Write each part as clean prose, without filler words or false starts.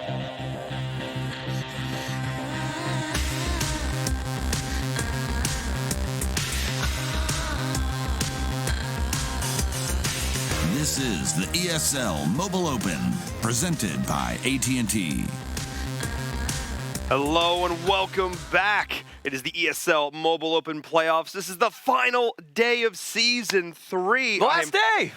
This is the ESL Mobile Open, presented by AT&T. Hello and welcome back. It is the ESL Mobile Open playoffs. This is the final day of Season 3. Last day!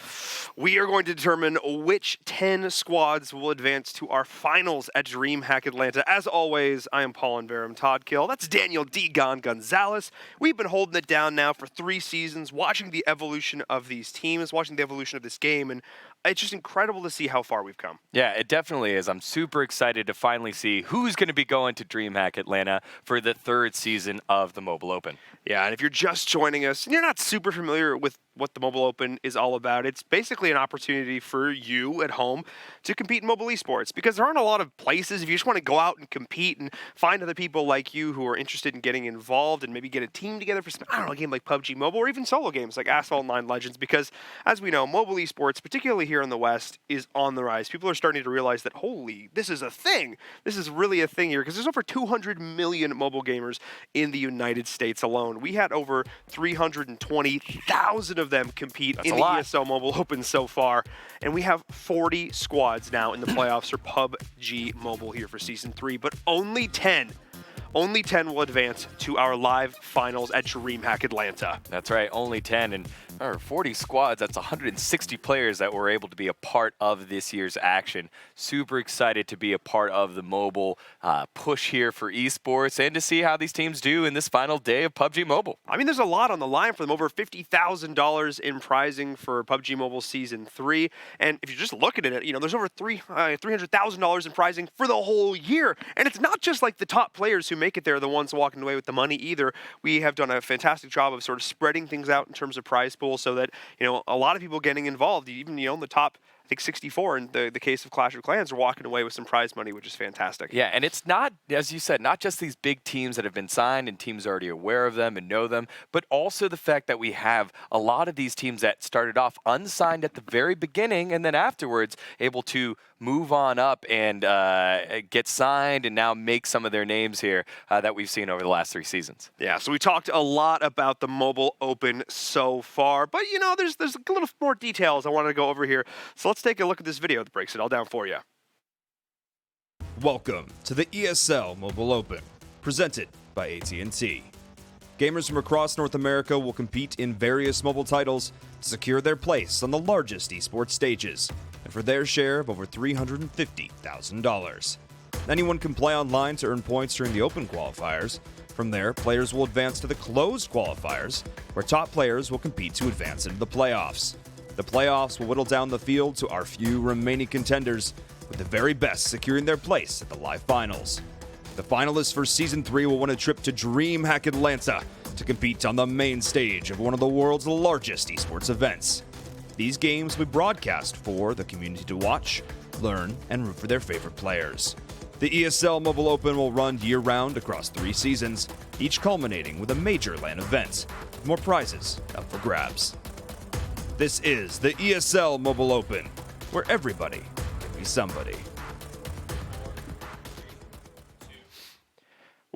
We are going to determine which 10 squads will advance to our finals at DreamHack Atlanta. As always, I am Paul Verum Todd Kill. That's Daniel Gon Gonzalez. We've been holding it down now for 3 seasons, watching the evolution of these teams, watching the evolution of this game, and it's just incredible to see how far we've come. Yeah, it definitely is. I'm super excited to finally see who's going to be going to DreamHack Atlanta for the 3rd season of the Mobile Open. Yeah, and if you're just joining us and you're not super familiar with what the Mobile Open is all about, it's basically an opportunity for you at home to compete in mobile esports, because there aren't a lot of places. If you just want to go out and compete and find other people like you who are interested in getting involved and maybe get a team together for some, a game like PUBG Mobile, or even solo games like Asphalt 9 Legends, because as we know, mobile esports, particularly here in the West, is on the rise. People are starting to realize that, holy, this is a thing. This is really a thing here, because there's over 200 million mobile gamers in the United States alone. We had over 320,000 of them compete in the ESL Mobile Open so far, and we have 40 squads now in the playoffs for PUBG Mobile here for Season 3, but only 10 will advance to our live finals at DreamHack Atlanta. That's right, only 10, and 40 squads, that's 160 players that were able to be a part of this year's action. Super excited to be a part of the mobile push here for esports and to see how these teams do in this final day of PUBG Mobile. I mean, there's a lot on the line for them. Over $50,000 in prizing for PUBG Mobile Season 3. And if you're just looking at it, there's over $300,000 in prizing for the whole year. And it's not just like the top players who make it there, the ones walking away with the money either. We have done a fantastic job of sort of spreading things out in terms of prize pool so that, a lot of people getting involved, even, the top, I think 64 in the case of Clash of Clans, are walking away with some prize money, which is fantastic. Yeah, and it's not, as you said, not just these big teams that have been signed and teams already aware of them and know them, but also the fact that we have a lot of these teams that started off unsigned at the very beginning and then afterwards able to move on up and get signed and now make some of their names here that we've seen over the last 3 seasons. Yeah, so we talked a lot about the Mobile Open so far, but there's a little more details I wanted to go over here. So let's take a look at this video that breaks it all down for you. Welcome to the ESL Mobile Open, presented by AT&T. Gamers from across North America will compete in various mobile titles to secure their place on the largest esports stages, and for their share of over $350,000. Anyone can play online to earn points during the open qualifiers. From there, players will advance to the closed qualifiers, where top players will compete to advance into the playoffs. The playoffs will whittle down the field to our few remaining contenders, with the very best securing their place at the live finals. The finalists for Season 3 will win a trip to DreamHack Atlanta to compete on the main stage of one of the world's largest esports events. These games will be broadcast for the community to watch, learn, and root for their favorite players. The ESL Mobile Open will run year-round across 3 seasons, each culminating with a major LAN event, with more prizes up for grabs. This is the ESL Mobile Open, where everybody can be somebody.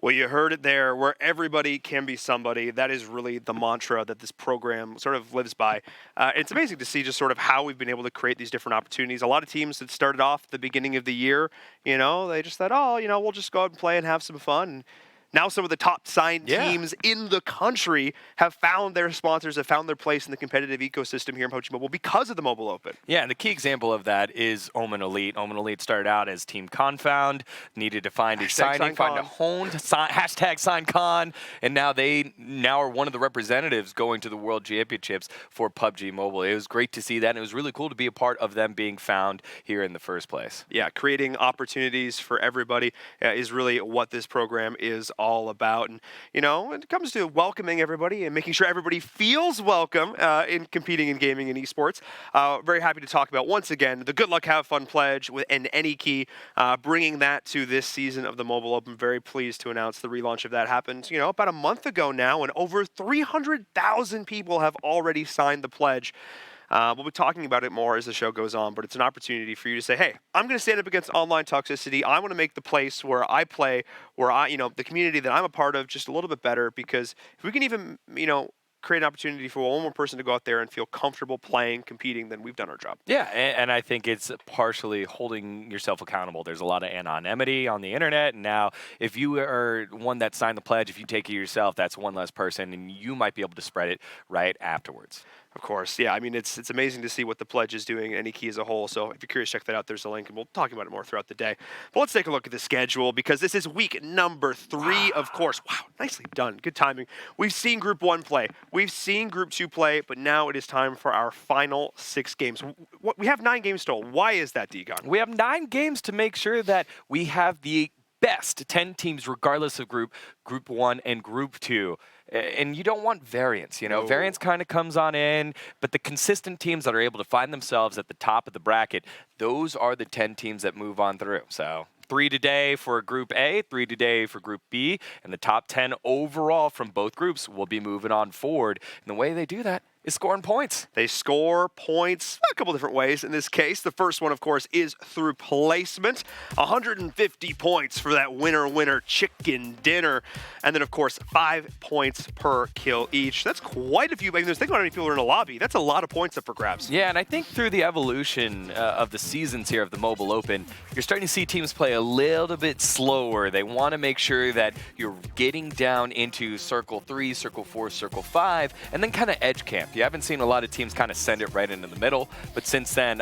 Well, you heard it there, where everybody can be somebody. That is really the mantra that this program sort of lives by. It's amazing to see just sort of how we've been able to create these different opportunities. A lot of teams that started off at the beginning of the year, they just thought, we'll just go out and play and have some fun. And now some of the top signed teams in the country have found their sponsors, have found their place in the competitive ecosystem here in PUBG Mobile because of the Mobile Open. Yeah, and the key example of that is Omen Elite. Omen Elite started out as Team Confound, needed to find a signing, find a honed, hashtag sign con, and now they are one of the representatives going to the World Championships for PUBG Mobile. It was great to see that, and it was really cool to be a part of them being found here in the first place. Yeah, creating opportunities for everybody is really what this program is all about. And, when it comes to welcoming everybody and making sure everybody feels welcome in competing in gaming and esports, very happy to talk about, once again, the Good Luck Have Fun Pledge and Any Key, bringing that to this season of the Mobile Open. Very pleased to announce the relaunch of that happened, about a month ago now, and over 300,000 people have already signed the pledge. We'll be talking about it more as the show goes on, but it's an opportunity for you to say, hey, I'm going to stand up against online toxicity. I want to make the place where I play, the community that I'm a part of just a little bit better, because if we can even, create an opportunity for one more person to go out there and feel comfortable playing, competing, then we've done our job. Yeah, and I think it's partially holding yourself accountable. There's a lot of anonymity on the internet, and now if you are one that signed the pledge, if you take it yourself, that's one less person, and you might be able to spread it right afterwards. Of course, yeah. I mean, it's amazing to see what the pledge is doing, any key as a whole. So if you're curious, check that out. There's a link, and we'll talk about it more throughout the day. But let's take a look at the schedule, because this is week number 3, of course. Wow, nicely done. Good timing. We've seen Group 1 play. We've seen Group 2 play, but now it is time for our final 6 games. We have 9 games total. Why is that, Degon? We have 9 games to make sure that we have the best 10 teams, regardless of Group 1 and Group 2. And you don't want variance, No. Variance kind of comes on in, but the consistent teams that are able to find themselves at the top of the bracket, those are the 10 teams that move on through. So 3 today for Group A, 3 today for Group B, and the top 10 overall from both groups will be moving on forward. And the way they do that is scoring points. They score points a couple different ways in this case. The first one, of course, is through placement. 150 points for that winner chicken dinner. And then, of course, 5 points per kill each. That's quite a few. I mean, think about how many people are in a lobby. That's a lot of points up for grabs. Yeah, and I think through the evolution of the seasons here of the Mobile Open, you're starting to see teams play a little bit slower. They want to make sure that you're getting down into Circle 3, Circle 4, Circle 5, and then kind of edge camp. You haven't seen a lot of teams kind of send it right into the middle, but since then,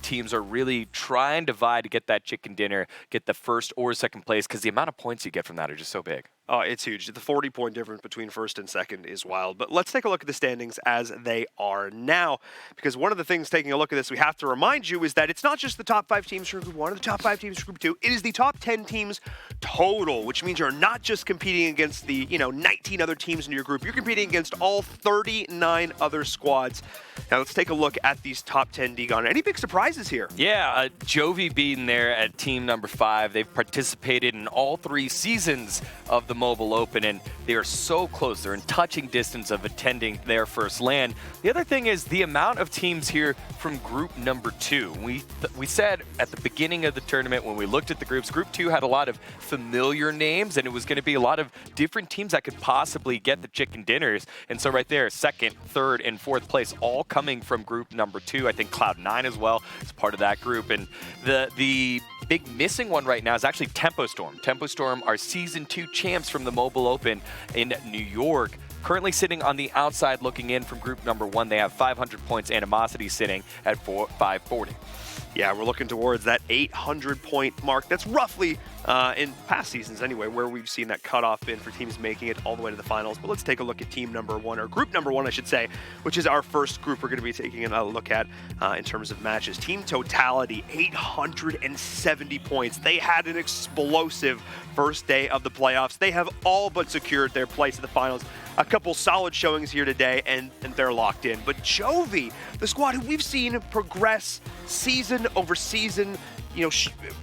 teams are really trying to vie to get that chicken dinner, get the first or second place, because the amount of points you get from that are just so big. Oh, it's huge. The 40-point difference between first and second is wild. But let's take a look at the standings as they are now, because one of the things taking a look at this we have to remind you is that it's not just the top 5 teams from Group 1 or the top 5 teams from Group 2. It is the top 10 teams total, which means you're not just competing against the 19 other teams in your group. You're competing against all 39 other squads. Now let's take a look at these top 10, Degon. Any big surprises here? Yeah, Jovi being there at team number 5. They've participated in all 3 seasons of the Mobile Open, and they are so close. They're in touching distance of attending their first LAN. The other thing is the amount of teams here from group number 2. We said at the beginning of the tournament when we looked at the groups, Group 2 had a lot of familiar names, and it was going to be a lot of different teams that could possibly get the chicken dinners. And so right there, 2nd, 3rd, and 4th place, all coming from group number 2. I think Cloud9 as well is part of that group. And the big missing one right now is actually Tempo Storm. Tempo Storm are Season 2 champs from the Mobile Open in New York. Currently sitting on the outside looking in from group number 1. They have 500 points. Animosity sitting at 540. Yeah, we're looking towards that 800-point mark. That's roughly, in past seasons anyway, where we've seen that cutoff been for teams making it all the way to the finals. But let's take a look at team number 1, or group number 1, I should say, which is our first group we're going to be taking a look at in terms of matches. Team totality, 870 points. They had an explosive first day of the playoffs. They have all but secured their place in the finals. A couple solid showings here today, and they're locked in. But Jovi, the squad who we've seen progress season over season,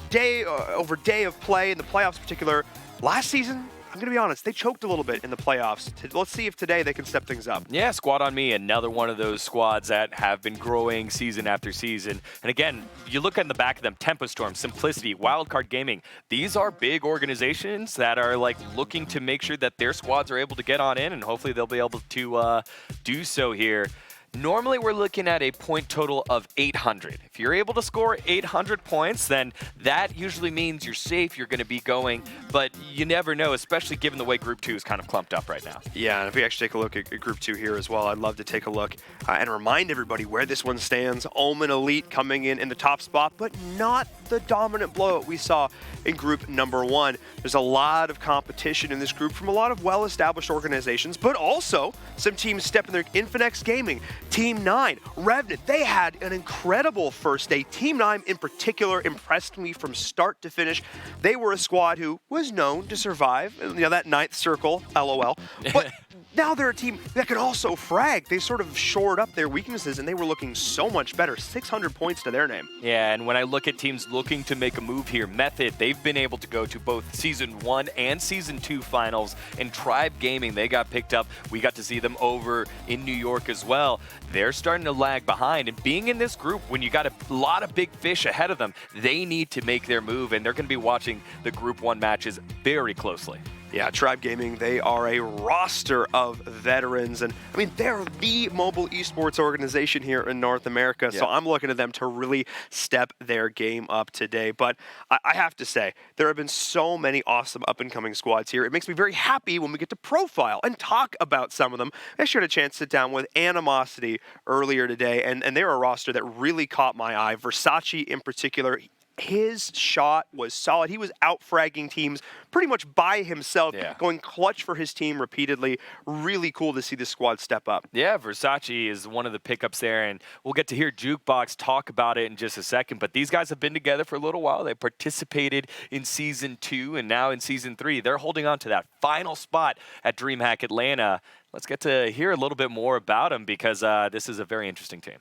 day over day of play in the playoffs in particular. Last season, I'm going to be honest, they choked a little bit in the playoffs. Let's see if today they can step things up. Yeah, Squad on Me, another one of those squads that have been growing season after season. And again, you look at the back of them, Tempo Storm, Simplicity, Wildcard Gaming. These are big organizations that are looking to make sure that their squads are able to get on in, and hopefully they'll be able to do so here. Normally, we're looking at a point total of 800. If you're able to score 800 points, then that usually means you're safe, you're going to be going, but you never know, especially given the way Group 2 is kind of clumped up right now. Yeah, and if we actually take a look at Group 2 here as well, I'd love to take a look and remind everybody where this one stands. Omen Elite coming in the top spot, but not the dominant blowout we saw in Group number 1. There's a lot of competition in this group from a lot of well-established organizations, but also some teams stepping their Infinex Gaming, Team 9, Revenant. They had an incredible first day. Team 9 in particular impressed me from start to finish. They were a squad who was known to survive, that 9th circle, LOL. But now they're a team that could also frag. They sort of shored up their weaknesses, and they were looking so much better. 600 points to their name. Yeah, and when I look at teams looking to make a move here, Method, they've been able to go to both Season 1 and Season 2 finals. And Tribe Gaming, they got picked up. We got to see them over in New York as well. they're starting to lag behind. And being in this group, when you got a lot of big fish ahead of them, they need to make their move, and they're going to be watching the Group 1 matches very closely. Yeah, Tribe Gaming, they are a roster of veterans. And, I mean, they're the mobile esports organization here in North America. So I'm looking at them to really step their game up today. But I have to say, there have been so many awesome up-and-coming squads here. It makes me very happy when we get to profile and talk about some of them. I actually had a chance to sit down with Animosity earlier today, and they're a roster that really caught my eye. Versace in particular, his shot was solid. He was out-fragging teams pretty much by himself, going clutch for his team repeatedly. Really cool to see this squad step up. Yeah, Versace is one of the pickups there, and we'll get to hear Jukebox talk about it in just a second. But these guys have been together for a little while. They participated in Season 2, and now in Season 3, they're holding on to that final spot at DreamHack Atlanta. Let's get to hear a little bit more about them, because this is a very interesting team.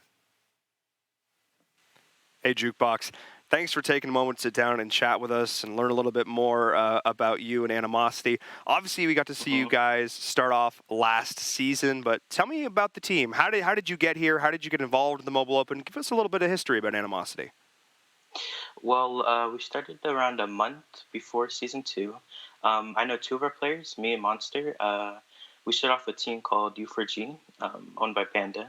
Hey, Jukebox. Thanks for taking a moment to sit down and chat with us and learn a little bit more about you and Animosity. Obviously, we got to see you guys start off last season, but tell me about the team. How did you get here? How did you get involved in the Mobile Open? Give us a little bit of history about Animosity. Well, we started around a month before Season 2. I know two of our players, me and Monster. We started off a team called U4G, owned by Panda.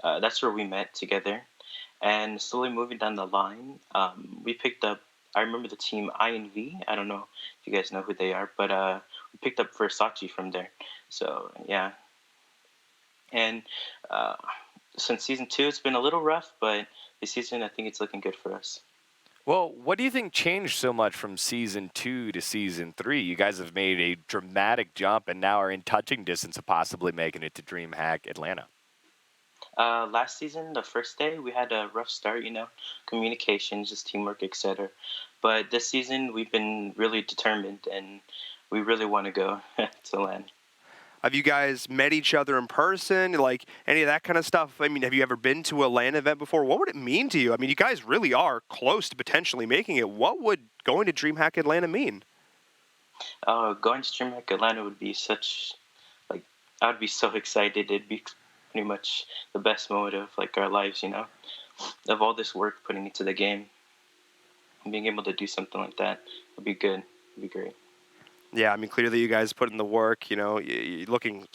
That's where we met together. And slowly moving down the line, we picked up, I remember the team INV. I don't know if you guys know who they are, but we picked up Versace from there. So, yeah. And since Season 2, it's been a little rough, but this season, I think it's looking good for us. Well, what do you think changed so much from Season 2 to Season 3? You guys have made a dramatic jump and now are in touching distance of possibly making it to DreamHack Atlanta. Last season, the first day, we had a rough start, communications, just teamwork, etc. But this season, we've been really determined, and we really want to go to LAN. Have you guys met each other in person, like any of that kind of stuff? I mean, have you ever been to a LAN event before? What would it mean to you? I mean, you guys really are close to potentially making it. What would going to DreamHack Atlanta mean? Going to DreamHack Atlanta would be I would be so excited. It'd be pretty much the best moment of our lives, of all this work putting into the game. And being able to do something like that would be good. It'd be great. Yeah, I mean, clearly you guys put in the work. You're looking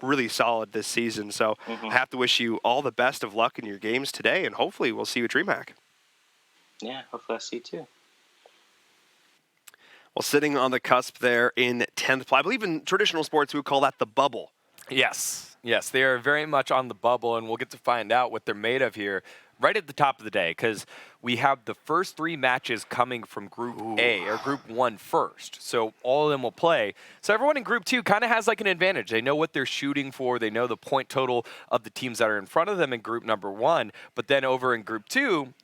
really solid this season. So I have to wish you all the best of luck in your games today, and hopefully we'll see you at DreamHack. Yeah, hopefully I'll see you too. Well, sitting on the cusp there in 10th play, I believe in traditional sports we would call that the bubble. Yes, they are very much on the bubble, and we'll get to find out what they're made of here right at the top of the day, because we have the first 3 matches coming from Group A, or Group 1 first. So all of them will play. So everyone in Group 2 kind of has an advantage. They know what they're shooting for. They know the point total of the teams that are in front of them in Group number 1. But then over in Group 2,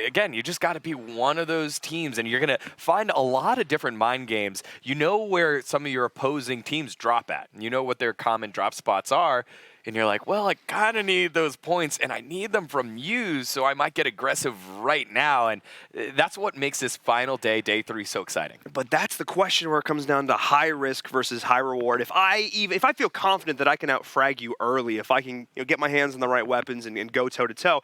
again, you just got to be one of those teams, and you're going to find a lot of different mind games. You know where some of your opposing teams drop at. You know what their common drop spots are, and you're like, well, I kind of need those points, and I need them from you, so I might get aggressive right now. And that's what makes this final day, day 3, so exciting. But that's the question where it comes down to high risk versus high reward. If I feel confident that I can out-frag you early, if I can get my hands on the right weapons and go toe-to-toe,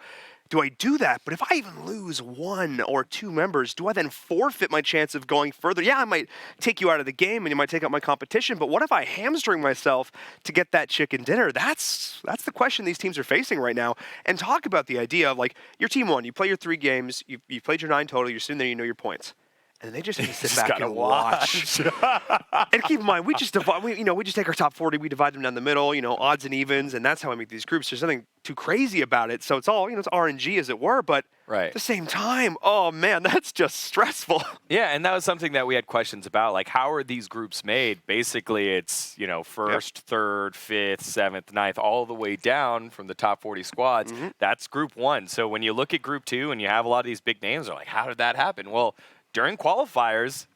do I do that? But if I even lose 1 or 2 members, do I then forfeit my chance of going further? Yeah, I might take you out of the game and you might take out my competition, but what if I hamstring myself to get that chicken dinner? That's the question these teams are facing right now. And talk about the idea of your team won, you play your 3 games, you played your 9 total, you're sitting there, you know your points. And they just have to sit back and watch. And keep in mind, we just take our top 40, we divide them down the middle, odds and evens, and that's how we make these groups. There's nothing too crazy about it. So it's all, it's RNG as it were, but at the same time, oh man, that's just stressful. Yeah, and that was something that we had questions about, how are these groups made? Basically, it's, first, third, fifth, seventh, ninth, all the way down from the top 40 squads. That's Group 1. So when you look at Group 2 and you have a lot of these big names, they're like, how did that happen? Well, during qualifiers,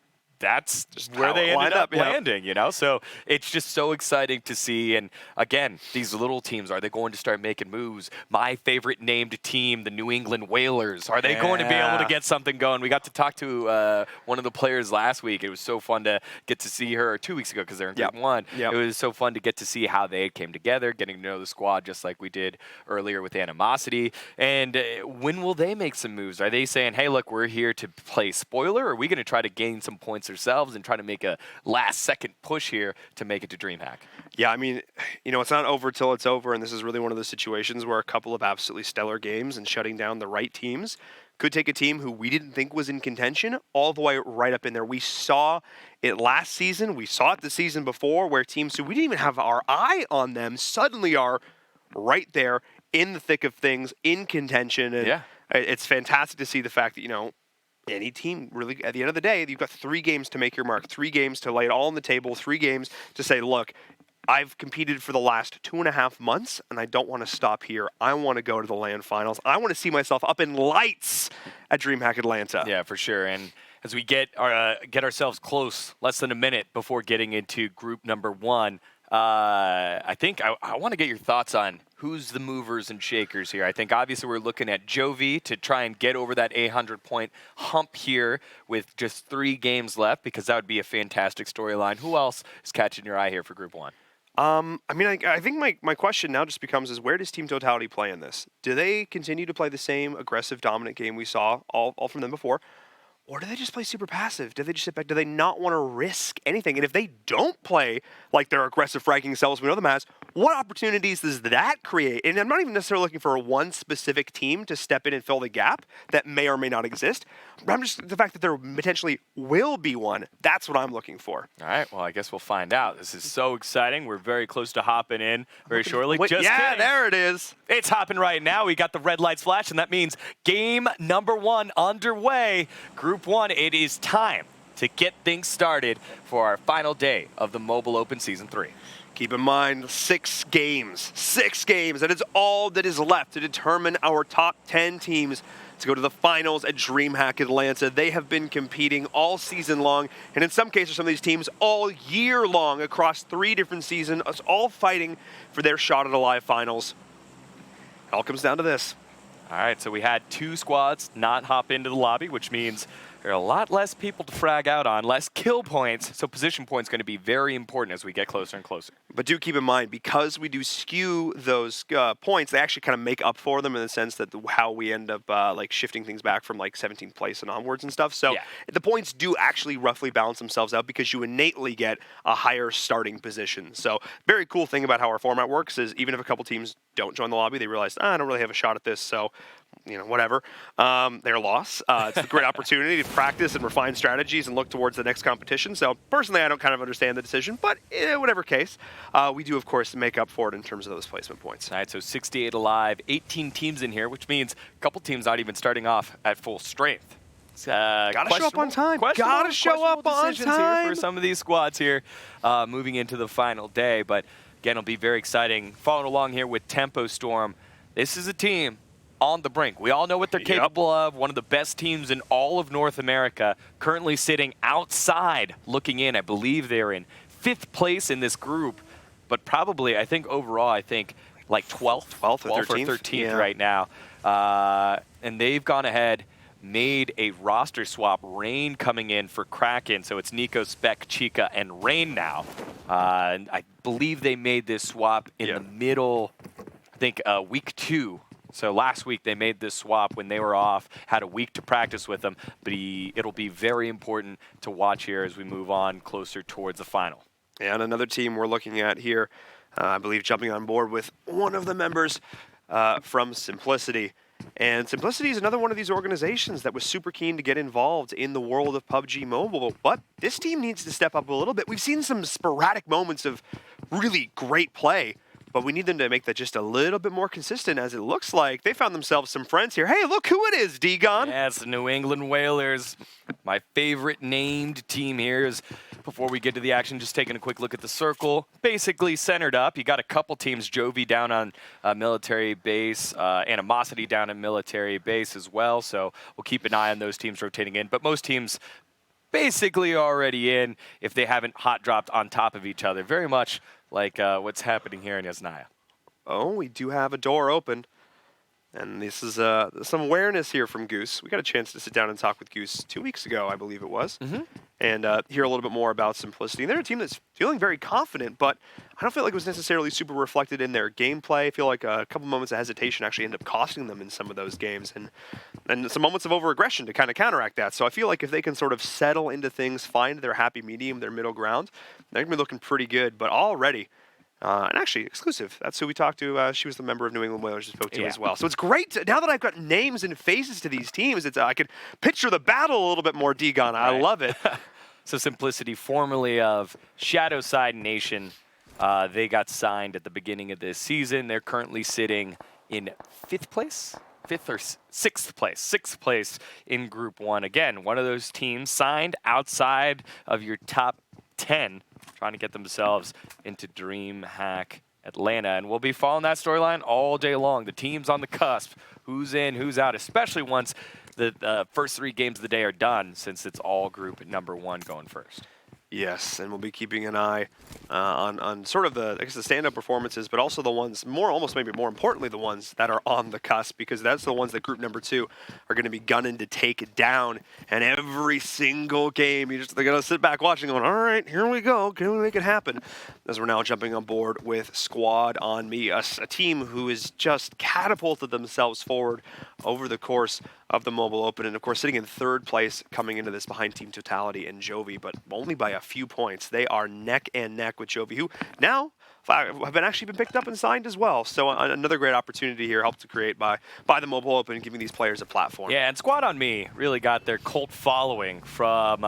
that's Just where how they it ended lined up up, yeah. landing, you know? So it's just so exciting to see. And again, these little teams, are they going to start making moves? My favorite named team, the New England Whalers, are they going to be able to Yeah. get something going? We got to talk to one of the players last week. It was so fun to get to see her, or 2 weeks ago, because they're in Group 1. Yep. It was so fun to get to see how they came together, getting to know the squad just like we did earlier with Animosity. And when will they make some moves? Are they saying, hey, look, we're here to play spoiler, or are we going to try to gain some points ourselves and try to make a last-second push here to make it to DreamHack? Yeah, I mean, it's not over till it's over, and this is really one of those situations where a couple of absolutely stellar games and shutting down the right teams could take a team who we didn't think was in contention all the way right up in there. We saw it last season. We saw it the season before, where teams who we didn't even have our eye on them suddenly are right there in the thick of things, in contention. And it's fantastic to see the fact that, any team really, at the end of the day, you've got 3 games to make your mark, 3 games to lay it all on the table, 3 games to say, look, I've competed for the last 2.5 months, and I don't want to stop here. I want to go to the LAN finals. I want to see myself up in lights at DreamHack Atlanta. Yeah, for sure. And as we get ourselves close, less than a minute before getting into group number 1, I think I want to get your thoughts on who's the movers and shakers here. I think obviously we're looking at Jovi to try and get over that 800-point hump here with just 3 games left, because that would be a fantastic storyline. Who else is catching your eye here for group 1? I think my question now just becomes is, where does Team Totality play in this? Do they continue to play the same aggressive, dominant game we saw all from them before? Or do they just play super passive? Do they just sit back? Do they not want to risk anything? And if they don't play like their aggressive fragging selves we know them as, what opportunities does that create? And I'm not even necessarily looking for one specific team to step in and fill the gap that may or may not exist. But I'm just, the fact that there potentially will be one, that's what I'm looking for. All right, well, I guess we'll find out. This is so exciting. We're very close to hopping in very shortly. Wait, Just yeah, kidding. there it is. It's hopping right now. We got the red lights flash, and that means game number 1 underway. Group 1, it is time to get things started for our final day of the Mobile Open Season 3. Keep in mind, 6 games. 6 games. That is all that is left to determine our top 10 teams to go to the finals at DreamHack Atlanta. They have been competing all season long, and in some cases, some of these teams all year long across 3 different seasons, us all fighting for their shot at a live finals. It all comes down to this. All right, so we had 2 squads not hop into the lobby, which means there are a lot less people to frag out on, less kill points, so position points going to be very important as we get closer and closer. But do keep in mind, because we do skew those points, they actually kind of make up for them in the sense that how we end up shifting things back from 17th place and onwards and stuff. So the points do actually roughly balance themselves out because you innately get a higher starting position. So very cool thing about how our format works is even if a couple teams don't join the lobby, they realize, I don't really have a shot at this, so whatever. Their loss. It's a great opportunity to practice and refine strategies and look towards the next competition. So personally, I don't kind of understand the decision, but whatever case, we do, of course, make up for it in terms of those placement points. All right, so 68 alive, 18 teams in here, which means a couple teams not even starting off at full strength. Gotta show up on time. Gotta show up on time. Here for some of these squads here moving into the final day. But again, it'll be very exciting. Following along here with Tempo Storm. This is a team on the brink. We all know what they're capable of. One of the best teams in all of North America, currently sitting outside looking in. I believe they're in 5th place in this group, but probably, I think overall, like 12th or 13th right now. And they've gone ahead, made a roster swap. Rain coming in for Kraken, so it's Nico, Spec, Chica, and Rain now. And I believe they made this swap in the middle, I think week 2. So last week they made this swap when they were off, had a week to practice with them, but it'll be very important to watch here as we move on closer towards the final. And another team we're looking at here, I believe jumping on board with one of the members from Simplicity. And Simplicity is another one of these organizations that was super keen to get involved in the world of PUBG Mobile, but this team needs to step up a little bit. We've seen some sporadic moments of really great play, but we need them to make that just a little bit more consistent, as it looks like they found themselves some friends here. Hey, look who it is, D-Gon. Yeah, it's the New England Whalers. My favorite named team here is, before we get to the action, just taking a quick look at the circle. Basically centered up. You got a couple teams, Jovi down on military base, Animosity down in military base as well. So we'll keep an eye on those teams rotating in. But most teams basically already in if they haven't hot dropped on top of each other. Very much like what's happening here in Yasnaya. Oh, we do have a door open. And this is some awareness here from Goose. We got a chance to sit down and talk with Goose 2 weeks ago, I believe it was, and hear a little bit more about Simplicity. And they're a team that's feeling very confident, but I don't feel like it was necessarily super reflected in their gameplay. I feel like a couple moments of hesitation actually ended up costing them in some of those games, and some moments of over-aggression to kind of counteract that. So I feel like if they can sort of settle into things, find their happy medium, their middle ground, they're going to be looking pretty good. But already... and actually, exclusive. That's who we talked to. She was the member of New England Whalers we spoke to as well. So it's great. Now that I've got names and faces to these teams, I could picture the battle a little bit more, Degon. I love it. So Simplicity, formerly of Shadowside Nation, they got signed at the beginning of this season. They're currently sitting in 5th place? 5th or 6th place. 6th place in Group 1. Again, one of those teams signed outside of your top 10, trying to get themselves into DreamHack Atlanta. And we'll be following that storyline all day long. The team's on the cusp. Who's in, who's out, especially once the first 3 games of the day are done, since it's all group number 1 going first. Yes, and we'll be keeping an eye on sort of the stand-up performances, but also the ones maybe more importantly, the ones that are on the cusp, because that's the ones that group number 2 are going to be gunning to take it down. And every single game, they're going to sit back watching, going, all right, here we go. Can we make it happen? As we're now jumping on board with Squad on Me, a team who has just catapulted themselves forward over the course of the Mobile Open, and of course sitting in 3rd place coming into this behind Team Totality and Jovi, but only by a few points. They are neck and neck with Jovi, who now have actually been picked up and signed as well. So another great opportunity here, helped to create by the Mobile Open, giving these players a platform. Yeah, and Squad on Me really got their cult following from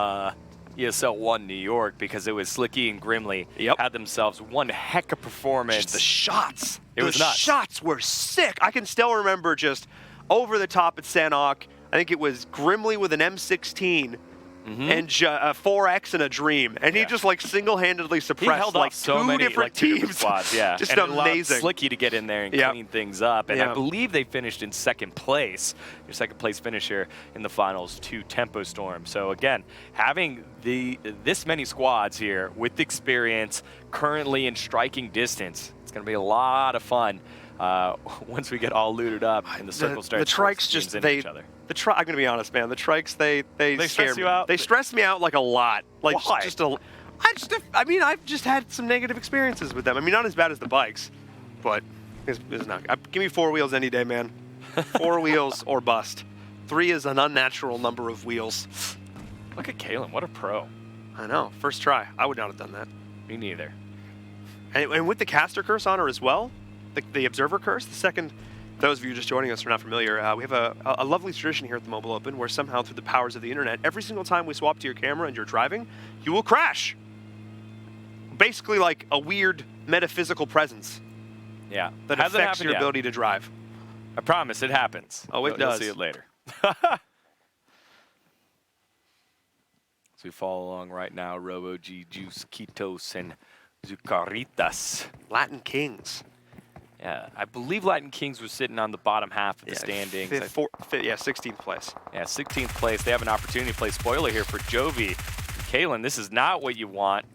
ESL 1 New York, because it was Slicky and Grimley had themselves one heck of performance. Just the shots. It was nuts. The shots were sick. I can still remember just over the top at Sanok. I think it was Grimley with an M16 and 4X and a Dream, and he just like single-handedly suppressed like so 2 many different two teams. Squads, yeah, just and amazing. It allowed Slicky to get in there and clean things up, and I believe they finished in 2nd place. Your 2nd place finisher in the finals to Tempo Storm. So again, having this many squads here with experience, currently in striking distance, it's going to be a lot of fun. Once we get all looted up and the circle starts the Trikes just each other. I'm gonna be honest, man. The Trikes they stress you out. They stress me out like a lot. Like Why? I've just had some negative experiences with them. I mean, not as bad as the bikes, but it's not. Give me 4 wheels any day, man. 4 wheels or bust. 3 is an unnatural number of wheels. Look at Kalen, what a pro. I know. First try. I would not have done that. Me neither. And with the caster curse on her as well, the observer curse, the second. Those of you just joining us who are not familiar, we have a lovely tradition here at the Mobile Open where somehow through the powers of the internet, every single time we swap to your camera and you're driving, you will crash. Basically like a weird metaphysical presence. Yeah. That affects your ability to drive. I promise, it happens. Oh, it does. You'll see it later. So we follow along right now, Robo G, Juice, Quitos, and Zucaritas. Latin Kings. Yeah, I believe Latin Kings was sitting on the bottom half of the standings. 16th place. Yeah, 16th place. They have an opportunity to play spoiler here for Jovi. Kalen, this is not what you want.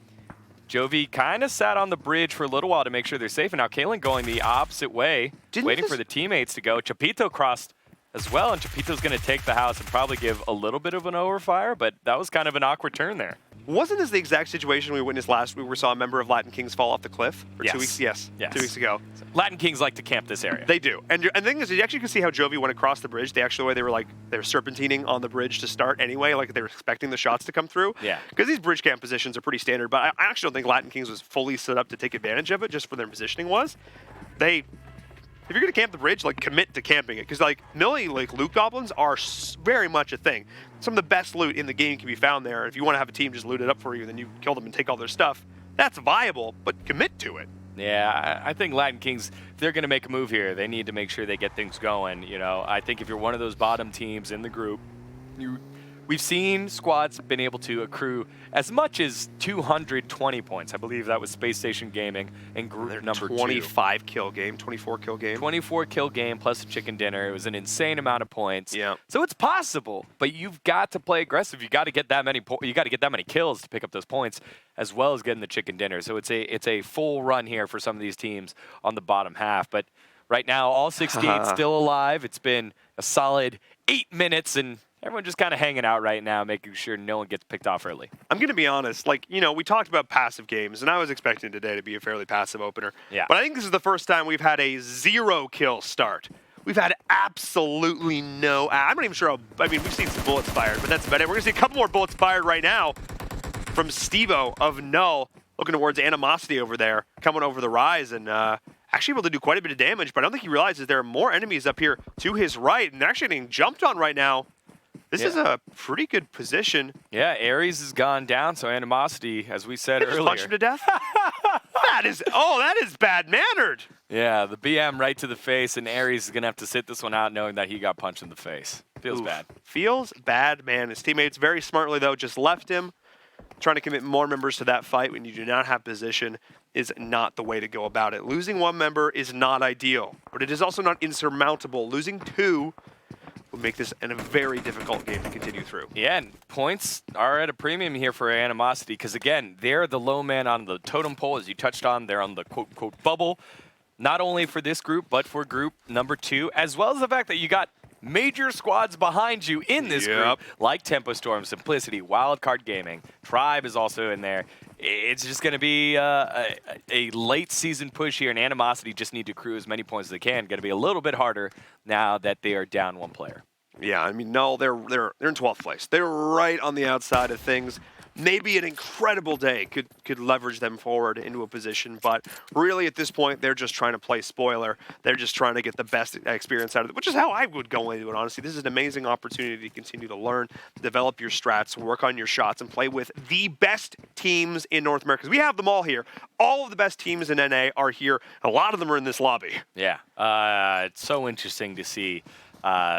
Jovi kind of sat on the bridge for a little while to make sure they're safe, and now Kalen going the opposite way, waiting for the teammates to go. Chapito crossed as well, and Chapito's going to take the house and probably give a little bit of an overfire, but that was kind of an awkward turn there. Wasn't this the exact situation we witnessed last week where we saw a member of Latin Kings fall off the cliff? Or yes. 2 weeks? Yes. 2 weeks ago. Latin Kings like to camp this area. They do. And the thing is, you actually can see how Jovi went across the bridge. They were serpentining on the bridge to start anyway, like they were expecting the shots to come through. Yeah. Because these bridge camp positions are pretty standard, but I actually don't think Latin Kings was fully set up to take advantage of it, just for their positioning was. If you're going to camp the bridge, like, commit to camping it. Because, like, melee, like, loot goblins are very much a thing. Some of the best loot in the game can be found there. If you want to have a team just loot it up for you, then you kill them and take all their stuff. That's viable, but commit to it. Yeah, I think Latin Kings, if they're going to make a move here, they need to make sure they get things going. You know, I think if you're one of those bottom teams in the group, you we've seen squads been able to accrue as much as 220 points. I believe that was Space Station Gaming in group number 2. 25 kill game, 24 kill game. 24 kill game plus a chicken dinner. It was an insane amount of points. Yeah. So it's possible, but you've got to play aggressive. You got to get that many. You got to get that many kills to pick up those points, as well as getting the chicken dinner. So it's a full run here for some of these teams on the bottom half. But right now, all 68 still alive. It's been a solid 8 minutes, and everyone just kind of hanging out right now, making sure no one gets picked off early. I'm going to be honest. Like, we talked about passive games, and I was expecting today to be a fairly passive opener. Yeah. But I think this is the first time we've had a 0-kill start. We've had absolutely no. I'm not even sure. We've seen some bullets fired, but that's about it. We're going to see a couple more bullets fired right now from Stevo of Null, looking towards Animosity over there, coming over the rise, and actually able to do quite a bit of damage. But I don't think he realizes there are more enemies up here to his right, and they're actually getting jumped on right now. This is a pretty good position. Yeah, Ares has gone down, so Animosity, as we said earlier. Just punch him to death? that is bad-mannered. Yeah, the BM right to the face, and Ares is going to have to sit this one out knowing that he got punched in the face. Feels bad. Feels bad, man. His teammates very smartly, though, just left him. Trying to commit more members to that fight when you do not have position is not the way to go about it. Losing one member is not ideal, but it is also not insurmountable. Losing 2 would make this a very difficult game to continue through. Yeah, and points are at a premium here for Animosity because, again, they're the low man on the totem pole, as you touched on. They're on the quote-unquote bubble, not only for this group, but for group number 2, as well as the fact that you got major squads behind you in this group, like Tempo Storm, Simplicity, Wildcard Gaming. Tribe is also in there. It's just going to be a late season push here, and Animosity just need to accrue as many points as they can. Going to be a little bit harder now that they are down 1 player. Yeah, no, they're in 12th place. They're right on the outside of things. Maybe an incredible day could leverage them forward into a position, but really at this point, they're just trying to play spoiler. They're just trying to get the best experience out of it, which is how I would go into it, honestly. This is an amazing opportunity to continue to learn, develop your strats, work on your shots, and play with the best teams in North America. 'Cause we have them all here. All of the best teams in NA are here. A lot of them are in this lobby. Yeah, it's so interesting to see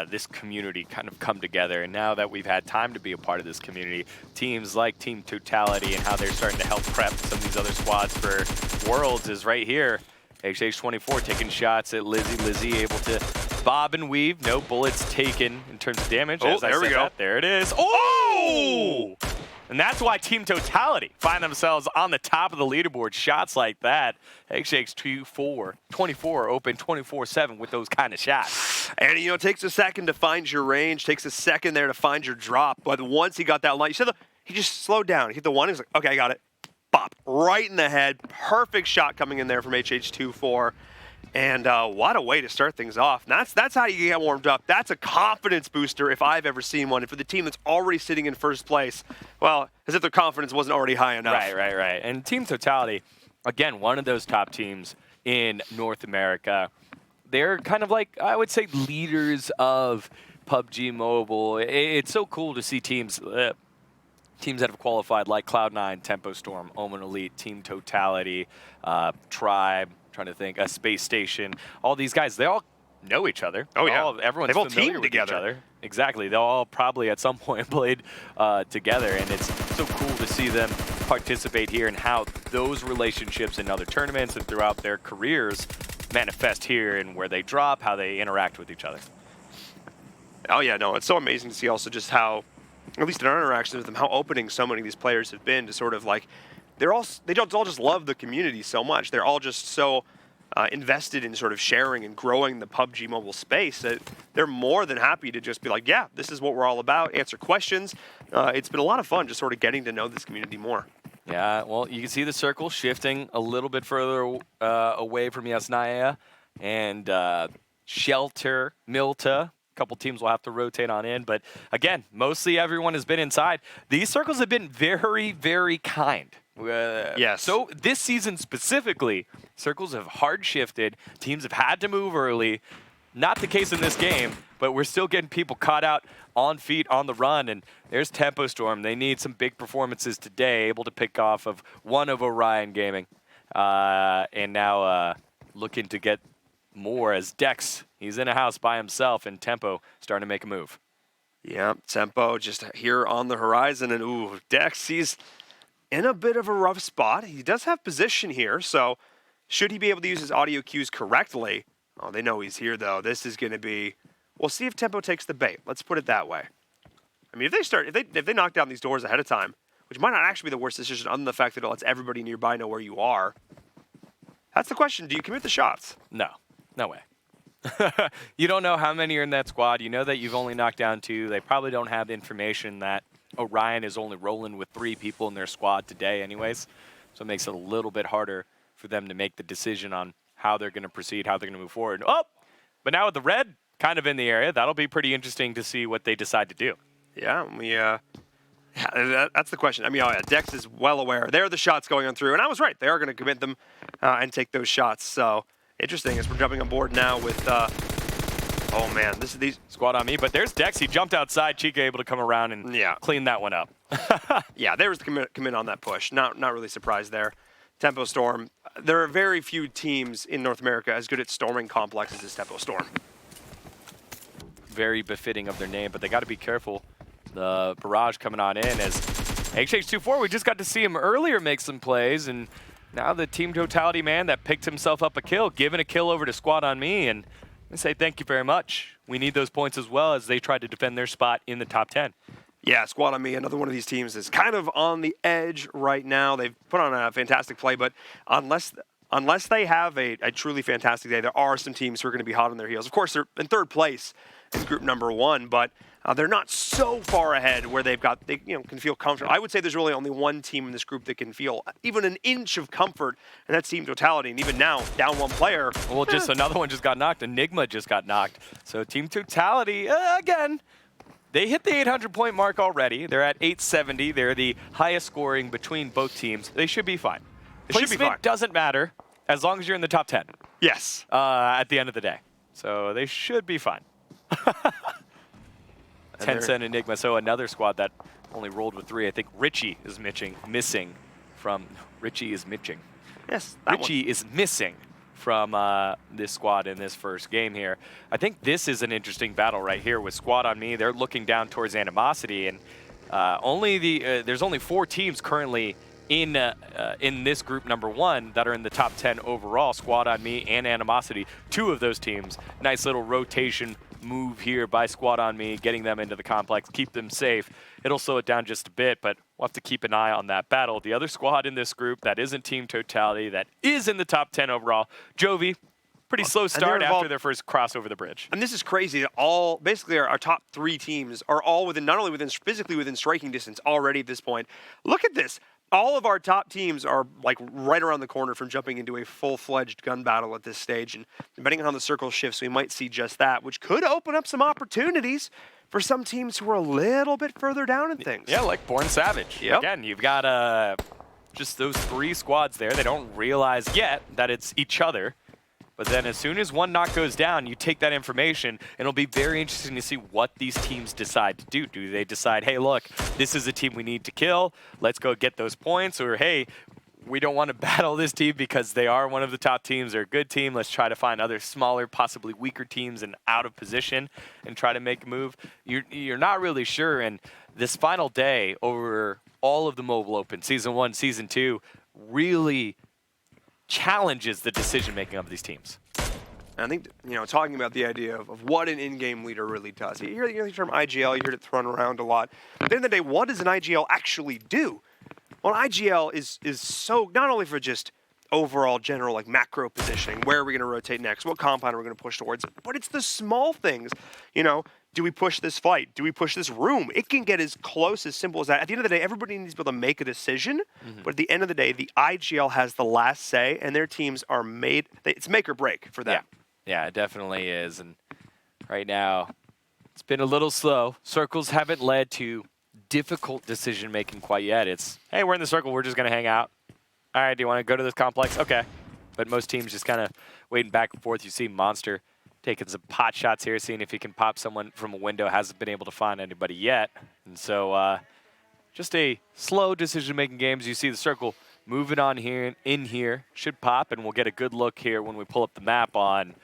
this community kind of come together. And now that we've had time to be a part of this community, teams like Team Totality and how they're starting to help prep some of these other squads for Worlds is right here. HH24 taking shots at Lizzie. Lizzie able to bob and weave. No bullets taken in terms of damage. Oh, as I there we said go. That, there it is. Oh! And that's why Team Totality find themselves on the top of the leaderboard. Shots like that. HH24 open 24/7 with those kind of shots. And, it takes a second to find your range, takes a second there to find your drop. But once he got that line, you said he just slowed down. He hit the one, he's like, okay, I got it. Bop, right in the head. Perfect shot coming in there from HH24. And what a way to start things off. And that's how you get warmed up. That's a confidence booster if I've ever seen one. And for the team that's already sitting in first place, well, as if their confidence wasn't already high enough. Right. And Team Totality, again, one of those top teams in North America. They're kind of like, I would say, leaders of PUBG Mobile. It's so cool to see teams that have qualified like Cloud9, Tempo Storm, Omen Elite, Team Totality, Tribe, trying to think, Space Station. All these guys, they all know each other. Oh, yeah. Everyone's They've all familiar teamed with together. each other. Exactly. They'll all probably at some point played together, and it's so cool to see them participate here and how those relationships in other tournaments and throughout their careers manifest here and where they drop, how they interact with each other. Oh, yeah, no, it's so amazing to see also just how, at least in our interactions with them, how opening so many of these players have been to sort of like, they don't all just love the community so much. They're all just so invested in sort of sharing and growing the PUBG Mobile space that they're more than happy to just be like, yeah, this is what we're all about, answer questions. It's been a lot of fun just sort of getting to know this community more. Yeah, well, you can see the circle shifting a little bit further away from Yasnaya and Shelter, Milta. A couple teams will have to rotate on in, but again, mostly everyone has been inside. These circles have been very, very kind. Yes. So this season specifically, circles have hard shifted. Teams have had to move early. Not the case in this game, but we're still getting people caught out on feet on the run. And there's Tempo Storm. They need some big performances today, able to pick off of one of Orion Gaming. And now looking to get more as Dex, he's in a house by himself, and Tempo starting to make a move. Yeah, Tempo just here on the horizon, and ooh, Dex, he's in a bit of a rough spot. He does have position here, so should he be able to use his audio cues correctly? Oh, they know he's here, though. This is going to be... We'll see if Tempo takes the bait. Let's put it that way. I mean, if they knock down these doors ahead of time, which might not actually be the worst decision other than the fact that it lets everybody nearby know where you are, that's the question. Do you commit the shots? No. No way. You don't know how many are in that squad. You know that you've only knocked down 2. They probably don't have the information that Orion is only rolling with 3 people in their squad today anyways. So it makes it a little bit harder for them to make the decision on how they're going to proceed, how they're going to move forward. Oh, but now with the red kind of in the area, that'll be pretty interesting to see what they decide to do. Yeah, that's the question. I mean, Dex is well aware. There are the shots going on through, and I was right. They are going to commit them and take those shots. So interesting as we're jumping on board now with, oh man, these squad on me. But there's Dex. He jumped outside. Chica able to come around and clean that one up. Yeah, there was the commit on that push. Not really surprised there. Tempo Storm. There are very few teams in North America as good at storming complexes as Tempo Storm. Very befitting of their name, but they got to be careful. The barrage coming on in as HH24, we just got to see him earlier make some plays, and now the team totality man that picked himself up a kill, giving a kill over to squad on me, and I say thank you very much. We need those points as well as they try to defend their spot in the top 10. Yeah, squad on me, another one of these teams is kind of on the edge right now. They've put on a fantastic play, but unless they have a truly fantastic day, there are some teams who are going to be hot on their heels. Of course, they're in 3rd place in group number 1, but they're not so far ahead where they can feel comfortable. I would say there's really only one team in this group that can feel even an inch of comfort, and that's Team Totality. And even now, down 1 player. Well, just another one just got knocked. Enigma just got knocked. So Team Totality, again, they hit the 800-point mark already. They're at 870. They're the highest scoring between both teams. They should be fine. Placement doesn't matter as long as you're in the top 10. Yes. At the end of the day. So they should be fine. Tencent Enigma, so another squad that only rolled with 3. I think Richie is missing from Yes, Richie is missing from this squad in this first game here. I think this is an interesting battle right here with squad on me. They're looking down towards Animosity, and there's only 4 teams currently in this group number 1 that are in the top 10 overall. Squad on me and Animosity, 2 of those teams. Nice little rotation move here by squad on me, getting them into the complex, keep them safe. It'll slow it down just a bit, but we'll have to keep an eye on that battle. The other squad in this group that isn't Team Totality, that is in the top 10 overall, Jovi, pretty slow start after their first cross over the bridge. And this is crazy. Basically our top 3 teams are all not only physically within striking distance already at this point. Look at this. All of our top teams are like right around the corner from jumping into a full-fledged gun battle at this stage. And depending on how the circle shifts, we might see just that, which could open up some opportunities for some teams who are a little bit further down in things. Yeah, like Born Savage. Yep. Again, you've got just those 3 squads there. They don't realize yet that it's each other. But then as soon as one knock goes down, you take that information, and it'll be very interesting to see what these teams decide to do. Do they decide, hey, look, this is a team we need to kill. Let's go get those points. Or, hey, we don't want to battle this team because they are one of the top teams. They're a good team. Let's try to find other smaller, possibly weaker teams and out of position and try to make a move. You're not really sure. And this final day over all of the Mobile Open, Season 1, Season 2, really challenges the decision-making of these teams. I think, talking about the idea of what an in-game leader really does. You hear the term IGL, you heard it thrown around a lot. But at the end of the day, what does an IGL actually do? Well, an IGL is so, not only for just overall general like macro positioning, where are we going to rotate next, what compound are we going to push towards, but it's the small things. Do we push this fight? Do we push this room? It can get as close, as simple as that. At the end of the day, everybody needs to be able to make a decision. But at the end of the day, the IGL has the last say, and their teams are it's make or break for them. Yeah, it definitely is. And right now, it's been a little slow. Circles haven't led to difficult decision-making quite yet. It's, hey, we're in the circle. We're just going to hang out. All right, do you want to go to this complex? Okay. But most teams just kind of waiting back and forth. You see Monster taking some pot shots here, seeing if he can pop someone from a window. Hasn't been able to find anybody yet. And so just a slow decision-making games. You see the circle moving on here, in here. Should pop, and we'll get a good look here when we pull up the map on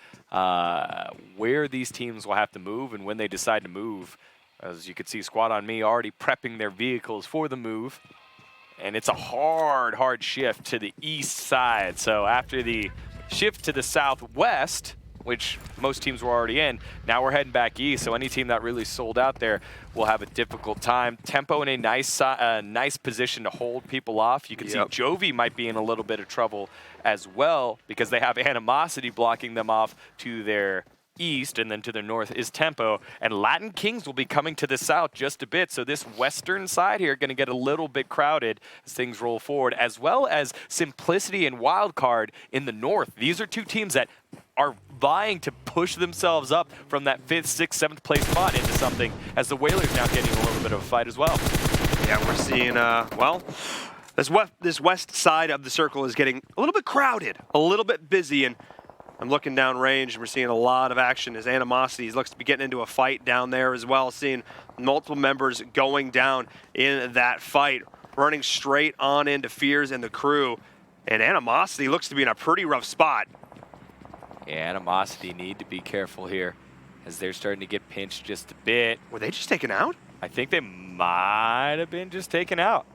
where these teams will have to move and when they decide to move. As you can see, Squad on Me already prepping their vehicles for the move. And it's a hard shift to the east side. So after the shift to the southwest, which most teams were already in, now we're heading back east. So any team that really sold out there will have a difficult time. Tempo in a nice position to hold people off. You can see Jovi might be in a little bit of trouble as well because they have Animosity blocking them off to their east, and then to the north is Tempo, and Latin Kings will be coming to the south just a bit, so this western side here going to get a little bit crowded as things roll forward, as well as Simplicity and Wildcard in the north. These are two teams that are vying to push themselves up from that 5th, 6th, 7th place spot into something, as the Whalers now getting a little bit of a fight as well. Yeah, we're seeing, well, this west side of the circle is getting a little bit crowded, a little bit busy, and I'm looking down range, and we're seeing a lot of action as Animosity looks to be getting into a fight down there as well, seeing multiple members going down in that fight, running straight on into Fears and the crew, and Animosity looks to be in a pretty rough spot. Yeah, Animosity need to be careful here as they're starting to get pinched just a bit. Were they just taken out? I think they might have been just taken out.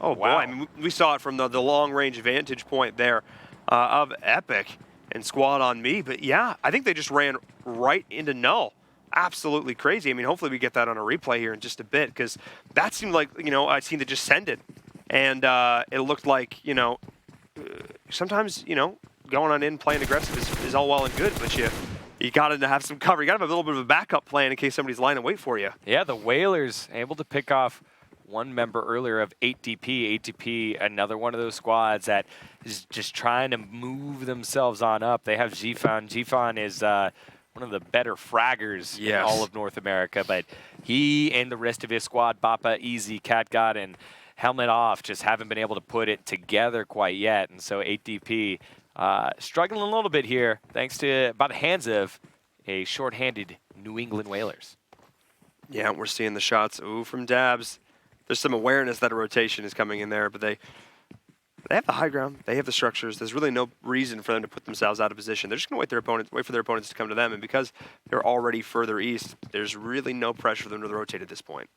Oh, wow. Boy. I mean, we saw it from the long-range vantage point there of Epic and Squad on Me. But, yeah, I think they just ran right into null. Absolutely crazy. I mean, hopefully we get that on a replay here in just a bit, because that seemed like, I seen it just send it. And it looked like, sometimes, going on in, playing aggressive is all well and good, but you got to have some cover. You got to have a little bit of a backup plan in case somebody's lying in wait for you. Yeah, the Whalers able to pick off one member earlier of 8DP. 8DP, another one of those squads that is just trying to move themselves on up. They have Gfan. Gfan is one of the better fraggers in all of North America, but he and the rest of his squad, Bappa, Easy, CatGod, and Helmet Off, just haven't been able to put it together quite yet. And so 8DP struggling a little bit here, thanks to, by the hands of a shorthanded New England Whalers. Yeah, we're seeing the shots from Dabs. There's some awareness that a rotation is coming in there, but they have the high ground. They have the structures. There's really no reason for them to put themselves out of position. They're just going to wait for their opponents to come to them, and because they're already further east, there's really no pressure for them to rotate at this point.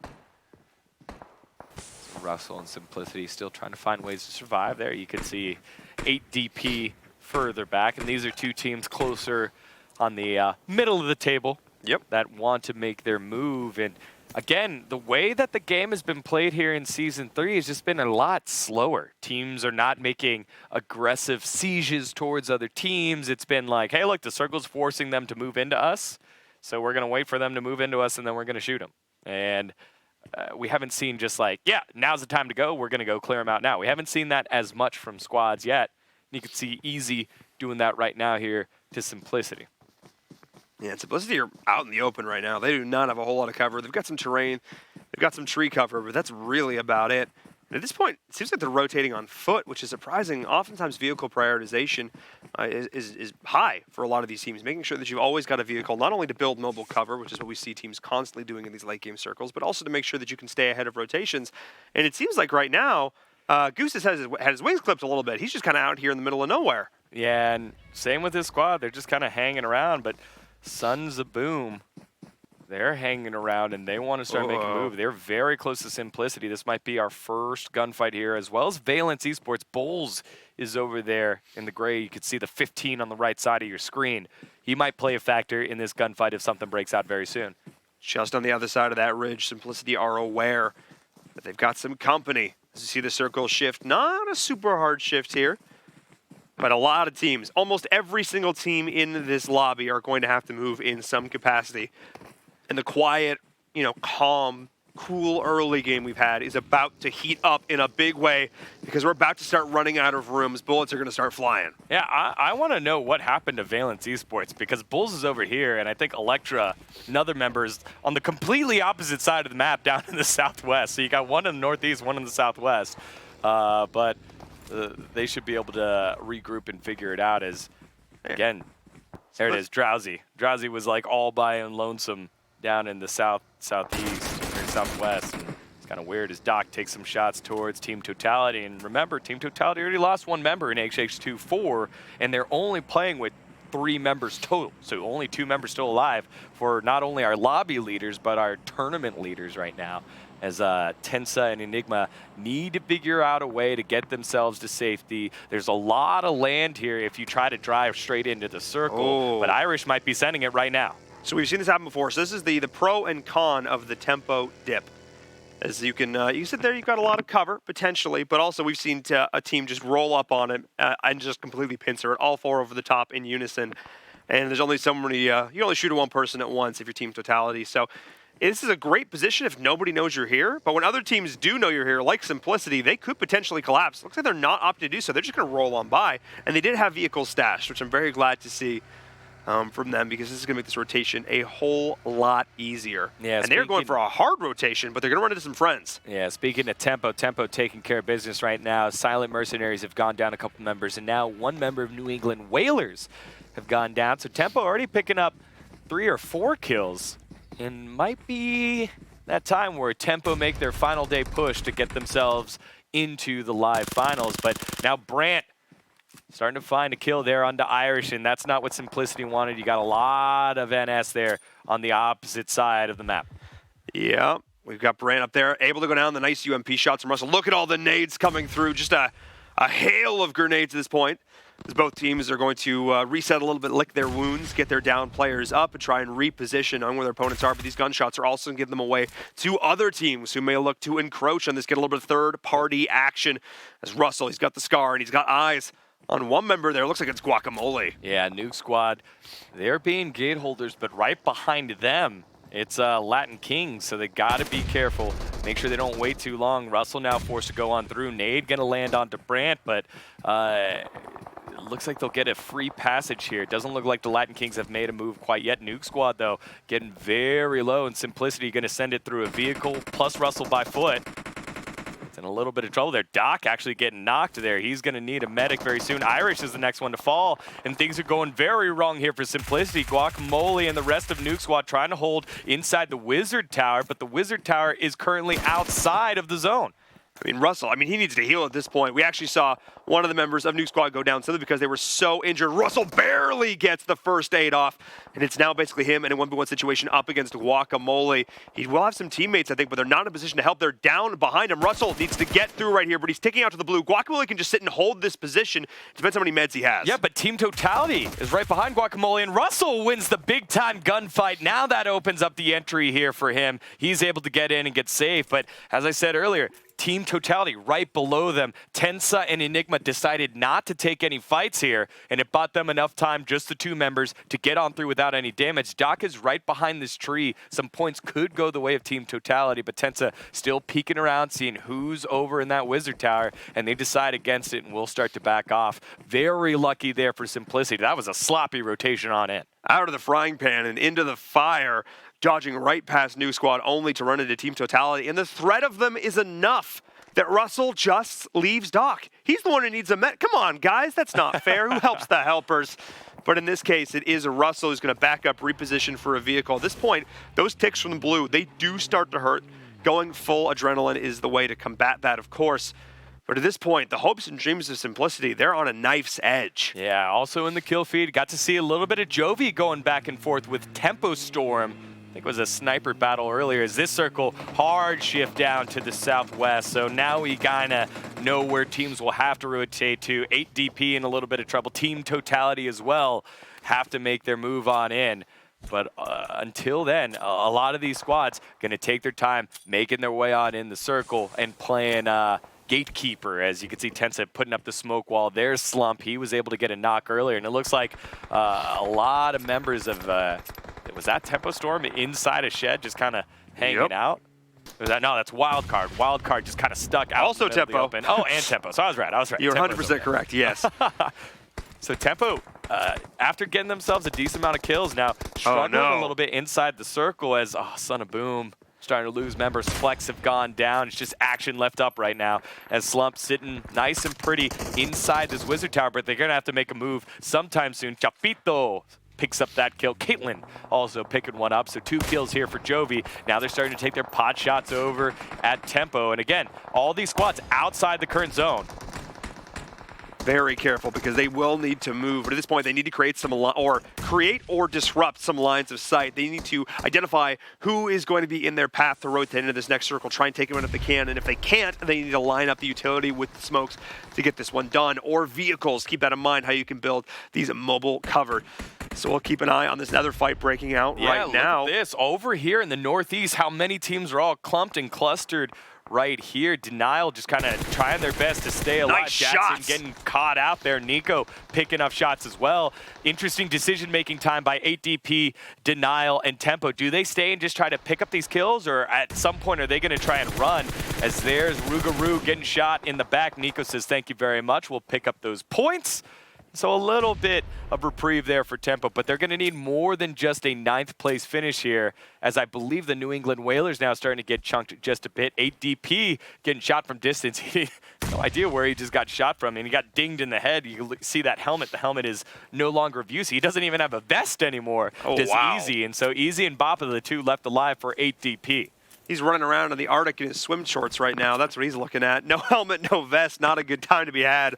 Russell and Simplicity still trying to find ways to survive there. You can see 8DP further back, and these are two teams closer on the middle of the table that want to make their move. And again, the way that the game has been played here in Season 3 has just been a lot slower. Teams are not making aggressive sieges towards other teams. It's been like, hey, look, the circle's forcing them to move into us, so we're going to wait for them to move into us, and then we're going to shoot them. And we haven't seen just like, yeah, now's the time to go. We're going to go clear them out now. We haven't seen that as much from squads yet. You can see Easy doing that right now here to Simplicity. Yeah, Simplicity are out in the open right now. They do not have a whole lot of cover. They've got some terrain. They've got some tree cover, but that's really about it. And at this point, it seems like they're rotating on foot, which is surprising. Oftentimes, vehicle prioritization is high for a lot of these teams, making sure that you've always got a vehicle, not only to build mobile cover, which is what we see teams constantly doing in these late-game circles, but also to make sure that you can stay ahead of rotations. And it seems like right now, Goose has had his wings clipped a little bit. He's just kind of out here in the middle of nowhere. Yeah, and same with his squad. They're just kind of hanging around, but Sons of Boom, they're hanging around, and they want to start making a move. They're very close to Simplicity. This might be our first gunfight here, as well as Valence Esports. Bulls is over there in the gray. You can see the 15 on the right side of your screen. He might play a factor in this gunfight if something breaks out very soon. Just on the other side of that ridge, Simplicity are aware that they've got some company. As you see the circle shift, not a super hard shift here, but a lot of teams, almost every single team in this lobby are going to have to move in some capacity. And the quiet, calm, cool early game we've had is about to heat up in a big way because we're about to start running out of rooms. Bullets are going to start flying. Yeah, I want to know what happened to Valence Esports, because Bulls is over here, and I think Electra, another member, is on the completely opposite side of the map down in the southwest. So you got one in the northeast, one in the southwest. But they should be able to regroup and figure it out as, again, there it is, Drowsy. Drowsy was like all by and lonesome down in the southeast or southwest. It's kind of weird as Doc takes some shots towards Team Totality. And remember, Team Totality already lost one member in HH2-4, and they're only playing with 3 members total. So only 2 members still alive for not only our lobby leaders, but our tournament leaders right now. As Tensa and Enigma need to figure out a way to get themselves to safety. There's a lot of land here if you try to drive straight into the circle, but Irish might be sending it right now. So we've seen this happen before. So this is the pro and con of the tempo dip. As you can, you sit there, you've got a lot of cover, potentially, but also we've seen a team just roll up on it and just completely pincer it, all 4 over the top in unison. And there's only so many, you can only shoot at one person at once if you're team totality. So this is a great position if nobody knows you're here, but when other teams do know you're here, like Simplicity, they could potentially collapse. Looks like they're not opting to do so. They're just going to roll on by, and they did have vehicles stashed, which I'm very glad to see. From them, because this is going to make this rotation a whole lot easier. Yeah, and they're going for a hard rotation, but they're going to run into some friends. Yeah, speaking of Tempo taking care of business right now. Silent Mercenaries have gone down a couple members, and now 1 member of New England Whalers have gone down. So Tempo already picking up 3 or 4 kills, and might be that time where Tempo make their final day push to get themselves into the live finals. But now Brant starting to find a kill there onto Irish, and that's not what Simplicity wanted. You got a lot of NS there on the opposite side of the map. Yeah, we've got Brant up there, able to go down the nice UMP shots from Russell. Look at all the nades coming through, just a hail of grenades at this point. As both teams are going to reset a little bit, lick their wounds, get their down players up, and try and reposition on where their opponents are. But these gunshots are also going to give them away to other teams who may look to encroach on this, get a little bit of third-party action. As Russell, he's got the scar, and he's got eyes on one member there. Looks like it's Guacamole. Yeah, Nuke Squad, they're being gate holders, but right behind them, it's Latin Kings, so they got to be careful. Make sure they don't wait too long. Russell now forced to go on through. Nade going to land onto Brant, but it looks like they'll get a free passage here. It doesn't look like the Latin Kings have made a move quite yet. Nuke Squad, though, getting very low, and Simplicity going to send it through a vehicle, plus Russell by foot. In a little bit of trouble there. Doc actually getting knocked there. He's going to need a medic very soon. Irish is the next one to fall, and things are going very wrong here for Simplicity. Guacamole and the rest of Nuke Squad trying to hold inside the Wizard Tower, but the Wizard Tower is currently outside of the zone. I mean, Russell, he needs to heal at this point. We actually saw one of the members of Nuke Squad go down simply because they were so injured. Russell barely gets the first aid off, and it's now basically him in a 1v1 situation up against Guacamole. He will have some teammates, I think, but they're not in a position to help. They're down behind him. Russell needs to get through right here, but he's taking out to the blue. Guacamole can just sit and hold this position. Depends how many meds he has. Yeah, but Team Totality is right behind Guacamole, and Russell wins the big-time gunfight. Now that opens up the entry here for him. He's able to get in and get safe, but as I said earlier, Team Totality right below them. Tensa and Enigma decided not to take any fights here, and it bought them enough time, just the 2 members, to get on through without any damage. Doc is right behind this tree. Some points could go the way of Team Totality, but Tensa still peeking around, seeing who's over in that Wizard Tower, and they decide against it, and we'll start to back off. Very lucky there for Simplicity. That was a sloppy rotation on it. Out of the frying pan and into the fire, dodging right past Nuke Squad, only to run into Team Totality. And the threat of them is enough that Russell just leaves Doc. He's the one who needs a med. Come on, guys, that's not fair. Who helps the helpers? But in this case, it is Russell who's going to back up, reposition for a vehicle. At this point, those ticks from the blue, they do start to hurt. Going full adrenaline is the way to combat that, of course. But at this point, the hopes and dreams of Simplicity, they're on a knife's edge. Yeah, also in the kill feed, got to see a little bit of Jovi going back and forth with Tempo Storm. I think it was a sniper battle earlier. As this circle, hard shift down to the southwest. So now we kind of know where teams will have to rotate to. 8 DP in a little bit of trouble. Team Totality as well have to make their move on in. But until then, a lot of these squads going to take their time making their way on in the circle and playing gatekeeper. As you can see, Tensa putting up the smoke wall. There's Slump. He was able to get a knock earlier, and it looks like a lot of members of was that Tempo Storm inside a shed just kind of hanging out? Was that, no, that's Wildcard. Wildcard just kind of stuck out. Also Tempo. Oh, and Tempo. So I was right. You're 100% correct, yes. So Tempo, after getting themselves a decent amount of kills now, struggling a little bit inside the circle as, Son of Boom starting to lose members. Flex have gone down. It's just action left up right now as Slump sitting nice and pretty inside this Wizard Tower, but they're going to have to make a move sometime soon. Chapito picks up that kill. Caitlyn also picking one up, so 2 kills here for Jovi. Now they're starting to take their pot shots over at Tempo, and again, all these squads outside the current zone. very careful because they will need to move. But at this point, they need to create or disrupt some lines of sight. They need to identify who is going to be in their path to rotate into this next circle, try and take them in if they can. And if they can't, they need to line up the utility with the smokes to get this one done. Or vehicles. Keep that in mind, how you can build these mobile cover. So we'll keep an eye on this nether fight breaking out right now. Look at this. Over here in the northeast, how many teams are all clumped and clustered right here. Denial just kind of trying their best to stay alive. Nice Jackson shots. getting caught out there. Nico picking up shots as well. Interesting decision-making time by 8DP, Denial, and Tempo. Do they stay and just try to pick up these kills, or at some point are they going to try and run? As there's Rougarou getting shot in the back. Nico says, thank you very much. We'll pick up those points. So a little bit of reprieve there for Tempo, but they're going to need more than just a 9th place finish here, as I believe the New England Whalers now starting to get chunked just a bit. 8DP getting shot from distance. He no idea where he just got shot from, and he got dinged in the head. You can see that helmet. The helmet is no longer of use. He doesn't even have a vest anymore. Oh, just wow. Easy, and so Easy and Bop are the two left alive for 8DP. He's running around in the Arctic in his swim shorts right now. That's what he's looking at. No helmet, no vest. Not a good time to be had.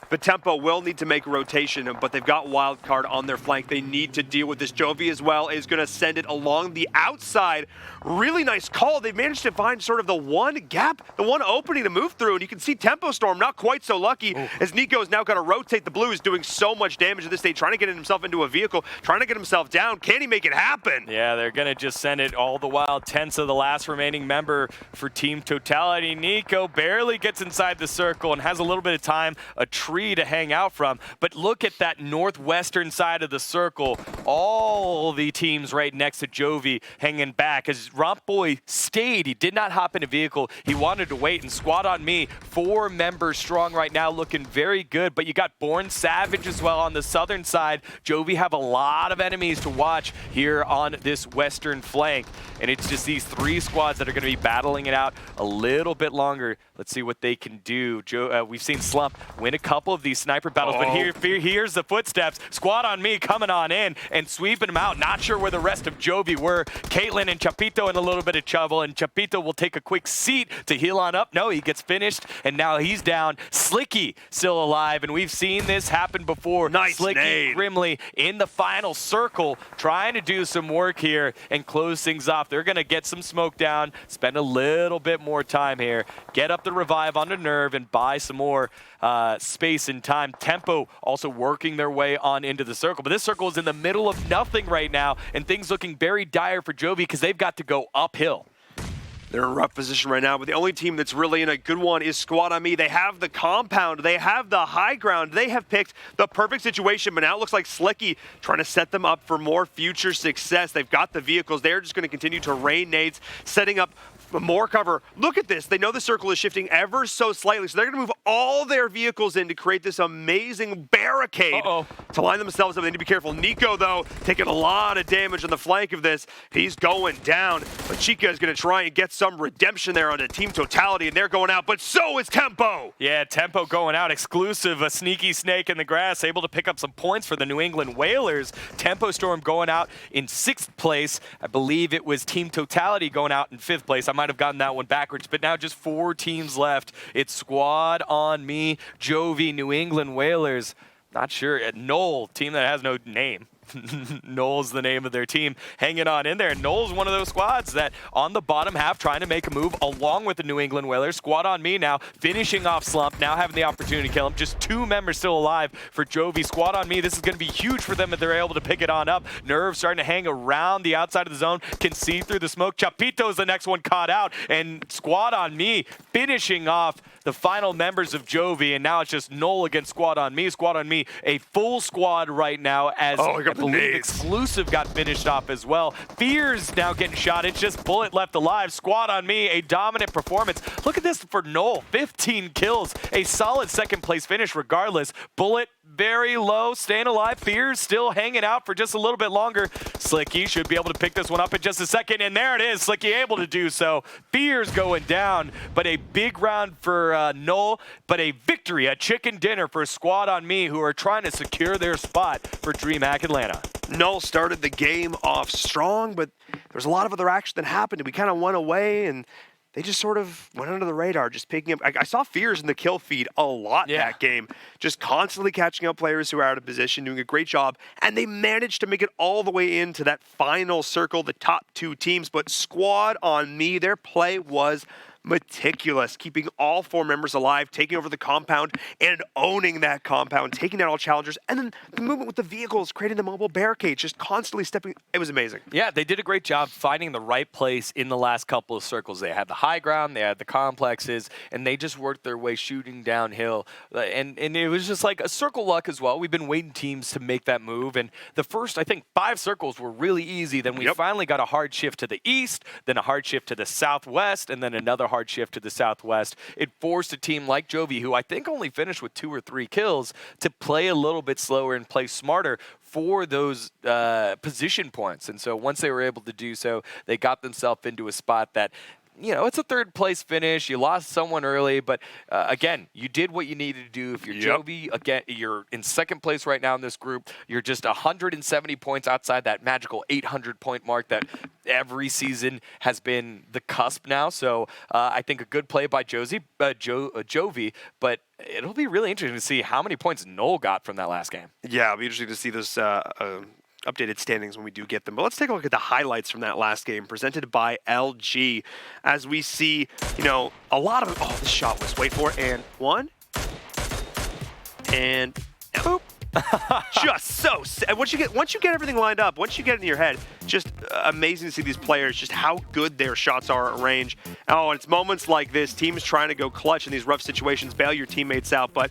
But Tempo will need to make a rotation, but they've got Wildcard on their flank. They need to deal with this. Jovi as well is going to send it along the outside. Really nice call. They've managed to find sort of the one gap, the one opening to move through, and you can see Tempo Storm not quite so lucky as Nico's now got to rotate the Blues, doing so much damage at this stage, trying to get himself into a vehicle, trying to get himself down. Can he make it happen? Yeah, they're going to just send it all the while. Tense of the last remaining member for Team Totality. Nico barely gets inside the circle and has a little bit of time, a tree to hang out from. But look at that northwestern side of the circle. All the teams right next to Jovi hanging back as Romp Boy stayed. He did not hop in a vehicle. He wanted to wait, and Squad on Me, 4 members strong right now, looking very good. But you got Born Savage as well on the southern side. Jovi have a lot of enemies to watch here on this western flank. And it's just these 3 squads that are going to be battling it out a little bit longer. Let's see what they can do. We've seen Slump win a couple of these sniper battles, but here's the footsteps. Squad on Me coming on in and sweeping them out. Not sure where the rest of Jovi were. Caitlyn and Chapito in a little bit of trouble, and Chapito will take a quick seat to heal on up. No, he gets finished, and now he's down. Slicky still alive, and we've seen this happen before. Nice Slicky nade. Grimly in the final circle, trying to do some work here and close things off. They're going to get some smoke down, spend a little bit more time here, get up the revive onto Nerve, and buy some more space and time. Tempo also working their way on into the circle, but this circle is in the middle of nothing right now, and things looking very dire for Jovi because they've got to go uphill. They're in a rough position right now, but the only team that's really in a good one is Squad on Me. They have the compound. They have the high ground. They have picked the perfect situation, but now it looks like Slicky trying to set them up for more future success. They've got the vehicles. They're just going to continue to rain nades, setting up more cover. Look at this. They know the circle is shifting ever so slightly, so they're going to move all their vehicles in to create this amazing barricade to line themselves up. They need to be careful. Nico, though, taking a lot of damage on the flank of this. He's going down, but Chica is going to try and get some redemption there on the Team Totality, and they're going out, but so is Tempo. Yeah, Tempo going out. Exclusive, a sneaky snake in the grass, able to pick up some points for the New England Whalers. Tempo Storm going out in 6th place. I believe it was Team Totality going out in 5th place. I might have gotten that one backwards, but now just 4 teams left. It's Squad on Me, Jovi, New England Whalers. Not sure. Knoll, team that has no name. Knoll's the name of their team, hanging on in there. And Knoll's one of those squads that on the bottom half trying to make a move along with the New England Whalers. Squad on Me now finishing off Slump, now having the opportunity to kill him. Just 2 members still alive for Jovi. Squad on Me, this is going to be huge for them if they're able to pick it on up. Nerve starting to hang around the outside of the zone, can see through the smoke. Chapito is the next one caught out, and Squad on Me finishing off the final members of Jovi, and now it's just Knoll against Squad on Me. Squad on Me, a full squad right now as I believe Exclusive got finished off as well. Fears now getting shot. It's just Bullet left alive. Squad on Me, a dominant performance. Look at this for Knoll, 15 kills, a solid 2nd place finish regardless. Bullet very low, staying alive. Fears still hanging out for just a little bit longer. Slicky should be able to pick this one up in just a second, and there it is. Slicky able to do so. Fears going down, but a big round for Knoll, but a victory, a chicken dinner for Squad on Me, who are trying to secure their spot for DreamHack Atlanta. Knoll started the game off strong, but there was a lot of other action that happened, and we kind of went away, and they just sort of went under the radar, just picking up. I saw Fears in the kill feed a lot that game, just constantly catching up players who are out of position, doing a great job, and they managed to make it all the way into that final circle, the top 2 teams. But Squad on Me, their play was meticulous, keeping all 4 members alive, taking over the compound and owning that compound, taking out all challengers, and then the movement with the vehicles, creating the mobile barricades, just constantly stepping. It was amazing. Yeah, they did a great job finding the right place in the last couple of circles. They had the high ground, they had the complexes, and they just worked their way shooting downhill. And it was just like a circle luck as well. We've been waiting teams to make that move, and the first, I think, 5 circles were really easy. Then we finally got a hard shift to the east, then a hard shift to the southwest, and then another hard shift to the southwest. It forced a team like Jovi, who I think only finished with 2 or 3 kills, to play a little bit slower and play smarter for those position points. And so once they were able to do so, they got themselves into a spot that, you know, it's a 3rd place finish. You lost someone early, but again, you did what you needed to do. If you're Jovi, again, you're in 2nd place right now in this group. You're just 170 points outside that magical 800-point mark that every season has been the cusp now. So I think a good play by Jovi, but it'll be really interesting to see how many points Noel got from that last game. Yeah, it'll be interesting to see those updated standings when we do get them. But let's take a look at the highlights from that last game presented by LG as we see, you know, a lot of, oh, this shot was, wait for it, and 1, and boop. Just so, once you get everything lined up, once you get it in your head, just amazing to see these players, just how good their shots are at range. Oh, and it's moments like this, teams trying to go clutch in these rough situations, bail your teammates out, but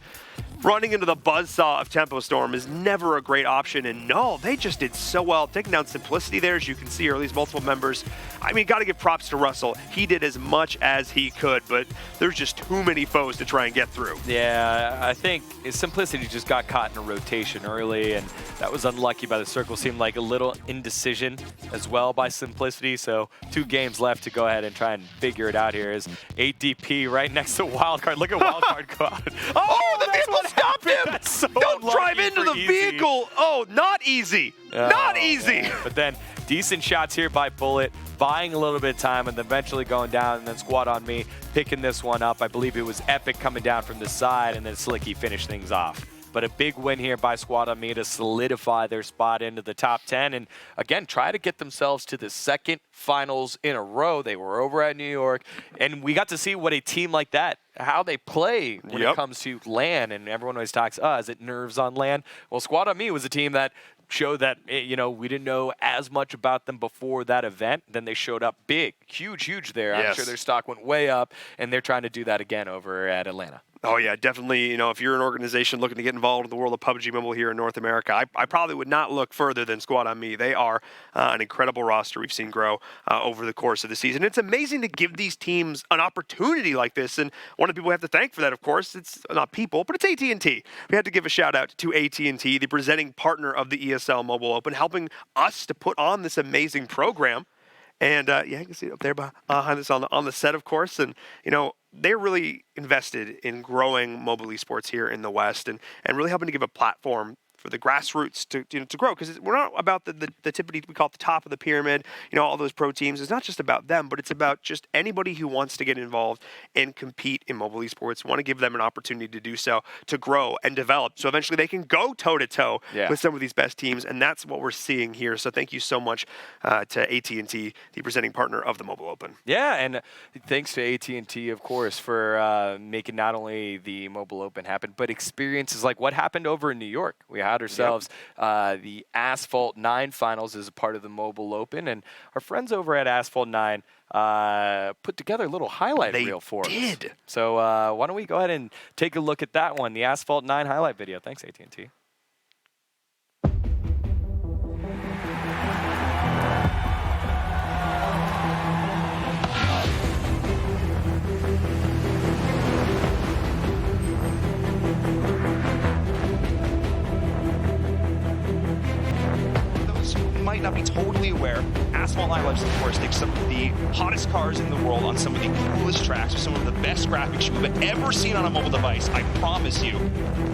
running into the buzzsaw of Tempo Storm is never a great option, and no, they just did so well, taking down Simplicity there, as you can see, or at least multiple members. I mean, got to give props to Russell. He did as much as he could, but there's just too many foes to try and get through. Yeah, I think Simplicity just got caught in a rotation early, and that was unlucky by the circle. Seemed like a little indecision as well by Simplicity, so 2 games left to go ahead and try and figure it out here. Is 8DP right next to Wildcard. Look at Wildcard go out. Oh, the vehicle stopped him! That's so Don't drive into the vehicle! Oh, not easy! Not easy! Man. But then decent shots here by Bullet, buying a little bit of time and then eventually going down, and then Squad on Me picking this one up. I believe it was Epic coming down from the side, and then Slicky finished things off. But a big win here by Squad on Me to solidify their spot into the top 10 and, again, try to get themselves to the 2nd finals in a row. They were over at New York, and we got to see what a team like that, how they play when it comes to LAN. And everyone always talks, is it nerves on LAN? Well, Squad on Me was a team that showed that, you know, we didn't know as much about them before that event. Then they showed up big, huge there. I'm sure their stock went way up, and they're trying to do that again over at Atlanta. Oh, yeah, definitely. You know, if you're an organization looking to get involved in the world of PUBG Mobile here in North America, I probably would not look further than Squad on Me. They are an incredible roster we've seen grow over the course of the season. It's amazing to give these teams an opportunity like this, and one of the people we have to thank for that, of course, it's not people, but it's AT&T. We had to give a shout-out to AT&T, the presenting partner of the ESL Mobile Open, helping us to put on this amazing program. And, yeah, you can see it up there behind us on the set, of course, and, you know, they're really invested in growing mobile esports here in the West and really helping to give a platform for the grassroots to grow, because we're not about the tippity, we call it the top of the pyramid, you know, all those pro teams. It's not just about them, but it's about just anybody who wants to get involved and compete in mobile esports. We want to give them an opportunity to do so, to grow and develop, so eventually they can go toe-to-toe with some of these best teams, and that's what we're seeing here. So thank you so much to AT&T, the presenting partner of the Mobile Open. Yeah, and thanks to AT&T, of course, for making not only the Mobile Open happen, but experiences like what happened over in New York. We had ourselves the Asphalt 9 finals as a part of the Mobile Open, and our friends over at Asphalt 9 put together a little highlight reel for us. So why don't we go ahead and take a look at that one, the Asphalt 9 highlight video. Thanks, AT&T. Might not be totally aware, Asphalt 9 loves, of course, take some of the hottest cars in the world on some of the coolest tracks with some of the best graphics you've ever seen on a mobile device. I promise you.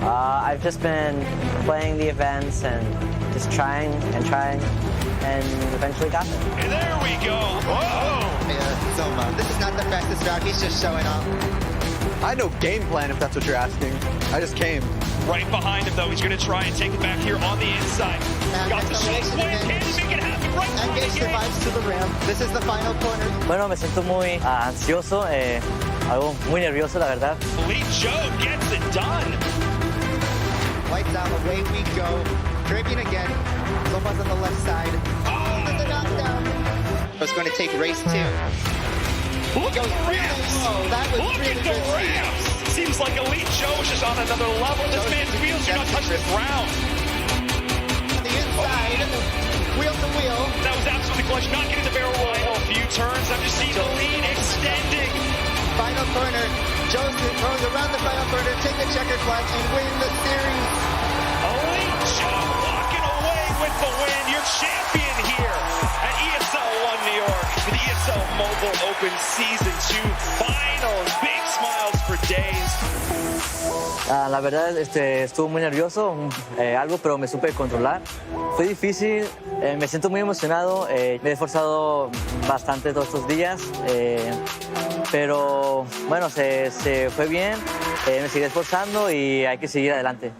I've just been playing the events and just trying and trying. and eventually got there. And there we go. Whoa! Yeah, Zoma. This is not the fastest route. He's just showing off. I know game plan if that's what you're asking. I just came. Right behind him, though. He's going to try and take it back here on the inside. Got the short swing. Can he make it happen? Right through Engage the gate. survives to the ram. This is the final corner. Bueno, me siento muy ansioso, algo muy nervioso, la verdad. Lee Joe gets it done. Lights out, away we go. Dripping again. Zoma's on the left side. Oh, and the knockdown. It's going to take race 2. Look at the ramps. Oh, that was Look really at the good. ramps. Seems like Elite Joe's just on another level. This man's wheels do not touch the ground. On the inside. Wheel to wheel. That was absolutely clutch. Not getting the barrel roll. A few turns. I'm just seeing the lead extending. Final corner. Joseph goes around the final corner, take the checkered flag, and win the series. Elite Joe walking away with the win. Your champion here at ESL 1 New York for the ESL Mobile Open Season 2 Finals. Big smiles for days. La verdad, estuvo muy nervioso, algo, pero me supe controlar. Fue difícil, me siento muy emocionado, me he esforzado bastante todos estos días, pero bueno, se fue bien, me seguí esforzando y hay que seguir adelante.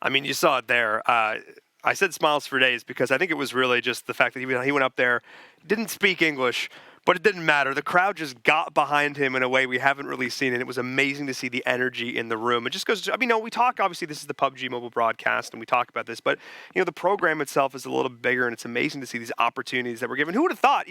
I mean, you saw it there. I said smiles for days because I think it was really just the fact that he went up there, didn't speak English, but it didn't matter. The crowd just got behind him in a way we haven't really seen, and it was amazing to see the energy in the room. It just goes to, I mean, we talk, obviously, this is the PUBG mobile broadcast, and we talk about this, but, the program itself is a little bigger, and it's amazing to see these opportunities that we're given. Who would have thought,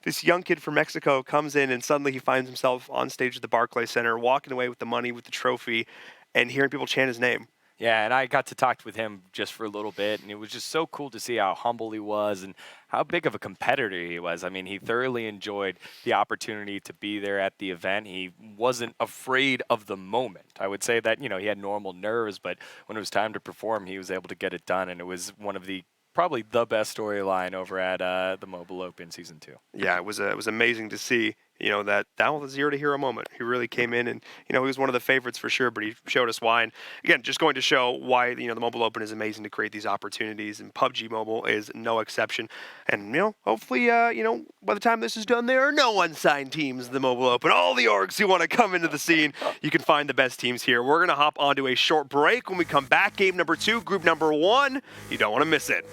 this young kid from Mexico comes in, and suddenly he finds himself on stage at the Barclays Center, walking away with the money, with the trophy, and hearing people chant his name. Yeah, and I got to talk with him just for a little bit, and it was just so cool to see how humble he was and how big of a competitor he was. I mean, he thoroughly enjoyed the opportunity to be there at the event. He wasn't afraid of the moment. I would say that, he had normal nerves, but when it was time to perform, he was able to get it done, and it was one of the probably the best storyline over at the Mobile Open Season 2. Yeah, it was amazing to see. That was a zero to hero moment. He really came in and, he was one of the favorites for sure, but he showed us why. And again, just going to show why, the Mobile Open is amazing to create these opportunities, and PUBG Mobile is no exception. And, hopefully, by the time this is done, there are no unsigned teams in the Mobile Open. All the orgs who want to come into the scene, you can find the best teams here. We're going to hop onto a short break. When we come back, game number 2, group number 1. You don't want to miss it.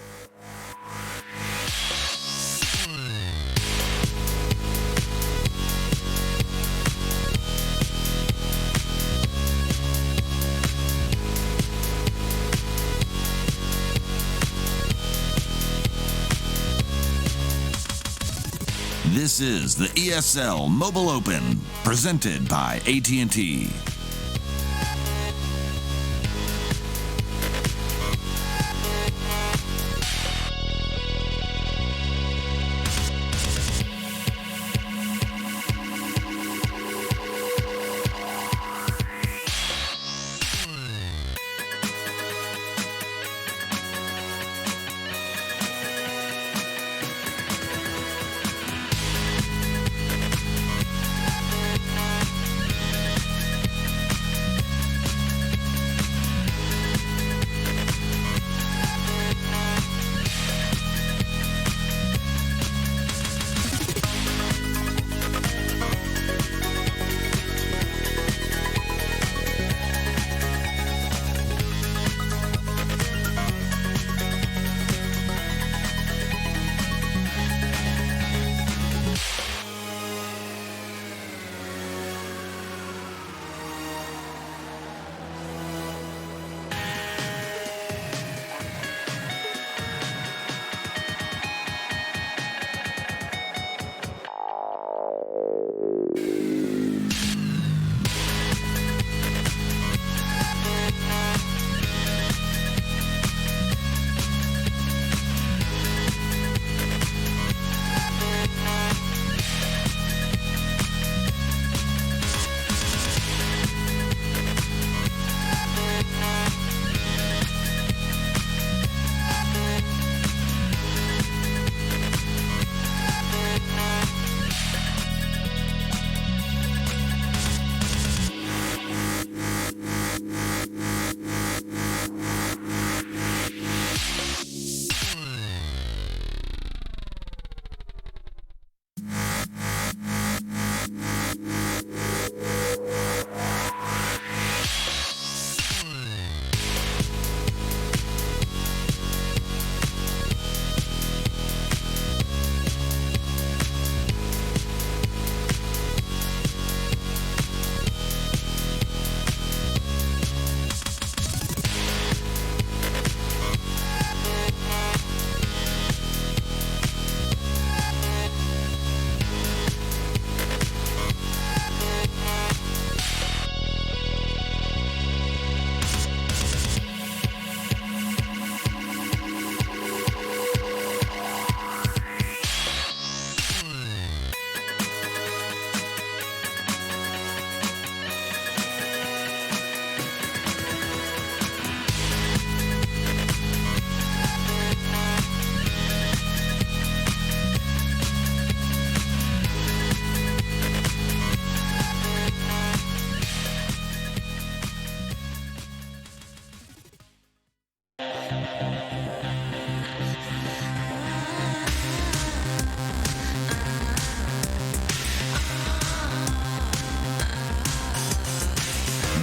This is the ESL Mobile Open, presented by AT&T.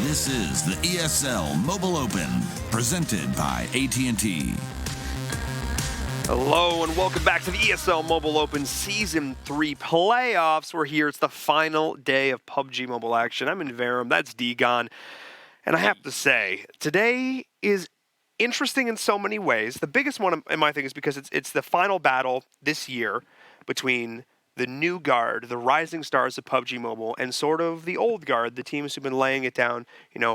This is the ESL Mobile Open, presented by AT&T. Hello and welcome back to the ESL Mobile Open Season 3 playoffs. We're here. It's the final day of PUBG Mobile action. I'm in Verum. That's Degon. And I have to say, today is interesting in so many ways. The biggest one in my thing is because it's the final battle this year between the new guard, the rising stars of PUBG Mobile, and sort of the old guard, the teams who've been laying it down,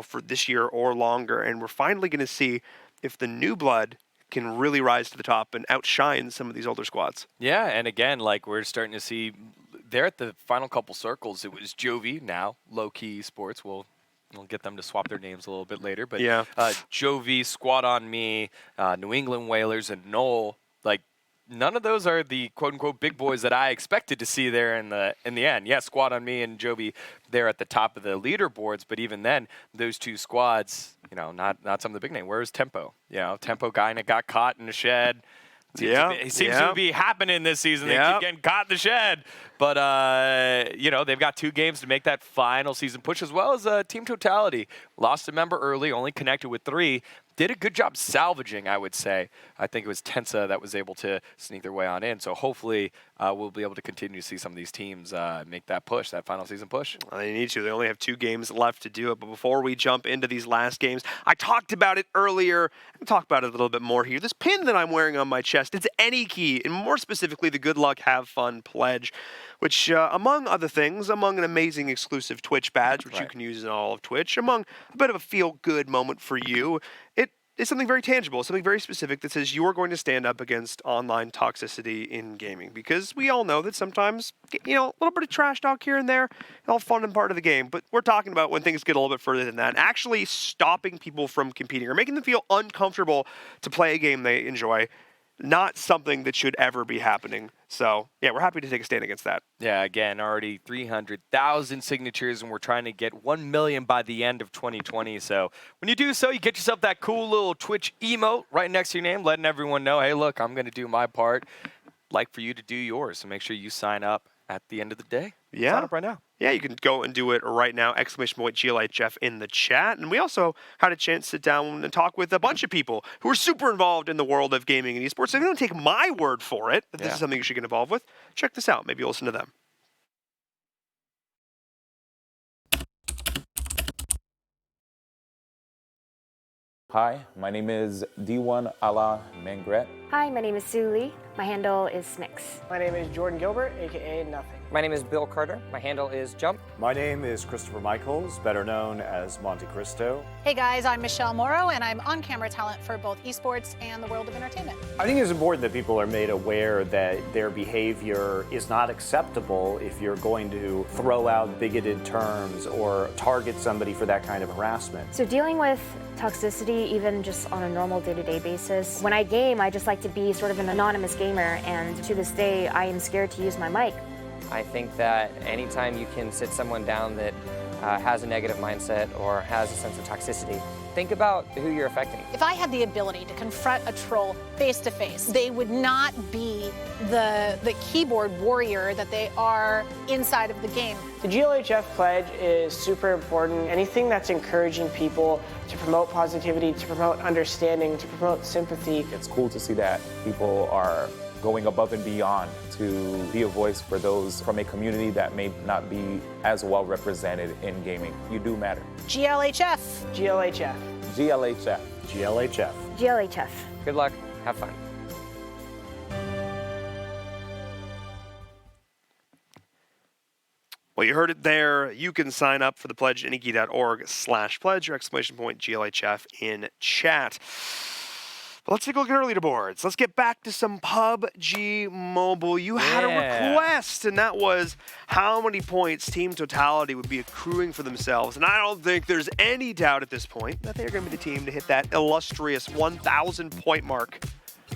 for this year or longer. And we're finally going to see if the new blood can really rise to the top and outshine some of these older squads. Yeah, and again, we're starting to see there at the final couple circles, it was Jovi, now low-key sports. We'll get them to swap their names a little bit later. But yeah. Jovi, Squad on Me, New England Whalers, and Knoll, none of those are the quote-unquote big boys that I expected to see there in the end. Yeah, Squad on Me and Jovi there at the top of the leaderboards, but even then, those two squads, not some of the big name. Where's Tempo? Tempo guy that got caught in the shed. It seems to be happening this season. They keep getting caught in the shed. But, they've got 2 games to make that final season push, as well as Team Totality. Lost a member early, only connected with 3. Did a good job salvaging, I would say. I think it was Tensa that was able to sneak their way on in. So hopefully we'll be able to continue to see some of these teams make that push, that final season push. Well, they need to. They only have 2 games left to do it. But before we jump into these last games, I talked about it earlier. I'll talk about it a little bit more here. This pin that I'm wearing on my chest, it's any key, and more specifically the Good Luck Have Fun pledge, which, among other things, among an amazing exclusive Twitch badge, which you can use in all of Twitch, among a bit of a feel-good moment for you, it is something very tangible, something very specific that says you are going to stand up against online toxicity in gaming. Because we all know that sometimes, a little bit of trash talk here and there, all fun and part of the game. But we're talking about when things get a little bit further than that, actually stopping people from competing or making them feel uncomfortable to play a game they enjoy. Not something that should ever be happening. So, yeah, we're happy to take a stand against that. Yeah, again, already 300,000 signatures, and we're trying to get 1 million by the end of 2020. So when you do so, you get yourself that cool little Twitch emote right next to your name, letting everyone know, hey, look, I'm going to do my part. Like for you to do yours. So make sure you sign up at the end of the day. Yeah. Sign up right now. Yeah, you can go and do it right now, ! GLHF in the chat. And we also had a chance to sit down and talk with a bunch of people who are super involved in the world of gaming and esports. So if you don't take my word for it, that this is something you should get involved with, check this out. Maybe you'll listen to them. Hi, my name is D1 Ala Mengret. Hi, my name is Sue Lee. My handle is Snix. My name is Jordan Gilbert, aka Nothing. My name is Bill Carter. My handle is Jump. My name is Christopher Michaels, better known as Monte Cristo. Hey guys, I'm Michelle Morrow, and I'm on-camera talent for both esports and the world of entertainment. I think it's important that people are made aware that their behavior is not acceptable if you're going to throw out bigoted terms or target somebody for that kind of harassment. So dealing with toxicity, even just on a normal day-to-day basis, when I game, I just like to be sort of an anonymous gamer, and to this day, I am scared to use my mic. I think that anytime you can sit someone down that has a negative mindset or has a sense of toxicity, think about who you're affecting. If I had the ability to confront a troll face-to-face, they would not be the keyboard warrior that they are inside of the game. The GLHF pledge is super important. Anything that's encouraging people to promote positivity, to promote understanding, to promote sympathy. It's cool to see that people are going above and beyond to be a voice for those from a community that may not be as well represented in gaming. You do matter. GLHF. GLHF. GLHF. GLHF. GLHF. Good luck. Have fun. Well, you heard it there. You can sign up for the pledge at anykey.org/pledge or !GLHF in chat. But let's take a look at our leaderboards. Let's get back to some PUBG Mobile. You had a request, and that was how many points Team Totality would be accruing for themselves. And I don't think there's any doubt at this point that they're going to be the team to hit that illustrious 1,000 point mark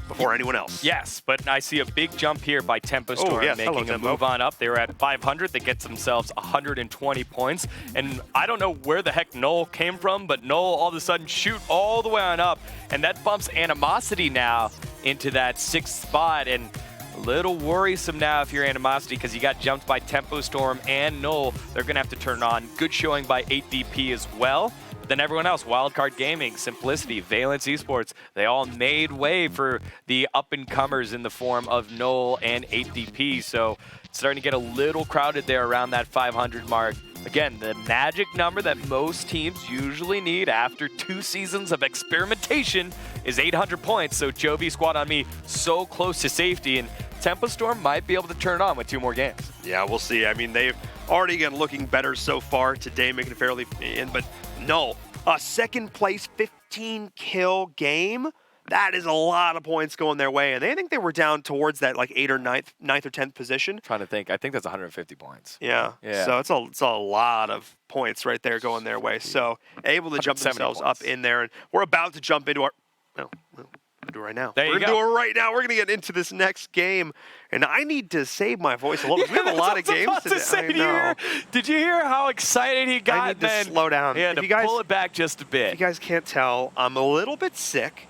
before anyone else. Yes, but I see a big jump here by Tempo Storm yes. Hello, making a Tempo. move on up. They were at 500. They get themselves 120 points. And I don't know where the heck Noel came from, but Noel all of a sudden shoot all the way on up. And that bumps Animosity now into that 6th spot. And a little worrisome now if you're Animosity because you got jumped by Tempo Storm and Noel. They're going to have to turn on. Good showing by 8DP as well. But then everyone else, Wildcard Gaming, Simplicity, Valence Esports, they all made way for the up-and-comers in the form of Noel and 8DP. So it's starting to get a little crowded there around that 500 mark. Again, the magic number that most teams usually need after 2 seasons of experimentation is 800 points. So Jovi, Squad on Me, so close to safety. And Tempo Storm might be able to turn it on with 2 more games. Yeah, we'll see. I mean, they've already again looking better so far today, making it fairly in, but no, a second place 15-kill game, that is a lot of points going their way. And I think they were down towards that like 8th or 9th or 10th position. Trying to think. I think that's 150 points. Yeah. So it's a lot of points right there going their way. So able to jump themselves up in there. And we're about to jump into our... No, we're going to do it right now. There you We're go. going to do it right now. We're going to get into this next game. And I need to save my voice a little bit. We have a lot of games today. Did you hear how excited he got? I need to slow down. Yeah, to pull it back just a bit. If you guys can't tell, I'm a little bit sick,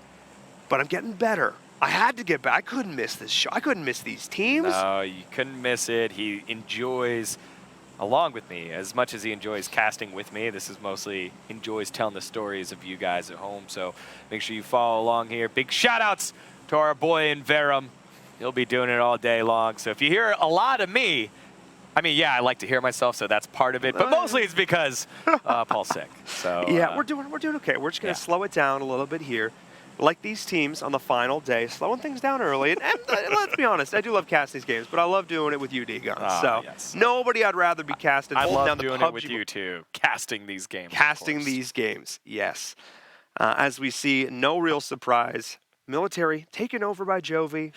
but I'm getting better. I had to get back. I couldn't miss this show. I couldn't miss these teams. No, you couldn't miss it. He enjoys, along with me, as much as he enjoys casting with me, this is mostly enjoys telling the stories of you guys at home. So make sure you follow along here. Big shout-outs to our boy in Verum. He'll be doing it all day long. So if you hear a lot of me, I mean, yeah, I like to hear myself, so that's part of it. But mostly it's because Paul's sick. So yeah, we're doing okay. We're just going to slow it down a little bit here. Like these teams on the final day, slowing things down early. And let's be honest, I do love casting these games, but I love doing it with you, D-Guns. Nobody I'd rather be casting. I love down the doing PUBG it with you, too. Casting these games. Casting these games, yes. As we see, no real surprise. Military taken over by Jovi.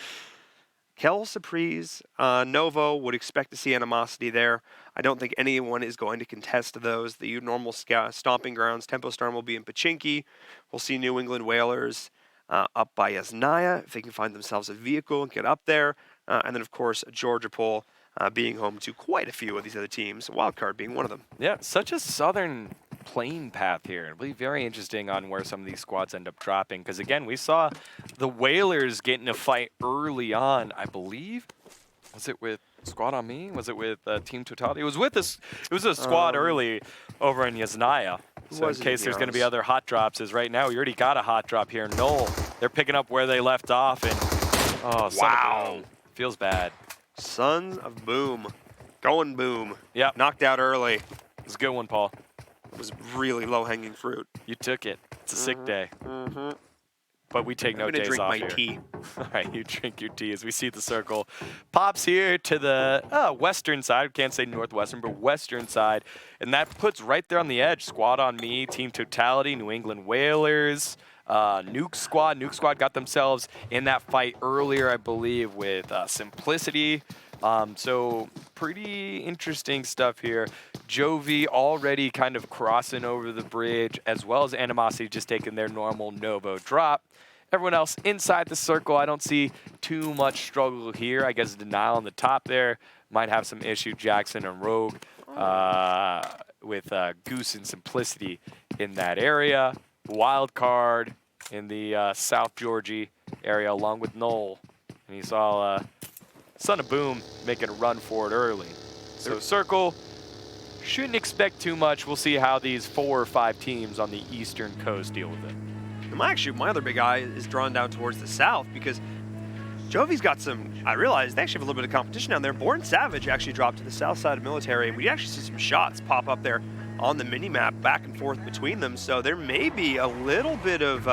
Kel Surprise, Novo would expect to see Animosity there. I don't think anyone is going to contest those. The normal stomping grounds. Tempo Storm will be in Pachinki. We'll see New England Whalers up by Yasnaya if they can find themselves a vehicle and get up there. And then, of course, Georgia Pole being home to quite a few of these other teams, Wildcard being one of them. Yeah, such a southern plane path here. It'll be very interesting on where some of these squads end up dropping. Because, again, we saw the Whalers get in a fight early on, I believe. Was it with Squad on Me? Was it with Team Totality? It was with this. It was a squad early over in Yasnaya. So in case there's going to be other hot drops, as right now we already got a hot drop here. Noel, they're picking up where they left off, and Son of Boom. Feels bad. Sons of Boom, going boom. Yeah, knocked out early. It's a good one, Paul. It was really low-hanging fruit. You took it. It's a sick day. But we take no days off here. I'm gonna drink my tea. All right, you drink your tea as we see the circle pops here to the western side. Can't say northwestern, but western side. And that puts right there on the edge. Squad on Me, Team Totality, New England Whalers, Nuke Squad. Nuke Squad got themselves in that fight earlier, I believe, with Simplicity. So pretty interesting stuff here. Jovi already kind of crossing over the bridge, as well as Animosity just taking their normal Novo drop. Everyone else inside the circle, I don't see too much struggle here. I guess Denial on the top there might have some issue. Jackson and Rogue with Goose and Simplicity in that area. Wild Card in the South Georgia area along with Noel. And you saw Son of Boom making a run for it early. So circle, shouldn't expect too much. We'll see how these 4 or 5 teams on the eastern coast deal with it. My other big eye is drawn down towards the south because Jovi's got some, I realized they actually have a little bit of competition down there. Born Savage actually dropped to the south side of Military, and we actually see some shots pop up there on the mini-map back and forth between them. So there may be a little bit of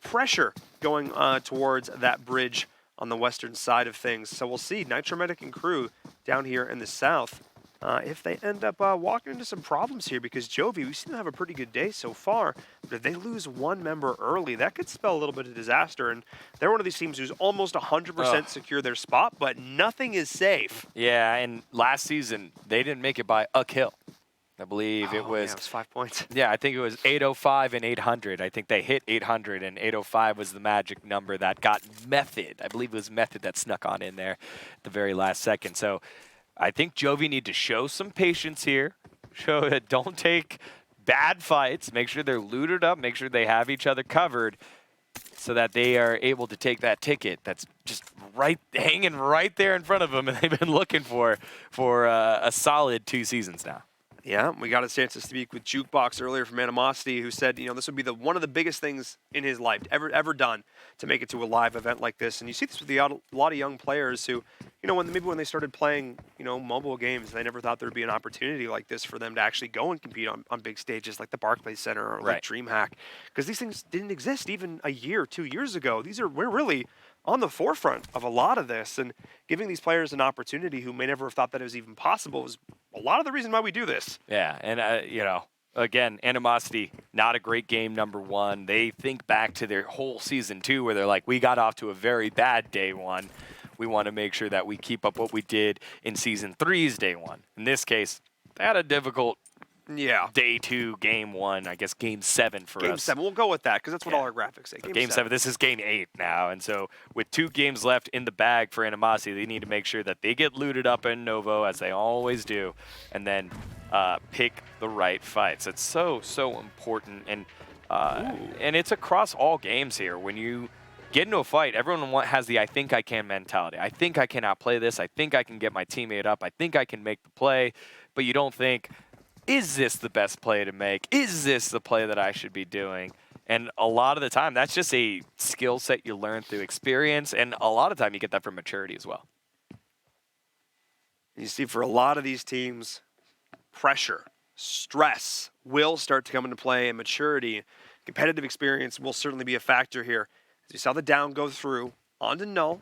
pressure going towards that bridge on the western side of things. So we'll see Nitromatic and crew down here in the south if they end up walking into some problems here, because Jovi, we seem to have a pretty good day so far, but if they lose one member early, that could spell a little bit of disaster. And they're one of these teams who's almost 100% secure their spot, but nothing is safe. Yeah, and last season, they didn't make it by a kill. I believe it was. Yeah, it was 5 points. Yeah, I think it was 805 and 800. I think they hit 800, and 805 was the magic number that got Method. I believe it was Method that snuck on in there at the very last second. So I think Jovi need to show some patience here. Show that don't take bad fights. Make sure they're looted up. Make sure they have each other covered so that they are able to take that ticket that's just hanging right there in front of them, and they've been looking for a solid 2 seasons now. Yeah, we got a chance to speak with Jukebox earlier from Animosity, who said, this would be one of the biggest things in his life ever done to make it to a live event like this. And you see this with a lot of young players who, when they started playing, mobile games, they never thought there'd be an opportunity like this for them to actually go and compete on big stages like the Barclays Center or like DreamHack, because these things didn't exist even a year, 2 years ago. We're really on the forefront of a lot of this, and giving these players an opportunity who may never have thought that it was even possible is a lot of the reason why we do this. Yeah, and again, Animosity, not a great game, number one. They think back to their whole season 2 where they're like, we got off to a very bad day 1. We want to make sure that we keep up what we did in season 3's day 1. In this case, they had a difficult day 2, game 1, I guess game 7 for us. Game 7, we'll go with that because that's what all our graphics say. Game 7, this is game 8 now. And so with 2 games left in the bag for Animosity, they need to make sure that they get looted up in Novo, as they always do, and then pick the right fights. It's so important. And it's across all games here. When you get into a fight, everyone has the I think I can mentality. I think I can outplay this. I think I can get my teammate up. I think I can make the play. But you don't think, is this the best play to make? Is this the play that I should be doing? And a lot of the time, that's just a skill set you learn through experience, and a lot of time you get that from maturity as well. You see, for a lot of these teams, pressure, stress will start to come into play, and maturity, competitive experience will certainly be a factor here. As you saw the down go through, on to Null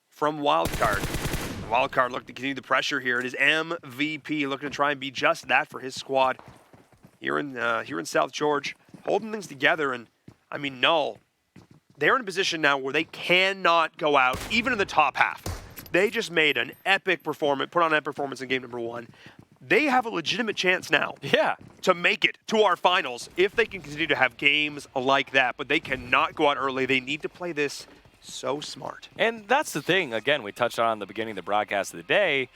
from Wildcard. Wildcard looking to continue the pressure here. It is MVP looking to try and be just that for his squad here in South George, holding things together. And I mean, Null, they're in a position now where they cannot go out, even in the top half. They just made an epic performance, put on an epic performance in game number 1. They have a legitimate chance now to make it to our finals if they can continue to have games like that. But they cannot go out early. They need to play this so smart. And that's the thing, again, we touched on the beginning of the broadcast of the day.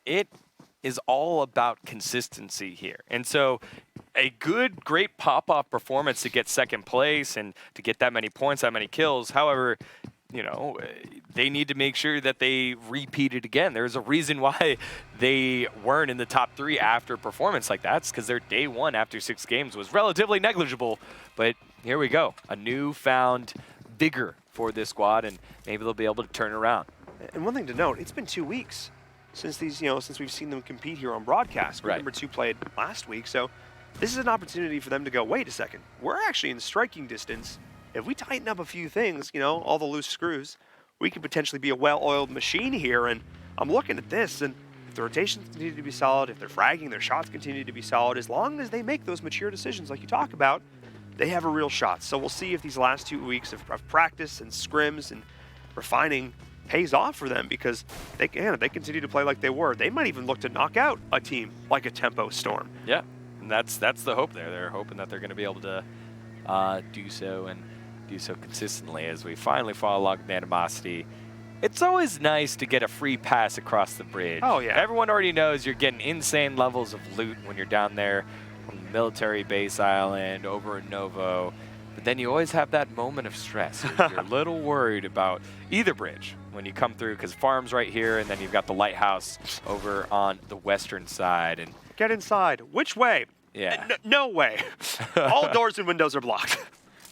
It is all about consistency here. And so a great pop-off performance to get second place and to get that many points, that many kills. However, they need to make sure that they repeat it again. There's a reason why they weren't in the top 3 after a performance like that. It's because their day 1 after 6 games was relatively negligible. But here we go, a newfound vigor for this squad, and maybe they'll be able to turn around. And one thing to note, it's been 2 weeks since since we've seen them compete here on broadcast. Number 2 played last week, so this is an opportunity for them to go, wait a second, we're actually in striking distance. If we tighten up a few things, all the loose screws, we could potentially be a well-oiled machine here. And I'm looking at this, and if the rotations continue to be solid, if they're fragging, their shots continue to be solid, as long as they make those mature decisions like you talk about, they have a real shot. So we'll see if these last 2 weeks of practice and scrims and refining pays off for them, because they continue to play like they were. They might even look to knock out a team like a Tempo Storm. Yeah, and that's the hope there. They're hoping that they're going to be able to do so, and do so consistently as we finally follow along with Animosity. It's always nice to get a free pass across the bridge. Oh, yeah. Everyone already knows you're getting insane levels of loot when you're down there on the military base island, over in Novo. But then you always have that moment of stress. You're a little worried about either bridge when you come through, because farm's right here, and then you've got the lighthouse over on the western side. And get inside. Which way? Yeah. No way. All doors and windows are blocked.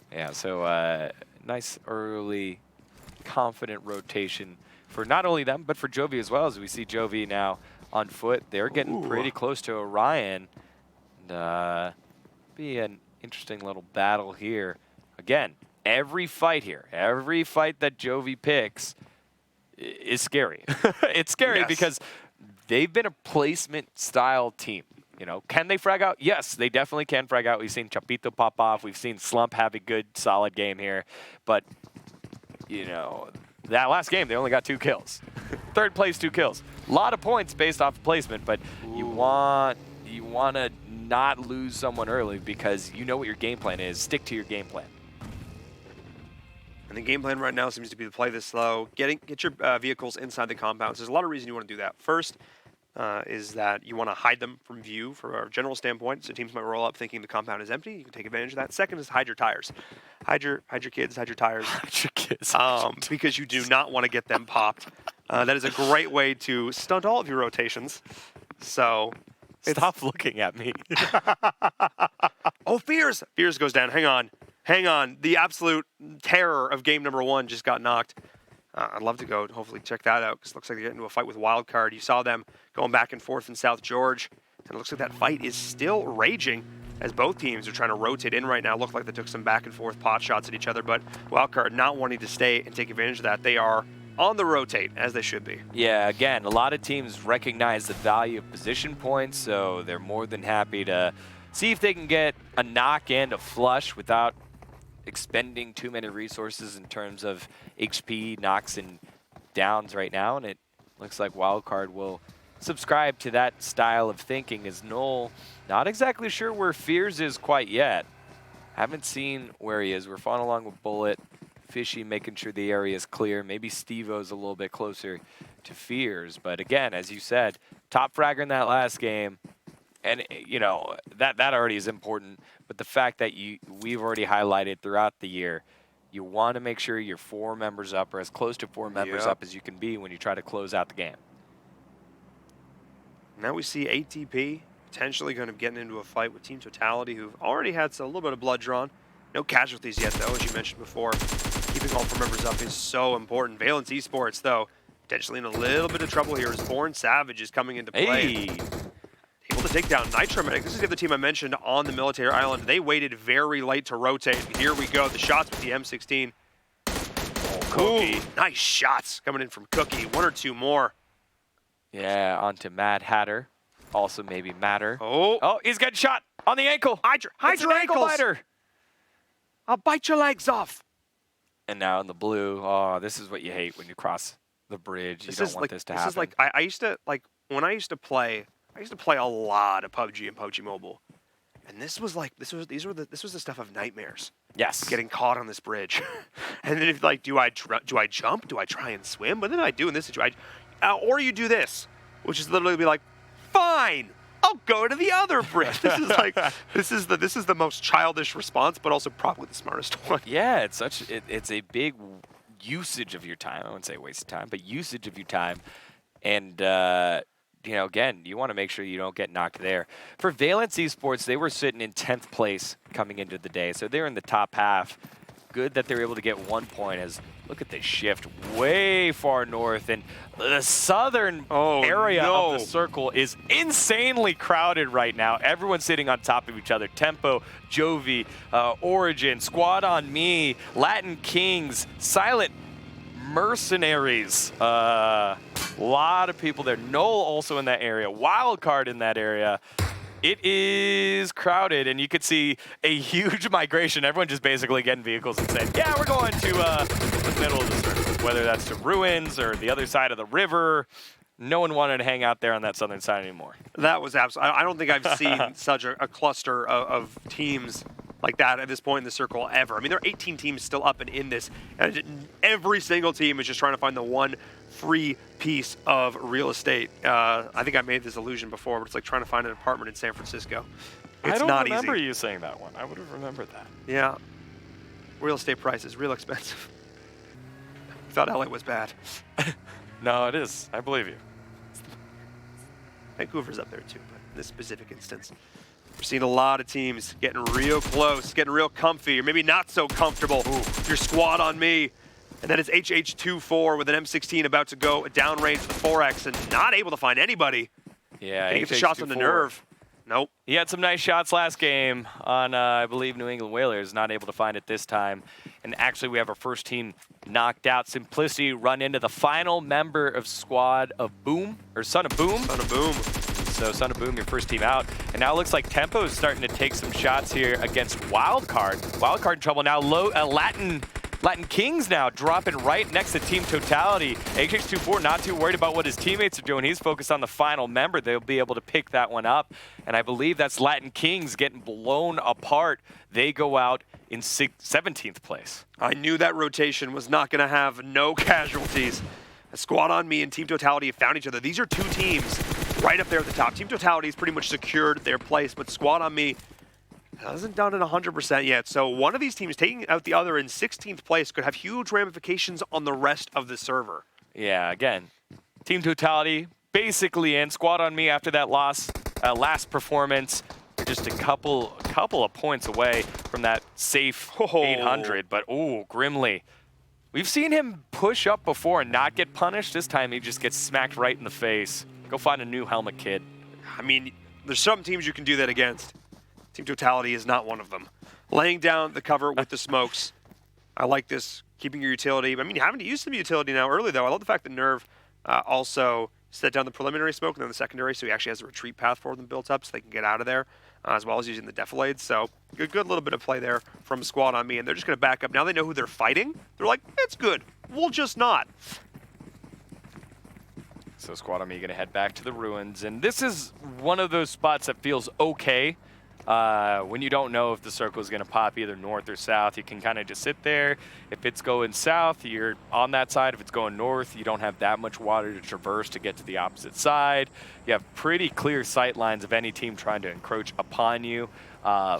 Yeah, so nice early confident rotation for not only them, but for Jovi as well, as we see Jovi now on foot. They're getting pretty close to Orion. And be an interesting little battle here. Again, every fight here, every fight that Jovi picks is scary. It's scary because they've been a placement style team. Can they frag out? Yes, they definitely can frag out. We've seen Chapito pop off. We've seen Slump have a good, solid game here. But, that last game, they only got 2 kills. Third place, 2 kills. A lot of points based off of placement, but you want you want to not lose someone early because you know what your game plan is. Stick to your game plan. And the game plan right now seems to be to play this slow, get your vehicles inside the compounds. There's a lot of reasons you want to do that. First is that you want to hide them from view from a general standpoint, so teams might roll up thinking the compound is empty. You can take advantage of that. Second is hide your tires. Hide your kids, hide your tires. Hide your kids. Because you do not want to get them popped. That is a great way to stunt all of your rotations. So stop looking at me. Oh, Fears! Fears goes down. Hang on. The absolute terror of game number 1 just got knocked. I'd love to go hopefully check that out because it looks like they're getting into a fight with Wildcard. You saw them going back and forth in South George. And it looks like that fight is still raging as both teams are trying to rotate in right now. Looked like they took some back and forth pot shots at each other, but Wildcard not wanting to stay and take advantage of that. They are on the rotate, as they should be. Yeah, again, a lot of teams recognize the value of position points, so they're more than happy to see if they can get a knock and a flush without expending too many resources in terms of HP, knocks, and downs right now. And it looks like Wildcard will subscribe to that style of thinking as Noel not exactly sure where Fears is quite yet. Haven't seen where he is. We're following along with Bullet. Fishy making sure the area is clear. Maybe Steve-O's a little bit closer to Fears. But again, as you said, top fragger in that last game. And, you know, that already is important. But the fact that we've already highlighted throughout the year, you want to make sure you're 4 members up or as close to 4 members up as you can be when you try to close out the game. Now we see ATP potentially going to be getting into a fight with Team Totality, who've already had a little bit of blood drawn. No casualties yet, though, as you mentioned before. Keeping all 4 members up is so important. Valence Esports, though, potentially in a little bit of trouble here as Born Savage is coming into play. Hey. Able to take down Nitromedic. This is the other team I mentioned on the military island. They waited very late to rotate. Here we go. The shots with the M16. Oh, Cookie. Ooh, nice shots coming in from Cookie. 1 or 2 more. Yeah, onto Mad Hatter. Also maybe Matter. Oh, he's getting shot on the ankle. Hide your ankles. Biter. I'll bite your legs off. And now in the blue. Oh, this is what you hate when you cross the bridge. You don't want this to happen. This is like I used to when I used to play a lot of PUBG and PUBG Mobile, and this was the stuff of nightmares. Yes. Getting caught on this bridge, and then if do I jump? Do I try and swim? But then I do in this situation, or you do this, which is literally be like, fine, I'll go to the other bridge. This is like this is the most childish response, but also probably the smartest one. Yeah, it's a big usage of your time. I wouldn't say waste of time, but usage of your time, and. You know, again, you want to make sure you don't get knocked there. For Valence Esports, they were sitting in 10th place coming into the day, so they're in the top half. Good that they're able to get 1 point as, look at this shift way far north, and the southern area of the circle is insanely crowded right now. Everyone's sitting on top of each other. Tempo, Jovi, Origin, Squad on Me, Latin Kings, Silent Mercenaries. Lot of people there. Noel also in that area. Wildcard in that area. It is crowded, and you could see a huge migration. Everyone just basically getting vehicles and saying, yeah, we're going to the middle of the circle, whether that's to Ruins or the other side of the river. No one wanted to hang out there on that southern side anymore. That was absolutely. I don't think I've seen such a cluster of teams like that at this point in the circle ever. I mean, there are 18 teams still up and in this, and every single team is just trying to find the one free piece of real estate. I think I made this illusion before, but it's like trying to find an apartment in San Francisco. It's not easy. I don't remember you saying that one. I would have remembered that. Yeah. Real estate prices, real expensive. I thought LA was bad. No, it is. I believe you. Vancouver's up there too, but in this specific instance, we're seeing a lot of teams getting real close, getting real comfy, or maybe not so comfortable. Your Squad on Me. And that is HH24 with an M16 about to go downrange to the 4X and not able to find anybody. Yeah, he gets shots on the nerve. Nope. He had some nice shots last game on, I believe, New England Whalers. Not able to find it this time. And actually, we have our first team knocked out. Simplicity run into the final member of Squad of Boom, or Son of Boom. Son of Boom. So Son of Boom, your first team out. And now it looks like Tempo is starting to take some shots here against Wildcard. Wildcard in trouble now. Latin Latin Kings now dropping right next to Team Totality. HH24 not too worried about what his teammates are doing. He's focused on the final member. They'll be able to pick that one up. And I believe that's Latin Kings getting blown apart. They go out in 17th place. I knew that rotation was not going to have no casualties. A Squad on Me and Team Totality have found each other. These are two teams right up there at the top. Team Totality has pretty much secured their place, but Squad on Me hasn't done it 100% yet. So one of these teams taking out the other in 16th place could have huge ramifications on the rest of the server. Yeah, again, Team Totality basically in. Squad on Me after that last performance. They're just a couple of points away from that safe 800. But, ooh, Grimly. We've seen him push up before and not get punished. This time he just gets smacked right in the face. Go find a new helmet, kid. I mean, there's some teams you can do that against. Team Totality is not one of them. Laying down the cover with the smokes. I like this, keeping your utility. I mean, you haven't used some utility now early, though. I love the fact that Nerve also set down the preliminary smoke and then the secondary, so he actually has a retreat path for them built up so they can get out of there, as well as using the defilades. So good little bit of play there from Squad on Me, and they're just going to back up. Now they know who they're fighting. They're like, it's good. We'll just not. So Squad on Me going to head back to the ruins, and this is one of those spots that feels okay. When you don't know if the circle is going to pop either north or south, you can kind of just sit there. If it's going south, you're on that side. If it's going north, you don't have that much water to traverse to get to the opposite side. You have pretty clear sight lines of any team trying to encroach upon you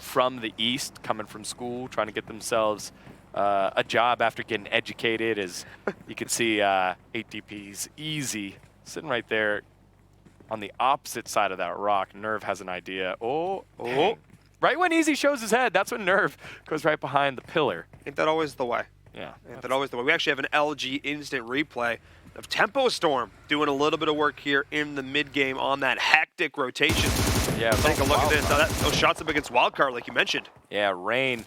from the east, coming from school, trying to get themselves a job after getting educated. As you can see, 8DP's easy, sitting right there. On the opposite side of that rock, Nerve has an idea. Oh. Right when Easy shows his head, that's when Nerve goes right behind the pillar. Ain't that always the way? Yeah. Ain't that always the way? We actually have an LG instant replay of Tempo Storm doing a little bit of work here in the mid-game on that hectic rotation. Yeah, take a look at this. Now those shots up against Wildcard, like you mentioned. Yeah, Rain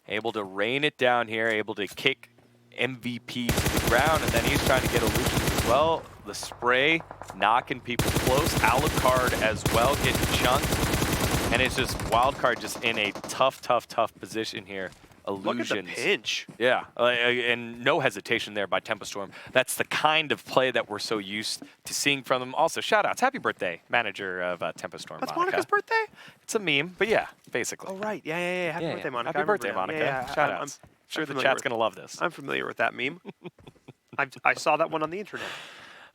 able to rain it down here, able to kick MVP to the ground, and then he's trying to get illusions as well. The spray knocking people close. Alucard as well getting chunked. And it's just Wildcard just in a tough position here. Illusions. Look at the pinch. Yeah, and no hesitation there by Tempo Storm. That's the kind of play that we're so used to seeing from them. Also, shout-outs. Happy birthday, manager of Tempo Storm, That's Monica. Monica's birthday? It's a meme, but yeah, basically. Oh, right. Yeah. Happy birthday, Monica. Happy birthday, Monica. Yeah. Shout-outs. I'm sure the chat's going to love this. I'm familiar with that meme. I saw that one on the internet.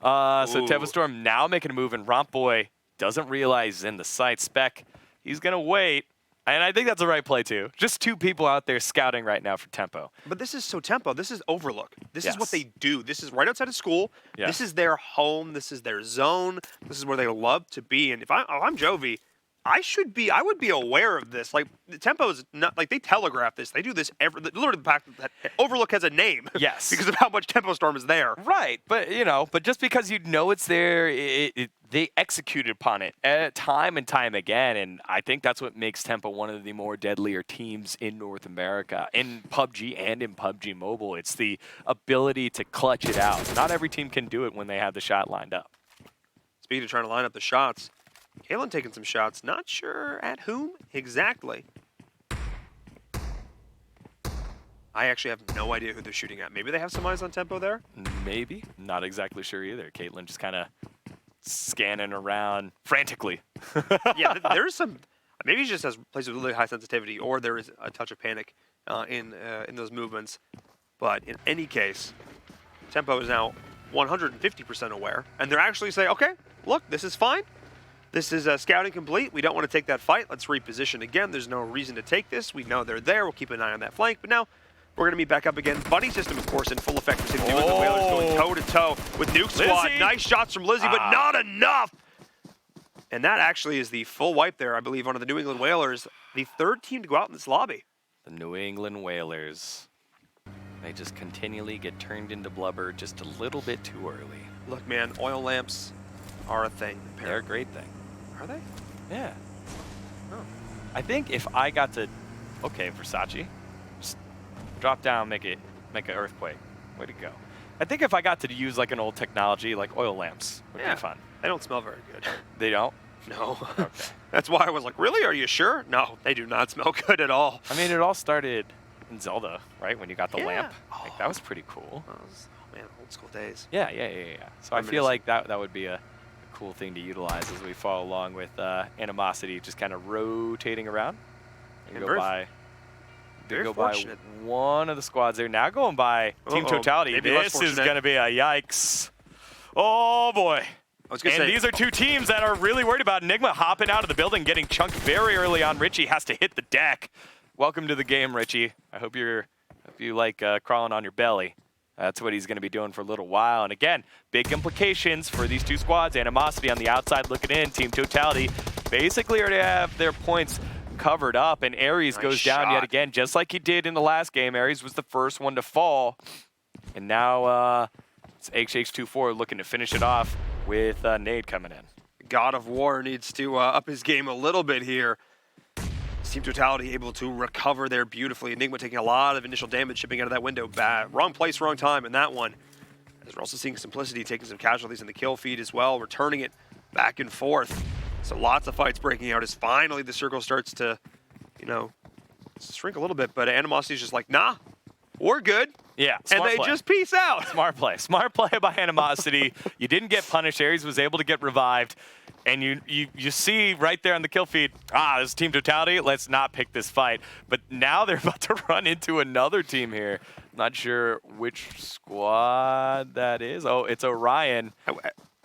So Tempo Storm now making a move, and Romp Boy doesn't realize in the sight. Spec, he's going to wait. And I think that's the right play, too. Just two people out there scouting right now for Tempo. But this is so Tempo. This is Overlook. This Yes. is what they do. This is right outside of school. Yeah. This is their home. This is their zone. This is where they love to be. And if I'm Jovi, I would be aware of this. Like, Tempo is not, like, they telegraph this. They do this literally the fact that Overlook has a name. Yes. Because of how much Tempo Storm is there. Right, but just because you know it's there, they executed upon it time and time again, and I think that's what makes Tempo one of the more deadlier teams in North America, in PUBG and in PUBG Mobile. It's the ability to clutch it out. Not every team can do it when they have the shot lined up. Speaking of trying to line up the shots, Kalen taking some shots. Not sure at whom exactly. I actually have no idea who they're shooting at. Maybe they have some eyes on Tempo there? Maybe. Not exactly sure either. Caitlyn just kind of scanning around frantically. Yeah, there's some. Maybe he just has plays with really high sensitivity, or there is a touch of panic in those movements. But in any case, Tempo is now 150% aware, and they're actually saying, "Okay, look, this is fine. This is scouting complete. We don't want to take that fight. Let's reposition again. There's no reason to take this. We know they're there. We'll keep an eye on that flank. But now we're going to meet back up again. Buddy system, of course, in full effect. We're seeing the Whalers going toe-to-toe with Nuke Squad. Nice shots from Lizzie, but not enough. And that actually is the full wipe there, I believe, on the New England Whalers. The third team to go out in this lobby. The New England Whalers. They just continually get turned into blubber just a little bit too early. Look, man, oil lamps are a thing. They're a great thing. Are they? Yeah. Oh. I think if I got to, okay, Versace, just drop down, make an earthquake. Way to go. I think if I got to use like an old technology, like oil lamps, would be fun. They don't smell very good. They don't? No. Okay. That's why I was like, really? Are you sure? No, they do not smell good at all. I mean, it all started in Zelda, right? When you got the lamp. Like, that was pretty cool. Oh, man, old school days. Yeah. So I feel like that would be a cool thing to utilize as we follow along with Animosity just kind of rotating around. They go by one of the squads there. Now going by Team Totality. Maybe this is going to be a yikes. Oh, boy. These are two teams that are really worried about Enigma hopping out of the building, getting chunked very early on. Richie has to hit the deck. Welcome to the game, Richie. I hope you like crawling on your belly. That's what he's going to be doing for a little while. And again, big implications for these two squads. Animosity on the outside looking in. Team Totality basically already have their points covered up. And Ares goes down yet again, just like he did in the last game. Ares was the first one to fall. And now it's HH24 looking to finish it off with Nade coming in. God of War needs to up his game a little bit here. Team Totality able to recover there beautifully. Enigma taking a lot of initial damage shipping out of that window. Wrong place, wrong time in that one. As we're also seeing Simplicity taking some casualties in the kill feed as well, returning it back and forth. So lots of fights breaking out as finally the circle starts to, shrink a little bit. But Animosity's just like, nah, we're good. Yeah, and they just peace out. Smart play by Animosity. You didn't get punished. Ares was able to get revived. And you see right there on the kill feed, this is Team Totality, let's not pick this fight. But now they're about to run into another team here. Not sure which squad that is. Oh, it's Orion.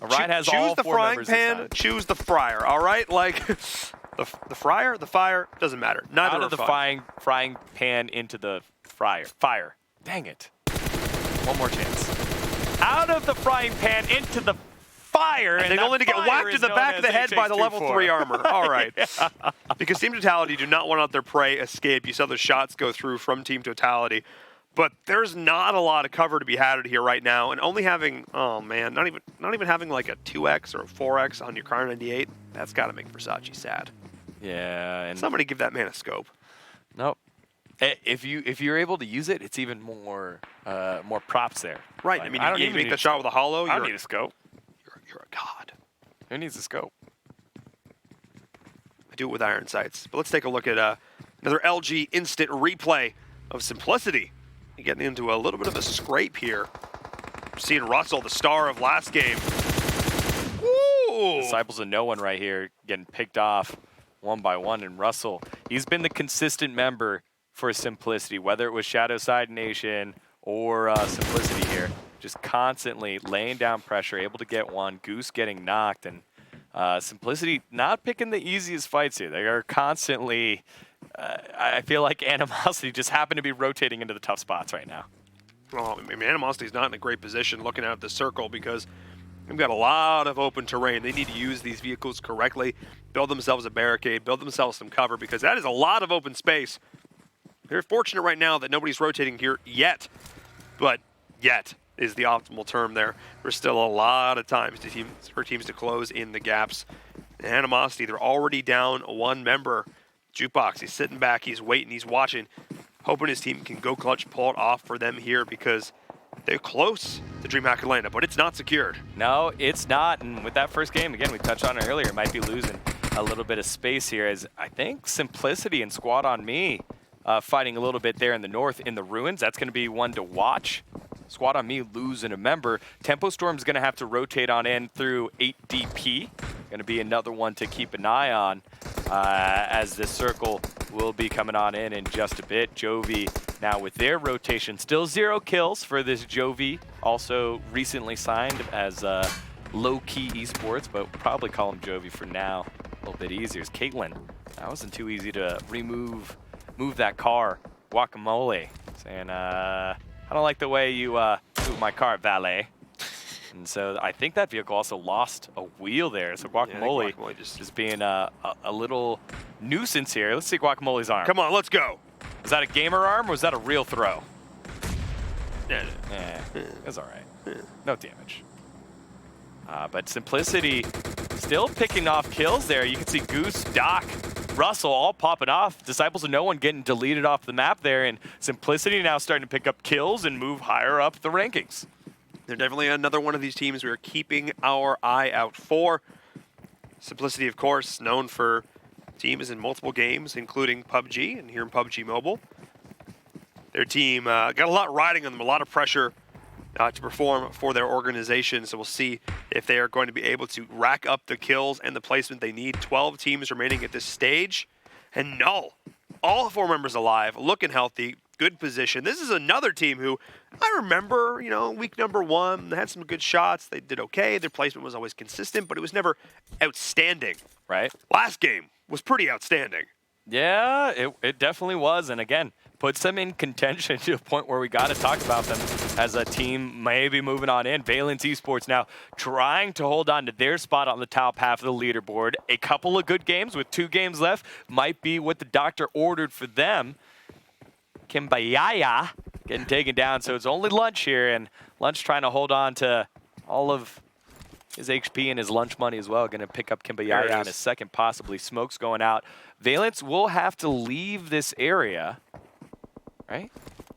Orion has all four members this time. Choose the Friar, all right? Like, the Friar, the Fire, doesn't matter. Neither out of the frying pan into the fire. Dang it. One more chance. Out of the frying pan into the fire, and only to get whacked in the back of the head by the level 3 armor. All right. Because Team Totality do not want to let their prey escape. You saw the shots go through from Team Totality. But there's not a lot of cover to be had here right now. And only having, not even having like a 2x or a 4x on your Car 98, that's got to make Versace sad. Yeah. And somebody give that man a scope. Nope. If you're able to use it, it's even more props there. Right. Like, I mean, you even make the shot with a hollow. I don't need a scope. You're a god. Who needs a scope? I do it with iron sights. But let's take a look at another LG instant replay of Simplicity. Getting into a little bit of a scrape here. Seeing Russell, the star of last game. Ooh! Disciples of No One right here getting picked off one by one. And Russell, he's been the consistent member for Simplicity, whether it was Shadowside Nation or Simplicity here. Just constantly laying down pressure, able to get one. Goose getting knocked, and Simplicity not picking the easiest fights here. They are constantly, I feel like Animosity just happen to be rotating into the tough spots right now. Well, I mean, Animosity's not in a great position looking out at the circle because they've got a lot of open terrain. They need to use these vehicles correctly, build themselves a barricade, build themselves some cover, because that is a lot of open space. They're fortunate right now that nobody's rotating here yet, but yet is the optimal term there. There's still a lot of times for teams to close in the gaps. Animosity, they're already down one member. Jukebox, he's sitting back, he's waiting, he's watching, hoping his team can go clutch, pull it off for them here because they're close to DreamHack Atlanta, but it's not secured. No, it's not. And with that first game, again, we touched on it earlier, might be losing a little bit of space here as I think Simplicity and Squad on Me fighting a little bit there in the north in the ruins. That's going to be one to watch. Squad on Me losing a member. Tempo Storm's going to have to rotate on in through 8DP. Going to be another one to keep an eye on as this circle will be coming on in just a bit. Jovi now with their rotation. Still 0 kills for this Jovi. Also recently signed as low-key esports, but we'll probably call him Jovi for now. A little bit easier. It's Caitlyn. That wasn't too easy to move that car. Guacamole saying, I don't like the way you move my car, valet. And so I think that vehicle also lost a wheel there. So Guacamole, just being a little nuisance here. Let's see Guacamole's arm. Come on, let's go. Was that a gamer arm or was that a real throw? Yeah. It's all right. No damage. But Simplicity still picking off kills there. You can see Goose, Doc, Russell all popping off. Disciples of No One getting deleted off the map there. And Simplicity now starting to pick up kills and move higher up the rankings. They're definitely another one of these teams we are keeping our eye out for. Simplicity, of course, known for teams in multiple games, including PUBG and here in PUBG Mobile. Their team got a lot riding on them, a lot of pressure to perform for their organization. So we'll see if they are going to be able to rack up the kills and the placement they need. 12 teams remaining at this stage. And Null, all 4 members alive, looking healthy, good position. This is another team who I remember, week number 1, they had some good shots. They did okay. Their placement was always consistent, but it was never outstanding. Right. Last game was pretty outstanding. Yeah, it definitely was. And again, puts them in contention to a point where we got to talk about them as a team maybe moving on in. Valence Esports now trying to hold on to their spot on the top half of the leaderboard. A couple of good games with 2 games left might be what the doctor ordered for them. Kimbayaya getting taken down, so it's only Lunch here, and Lunch trying to hold on to all of his HP and his lunch money as well. Going to pick up Kimbayaya in a second, possibly. Smoke's going out. Valence will have to leave this area, right?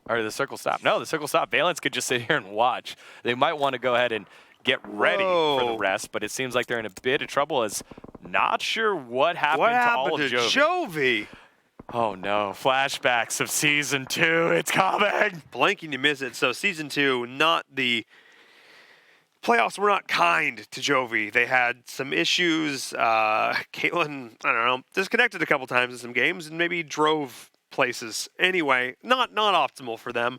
Or the circle stop. No, the circle stop. Valence could just sit here and watch. They might want to go ahead and get ready for the rest, but it seems like they're in a bit of trouble, as not sure what happened to all of Jovi. Oh no, flashbacks of Season 2, it's coming! Blink and you miss it. So Season 2, not the... Playoffs were not kind to Jovi. They had some issues. Caitlyn, I don't know, disconnected a couple times in some games and maybe drove places. Anyway, not optimal for them.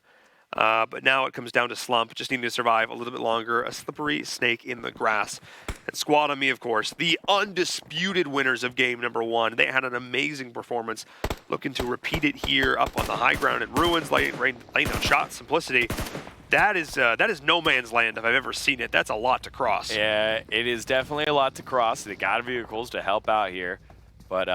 But now it comes down to Slump, just needing to survive a little bit longer. A slippery snake in the grass. And Squad on Me, of course, the undisputed winners of game number 1. They had an amazing performance. Looking to repeat it here up on the high ground in Ruins, laying down shots, Simplicity. That is no man's land if I've ever seen it. That's a lot to cross. Yeah, it is definitely a lot to cross. They got vehicles to help out here. But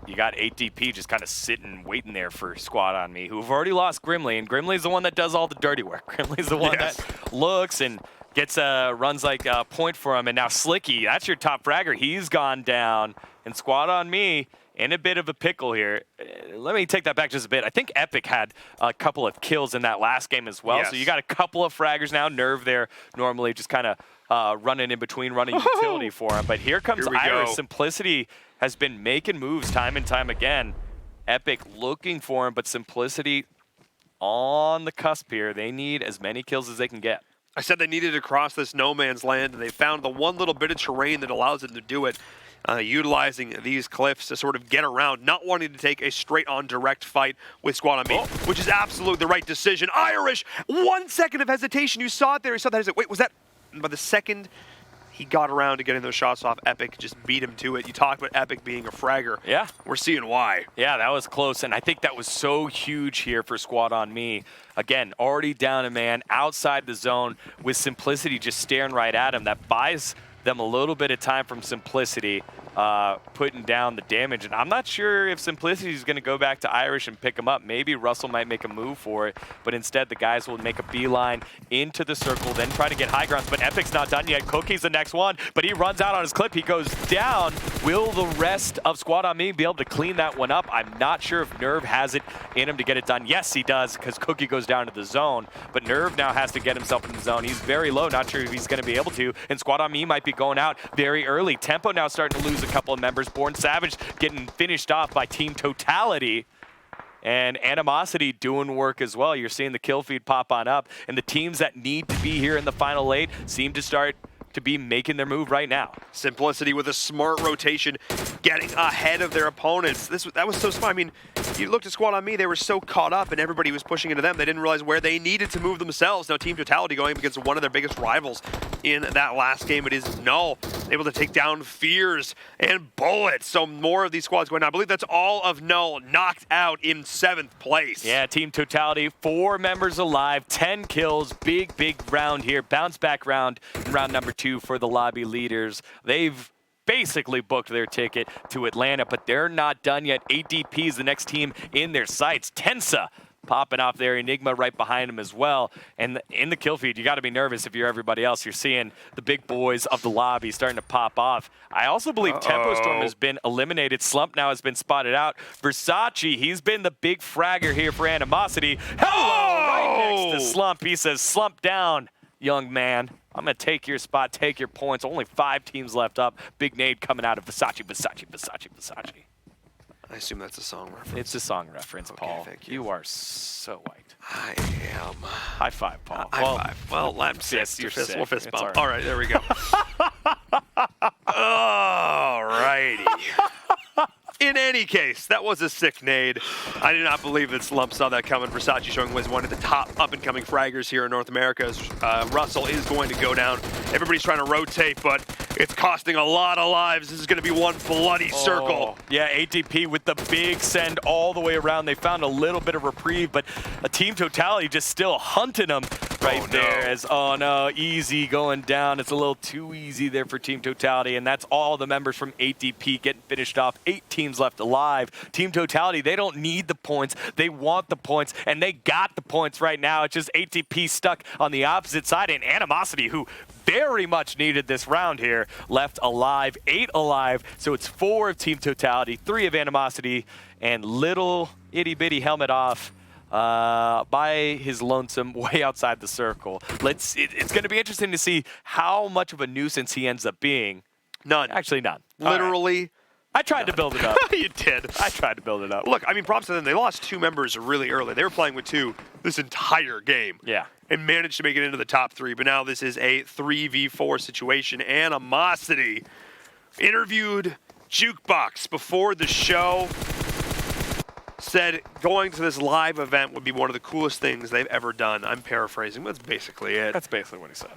you got 8DP just kind of sitting, waiting there for Squad on Me, who've already lost Grimly, and Grimly's the one that does all the dirty work. Grimly's the one that looks and gets runs like a point for him. And now Slicky, that's your top fragger. He's gone down. And Squad on Me in a bit of a pickle here. Let me take that back just a bit. I think Epic had a couple of kills in that last game as well. So you got a couple of fraggers now. Nerve there normally just kind of running in between, running utility for him. But here comes Iris. Simplicity has been making moves time and time again. Epic looking for him, but Simplicity on the cusp here. They need as many kills as they can get. I said they needed to cross this no man's land, and they found the one little bit of terrain that allows them to do it. Utilizing these cliffs to sort of get around, not wanting to take a straight-on direct fight with Squad on Me, which is absolutely the right decision. Irish, 1 second of hesitation. You saw it there. You saw that. He's like, wait, was that? And by the second he got around to getting those shots off, Epic just beat him to it. You talk about Epic being a fragger. Yeah. We're seeing why. Yeah, that was close, and I think that was so huge here for Squad on Me. Again, already down a man, outside the zone, with Simplicity just staring right at him. That buys them a little bit of time from Simplicity, putting down the damage. And I'm not sure if Simplicity is going to go back to Irish and pick him up. Maybe Russell might make a move for it, but instead the guys will make a beeline into the circle, then try to get high grounds. But Epic's not done yet. Cookie's the next one, but he runs out on his clip. He goes down. Will the rest of Squad on Me be able to clean that one up? I'm not sure if Nerve has it in him to get it done. Yes, he does, because Cookie goes down to the zone, but Nerve now has to get himself in the zone. He's very low, not sure if he's going to be able to, and Squad on Me might be going out very early. Tempo now starting to lose a couple of members. Born Savage getting finished off by Team Totality. And Animosity doing work as well. You're seeing the kill feed pop on up. And the teams that need to be here in the final 8 seem to start to be making their move right now. Simplicity with a smart rotation, getting ahead of their opponents. That was so smart. I mean, you looked at Squad on Me, they were so caught up and everybody was pushing into them. They didn't realize where they needed to move themselves. Now Team Totality going against one of their biggest rivals in that last game. It is Null, able to take down Fears and Bullets. So more of these squads going on. I believe that's all of Null knocked out in 7th place. Yeah, Team Totality, 4 members alive, 10 kills. Big round here. Bounce back round in round number 2 for the lobby leaders. They've basically booked their ticket to Atlanta, but they're not done yet. 8DP is the next team in their sights. Tensa popping off there. Enigma right behind him as well. And in the kill feed, you got to be nervous if you're everybody else. You're seeing the big boys of the lobby starting to pop off. I also believe Tempo Storm has been eliminated. Slump now has been spotted out. Versace, he's been the big fragger here for Animosity. Hello! Right next to Slump. He says, slump down, young man. I'm going to take your spot, take your points. Only 5 teams left up. Big nade coming out of Versace. I assume that's a song reference. It's a song reference, Okay, Paul. thank you. You are so white. I am. High five, Paul. High five. Well, I'm fist. you're Fist. sick. We'll fist It's bump. all All right, there we go. All righty. In any case, that was a sick nade. I do not believe that Slump saw that coming. Versace showing was one of the top up-and-coming fraggers here in North America. As Russell is going to go down. Everybody's trying to rotate, but it's costing a lot of lives. This is going to be one bloody circle. Yeah, ATP with the big send all the way around. They found a little bit of reprieve, but a Team Totality just still hunting them right there. As, oh no, easy going down. It's a little too easy there for Team Totality, and that's all the members from ATP getting finished off. 8 teams left alive. Team Totality, they don't need the points. They want the points, and they got the points right now. It's just ATP stuck on the opposite side, and Animosity, who very much needed this round here, left alive, 8 alive. So it's 4 of Team Totality, 3 of Animosity, and little itty-bitty helmet off by his lonesome way outside the circle. It's going to be interesting to see how much of a nuisance he ends up being. None. Actually, none. Literally. I tried to build it up. You did. I tried to build it up. Look, I mean, props to them. They lost 2 members really early. They were playing with 2 this entire game. Yeah. And managed to make it into the top 3. But now this is a 3v4 situation. Animosity interviewed Jukebox before the show. Said going to this live event would be one of the coolest things they've ever done. I'm paraphrasing, but that's basically it. That's basically what he said.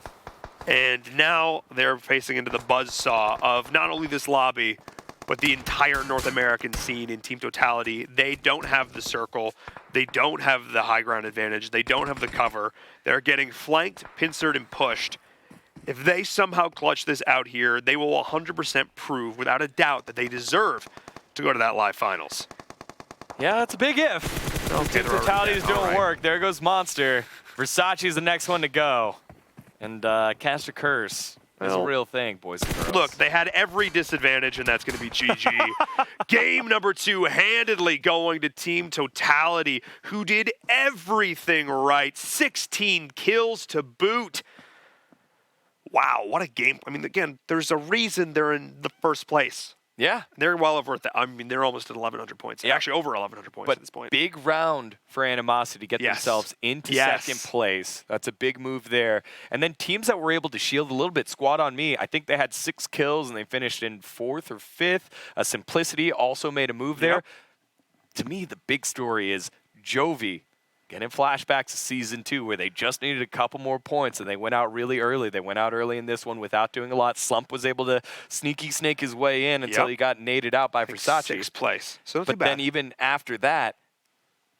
And now they're facing into the buzzsaw of not only this lobby, but the entire North American scene in Team Totality. They don't have the circle. They don't have the high ground advantage. They don't have the cover. They're getting flanked, pincered, and pushed. If they somehow clutch this out here, they will 100% prove, without a doubt, that they deserve to go to that live finals. Yeah, that's a big if. Okay, Team Totality is doing work. There goes Monster. Versace's the next one to go. And Cast a Curse is a real thing, boys and girls. Look, they had every disadvantage, and that's going to be GG. Game number 2 handedly going to Team Totality, who did everything right. 16 kills to boot. Wow, what a game. I mean, again, there's a reason they're in the first place. Yeah. They're well over, I mean, they're almost at 1,100 points. Yeah. Actually, over 1,100 points at this point. Big round for Animosity to get themselves into second place. That's a big move there. And then teams that were able to shield a little bit, Squad on Me, I think they had 6 kills and they finished in 4th or 5th. Simplicity also made a move there. To me, the big story is Jovi getting flashbacks to Season 2 where they just needed a couple more points and they went out really early. They went out early in this one without doing a lot. Slump was able to sneaky snake his way in until he got naded out by Versace. 6th place. So but then even after that,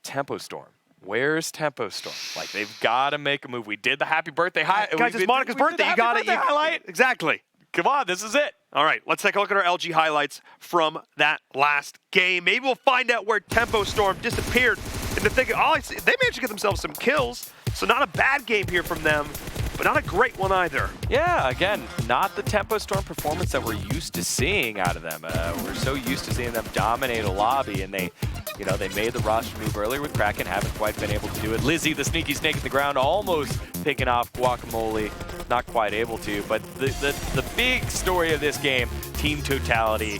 Tempo Storm. Where's Tempo Storm? Like, they've got to make a move. We did the happy birthday highlight. Guys, it's Monica's birthday. You got it. Highlight. Exactly. Come on, this is it. All right, let's take a look at our LG highlights from that last game. Maybe we'll find out where Tempo Storm disappeared. And to think, they managed to get themselves some kills, so not a bad game here from them, but not a great one either. Yeah, again, not the Tempo Storm performance that we're used to seeing out of them. We're so used to seeing them dominate a lobby, and they made the roster move earlier with Kraken, haven't quite been able to do it. Lizzie, the sneaky snake in the ground, almost picking off Guacamole, not quite able to. But the big story of this game, Team Totality,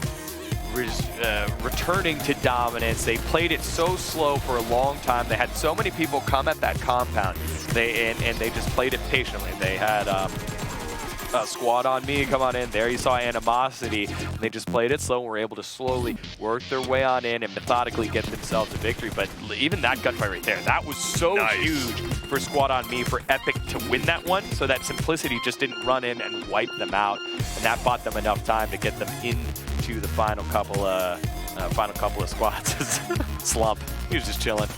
returning to dominance. They played it so slow for a long time. They had so many people come at that compound. They just played it patiently. They had Squad on Me come on in. There you saw Animosity. They just played it slow and were able to slowly work their way on in and methodically get themselves a victory. But even that gunfight right there, that was so huge for Squad on Me, for Epic to win that one, so that Simplicity just didn't run in and wipe them out. And that bought them enough time to get them into the final couple of squads. Slump. He was just chilling.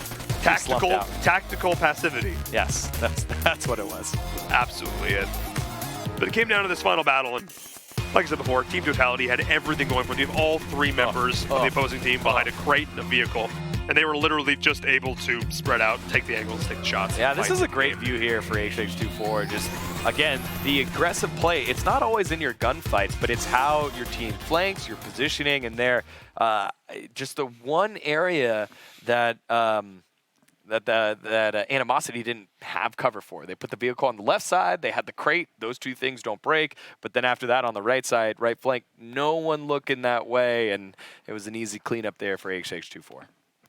Tactical passivity. Yes, that's what it was. Absolutely it. But it came down to this final battle, and like I said before, Team Totality had everything going for them. You have all 3 members of the opposing team behind a crate and a vehicle, and they were literally just able to spread out, take the angles, take the shots. Yeah, this is a great view here for HH24. Just, again, the aggressive play. It's not always in your gunfights, but it's how your team flanks, your positioning, and just the one area that that Animosity didn't have cover for. They put the vehicle on the left side. They had the crate. Those two things don't break. But then after that, on the right side, right flank, no one looking that way, and it was an easy cleanup there for HH24.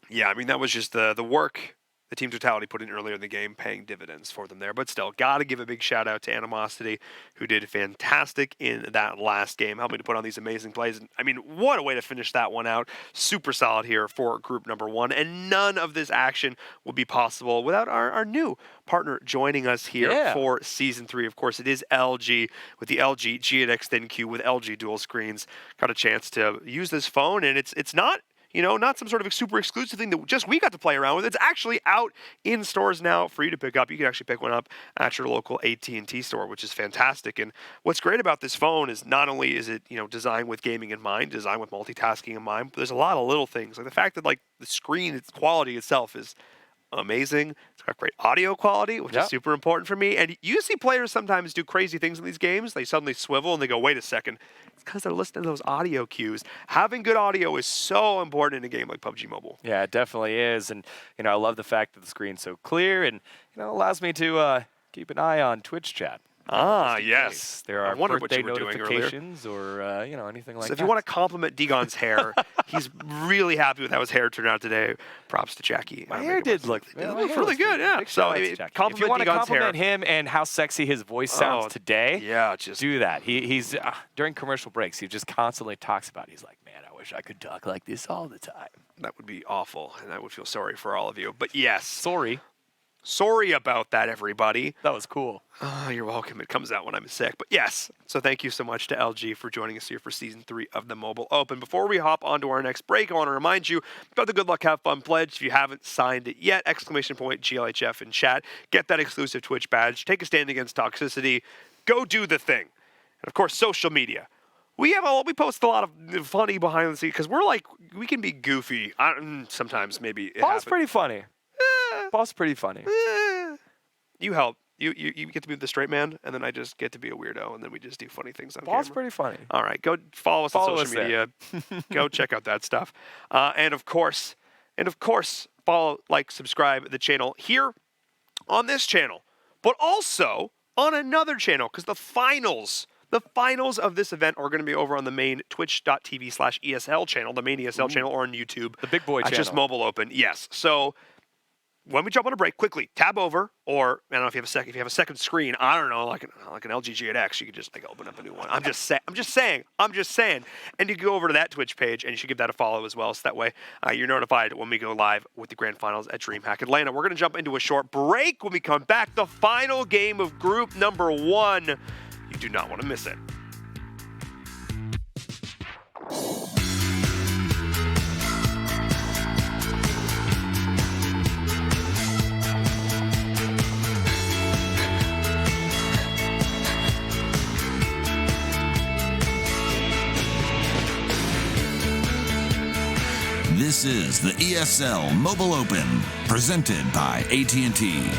Yeah, I mean, that was just the work the team totality put in earlier in the game, paying dividends for them there. But still, got to give a big shout out to Animosity, who did fantastic in that last game, helping to put on these amazing plays. And, I mean, what a way to finish that one out. Super solid here for group number 1. And none of this action would be possible without our new partner joining us here for Season 3. Of course, it is LG with the LG G8X ThinQ with LG dual screens. Got a chance to use this phone, and it's not, you know, not some sort of super exclusive thing that just we got to play around with. It's actually out in stores now for you to pick up. You can actually pick one up at your local AT&T store, which is fantastic. And what's great about this phone is not only is it, you know, designed with gaming in mind, designed with multitasking in mind, but there's a lot of little things. Like the fact that, like, the screen, its quality itself is amazing. It's got great audio quality, which is super important for me. And you see players sometimes do crazy things in these games. They suddenly swivel and they go, wait a second. It's because they're listening to those audio cues. Having good audio is so important in a game like PUBG Mobile. Yeah, it definitely is. And, you know, I love the fact that the screen's so clear and, you know, allows me to keep an eye on Twitch chat. Ah, yes. There are birthday notifications or, you know, anything like that. So if you want to compliment Degon's hair, he's really happy with how his hair turned out today. Props to Jackie. My hair did look really good, yeah. So if you want to compliment him and how sexy his voice sounds today, just do that. He's during commercial breaks, he just constantly talks about it. He's like, man, I wish I could talk like this all the time. That would be awful, and I would feel sorry for all of you. But yes. Sorry about that, everybody. That was cool. Oh, you're welcome. It comes out when I'm sick. But yes, so thank you so much to LG for joining us here for Season 3 of the Mobile Open. Before we hop on to our next break, I want to remind you about the Good Luck Have Fun pledge. If you haven't signed it yet, ! GLHF in chat. Get that exclusive Twitch badge. Take a stand against toxicity. Go do the thing. And of course, social media. We post a lot of funny behind the scenes because we can be goofy. Sometimes maybe it happens. Pretty funny. Paul's pretty funny. You help. You get to be the straight man, and then I just get to be a weirdo, and then we just do funny things on Paul's camera. pretty funny. All right, go follow us on social media. Go check out that stuff. And of course, follow, like, subscribe the channel here on this channel, but also on another channel, because the finals of this event are going to be over on the main twitch.tv/ESL channel, the main ESL channel, or on YouTube. The big boy channel. Just Mobile Open. Yes. So when we jump on a break, quickly tab over, or I don't know if you have a second screen. I don't know, like an LG G8X, you could just like open up a new one. I'm just saying. And you can go over to that Twitch page, and you should give that a follow as well. So that way, you're notified when we go live with the grand finals at DreamHack Atlanta. We're going to jump into a short break. When we come back, the final game of group number 1. You do not want to miss it. This is the ESL Mobile Open, presented by AT&T.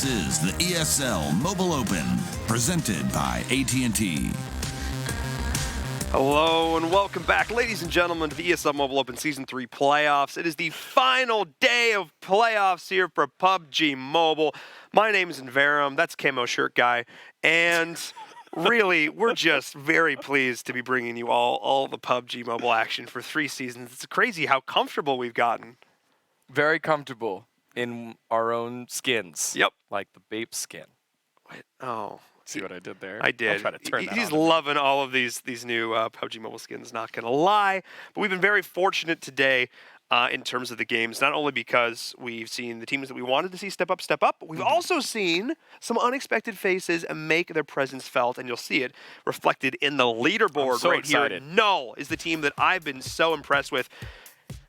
This is the ESL Mobile Open, presented by AT&T. Hello and welcome back, ladies and gentlemen, to the ESL Mobile Open Season 3 playoffs. It is the final day of playoffs here for PUBG Mobile. My name is Inverum, that's Camo Shirt Guy, and really, we're just very pleased to be bringing you all the PUBG Mobile action for 3 seasons. It's crazy how comfortable we've gotten. Very comfortable in our own skins. Yep. Like the Bape skin. Wait, oh. See what I did there? I did. I'll try to turn that He's on. loving all of these new PUBG Mobile skins, not going to lie. But we've been very fortunate today in terms of the games, not only because we've seen the teams that we wanted to see step up, but we've also seen some unexpected faces make their presence felt, and you'll see it reflected in the leaderboard so right excited. here. Null is the team that I've been so impressed with.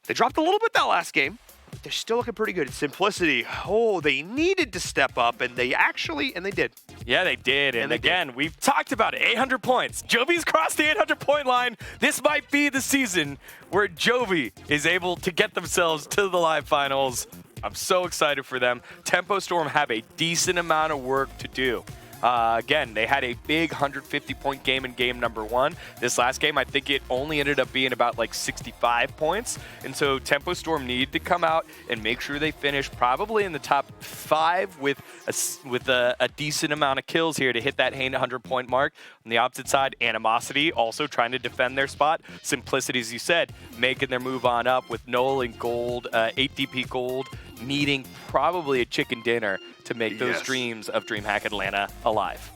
They dropped a little bit that last game. They're still looking pretty good. Simplicity, oh, they needed to step up, and they did. Yeah, they did. And they again, we've talked about it. 800 points. Jovi's crossed the 800-point line. This might be the season where Jovi is able to get themselves to the live finals. I'm so excited for them. Tempo Storm have a decent amount of work to do. Again, they had a big 150-point game in game number 1. This last game, I think it only ended up being about like 65 points. And so Tempo Storm needed to come out and make sure they finish probably in the top 5 with a decent amount of kills here to hit that 100-point mark. On the opposite side, Animosity also trying to defend their spot. Simplicity, as you said, making their move on up with Noel and Gold, 8 DP Gold, needing probably a chicken dinner to make those dreams of DreamHack Atlanta alive.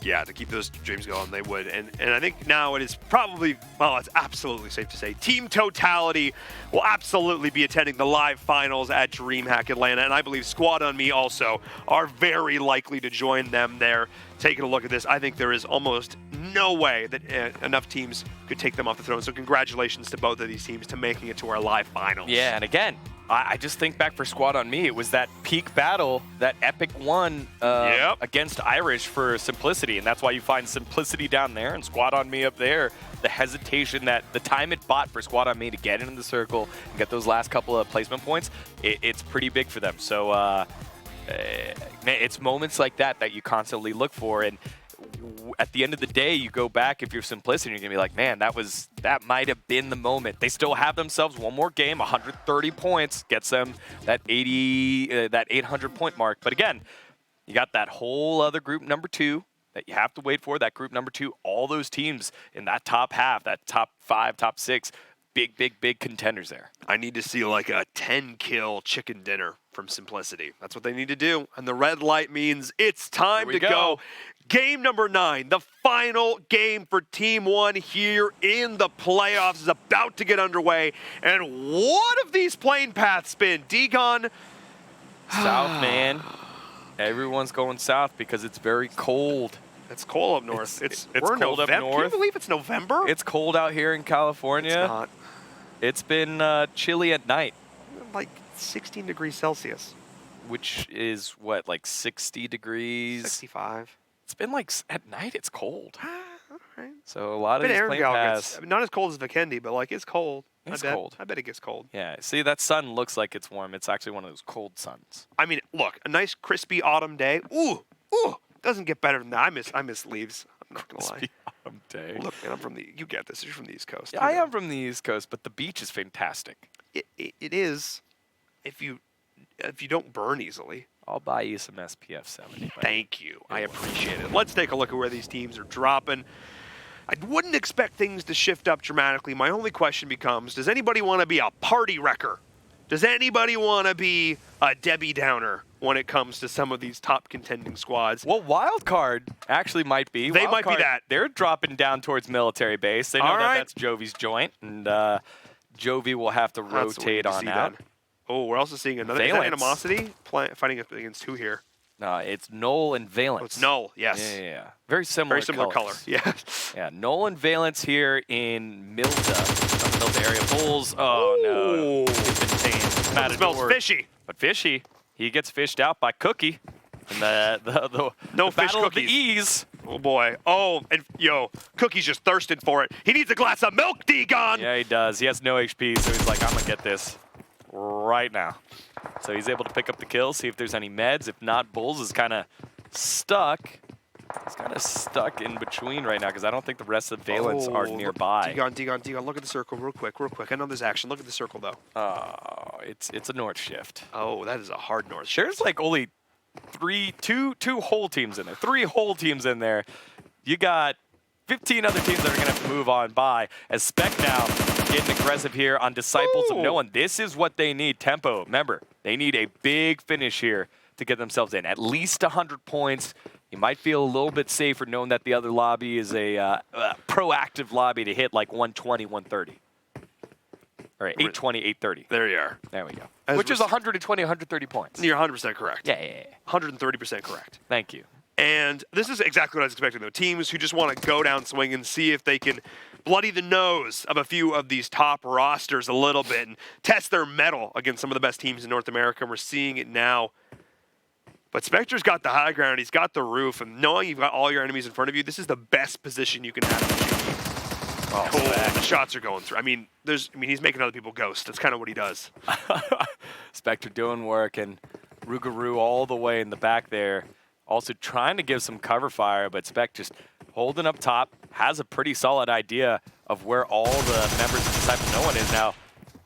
Yeah, to keep those dreams going, they would. And I think now it is probably, well, it's absolutely safe to say, Team Totality will absolutely be attending the live finals at DreamHack Atlanta. And I believe Squad on Me also are very likely to join them there. Taking a look at this, I think there is almost no way that enough teams could take them off the throne. So congratulations to both of these teams to making it to our live finals. Yeah, and again, I just think back for Squad on Me, it was that peak battle, that epic one against Irish for Simplicity, and that's why you find Simplicity down there and Squad on Me up there. The hesitation, that the time it bought for Squad on Me to get into the circle and get those last couple of placement points, it's pretty big for them. So it's moments like that that you constantly look for, and at the end of the day, you go back, if you're Simplicity, you're going to be like, man, that might have been the moment. They still have themselves one more game, 130 points, gets them that 800-point mark. But again, you got that whole other group number 2 that you have to wait for, that group number 2, all those teams in that top half, that top 5, top 6, big contenders there. I need to see like a 10-kill chicken dinner from Simplicity. That's what they need to do. And the red light means it's time to go. Game number 9, the final game for Team 1 here in the playoffs is about to get underway. And what have these plane paths been? Degon? South, man. Everyone's going south because it's very cold. It's cold up north. It's cold up north. Can you believe it's November? It's cold out here in California. It's not. It's been chilly at night. Like 16 degrees Celsius. Which is what, like 60 degrees? 65. It's been like, at night it's cold. All right. So a lot of these plane paths. Not as cold as Vikendi, but like it's cold. It's cold. I bet it gets cold. Yeah, see, that sun looks like it's warm. It's actually one of those cold suns. I mean, look, a nice crispy autumn day. Ooh, doesn't get better than that. I miss leaves. I'm not gonna lie. Crispy autumn day. Look, man, you get this. You're from the East Coast. Yeah, I am from the East Coast, but the beach is fantastic. It is, if you don't burn easily. I'll buy you some SPF 70. Thank you. I appreciate it. Let's take a look at where these teams are dropping. I wouldn't expect things to shift up dramatically. My only question becomes, does anybody want to be a party wrecker? Does anybody want to be a Debbie Downer when it comes to some of these top contending squads? Well, Wildcard actually might be. They might be that. They're dropping down towards military base. They know that's Jovi's joint, and Jovi will have to rotate on that. Oh, we're also seeing another Animosity fighting against 2 here. No, it's Noel and Valence. Oh, it's Noel, yes. Yeah. Very similar color, yeah. Yeah, Noel and Valence here in Milta area. Bulls, oh no. It's been tamed. It smells fishy. But fishy, he gets fished out by Cookie. And the no fish battle cookies. Of the E's. Oh boy. Oh, and Cookie's just thirsting for it. He needs a glass of milk, Degon. Yeah, he does. He has no HP, so he's like, I'm gonna get this. right now. So he's able to pick up the kill, see if there's any meds. If not, Bulls is kind of stuck. He's kind of stuck in between right now because I don't think the rest of the Valence are nearby. Degon, look at the circle real quick. I know there's action. Look at the circle, though. Oh, it's a north shift. Oh, that is a hard north shift. There's like only two whole teams in there. 3 whole teams in there. You got 15 other teams that are going to have to move on by. As Spec now getting aggressive here on Disciples of No One. This is what they need. Tempo. Remember, they need a big finish here to get themselves in. At least 100 points. You might feel a little bit safer knowing that the other lobby is a proactive lobby to hit like 120, 130. All right, 820, 830. There you are. There we go. Which is 120, 130 points. You're 100% correct. Yeah. 130% correct. Thank you. And this is exactly what I was expecting, though. Teams who just want to go down swing and see if they can bloody the nose of a few of these top rosters a little bit and test their mettle against some of the best teams in North America. And we're seeing it now. But Spectre's got the high ground. He's got the roof. And knowing you've got all your enemies in front of you, this is the best position you can have in the shoot. Oh, cool. The shots are going through. I mean, he's making other people ghost. That's kind of what he does. Spectre doing work, and Rougarou all the way in the back there. Also trying to give some cover fire, but Spec just holding up top. Has a pretty solid idea of where all the members of Disciple No One is now.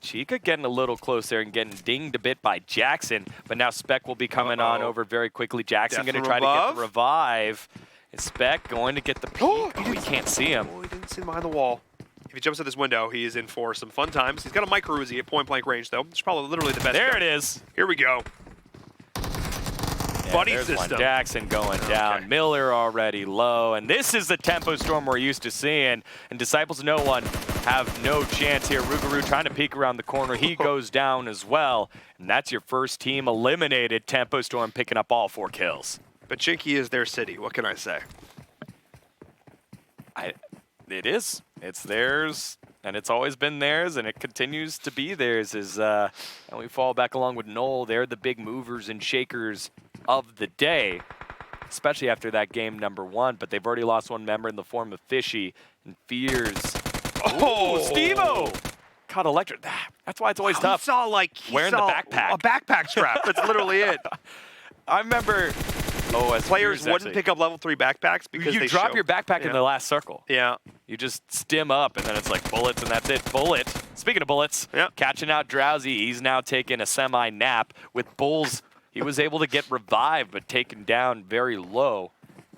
Chica getting a little close there and getting dinged a bit by Jackson, but now Spec will be coming on over very quickly. Jackson going to try to get the revive. And Spec going to get the peek. Oh, he can't see him. Oh, he didn't see him behind the wall. If he jumps at this window, he is in for some fun times. He's got a micro Uzi at point-blank range, though. It's probably literally the best. There it is. Here we go. Yeah, Buddy there's system. One. Jackson going down. Miller already low. And this is the tempo storm we're used to seeing. And Disciples of No One have no chance here. Rougarou trying to peek around the corner. He goes down as well. And that's your first team eliminated. Tempo storm picking up all 4 kills. But Chinky is their city. What can I say? It is. It's theirs, and it's always been theirs, and it continues to be theirs. And we fall back along with Noel. They're the big movers and shakers of the day, especially after that game #1. But they've already lost 1 member in the form of Fishy and Fears. Oh, Steve-O! Caught electric. That's why it's always tough. Wearing the backpack. A backpack strap. That's literally it. I remember. As players wouldn't pick up level 3 backpacks because you drop your backpack in the last circle. Yeah. You just stim up, and then it's like bullets, and that's it. Bullet. Speaking of bullets, catching out Drowsy. He's now taking a semi-nap. With Bulls, he was able to get revived, but taken down very low.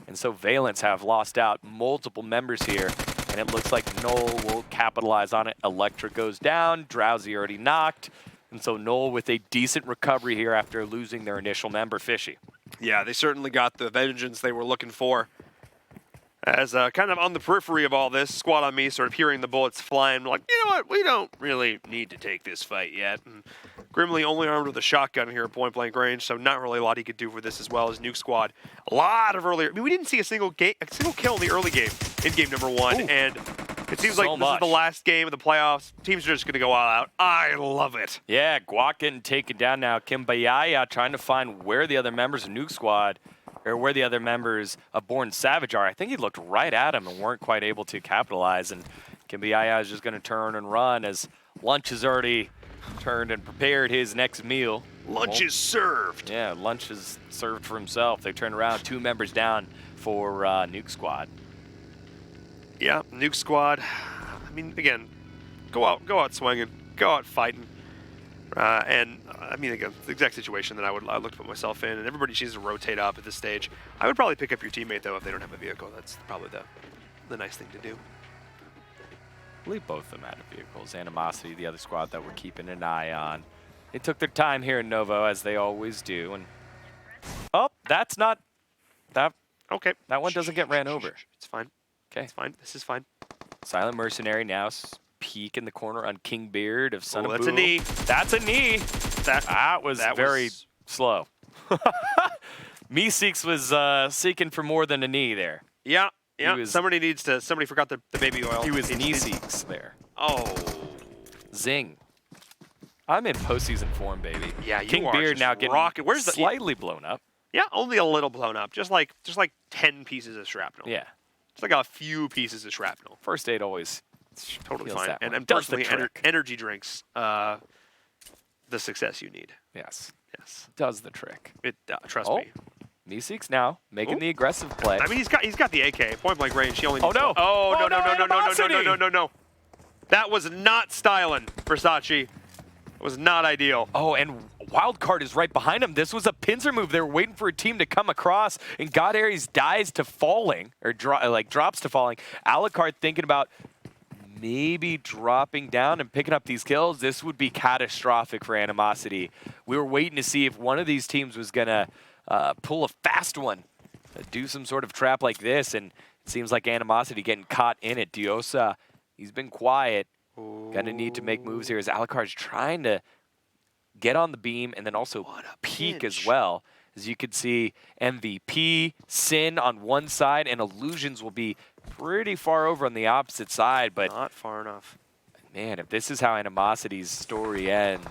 And so Valence have lost out multiple members here, and it looks like Noel will capitalize on it. Electra goes down. Drowsy already knocked. And so Noel with a decent recovery here after losing their initial member, Fishy. Yeah, they certainly got the vengeance they were looking for. As kind of on the periphery of all this, Squad on Me sort of hearing the bullets flying, like, you know what, we don't really need to take this fight yet. And Grimly only armed with a shotgun here at point-blank range, so not really a lot he could do for this as well as Nuke Squad. A lot of earlier, I mean, we didn't see a single kill in the early game, in game #1, and it seems like this is the last game of the playoffs. Teams are just going to go all out. I love it. Yeah, Guac getting taken down now. Kimbayaya trying to find where the other members of Nuke Squad, or where the other members of Born Savage are. I think he looked right at him and weren't quite able to capitalize. And Kimbayaya is just going to turn and run as Lunch has already turned and prepared his next meal. Lunch is served. Yeah, Lunch is served for himself. They turn around, 2 members down for Nuke Squad. Yeah, Nuke Squad. I mean, again, go out swinging, go out fighting. And I mean, again, the exact situation that I would look to put myself in, and everybody needs to rotate up at this stage. I would probably pick up your teammate though if they don't have a vehicle. That's probably the nice thing to do. I believe both of them had vehicles. Animosity, the other squad that we're keeping an eye on. They took their time here in Novo as they always do, and that's not that. Okay, that one doesn't get ran over. It's fine. Okay, it's fine. This is fine. Silent Mercenary now peek in the corner on King Beard of Son of That's Boo. a knee. That's a knee. That was very slow. Meeseeks was seeking for more than a knee there. Yeah, yeah. Somebody forgot the baby oil. He was Meeseeks there. Oh. Zing. I'm in postseason form, baby. Yeah, you King are Beard just now getting rocking. Where's slightly blown up. Yeah, only a little blown up. Just like 10 pieces of shrapnel. Yeah. It's like a few pieces of shrapnel. First aid always totally heals fine. that And does the personally, trick. energy drinks the success you need. Yes. Yes. Does the trick. It trust Oh. me. Meeseeks now making the aggressive play. I mean, he's got the AK, point blank range. He only Oh, needs no. one. Oh, no, no, no, no, no, no, no, Animosity. no, no, no. That was not styling, Versace. It was not ideal. Oh, and Wildcard is right behind him. This was a pincer move. They were waiting for a team to come across, and God Aries dies to falling, or drops to falling. Alucard thinking about maybe dropping down and picking up these kills. This would be catastrophic for Animosity. We were waiting to see if one of these teams was going to pull a fast one, do some sort of trap like this, and it seems like Animosity getting caught in it. Diosa, he's been quiet. Gonna need to make moves here as Alucard's trying to get on the beam and then also peek as well. As you can see, MVP, Sin on one side, and Illusions will be pretty far over on the opposite side. But not far enough. Man, if this is how Animosity's story ends,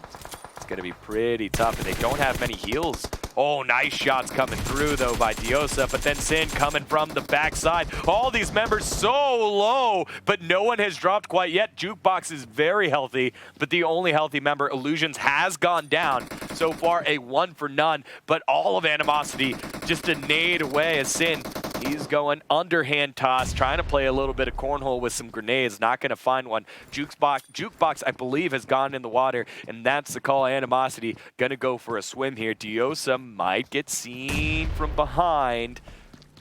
it's going to be pretty tough. And they don't have many heals. Oh, nice shots coming through, though, by Diosa. But then Sin coming from the backside. All these members so low, but no one has dropped quite yet. Jukebox is very healthy, but the only healthy member, Illusions, has gone down. So far, a 1 for none. But all of Animosity just a nade away as Sin. He's going underhand toss, trying to play a little bit of cornhole with some grenades. Not going to find one. Jukebox, I believe, has gone in the water, and that's the call. Animosity going to go for a swim here. Diosa might get seen from behind.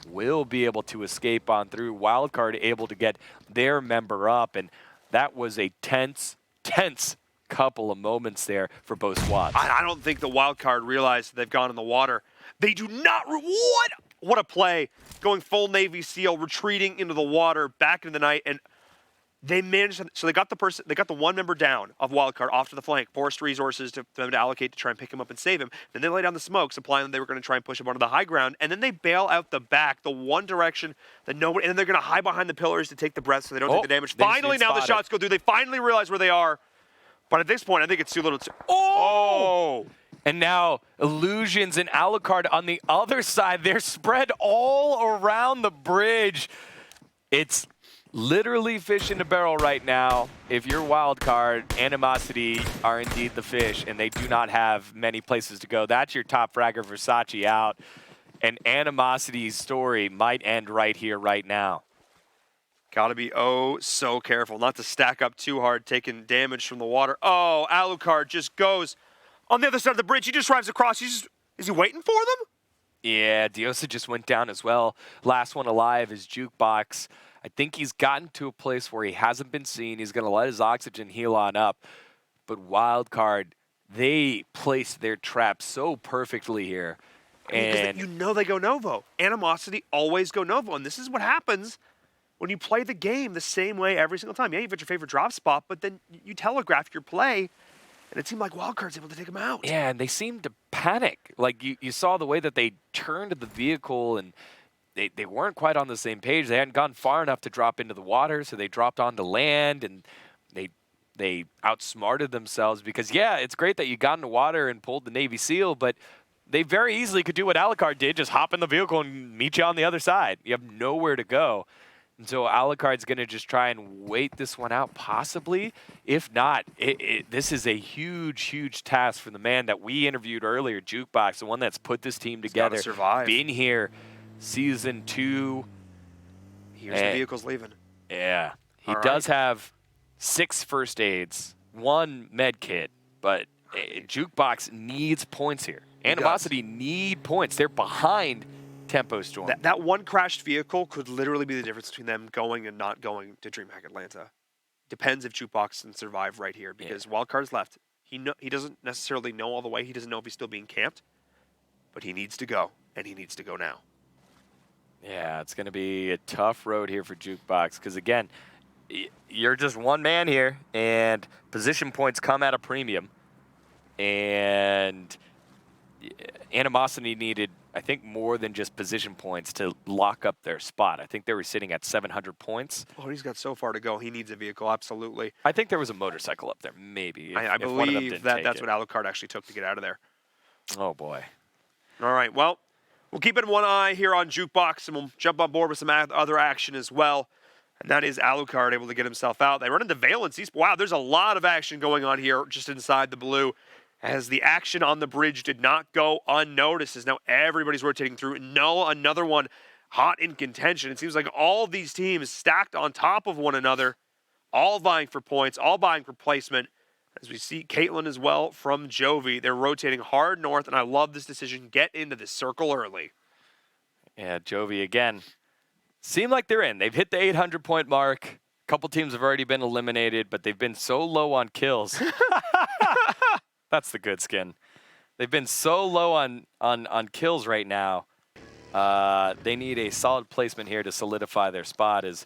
Will be able to escape on through. Wildcard able to get their member up, and that was a tense couple of moments there for both squads. I don't think the Wildcard realized they've gone in the water. They do not. What a play. Going full Navy SEAL, retreating into the water, back into the night, and they managed to, so they got the one member down of Wildcard off to the flank, forced resources for them to allocate to try and pick him up and save him. Then they lay down the smokes, implying that they were going to try and push him onto the high ground, and then they bail out the back, the one direction that nobody, and then they're going to hide behind the pillars to take the breath so they don't take the damage. Finally, now the shots go through. They finally realize where they are, but at this point, I think it's too little. Oh! And now Illusions and Alucard on the other side. They're spread all around the bridge. It's literally fish in a barrel right now. If you're Wildcard, Animosity are indeed the fish, and they do not have many places to go. That's your top fragger, Versace, out. And Animosity's story might end right here, right now. Got to be so careful not to stack up too hard, taking damage from the water. Oh, Alucard just goes on the other side of the bridge. He just drives across. Is he waiting for them? Yeah, Diosa just went down as well. Last one alive is Jukebox. I think he's gotten to a place where he hasn't been seen. He's going to let his oxygen heal on up. But Wildcard, they placed their trap so perfectly here. And you know they go Novo. Animosity always go Novo. And this is what happens when you play the game the same way every single time. Yeah, you've got your favorite drop spot, but then you telegraph your play. And it seemed like Wildcard's able to take him out. Yeah, and they seemed to panic. Like, you saw the way that they turned the vehicle, and they weren't quite on the same page. They hadn't gone far enough to drop into the water, so they dropped onto land, and they outsmarted themselves. Because, yeah, it's great that you got into water and pulled the Navy SEAL, but they very easily could do what Alucard did, just hop in the vehicle and meet you on the other side. You have nowhere to go. And so Alucard's going to just try and wait this one out, possibly. If not, this is a huge task for the man that we interviewed earlier, Jukebox, the one that's put this team together. He's gotta survive. Been here season 2. Here's the vehicle's leaving. Yeah. He All does right. have 6 first aids, 1 med kit, but Jukebox needs points here. Animosity need points. They're behind Tempo Storm. That one crashed vehicle could literally be the difference between them going and not going to DreamHack Atlanta. Depends if Jukebox can survive right here, because Wildcard's left. He doesn't necessarily know all the way. He doesn't know if he's still being camped, but he needs to go, and he needs to go now. Yeah, it's going to be a tough road here for Jukebox because, again, you're just one man here, and position points come at a premium. And Animosity needed, I think, more than just position points to lock up their spot. I think they were sitting at 700 points. Oh, he's got so far to go. He needs a vehicle, absolutely. I think there was a motorcycle up there, maybe. I believe that's what Alucard actually took to get out of there. Oh, boy. All right, well, we'll keep it in one eye here on Jukebox, and we'll jump on board with some other action as well. And that is Alucard able to get himself out. They run into Valence. Wow, there's a lot of action going on here just inside the blue. as the action on the bridge did not go unnoticed, as now everybody's rotating through. No, another one hot in contention. It seems like all these teams stacked on top of one another, all vying for points, all vying for placement. As we see Caitlin as well from Jovi, they're rotating hard north, and I love this decision. Get into the circle early. Yeah, Jovi again. Seem like they're in. They've hit the 800-point mark. A couple teams have already been eliminated, but they've been so low on kills. That's the good skin. They've been so low on kills right now. They need a solid placement here to solidify their spot. As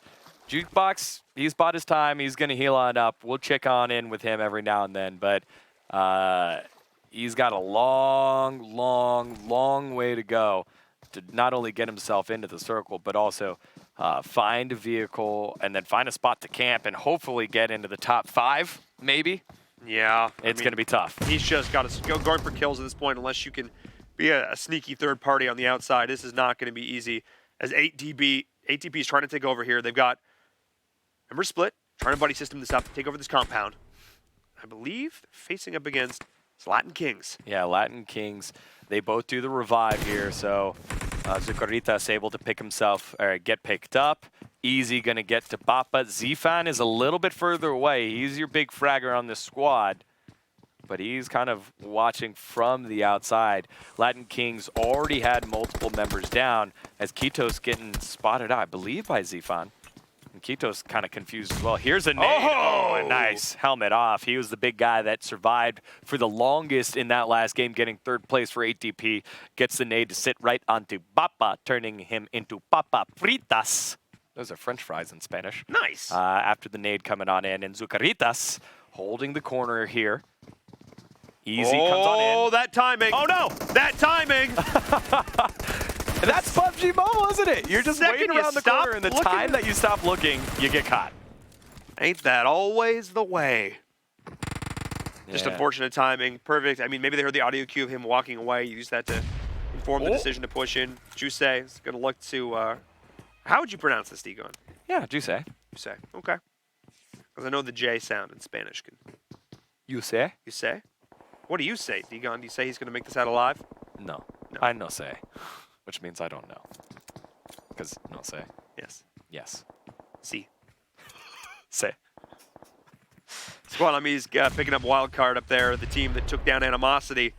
Jukebox, he's bought his time. He's going to heal on up. We'll check on in with him every now and then, but he's got a long, long, long way to go to not only get himself into the circle, but also find a vehicle and then find a spot to camp and hopefully get into the top 5, maybe. Yeah. It's going to be tough. He's just got to go going for kills at this point unless you can be a sneaky third party on the outside. This is not going to be easy as 8TP is trying to take over here. They've got Ember Split trying to buddy system this up, take over this compound. I believe they're facing up against Latin Kings. Yeah, Latin Kings. They both do the revive here, so Zucaritas able to pick himself, or get picked up. Easy going to get to Bappa. Zfan is a little bit further away. He's your big fragger on this squad, but he's kind of watching from the outside. Latin Kings already had multiple members down as Kitos getting spotted out, I believe, by Zfan. And Kitos kind of confused as well. Here's a nade. Oh, nice. Helmet off. He was the big guy that survived for the longest in that last game, getting 3rd place for 8TP. Gets the nade to sit right onto Bappa, turning him into Papa Fritas. Those are French fries in Spanish. Nice. After the nade coming on in. And Zucaritas holding the corner here. Easy comes on in. Oh, that timing. Oh, no. That timing. That's PUBG Mobile, isn't it? You're just waiting around the corner, and the time that you stop looking, you get caught. Ain't that always the way? Just Yeah. unfortunate timing. Perfect. I mean, maybe they heard the audio cue of him walking away. Use that to inform the decision to push in. Juice is going to look to... how would you pronounce this, Digon? Yeah, Juice. Juice. Okay. Because I know the J sound in Spanish. You say? You say? What do you say, Digon? Do you say he's going to make this out alive? No. I no say. Which means I don't know. Because no say. Yes. Yes. Si. Say. Squad on me's picking up wild card up there. The team that took down Animosity.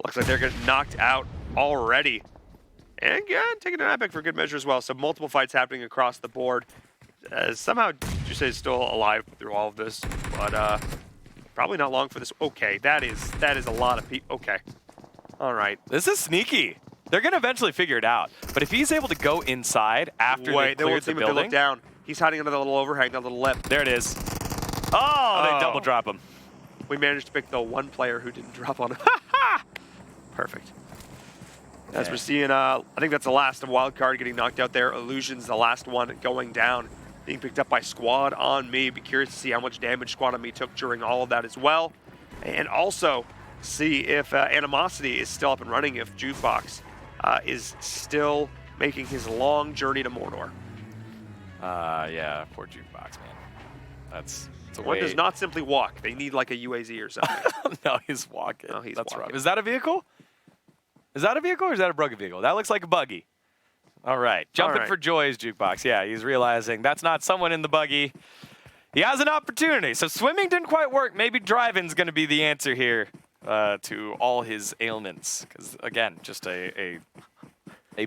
Looks like they're getting knocked out already. And again, taking an epic for good measure as well. So multiple fights happening across the board. Somehow, Juice is still alive through all of this. But probably not long for this. Okay, that is a lot of people. Okay. All right. This is sneaky. They're going to eventually figure it out. But if he's able to go inside after they cleared the building. Look down. He's hiding under that little overhang, that little lip. There it is. Oh, they double drop him. We managed to pick the one player who didn't drop on him. Perfect. As we're seeing, I think that's the last of Wildcard getting knocked out there. Illusion's the last one going down, being picked up by Squad on Me. Be curious to see how much damage Squad on Me took during all of that as well. And also see if Animosity is still up and running, if Jukebox is still making his long journey to Mordor. Yeah, poor Jukebox, man. That's a One way. does not simply walk. They need like a UAZ or something. No, he's walking. No, he's That's walking. rough. Is that a vehicle? Is that a vehicle or is that a buggy vehicle? That looks like a buggy. All right. Jumping for joy is Jukebox. Yeah, he's realizing that's not someone in the buggy. He has an opportunity. So swimming didn't quite work. Maybe driving's going to be the answer here to all his ailments. Because, again, just a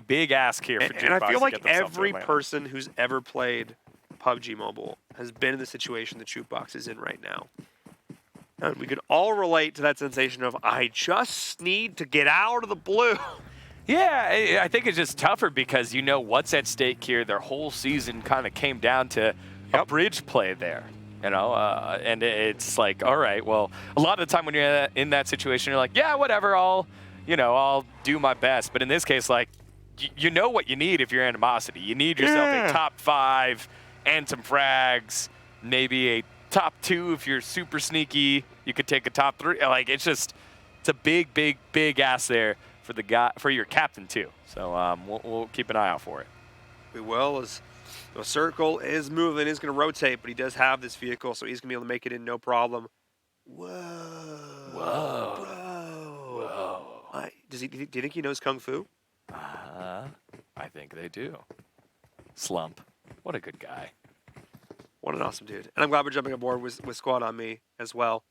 big ask here for Jukebox. And I feel to like get themselves to every a win. person who's ever played PUBG Mobile has been in the situation that Jukebox is in right now. And we could all relate to that sensation of, I just need to get out of the blue. Yeah, I think it's just tougher because you know what's at stake here. Their whole season kind of came down to a bridge play there, you know, and it's like, all right, well, a lot of the time when you're in that situation, you're like, yeah, whatever, I'll do my best. But in this case, like, you know what you need if you're Animosity. You need yourself a top 5 and some frags, maybe a top 2 if you're super sneaky. You could take a top 3. Like, it's a big, big, big ass there for the guy, for your captain too. So we'll keep an eye out for it. We will, as the circle is moving, is going to rotate, but he does have this vehicle, so he's going to be able to make it in no problem. Whoa. Whoa. Whoa. Do you think he knows Kung Fu? I think they do. Slump. What a good guy. What an awesome dude. And I'm glad we're jumping aboard with Squad on Me as well.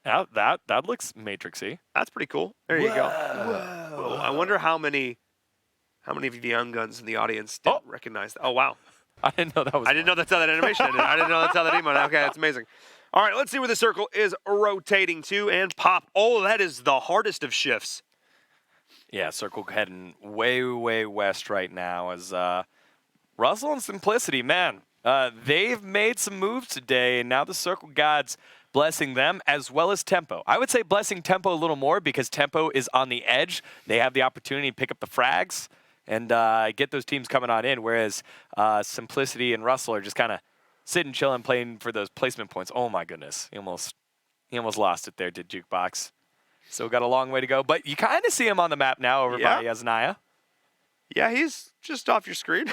That looks Matrixy. That's pretty cool. There you go. Whoa. I wonder how many of the young guns in the audience didn't recognize that. Oh, wow. I didn't know that was. I didn't know that's how that animation ended. I didn't know that's how that emote. Okay, that's amazing. All right, let's see where the circle is rotating to and pop. Oh, that is the hardest of shifts. Yeah, circle heading way, way west right now as Russell and Simplicity, man. They've made some moves today, and now the circle gods blessing them as well as Tempo. I would say blessing Tempo a little more because Tempo is on the edge. They have the opportunity to pick up the frags and get those teams coming on in, whereas Simplicity and Russell are just kind of sitting, chilling, playing for those placement points. Oh, my goodness. He almost lost it there, did Jukebox. Still got a long way to go, but you kind of see him on the map now over by Yasnaya. Yeah, he's just off your screen.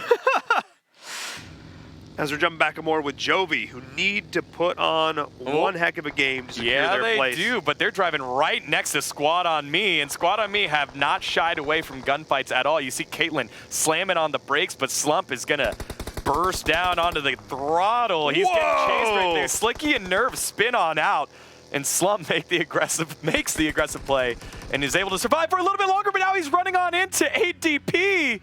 As we're jumping back and more with Jovi, who need to put on one heck of a game to secure their place. Yeah, they do, but they're driving right next to Squad on Me, and Squad on Me have not shied away from gunfights at all. You see Caitlyn slamming on the brakes, but Slump is going to burst down onto the throttle. He's getting chased right there. Slicky and Nerve spin on out, and Slump makes the aggressive play and is able to survive for a little bit longer, but now he's running on into ADP,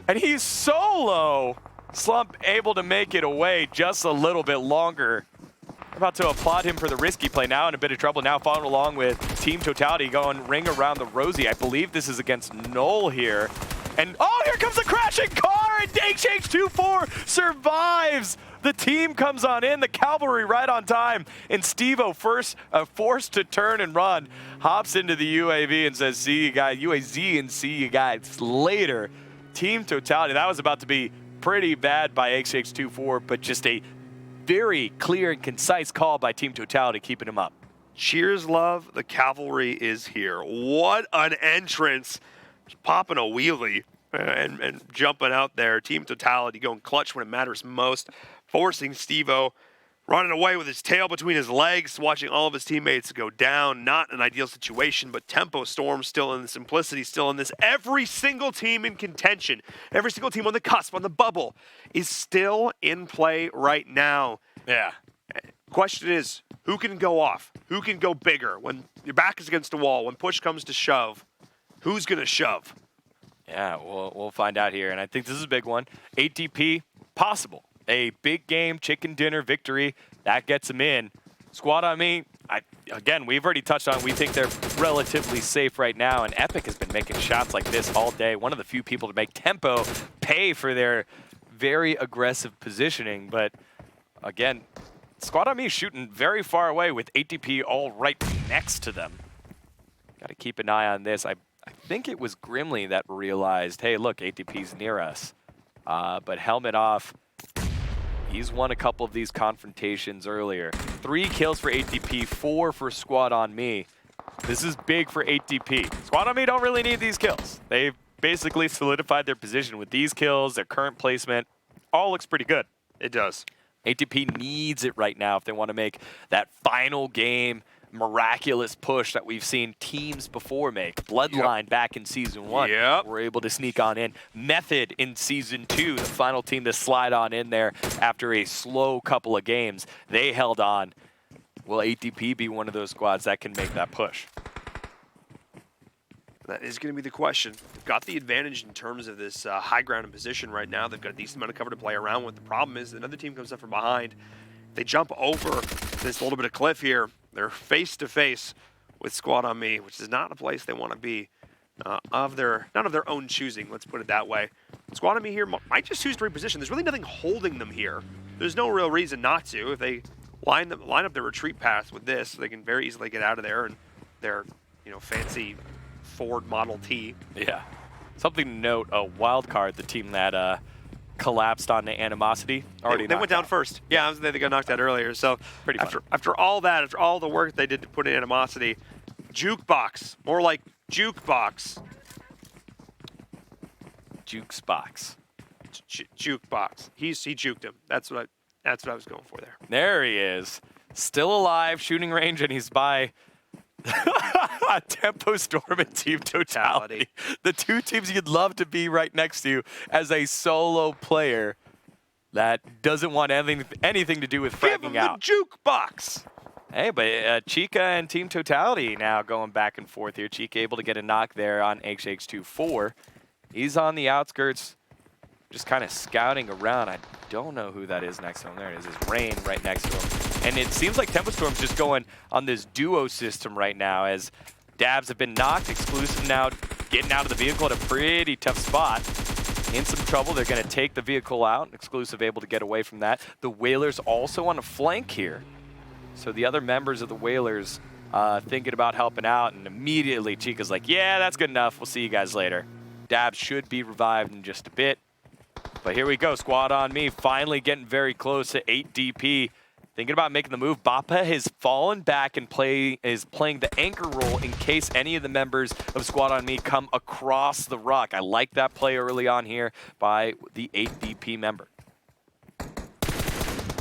and he's solo. Slump able to make it away just a little bit longer. I'm about to applaud him for the risky play now, in a bit of trouble now, following along with Team Totality going ring around the Rosie. I believe this is against Null here. And oh, here comes the crashing car, and HH24 survives. The team comes on in, the cavalry right on time, and Steve-O first forced to turn and run, hops into the UAV and says, see you guys, UAZ, and see you guys later. Team Totality, that was about to be pretty bad by HH24, but just a very clear and concise call by Team Totality, keeping him up. Cheers, love. The cavalry is here. What an entrance. Just popping a wheelie and jumping out there. Team Totality going clutch when it matters most, forcing Steve-O running away with his tail between his legs, watching all of his teammates go down. Not an ideal situation, but Tempo Storm still in the Simplicity, still in this. Every single team in contention, every single team on the cusp, on the bubble, is still in play right now. Yeah. Question is, who can go off? Who can go bigger? When your back is against the wall, when push comes to shove, who's going to shove? Yeah, we'll find out here, and I think this is a big one. ATP, possible. A big game chicken dinner victory that gets them in. Squad on Me, again, we've already touched on, we think they're relatively safe right now, and Epic has been making shots like this all day. One of the few people to make Tempo pay for their very aggressive positioning, but again, Squad on Me shooting very far away with ATP all right next to them. Got to keep an eye on this. I think it was Grimly that realized, hey, look, ATP's near us. But helmet off. He's won a couple of these confrontations earlier. 3 kills for ATP, 4 for Squad on Me. This is big for ATP. Squad on Me don't really need these kills. They've basically solidified their position with these kills, their current placement. All looks pretty good. It does. ATP needs it right now if they want to make that final game miraculous push that we've seen teams before make. Bloodline back in Season 1. We're able to sneak on in. Method in Season 2, the final team to slide on in there after a slow couple of games. They held on. Will ATP be one of those squads that can make that push? That is going to be the question. They've got the advantage in terms of this high ground and position right now. They've got a decent amount of cover to play around with. The problem is another team comes up from behind. They jump over this little bit of cliff here. They're face-to-face with Squad on Me, which is not a place they want to be. None of their own choosing, let's put it that way. Squad on Me here might just choose to reposition. There's really nothing holding them here. There's no real reason not to. If they line up their retreat path with this, they can very easily get out of there and their fancy Ford Model T. Yeah. Something to note, a wild card, the team that collapsed on the Animosity. They went down first. Yeah, they got knocked out earlier. So after all that, after all the work they did to put in Animosity, Jukebox, more like Jukebox. Jukebox. Jukebox. He juked him. That's what I was going for there. There he is. Still alive, shooting range, and he's by Tempo Storm and Team Totality. The two teams you'd love to be right next to you as a solo player that doesn't want anything to do with fragging out. Give him the jukebox. Hey, but Chica and Team Totality now going back and forth here. Chica able to get a knock there on HH24. He's on the outskirts, just kind of scouting around. I don't know who that is next to him. There it is. It's Rain right next to him. And it seems like Tempo Storm's just going on this duo system right now as Dabs have been knocked. Exclusive now getting out of the vehicle at a pretty tough spot. In some trouble. They're going to take the vehicle out. Exclusive able to get away from that. The Whalers also on a flank here. So the other members of the Whalers thinking about helping out, and immediately Chica's like, yeah, that's good enough. We'll see you guys later. Dabs should be revived in just a bit. But here we go. Squad on me. Finally getting very close to 8 DP. Thinking about making the move. Bappa has fallen back and is playing the anchor role in case any of the members of Squad on Me come across the rock. I like that play early on here by the 8 DP member.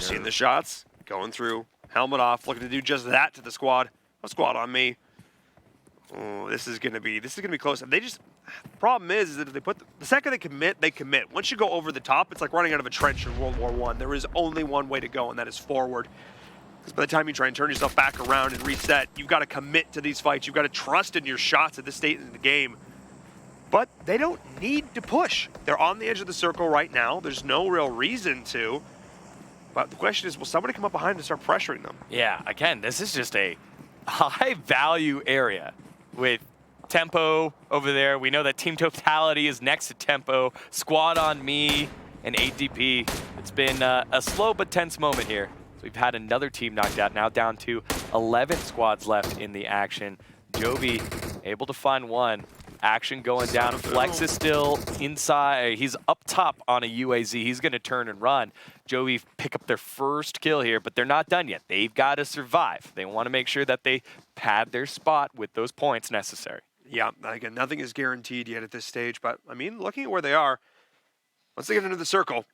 Seeing the shots, going through, helmet off, looking to do just that to the squad. A squad on me. Oh, this is gonna be close. And they just, the problem is that if they put the second they commit, they commit. Once you go over the top, it's like running out of a trench in World War I. There is only one way to go, and that is forward. Because by the time you try and turn yourself back around and reset, you've got to commit to these fights. You've got to trust in your shots at this state in the game. But they don't need to push. They're on the edge of the circle right now. There's no real reason to. But the question is, will somebody come up behind and start pressuring them? Yeah, again, this is just a high-value area with Tempo over there. We know that Team Totality is next to Tempo. Squad on me and 8DP. It's been a slow but tense moment here. So we've had another team knocked out, now down to 11 squads left in the action. Jovi able to find one. Action going down. Flex is still inside. He's up top on a UAZ. He's going to turn and run. Jovi pick up their first kill here, but they're not done yet. They've got to survive. They want to make sure that they pad their spot with those points necessary. Yeah, again, nothing is guaranteed yet at this stage, but I mean, looking at where they are, once they get into the circle,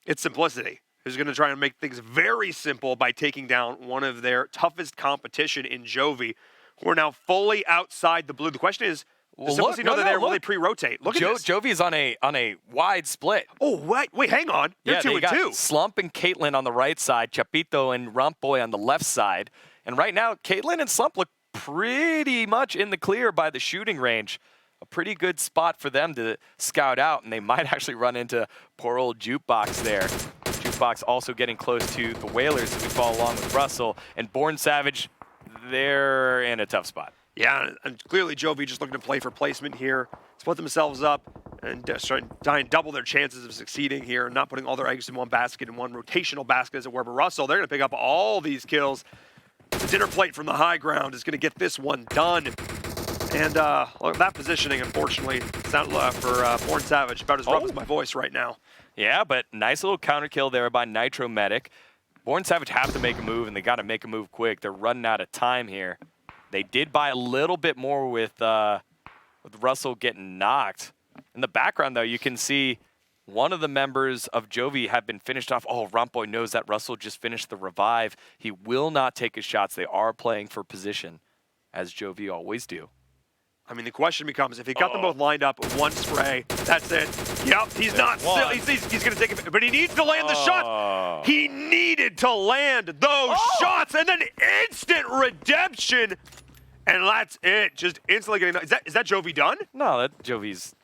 it's simplicity. Who's going to try and make things very simple by taking down one of their toughest competition in Jovi, who are now fully outside the blue. The question is, does Simplicity know that will they pre-rotate? Look at this. Jovi is on a wide split. Oh, wait, hang on. They're 2 and 2. Slump and Caitlyn on the right side, Chapito and Rumpboy on the left side. And right now, Caitlyn and Slump look pretty much in the clear by the shooting range. A pretty good spot for them to scout out, and they might actually run into poor old Jukebox there. Jukebox also getting close to the Whalers as we follow along with Russell. And Born Savage, they're in a tough spot. Yeah, and clearly Jovi just looking to play for placement here, split themselves up, and try and double their chances of succeeding here, not putting all their eggs in one basket, in one rotational basket, as it were. But Russell, they're going to pick up all these kills. The dinner plate from the high ground is going to get this one done. And look, that positioning, unfortunately, it's not for Born Savage, about as rough as my voice right now. Yeah, but nice little counter kill there by Nitro Medic. Born Savage have to make a move, and they got to make a move quick. They're running out of time here. They did buy a little bit more with Russell getting knocked. In the background, though, you can see one of the members of Jovi have been finished off. Oh, Rumpboy knows that Russell just finished the revive. He will not take his shots. They are playing for position, as Jovi always do. I mean, the question becomes, if he got them both lined up with one spray, that's it. Yep, he's not still. He's going to take it, but he needs to land the shots. He needed to land those shots, and then instant redemption. And that's it. Just instantly getting. Is that Jovi done? No, that Jovi's.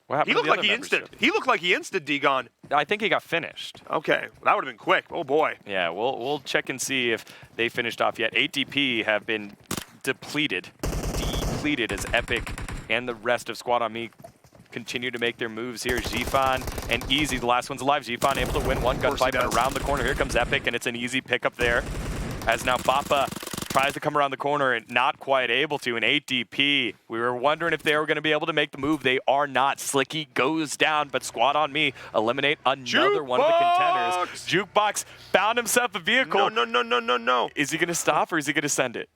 What happened? He looked like he instant. He looked like he instant D-gone. I think he got finished. Okay, that would have been quick. Oh boy. Yeah, we'll check and see if they finished off yet. 8DP have been depleted as Epic and the rest of Squad on Me continue to make their moves here. Zifan and Easy, the last one's alive. Zifan able to win one gunfight, but around the corner, here comes Epic, and it's an easy pickup there. As now Bappa tries to come around the corner and not quite able to. And 8DP, we were wondering if they were going to be able to make the move. They are not. Slicky goes down, but Squad on Me eliminate another one of the contenders. Jukebox found himself a vehicle. No. Is he going to stop or is he going to send it?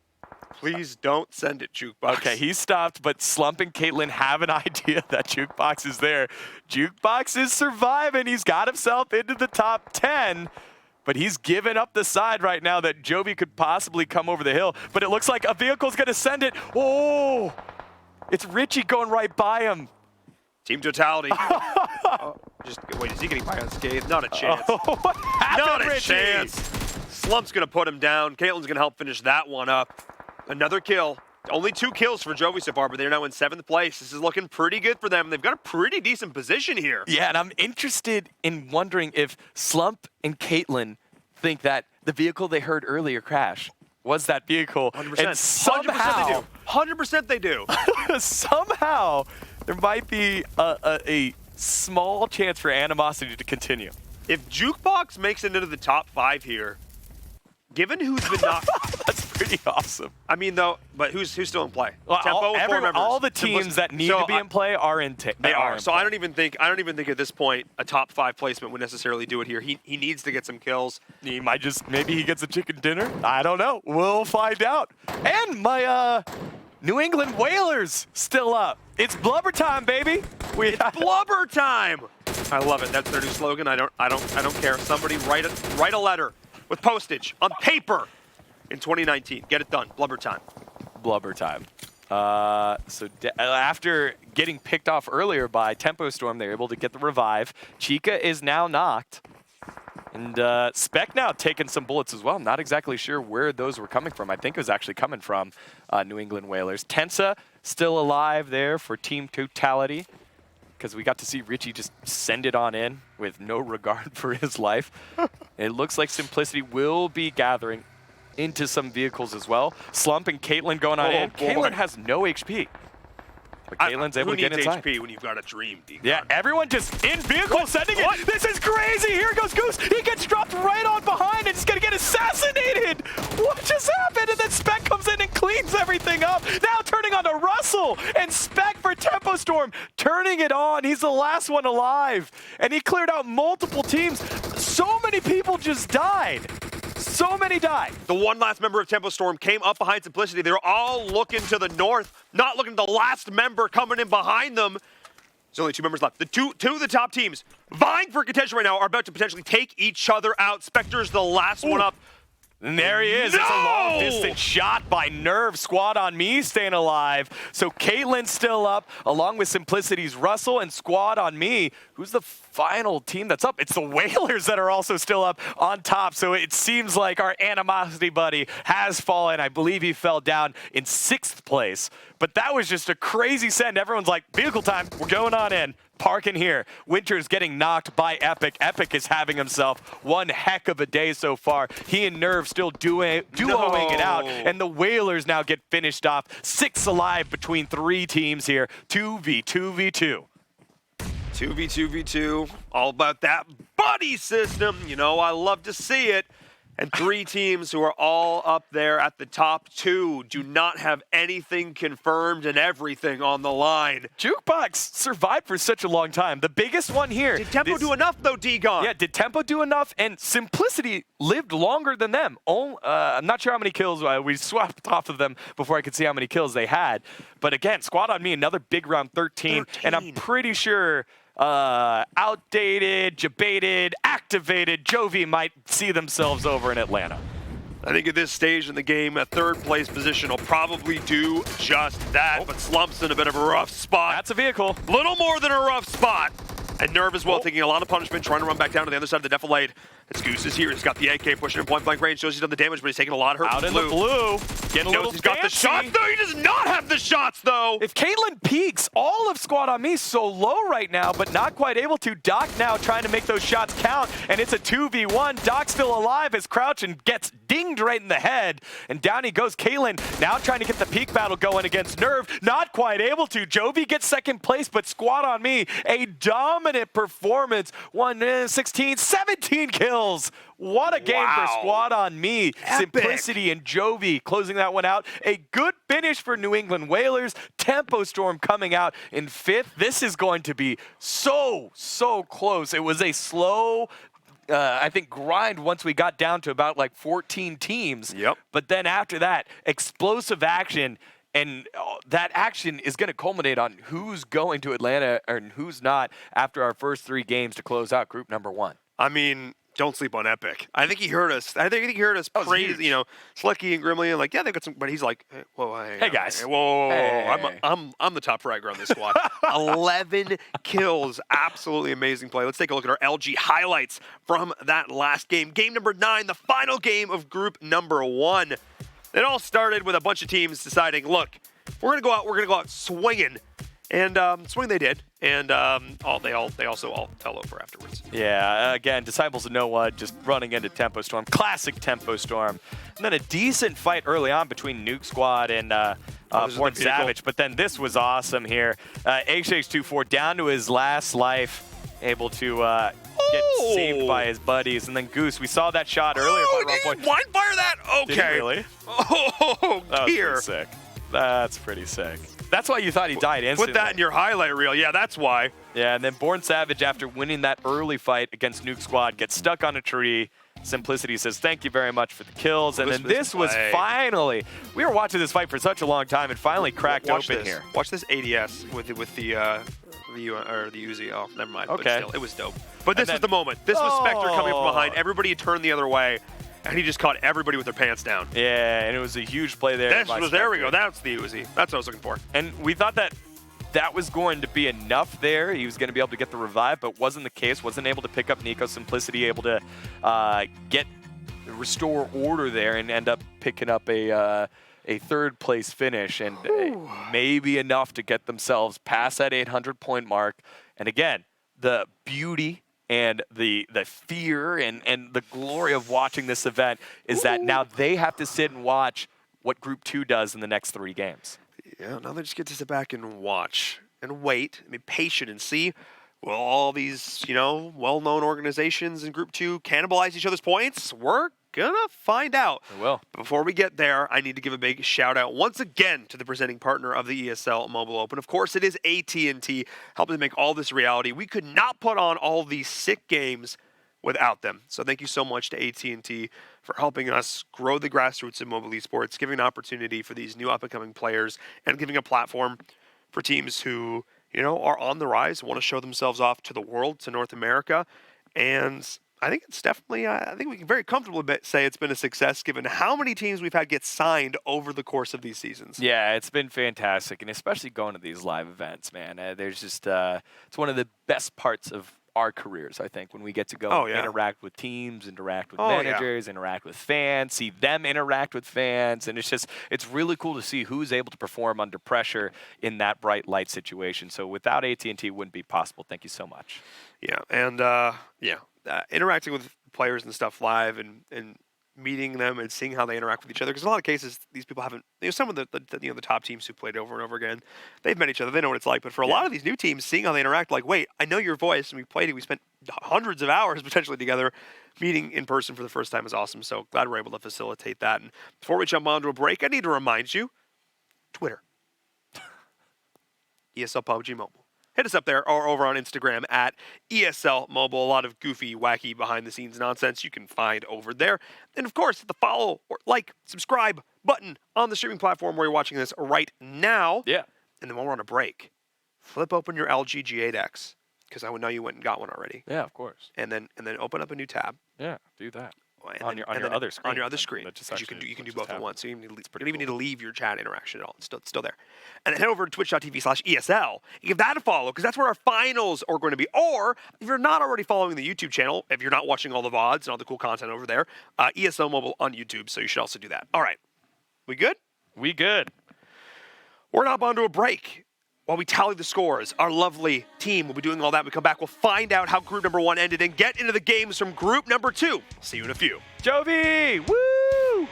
Please don't send it, Jukebox. Okay, he stopped, but Slump and Caitlyn have an idea that Jukebox is there. Jukebox is surviving. He's got himself into the top 10. but he's given up the side right now that Jovi could possibly come over the hill. But it looks like a vehicle's going to send it. Oh, it's Richie going right by him. Team totality. Wait, is he getting by unscathed? Not a chance. What happened, Not a Richie? chance. Slump's going to put him down. Caitlin's going to help finish that one up. Another kill. Only 2 kills for Jovi so far, but they're now in 7th place. This is looking pretty good for them. They've got a pretty decent position here. Yeah, and I'm interested in wondering if Slump and Caitlin think that the vehicle they heard earlier crash was that vehicle. 100%. And somehow, 100% they do. somehow, there might be a small chance for animosity to continue. If Jukebox makes it into the top 5 here, given who's been knocked... That's pretty awesome. I mean, though, but who's still in play? Well, Tempo with 4 members. all the teams that need to be in play are in They are. in So play. I don't even think at this point a top 5 placement would necessarily do it here. He needs to get some kills. He might maybe he gets a chicken dinner. I don't know. We'll find out. And my New England Whalers still up. It's blubber time, baby. It's blubber time. I love it. That's their new slogan. I don't care. Somebody write a letter with postage on paper in 2019. Get it done. Blubber time. Blubber time. After getting picked off earlier by Tempo Storm, they're able to get the revive. Chica is now knocked. And Spec now taking some bullets as well. I'm not exactly sure where those were coming from. I think it was actually coming from New England Whalers. Tensa still alive there for Team Totality, because we got to see Richie just send it on in with no regard for his life. It looks like Simplicity will be gathering into some vehicles as well. Slump and Caitlin going on in. Boy. Caitlin has no HP. But Caitlin's able to get inside. Who needs HP when you've got a dream, D? Yeah, everyone just in vehicle sending it. This is crazy. Here goes Goose. He gets dropped right on behind and he's going to get assassinated. What just happened? And then Spec comes in and cleans everything up. Now turning on to Russell and Spec for Tempo Storm. Turning it on. He's the last one alive. And he cleared out multiple teams. So many people just died. So many died. The one last member of Tempo Storm came up behind Simplicity. They were all looking to the north, not looking at the last member coming in behind them. There's only 2 members left. The two of the top teams vying for contention right now are about to potentially take each other out. Spectre's the last one up. And there he is. No! It's a long-distance shot by Nerve. Squad on me staying alive. So Caitlin's still up, along with Simplicity's Russell, and Squad on me. Who's the final team that's up? It's the Whalers that are also still up on top. So it seems like our animosity buddy has fallen. I believe he fell down in 6th place. But that was just a crazy send. Everyone's like, vehicle time. We're going on in. Parking here. Winter's getting knocked by Epic. Epic is having himself one heck of a day so far. He and Nerve still duoing it out. And the Whalers now get finished off. 6 alive between 3 teams here. 2v2v2. 2v2v2. All about that buddy system. You know, I love to see it. And 3 teams who are all up there at the top 2 do not have anything confirmed and everything on the line. Jukebox survived for such a long time. The biggest one here. Did Tempo do enough, though, D-Gon? Yeah, did Tempo do enough? And Simplicity lived longer than them. I'm not sure how many kills. We swapped off of them before I could see how many kills they had. But again, Squad on me, another big round 13. And I'm pretty sure outdated, debated, activated Jovi might see themselves over in Atlanta. I think at this stage in the game, a 3rd place position will probably do just that. But Slump's in a bit of a rough spot. That's a vehicle. Little more than a rough spot. And Nerve as well, taking a lot of punishment, trying to run back down to the other side of the defilade. As Goose is here, he's got the AK pushing in point-blank range, shows he's done the damage, but he's taking a lot of hurt. Out in the blue, getting a little he's got the shots, though. He does not have the shots, though. If Caitlin peaks, all of Squad on me so low right now, but not quite able to. Doc now trying to make those shots count, and it's a 2v1. Doc still alive as Crouch and gets dinged right in the head, and down he goes. Caitlin now trying to get the peak battle going against Nerve, not quite able to. Jovi gets 2nd place, but Squad on me, a dominant performance. 16, 17 kills. What a game for Squad on me. Epic. Simplicity and Jovi closing that one out. A good finish for New England Whalers. Tempo Storm coming out in 5th. This is going to be so close. It was a slow, I think, grind once we got down to about like 14 teams. Yep. But then after that, explosive action. And that action is going to culminate on who's going to Atlanta and who's not after our first 3 games to close out group number 1. I mean, don't sleep on Epic. I think he heard us. I think he heard us praise, huge. Slicky and Grimley, and like, yeah, they got some. But he's like, hey, guys. whoa, Hey. I'm the top fragger on this squad. 11 kills, absolutely amazing play. Let's take a look at our LG highlights from that last game. Game number 9, the final game of group number 1. It all started with a bunch of teams deciding, look, we're gonna go out swinging. And swing they did, and they also all fell over afterwards. Yeah, again, Disciples of Noah just running into Tempo Storm, classic Tempo Storm, and then a decent fight early on between Nuke Squad and Born Savage. But then this was awesome here. HH24 down to his last life, able to get saved by his buddies, and then Goose. We saw that shot earlier. Did he blind fire that? Okay. Did he really? Oh, that dear. was pretty sick. That's pretty sick. That's why you thought he died instantly. Put that in your highlight reel. Yeah, that's why. Yeah, and then Born Savage, after winning that early fight against Nuke Squad, gets stuck on a tree. Simplicity says, thank you very much for the kills. And then this was finally, we were watching this fight for such a long time, and finally cracked open here. Watch this ADS with the Uzi. Oh, never mind. Okay. But still, it was dope. But this was the moment. This was Spectre coming from behind. Everybody had turned the other way, and he just caught everybody with their pants down. Yeah, and it was a huge play there. There we go. That's the Uzi. That's what I was looking for. And we thought that was going to be enough there. He was going to be able to get the revive, but wasn't the case. Wasn't able to pick up Nico. Simplicity able to restore order there and end up picking up a third place finish, and maybe enough to get themselves past that 800-point mark. And again, the beauty and the fear and the glory of watching this event is that now they have to sit and watch what Group 2 does in the next 3 games. Yeah, now they just get to sit back and watch and wait and be patient and see, will all these, well-known organizations in Group 2 cannibalize each other's points? We're gonna find out. We will. Before we get there, I need to give a big shout-out once again to the presenting partner of the ESL Mobile Open. Of course, it is AT&T, helping to make all this reality. We could not put on all these sick games without them. So thank you so much to AT&T for helping us grow the grassroots of mobile esports, giving an opportunity for these new up-and-coming players, and giving a platform for teams who, are on the rise, want to show themselves off to the world, to North America. And I think it's definitely, I think we can very comfortably say it's been a success given how many teams we've had get signed over the course of these seasons. Yeah, it's been fantastic, and especially going to these live events, man. There's just, it's one of the best parts of our careers, I think, when we get to go interact with teams, interact with managers, interact with fans, see them interact with fans, and it's really cool to see who's able to perform under pressure in that bright light situation. So without AT&T, it wouldn't be possible. Thank you so much. Yeah, and interacting with players and stuff live and meeting them and seeing how they interact with each other, because in a lot of cases these people haven't, some of the top teams who played over and over again, they've met each other, they know what it's like. But for a lot of these new teams, seeing how they interact, like, wait, I know your voice, and we played it, we spent hundreds of hours potentially together, meeting in person for the first time is awesome. So glad we're able to facilitate that. And before we jump on to a break, I need to remind you, Twitter, ESL PUBG Mobile. Hit us up there or over on Instagram at ESL Mobile. A lot of goofy, wacky, behind-the-scenes nonsense you can find over there. And, of course, hit the follow or like, subscribe button on the streaming platform where you're watching this right now. Yeah. And then when we're on a break, flip open your LG G8X, because I would know you went and got one already. Yeah, of course. And then open up a new tab. Yeah, do that. On your other screen. On your other screen. Because you can do both at once. So you don't even need to leave your chat interaction at all. It's still there. And then head over to twitch.tv/ESL. And give that a follow, because that's where our finals are going to be. Or if you're not already following the YouTube channel, if you're not watching all the VODs and all the cool content over there, ESL Mobile on YouTube. So you should also do that. All right. We good? We good. We're not on to a break. While we tally the scores, our lovely team will be doing all that. When we come back, we'll find out how Group number 1 ended and get into the games from Group number 2. See you in a few. Jovi! Woo!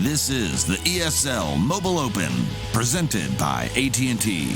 This is the ESL Mobile Open, presented by AT&T.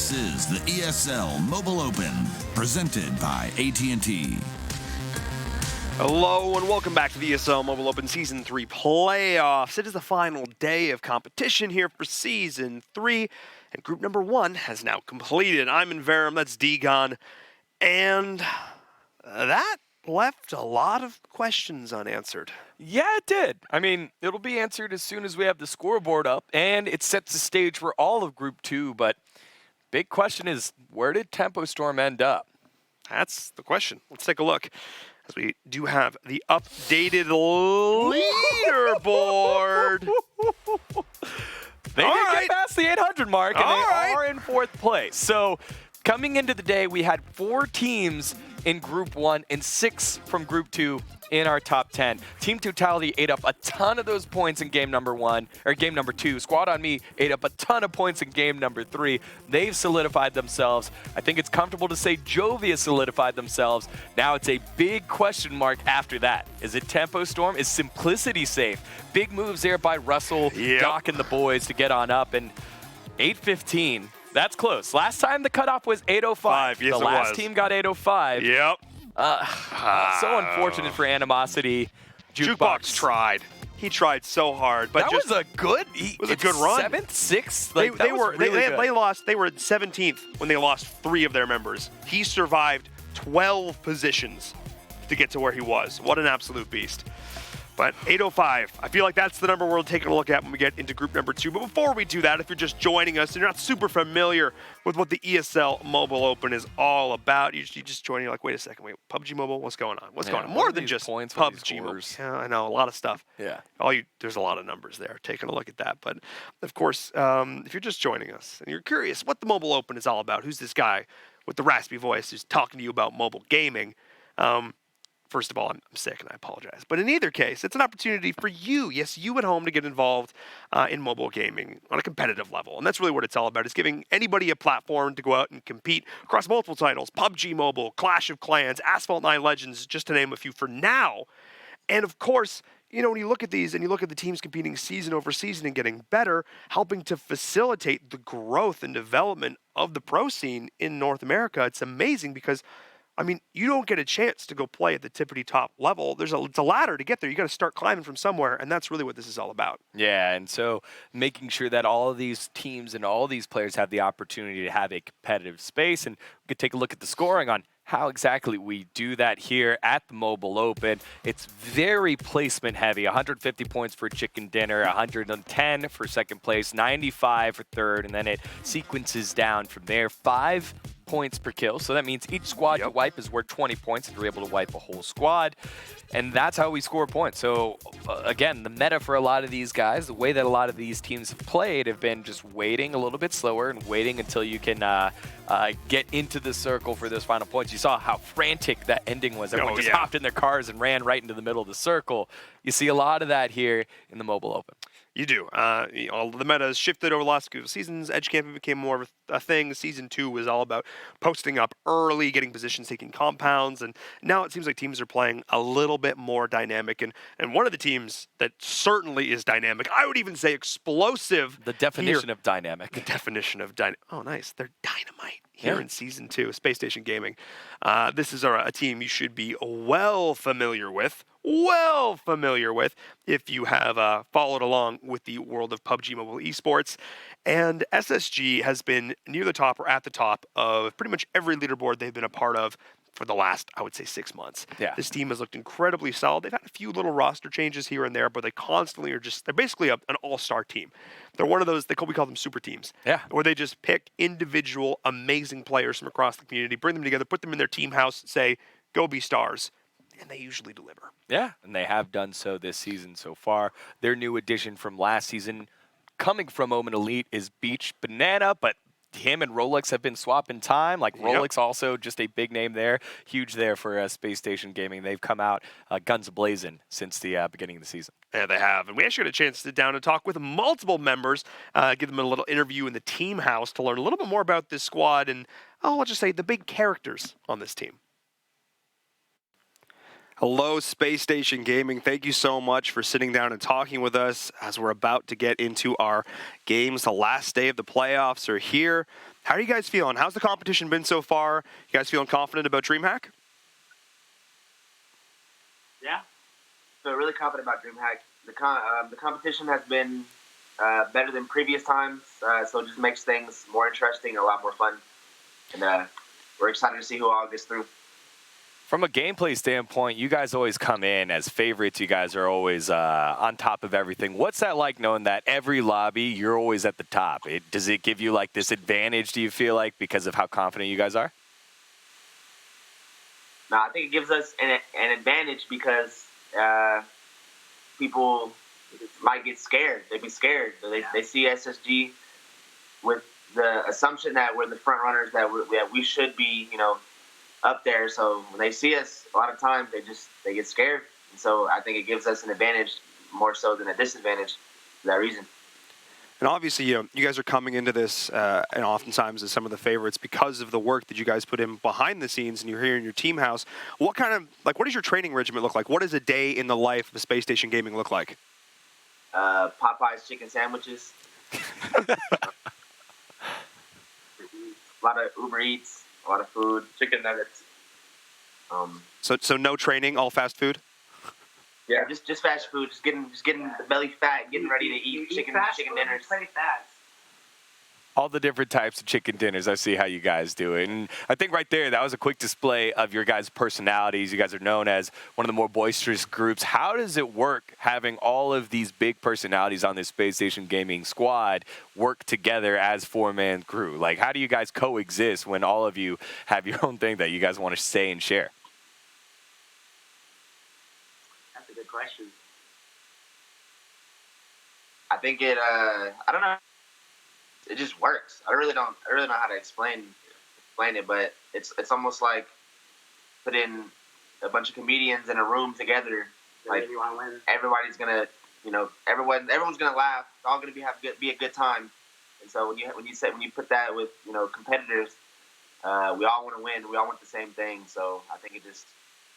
This is the ESL Mobile Open, presented by AT&T. Hello and welcome back to the ESL Mobile Open Season 3 playoffs. It is the final day of competition here for Season 3, and Group Number 1 has now completed. I'm in Verum, that's Degon, and that left a lot of questions unanswered. Yeah, it did. I mean, it'll be answered as soon as we have the scoreboard up, and it sets the stage for all of Group 2, but big question is, where did Tempo Storm end up? That's the question. Let's take a look, as we do have the updated leaderboard. They did get past the 800 mark, and they are in 4th place. So coming into the day, we had 4 teams in Group 1 and 6 from Group 2 in our top 10. Team Totality ate up a ton of those points in game number 2. Squad on Me ate up a ton of points in game number 3. They've solidified themselves. I think it's comfortable to say Jovia solidified themselves. Now it's a big question mark after that. Is it Tempo Storm? Is Simplicity safe? Big moves there by Russell, Doc, and the boys to get on up. And 8:15. That's close. Last time the cutoff was 8:05. Yes, the last team got 8:05. Yep. So unfortunate for Animosity. Jukebox tried. He tried so hard, but that was a good. It was a good run. 7th, 6th. They really lost. They were 17th when they lost 3 of their members. He survived 12 positions to get to where he was. What an absolute beast. But 8:05, I feel like that's the number we're taking a look at when we get into Group Number 2. But before we do that, if you're just joining us and you're not super familiar with what the ESL Mobile Open is all about, you just joining, you're like, wait a second, PUBG Mobile, what's going on? What's going on? More than just PUBG Mobile. Yeah, I know, a lot of stuff. Yeah. There's a lot of numbers there, taking a look at that. But of course, if you're just joining us and you're curious what the Mobile Open is all about, who's this guy with the raspy voice who's talking to you about mobile gaming? First of all, I'm sick and I apologize. But in either case, it's an opportunity for you, yes, you at home, to get involved in mobile gaming on a competitive level. And that's really what it's all about, is giving anybody a platform to go out and compete across multiple titles: PUBG Mobile, Clash of Clans, Asphalt 9 Legends, just to name a few for now. And of course, you know, when you look at these and you look at the teams competing season over season and getting better, helping to facilitate the growth and development of the pro scene in North America, it's amazing because, I mean, you don't get a chance to go play at the tippity top level. It's a ladder to get there. You got to start climbing from somewhere, and that's really what this is all about. Yeah, and so making sure that all of these teams and all these players have the opportunity to have a competitive space, and we could take a look at the scoring on how exactly we do that here at the Mobile Open. It's very placement heavy. 150 points for chicken dinner, 110 for 2nd place, 95 for 3rd, and then it sequences down from there. 5 points per kill, so that means each squad you wipe is worth 20 points if you're able to wipe a whole squad, and that's how we score points. So again, the meta for a lot of these guys, the way that a lot of these teams have played, have been just waiting a little bit slower and waiting until you can get into the circle for those final points. You saw how frantic that ending was. Everyone just hopped in their cars and ran right into the middle of the circle. You see a lot of that here in the Mobile Open. You do. All the meta has shifted over the last few seasons. Edge camping became more of a thing. Season 2 was all about posting up early, getting positions, taking compounds, and now it seems like teams are playing a little bit more dynamic. And one of the teams that certainly is dynamic, I would even say explosive. The definition of dynamic. The definition of dynamic. Oh, nice. They're dynamite here in Season 2, Space Station Gaming. This is a team you should be well familiar with if you have followed along with the world of PUBG Mobile esports. And SSG has been near the top or at the top of pretty much every leaderboard they've been a part of for the last, I would say, 6 months. Yeah. This team has looked incredibly solid. They've had a few little roster changes here and there, but they constantly are they're basically an all-star team. They're one of those, we call them super teams. Yeah. Where they just pick individual amazing players from across the community, bring them together, put them in their team house, say, go be stars. And they usually deliver. Yeah, and they have done so this season so far. Their new addition from last season, coming from Omen Elite, is Beach Banana, but him and Rolex have been swapping time. Like Rolex also just a big name there, huge there for Space Station Gaming. They've come out guns a-blazing since the beginning of the season. Yeah, they have. And we actually got a chance to sit down and talk with multiple members, give them a little interview in the team house to learn a little bit more about this squad and, I'll just say, the big characters on this team. Hello, Space Station Gaming. Thank you so much for sitting down and talking with us as we're about to get into our games. The last day of the playoffs are here. How are you guys feeling? How's the competition been so far? You guys feeling confident about DreamHack? Yeah, feel really confident about DreamHack. The competition has been better than previous times, so it just makes things more interesting and a lot more fun. And we're excited to see who all gets through. From a gameplay standpoint, you guys always come in as favorites. You guys are always on top of everything. What's that like, knowing that every lobby, you're always at the top? Does it give you like this advantage, do you feel like, because of how confident you guys are? No, I think it gives us an advantage because people might get scared. They'd be scared. They see SSG with the assumption that we're the front runners, that we should be, up there. So when they see us, a lot of times they get scared. And so I think it gives us an advantage more so than a disadvantage for that reason. And obviously, you guys are coming into this and oftentimes as some of the favorites because of the work that you guys put in behind the scenes, and you're here in your team house. What does your training regimen look like? What does a day in the life of Space Station Gaming look like? Popeye's chicken sandwiches. A lot of Uber Eats, a lot of food, chicken nuggets. So no training, all fast food? Yeah, just fast food, just getting the belly fat, getting ready to eat chicken dinners. Pretty fast. All the different types of chicken dinners. I see how you guys do it. And I think right there, that was a quick display of your guys' personalities. You guys are known as one of the more boisterous groups. How does it work having all of these big personalities on this Space Station Gaming squad work together as four-man crew? Like, how do you guys coexist when all of you have your own thing that you guys want to say and share? That's a good question. I think I don't know. It just works. I really don't know how to explain it, but it's almost like putting a bunch of comedians in a room together. Like everybody's gonna, everyone's gonna laugh. It's all gonna be a good time. And so when you put that with competitors, we all want to win. We all want the same thing. So I think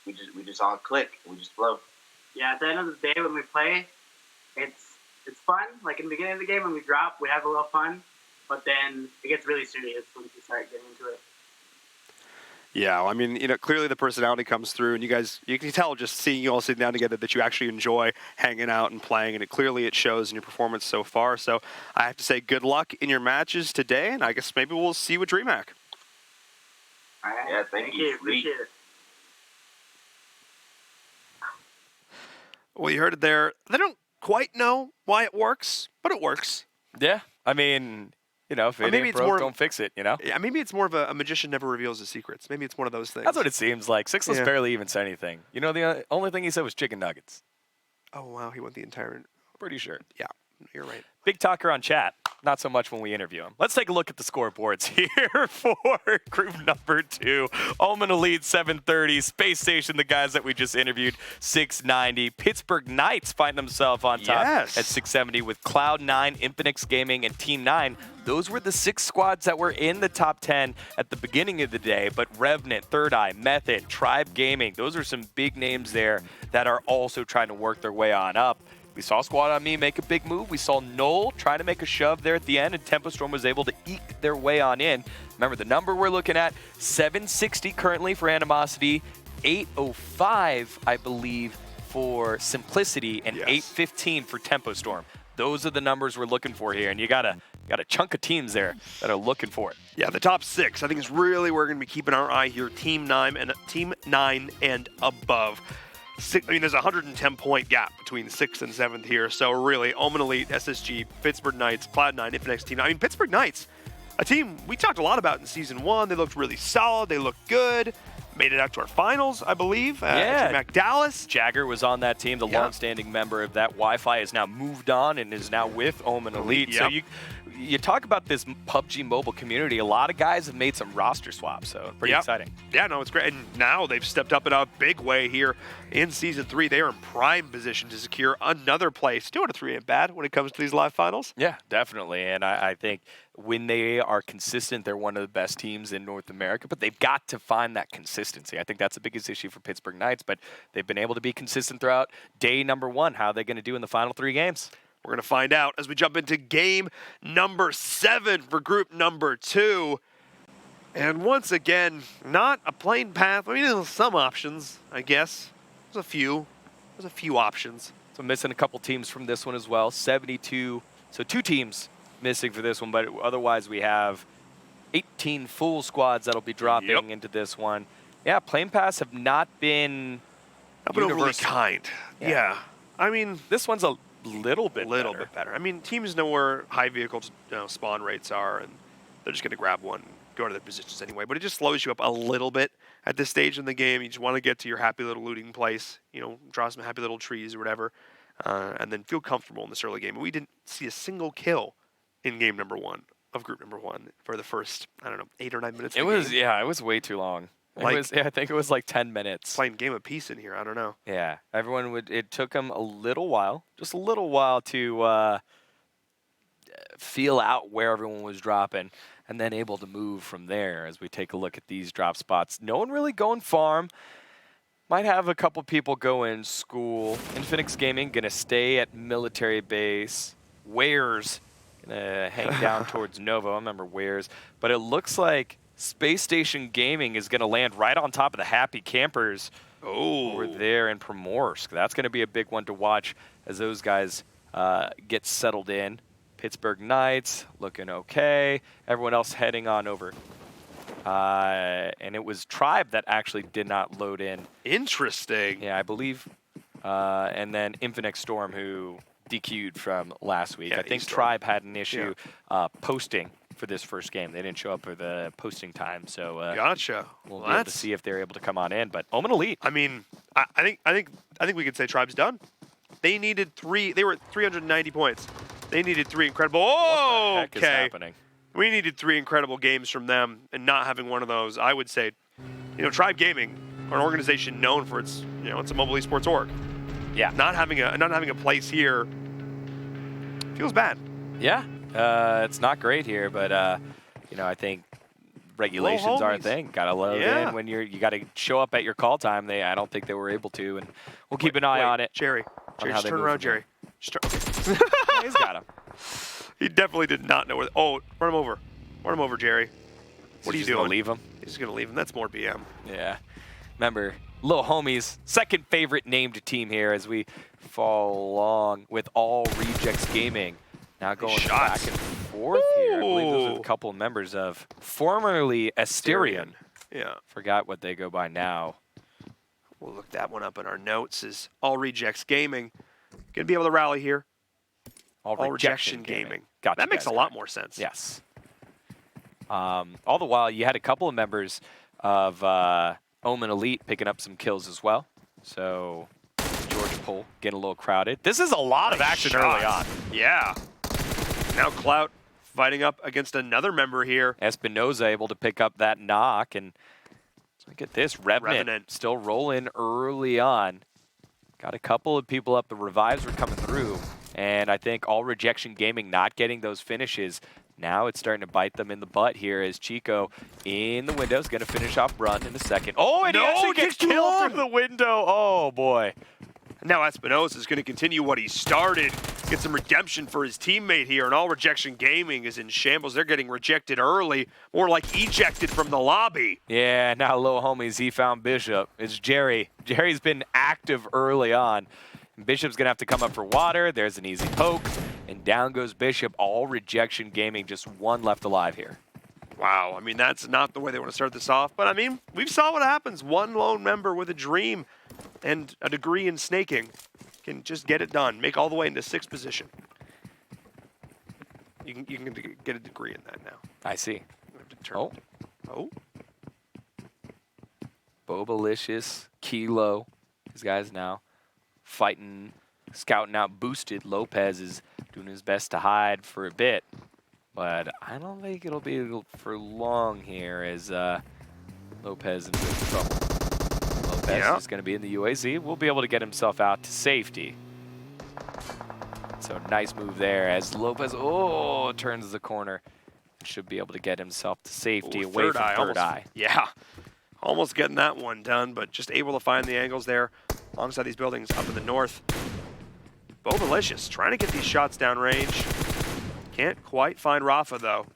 we just all click. We just flow. Yeah. At the end of the day, when we play, it's fun. Like in the beginning of the game, when we drop, we have a little fun. But then it gets really serious once you start getting into it. Yeah, well, I mean, clearly the personality comes through, and you can tell just seeing you all sitting down together that you actually enjoy hanging out and playing, and it shows in your performance so far. So I have to say good luck in your matches today, and I guess maybe we'll see you with DreamHack. All right. Yeah, thank you. Appreciate it. Well, you heard it there. They don't quite know why it works, but it works. Yeah, I mean, if it ain't broke, don't fix it, Yeah, maybe it's more of a magician never reveals his secrets. Maybe it's one of those things. That's what it seems like. Sixless barely even said anything. The only thing he said was chicken nuggets. Oh, wow, he went the entire... Pretty sure. Yeah, you're right. Big talker on chat. Not so much when we interview him. Let's take a look at the scoreboards here for group number 2. Omen Elite 730, Space Station, the guys that we just interviewed, 690. Pittsburgh Knights find themselves on top at 670 with Cloud9, Infinix Gaming, and Team 9. Those were the 6 squads that were in the top 10 at the beginning of the day, but Revenant, Third Eye, Method, Tribe Gaming, those are some big names there that are also trying to work their way on up. We saw Squad on Me make a big move. We saw Knoll try to make a shove there at the end, and Tempo Storm was able to eke their way on in. Remember, the number we're looking at, 760 currently for Animosity, 805, I believe, for Simplicity, and 815 for Tempo Storm. Those are the numbers we're looking for here, and you got a chunk of teams there that are looking for it. Yeah, the top 6, I think, is really where we're going to be keeping our eye here. Team 9 and above. There's a 110-point gap between 6th and 7th here. So really, Omen Elite, SSG, Pittsburgh Knights, Cloud9, Infinix Team. I mean, Pittsburgh Knights, a team we talked a lot about in Season 1. They looked really solid. They looked good. Made it out to our finals, I believe. Mac Dallas. Jagger was on that team. The long-standing member of that Wi-Fi has now moved on and is now with Omen Elite. Yep. So you talk about this PUBG mobile community. A lot of guys have made some roster swaps, so pretty exciting. Yeah, no, it's great. And now they've stepped up in a big way here in Season 3. They are in prime position to secure another place. 2 out of 3 ain't bad when it comes to these live finals. Yeah, definitely. And I think when they are consistent, they're one of the best teams in North America, but they've got to find that consistency. I think that's the biggest issue for Pittsburgh Knights, but they've been able to be consistent throughout day number 1. How are they going to do in the final 3 games? We're going to find out as we jump into game number 7 for group number 2. And once again, not a plain path. I mean, there's some options, I guess. There's a few options. So missing a couple teams from this one as well. 72. So 2 teams missing for this one, but otherwise we have 18 full squads that'll be dropping into this one. Yeah, plain paths have not been overly kind. Yeah. I mean, this one's a little bit better. I mean, teams know where high vehicle spawn rates are, and they're just going to grab one, go to their positions anyway. But it just slows you up a little bit at this stage in the game. You just want to get to your happy little looting place, draw some happy little trees or whatever, and then feel comfortable in this early game. And we didn't see a single kill in game number 1 of group number 1 for the first, 8 or 9 minutes. It was way too long. I think it was like 10 minutes. Playing game of peace in here. I don't know. Yeah, it took them a little while, just a little while to feel out where everyone was dropping, and then able to move from there as we take a look at these drop spots. No one really going farm. Might have a couple people go in school. Infinix Gaming gonna stay at military base. Wares gonna hang down towards Novo. I remember Wares, but it looks like Space Station Gaming is gonna land right on top of the Happy Campers over there in Primorsk. That's gonna be a big one to watch as those guys get settled in. Pittsburgh Knights looking okay. Everyone else heading on over. And it was Tribe that actually did not load in. Interesting. Yeah, I believe. And then Infinix Storm, who DQ'd from last week. Yeah, I think Tribe had an issue posting for this first game. They didn't show up for the posting time, so gotcha. We'll be able to see if they're able to come on in. But Omen Elite. I mean, I think we could say Tribe's done. They needed 3. They were at 390 points. They needed 3 incredible. Oh, what the heck is happening? We needed 3 incredible games from them, and not having one of those, I would say, Tribe Gaming, an organization known for its, it's a mobile esports org. Yeah. Not having a place here feels bad. Yeah, it's not great here, but I think regulations are a thing. Got to load in when you got to show up at your call time. I don't think they were able to, and we'll keep an eye on it. Jerry, just turn around, Jerry. He's got him. He definitely did not know where. Oh, run him over. Run him over, Jerry. What are you doing? Gonna leave him? He's just gonna leave him. That's more BM. Yeah. Remember, Little Homies, second favorite named team here as we fall along with All Rejects Gaming. Now going back and forth here. I believe those are a couple of members of formerly Asterion. Yeah. Forgot what they go by now. We'll look that one up in our notes. Is All Rejects Gaming gonna be able to rally here? All Rejection Gaming. Gotcha, that makes a lot more sense. Yes. All the while, you had a couple of members of Omen Elite picking up some kills as well. So George Pole getting a little crowded. This is a lot of action early on. Yeah. Now Clout fighting up against another member here. Espinoza able to pick up that knock. And look at this. Revenant still rolling early on. Got a couple of people up. The revives were coming through. And I think All Rejection Gaming not getting those finishes. Now it's starting to bite them in the butt here as Chico in the window is going to finish off Run in a second. Oh, and he actually gets killed through the window. Oh, boy. Now Espinosa is going to continue what he started. Get some redemption for his teammate here. And All Rejection Gaming is in shambles. They're getting rejected early. More like ejected from the lobby. Yeah, now Little Homies, he found Bishop. It's Jerry. Jerry's been active early on. Bishop's going to have to come up for water. There's an easy poke. And down goes Bishop. All Rejection Gaming, just one left alive here. Wow. I mean, that's not the way they want to start this off. But, I mean, we've saw what happens. One lone member with a dream and a degree in snaking can just get it done. Make all the way into 6th position. You can get a degree in that now. I see. Oh. Bobalicious, Kilo. These guys now fighting, scouting out Boosted. Lopez is doing his best to hide for a bit, but I don't think it'll be for long here as Lopez in big trouble. Lopez is going to be in the UAZ. Will be able to get himself out to safety. So nice move there as Lopez, turns the corner. Should be able to get himself to safety away from third eye. Yeah, almost getting that one done, but just able to find the angles there alongside these buildings up in the north. Bo Malicious trying to get these shots downrange. Can't quite find Rafa, though.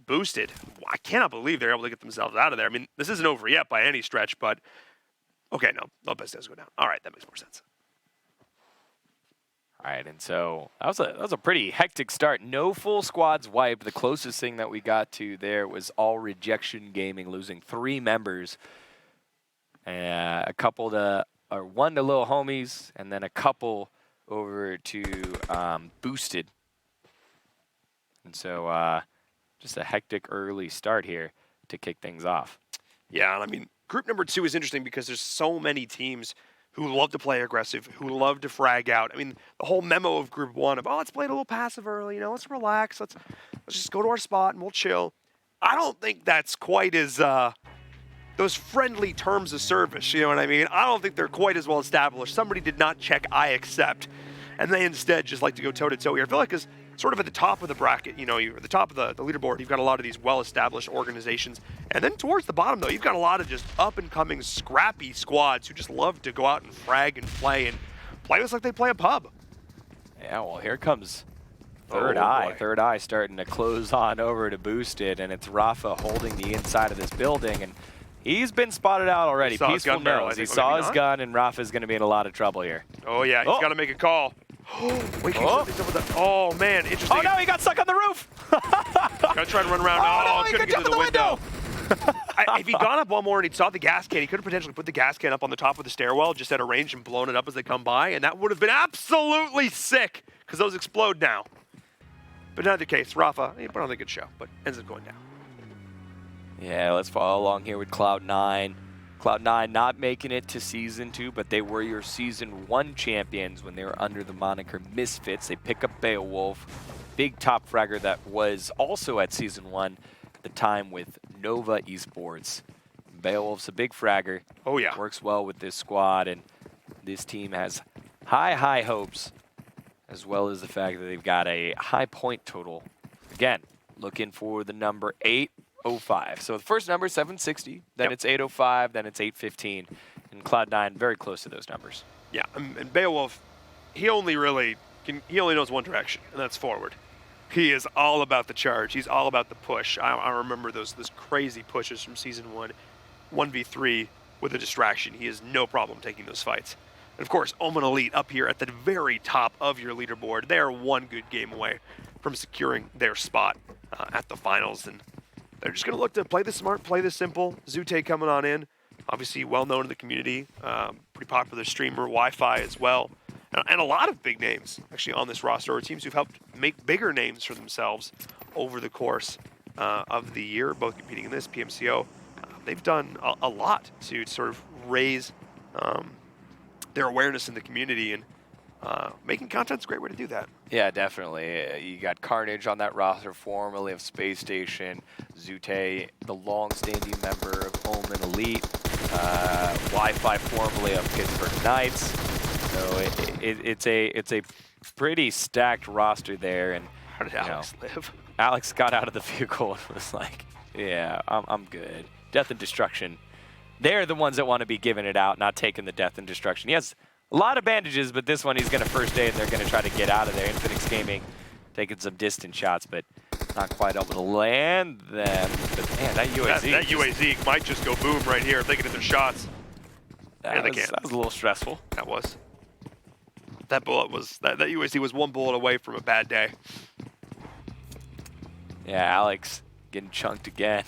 Boosted. I cannot believe they're able to get themselves out of there. I mean, this isn't over yet by any stretch, but... Okay, no. Lopez does go down. All right, that makes more sense. All right, and so that was a pretty hectic start. No full squads wiped. The closest thing that we got to there was All Rejection Gaming losing 3 members. One to Little Homies, and then a couple over to Boosted. And so just a hectic early start here to kick things off. Yeah, and I mean, group number 2 is interesting because there's so many teams who love to play aggressive, who love to frag out. I mean, the whole memo of group 1 of, let's play it a little passive early, let's relax, let's just go to our spot and we'll chill. I don't think that's quite as those friendly terms of service, you know what I mean? I don't think they're quite as well established. Somebody did not check I accept, and they instead just like to go toe-to-toe here. I feel like it's sort of at the top of the bracket, you're at the top of the leaderboard, you've got a lot of these well-established organizations. And then towards the bottom, though, you've got a lot of just up-and-coming, scrappy squads who just love to go out and frag and play us like they play a pub. Yeah, well, here comes Third Eye. Boy. Third Eye starting to close on over to Boosted, and it's Rafa holding the inside of this building, and he's been spotted out already. Peaceful knows. He saw his gun, and Rafa's going to be in a lot of trouble here. Oh, yeah, he's got to make a call. Wait, oh, man, interesting. Oh, no, he got stuck on the roof. Gotta try to run around. Oh, no, he couldn't could get to the window. If he'd gone up one more and he'd saw the gas can, he could have potentially put the gas can up on the top of the stairwell just at a range and blown it up as they come by, and that would have been absolutely sick because those explode now. But in either case, Rafa, he put on a good show, but ends up going down. Yeah, let's follow along here with Cloud9. Cloud9 not making it to Season 2, but they were your Season 1 champions when they were under the moniker Misfits. They pick up Beowulf, big top fragger that was also at Season 1 at the time with Nova Esports. Beowulf's a big fragger. Oh, yeah. Works well with this squad, and this team has high hopes, as well as the fact that they've got a high point total. Again, looking for the number 805. So the first number is 760, then it's 805, then it's 815, and Cloud9 very close to those numbers. Yeah, and Beowulf, he only knows one direction, and that's forward. He is all about the charge. He's all about the push. I remember those crazy pushes from Season 1, 1v3 with a distraction. He has no problem taking those fights. And of course, Omen Elite up here at the very top of your leaderboard. They are one good game away from securing their spot at the finals, and they're just going to look to play this smart, play this simple. Zute coming on in, obviously well known in the community, pretty popular streamer, Wi-Fi as well, and a lot of big names actually on this roster, or teams who've helped make bigger names for themselves over the course of the year, both competing in this PMCO. They've done a lot to sort of raise their awareness in the community, and making content's a great way to do that. Yeah, definitely. You got Carnage on that roster, formerly of Space Station. Zute, the long-standing member of Omen Elite. Wi-Fi, formerly of Pittsburgh Knights. So it's a pretty stacked roster there. And how did Alex live? Alex got out of the vehicle and was like, "Yeah, I'm good." Death and Destruction. They're the ones that want to be giving it out, not taking the Death and Destruction. He has a lot of bandages, but this one he's going to first aid, and they're going to try to get out of there. Infinix Gaming taking some distant shots, but not quite able to land them. But man, that UAZ. That UAZ might just go boom right here if they get their shots. That was a little stressful. That was. That bullet was, that UAZ was one bullet away from a bad day. Yeah, Alex getting chunked again.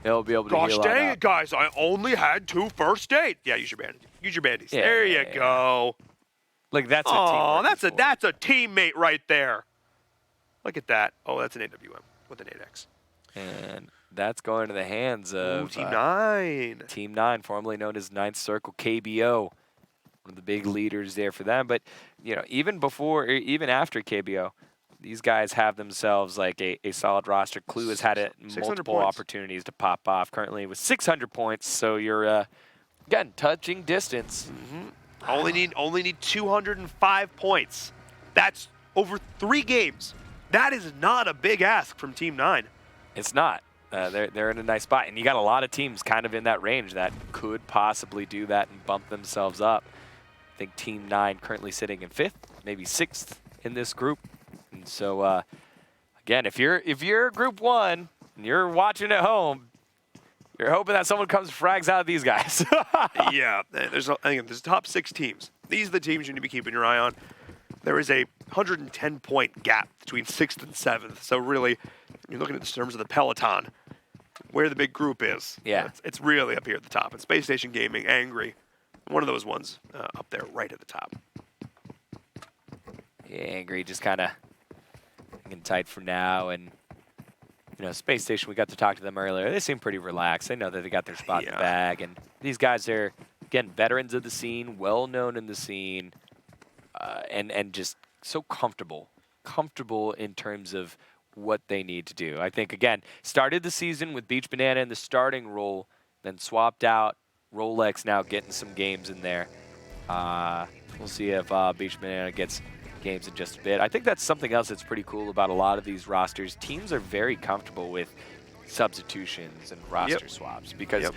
He'll be able to Gosh heal dang on it, guys. I only had 2 first aid. Yeah, use your bandages. Use your bandies. Yeah, there you go. Like, that's a team. That's a teammate right there. Look at that. Oh, that's an AWM with an 8X. And that's going to the hands of Team 9. Team 9, formerly known as Ninth Circle KBO. One of the big leaders there for them. But, even before, even after KBO, these guys have themselves like a solid roster. Clue has had multiple opportunities to pop off. Currently with 600 points, so you're again touching distance. Mm-hmm. Only need 205 points. That's over 3 games. That is not a big ask from Team 9. It's not. They're in a nice spot, and you got a lot of teams kind of in that range that could possibly do that and bump themselves up. I think Team 9 currently sitting in 5th, maybe 6th in this group. And so, again, if you're Group 1 and you're watching at home, you're hoping that someone comes frags out of these guys. Yeah, there's top 6 teams. These are the teams you need to be keeping your eye on. There is a 110-point gap between 6th and 7th. So really, you're looking at the terms of the peloton, where the big group is. Yeah. It's really up here at the top. And Space Station Gaming, Angry, one of those ones up there right at the top. Yeah, Angry just kind of hanging tight for now. And, you know, Space Station, we got to talk to them earlier. They seem pretty relaxed. They know that they got their spot in the bag. And these guys are, again, veterans of the scene, well-known in the scene, and just so comfortable in terms of what they need to do. I think, again, started the season with Beach Banana in the starting role, then swapped out. Rolex now getting some games in there. We'll see if Beach Banana gets games in just a bit. I think that's something else that's pretty cool about a lot of these rosters. Teams are very comfortable with substitutions and roster swaps because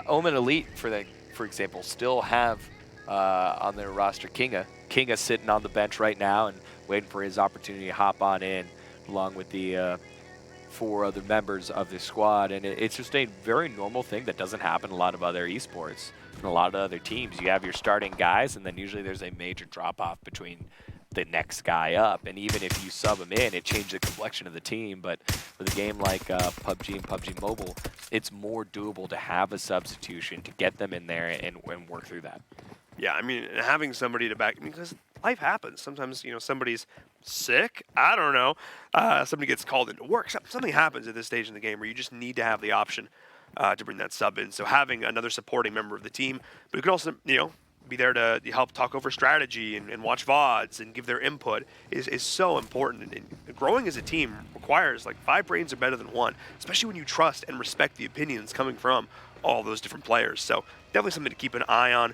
Omen Elite, for example, still have on their roster Kinga. Kinga sitting on the bench right now and waiting for his opportunity to hop on in along with the 4 other members of the squad. And it's just a very normal thing that doesn't happen in a lot of other esports and a lot of other teams. You have your starting guys, and then usually there's a major drop-off between the next guy up. And even if you sub them in, it changes the complexion of the team. But with a game like PUBG and PUBG Mobile, it's more doable to have a substitution to get them in there and work through that. Yeah, I mean, having somebody to back, because life happens. Sometimes, somebody's sick. I don't know. Somebody gets called into work. Something happens at this stage in the game where you just need to have the option to bring that sub in. So having another supporting member of the team, but you can also, be there to help talk over strategy and watch VODs and give their input is so important. And growing as a team requires, 5 brains are better than 1, especially when you trust and respect the opinions coming from all those different players. So definitely something to keep an eye on.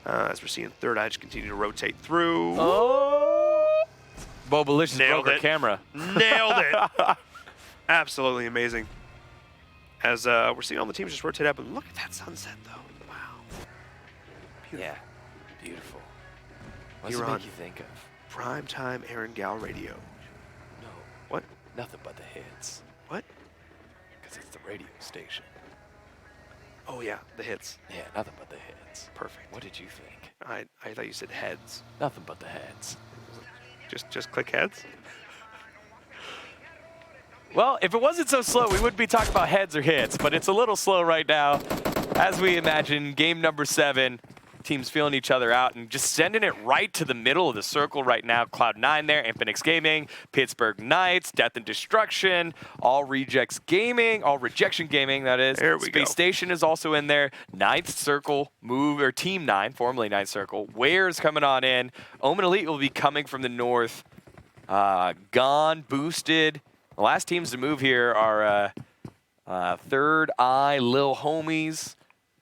As we're seeing Third Eye continue to rotate through. Oh! Bobalicious Nailed broke it. our camera. Nailed it. Absolutely amazing. As we're seeing all the teams just rotate up, and look at that sunset, though. Wow. Beautiful. Yeah. Beautiful. What does You're it on make you think of? Primetime Aaron Gal Radio. No. What? Nothing but the hits. What? Because it's the radio station. Oh, yeah, the hits. Yeah, nothing but the hits. Perfect. What did you think? I thought you said heads. Nothing but the heads. Just click heads? Well, if it wasn't so slow, we wouldn't be talking about heads or hits, but it's a little slow right now. As we imagine, game number 7, teams feeling each other out and just sending it right to the middle of the circle right now. Cloud9 there, Infinix Gaming, Pittsburgh Knights, Death and Destruction, All Rejection Gaming, that is. There we Space go. Station is also in there. Ninth Circle or Team 9, formerly Ninth Circle. Ware's coming on in. Omen Elite will be coming from the north. Gone, boosted. The last teams to move here are Third Eye, Lil Homies,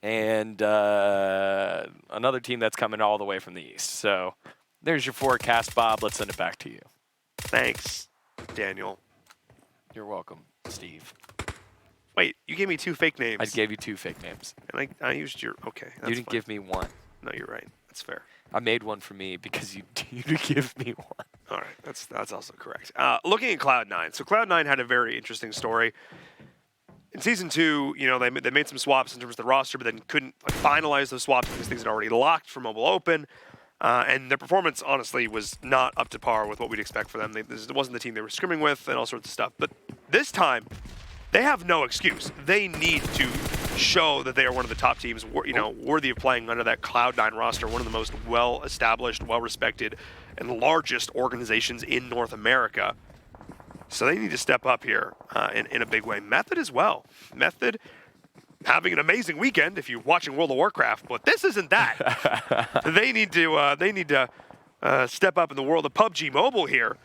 and another team that's coming all the way from the east. So there's your forecast, Bob. Let's send it back to you. Thanks, Daniel. You're welcome, Steve. Wait, you gave me 2 fake names. I gave you 2 fake names. And I used your, okay. You didn't give me one. No, you're right. That's fair. I made one for me because you didn't give me one. All right, that's also correct. Looking at Cloud9, so Cloud9 had a very interesting story. In Season 2, they made some swaps in terms of the roster, but then couldn't finalize those swaps because things had already locked for Mobile Open. And their performance, honestly, was not up to par with what we'd expect for them. This wasn't the team they were scrimming with and all sorts of stuff. But this time, they have no excuse. They need to show that they are one of the top teams, worthy of playing under that Cloud9 roster, one of the most well-established, well-respected, and largest organizations in North America. So they need to step up here in a big way. Method as well. Method having an amazing weekend if you're watching World of Warcraft, but this isn't that. They need to step up in the world of PUBG Mobile here.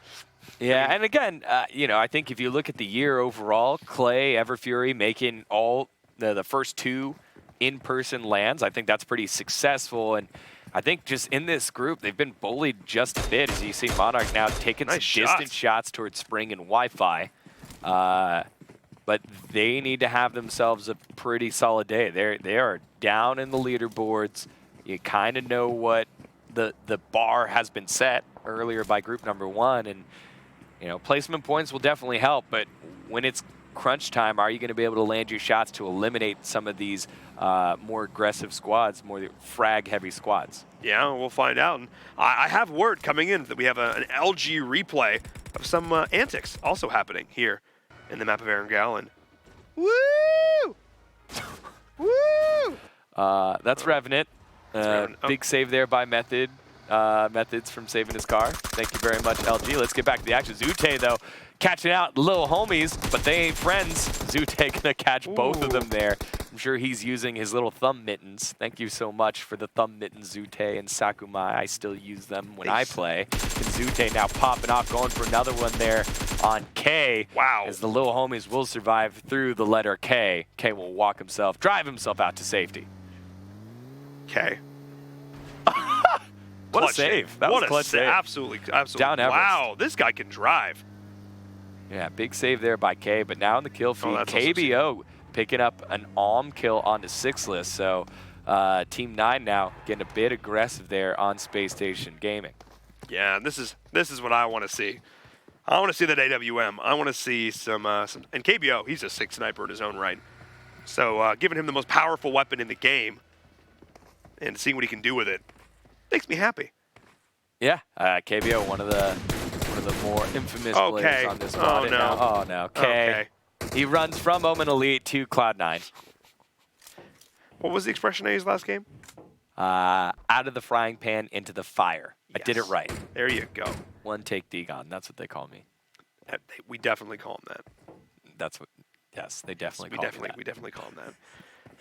Yeah, and again, I think if you look at the year overall, Clay, Everfury making all the first 2 in-person lands, I think that's pretty successful. And I think just in this group, they've been bullied just a bit. As you see Monarch now taking some distant shots towards Spring and Wi-Fi. But they need to have themselves a pretty solid day. They are down in the leaderboards. You kind of know what the bar has been set earlier by group number 1, and placement points will definitely help, but when it's crunch time, are you going to be able to land your shots to eliminate some of these more aggressive squads, more frag-heavy squads? Yeah, we'll find out. And I have word coming in that we have an LG replay of some antics also happening here in the map of Erangel. And woo! Woo! That's Revenant. Big save there by Methods from saving his car. Thank you very much, LG. Let's get back to the action. Zute, though, catching out little homies, but they ain't friends. Zute gonna catch both of them there. I'm sure he's using his little thumb mittens. Thank you so much for the thumb mittens, Zute and Sakumai. I still use them when I play. And Zute now popping off, going for another one there on K. Wow. As the little homies will survive through the letter K. K will drive himself out to safety. K. What a save. That was a clutch save. Absolutely. Down Everest. Wow, this guy can drive. Yeah, big save there by K, but now in the kill feed, KBO picking up an ALM kill on the 6 list. So Team 9 now getting a bit aggressive there on Space Station Gaming. Yeah, this is what I want to see. I want to see that AWM. I want to see some and KBO, he's a sick sniper in his own right. So giving him the most powerful weapon in the game and seeing what he can do with it makes me happy. Yeah, KBO, one of the more infamous players on this squad. Oh no, K. He runs from Omen Elite to Cloud9. What was the expression I used last game? Out of the frying pan into the fire. Yes. I did it right. There you go. One take Degon. That's what they call me. We definitely call him that. That's what. Yes, they definitely call me that. We definitely call him that.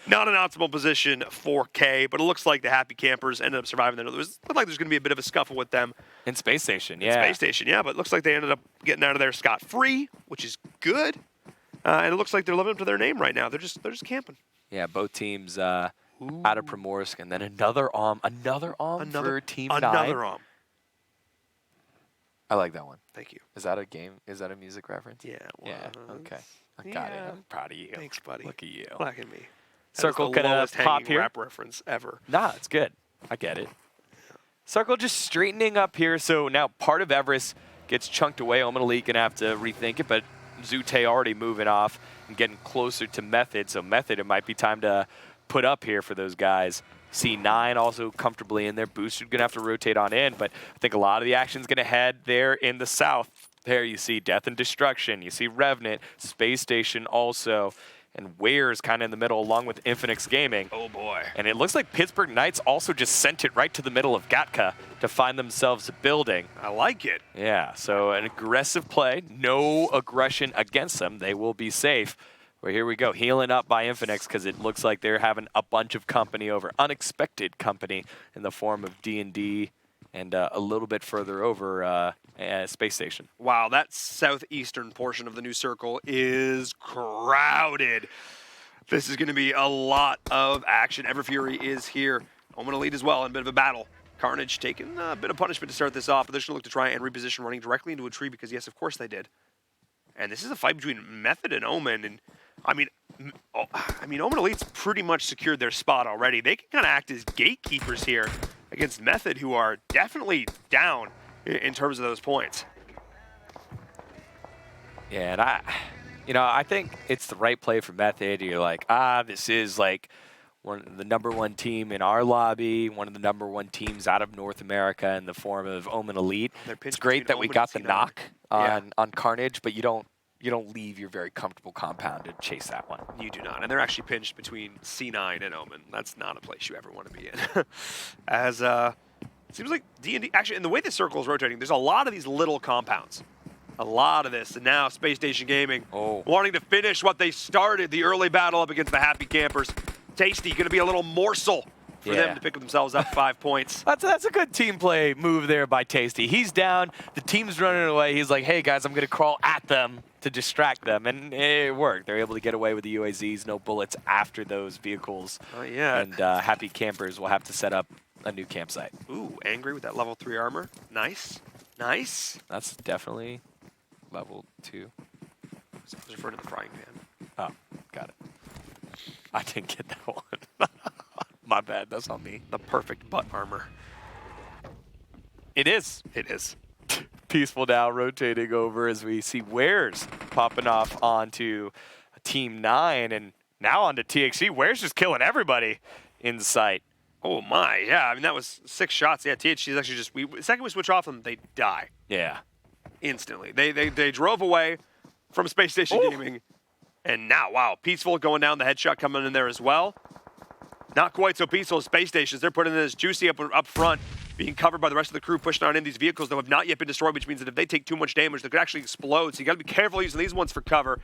Not an optimal position for K, but it looks like the Happy Campers ended up surviving there. It looked like there's going to be a bit of a scuffle with them. In Space Station, yeah. Space Station, yeah, but it looks like they ended up getting out of there scot-free, which is good. And it looks like they're living up to their name right now. They're just camping. Yeah, both teams out of Primorsk, and then another ALM for Team 9. Another ALM. I like that one. Thank you. Is that a game? Is that a music reference? Yeah. Yeah. Okay. I got it. I'm proud of you. Thanks, buddy. Look at you. Look at me. Circle gonna pop here. Rap reference ever. Nah, it's good. I get it. Circle just straightening up here. So now part of Everest gets chunked away. Omen Elite gonna have to rethink it, but Zute already moving off and getting closer to Method. So Method, it might be time to put up here for those guys. C9 also comfortably in there. Booster gonna have to rotate on in, but I think a lot of the action's gonna head there in the south. There you see Death and Destruction. You see Revenant, Space Station also. And Ware's kind of in the middle along with Infinix Gaming. Oh boy. And it looks like Pittsburgh Knights also just sent it right to the middle of Gatka to find themselves a building. I like it. Yeah, so an aggressive play. No aggression against them. They will be safe. Well, here we go. Healing up by Infinix because it looks like they're having a bunch of company over. Unexpected company in the form of D&D and a little bit further over Space Station. Wow, that southeastern portion of the new circle is crowded. This is going to be a lot of action. Everfury is here. Omen Elite as well in a bit of a battle. Carnage taking a bit of punishment to start this off, but they're going to look to try and reposition, running directly into a tree because, yes, of course they did. And this is a fight between Method and Omen. And I mean, Omen Elite's pretty much secured their spot already. They can kind of act as gatekeepers here against Method, who are definitely down in terms of those points. Yeah, and I think it's the right play for Method. You're like, this is like the #1 team in our lobby, one of the #1 teams out of North America in the form of Omen Elite. It's great that we got the knock on Carnage, but you don't leave your very comfortable compound to chase that one. You do not. And they're actually pinched between C9 and Omen. That's not a place you ever want to be in. As it seems like D&D, actually, in the way the circle is rotating, there's a lot of these little compounds. A lot of this. And now Space Station Gaming wanting to finish what they started, the early battle up against the Happy Campers. Tasty, going to be a little morsel for them to pick themselves up 5 points. That's a good team play move there by Tasty. He's down. The team's running away. He's like, hey, guys, I'm going to crawl at them to distract them. And it worked. They're able to get away with the UAZs. No bullets after those vehicles. Oh, yeah. And Happy Campers will have to set up a new campsite. Ooh, Angry with that level 3 armor. Nice. Nice. That's definitely level 2. I was referring to the frying pan. Oh, got it. I didn't get that one. My bad. That's on me. The perfect butt armor. It is. It is. Peaceful now rotating over as we see Wares popping off onto Team 9 and now onto THC. Wares just killing everybody in sight. Oh my, yeah. I mean, that was 6 shots. Yeah, THC is actually just, the second we switch off them, they die. Yeah. Instantly. They drove away from Space Station Gaming. And now, wow, Peaceful going down, the headshot coming in there as well. Not quite so peaceful as Space Stations. They're putting this Juicy up front, being covered by the rest of the crew, pushing on in these vehicles that have not yet been destroyed, which means that if they take too much damage, they could actually explode. So you got to be careful using these ones for cover.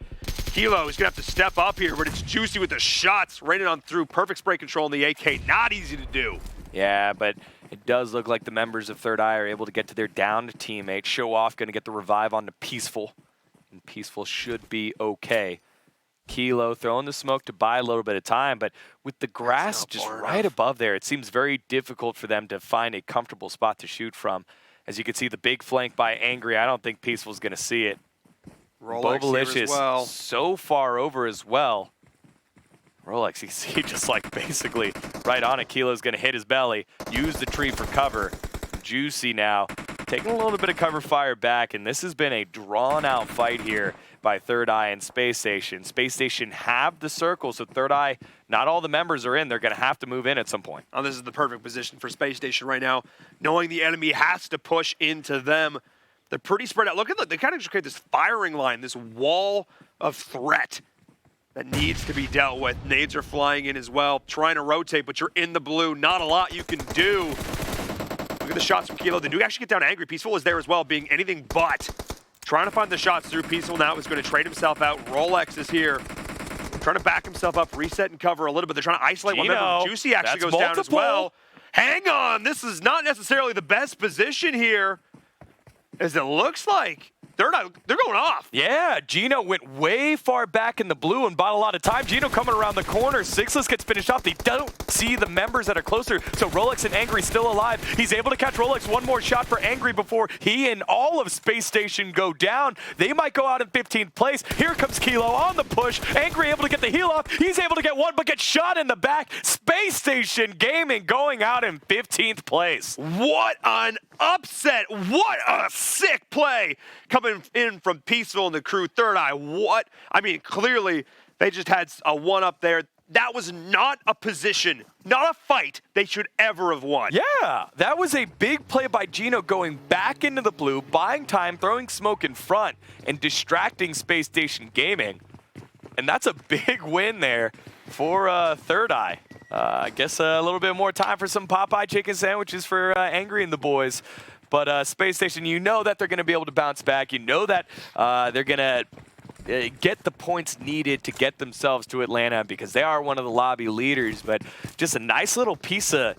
Kilo is going to have to step up here, but it's Juicy with the shots, raining on through. Perfect spray control in the AK. Not easy to do. Yeah, but it does look like the members of Third Eye are able to get to their downed teammate. Show Off going to get the revive onto Peaceful, and Peaceful should be okay. Kilo throwing the smoke to buy a little bit of time, but with the grass just right above there, it seems very difficult for them to find a comfortable spot to shoot from. As you can see, the big flank by Angry, I don't think Peaceful's going to see it. Bobalicious so far over as well. Rolex, he just like basically right on it. Kilo's going to hit his belly, use the tree for cover. Juicy now taking a little bit of cover fire back, and this has been a drawn-out fight here by Third Eye and Space Station. Space Station have the circle, so Third Eye, not all the members are in. They're going to have to move in at some point. Oh, this is the perfect position for Space Station right now, knowing the enemy has to push into them. They're pretty spread out. Look at they kind of just create this firing line, this wall of threat that needs to be dealt with. Nades are flying in as well, trying to rotate, but you're in the blue. Not a lot you can do. Look at the shots from Kilo. They do actually get down Angry. Peaceful is there as well, being anything but. Trying to find the shots through. Peaceful now is going to trade himself out. Rolex is here. Trying to back himself up, reset and cover a little bit. They're trying to isolate one member. Juicy actually goes down as well. Hang on. This is not necessarily the best position here, as it looks like. They're going off. Yeah, Gino went way far back in the blue and bought a lot of time. Gino coming around the corner. Sixless gets finished off. They don't see the members that are closer, so Rolex and Angry still alive. He's able to catch Rolex. One more shot for Angry before he and all of Space Station go down. They might go out in 15th place. Here comes Kilo on the push. Angry able to get the heal off. He's able to get one, but gets shot in the back. Space Station Gaming going out in 15th place. What an upset. What a sick play coming in from Peaceful and the crew. Third Eye, what? I mean, clearly they just had a one up there. That was not a position, not a fight they should ever have won. Yeah, that was a big play by Gino going back into the blue, buying time, throwing smoke in front, and distracting Space Station Gaming. And that's a big win there for Third Eye. I guess a little bit more time for some Popeye chicken sandwiches for Angry and the boys. But Space Station, you know that they're going to be able to bounce back. You know that they're going to get the points needed to get themselves to Atlanta because they are one of the lobby leaders. But just a nice little piece of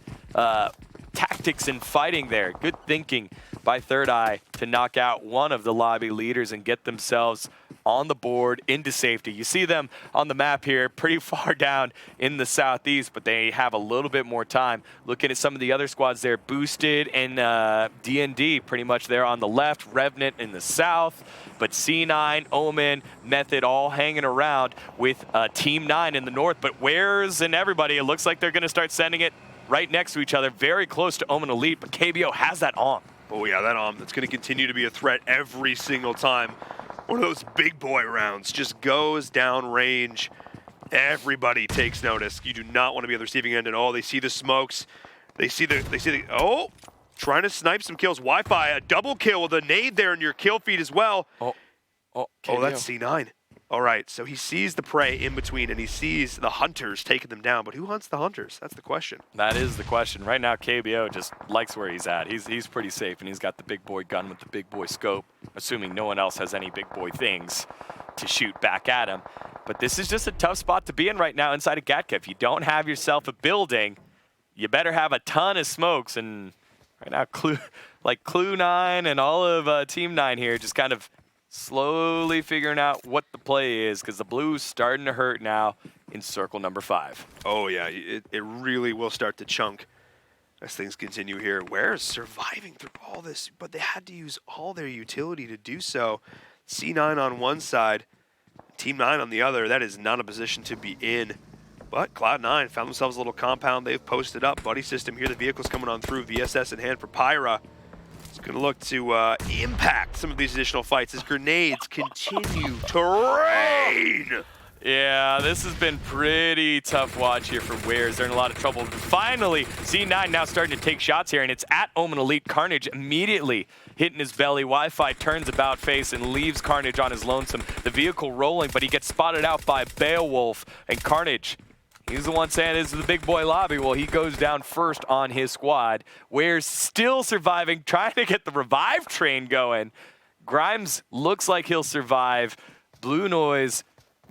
tactics and fighting there. Good thinking by Third Eye to knock out one of the lobby leaders and get themselves on the board into safety. You see them on the map here pretty far down in the southeast, but they have a little bit more time. Looking at some of the other squads there, Boosted and D&D pretty much there on the left, Revenant in the south, but C9, Omen, Method all hanging around with Team 9 in the north, but Wares and everybody, it looks like they're going to start sending it right next to each other, very close to Omen Elite, but KBO has that on. Oh yeah, that on. That's going to continue to be a threat every single time. One of those big boy rounds just goes down range. Everybody takes notice. You do not want to be on the receiving end at all. They see the smokes. They see the oh, trying to snipe some kills. Wi-Fi, a double kill with a nade there in your kill feed as well. Oh, that's C9. All right, so he sees the prey in between, and he sees the hunters taking them down. But who hunts the hunters? That's the question. That is the question. Right now, KBO just likes where he's at. He's pretty safe, and he's got the big boy gun with the big boy scope, assuming no one else has any big boy things to shoot back at him. But this is just a tough spot to be in right now inside of Gatka. If you don't have yourself a building, you better have a ton of smokes. And right now, Clue 9 and all of Team 9 here just kind of slowly figuring out what the play is, because the blue's starting to hurt now in circle number 5. Oh yeah, it really will start to chunk as things continue here. Ware's surviving through all this, but they had to use all their utility to do so. C9 on one side, Team 9 on the other. That is not a position to be in. But Cloud9 found themselves a little compound. They've posted up. Buddy system here. The vehicle's coming on through. VSS in hand for Pyra. It's going to look to impact some of these additional fights as grenades continue to rain. Yeah, this has been pretty tough watch here for Wares. They're in a lot of trouble. Finally, C9 now starting to take shots here, and it's at Omen Elite. Carnage immediately hitting his belly. Wi-Fi turns about face and leaves Carnage on his lonesome. The vehicle rolling, but he gets spotted out by Beowulf, and Carnage, he's the one saying this is the big boy lobby. Well, he goes down first on his squad. Wares still surviving, trying to get the revive train going. Grimes looks like he'll survive. Blue Nose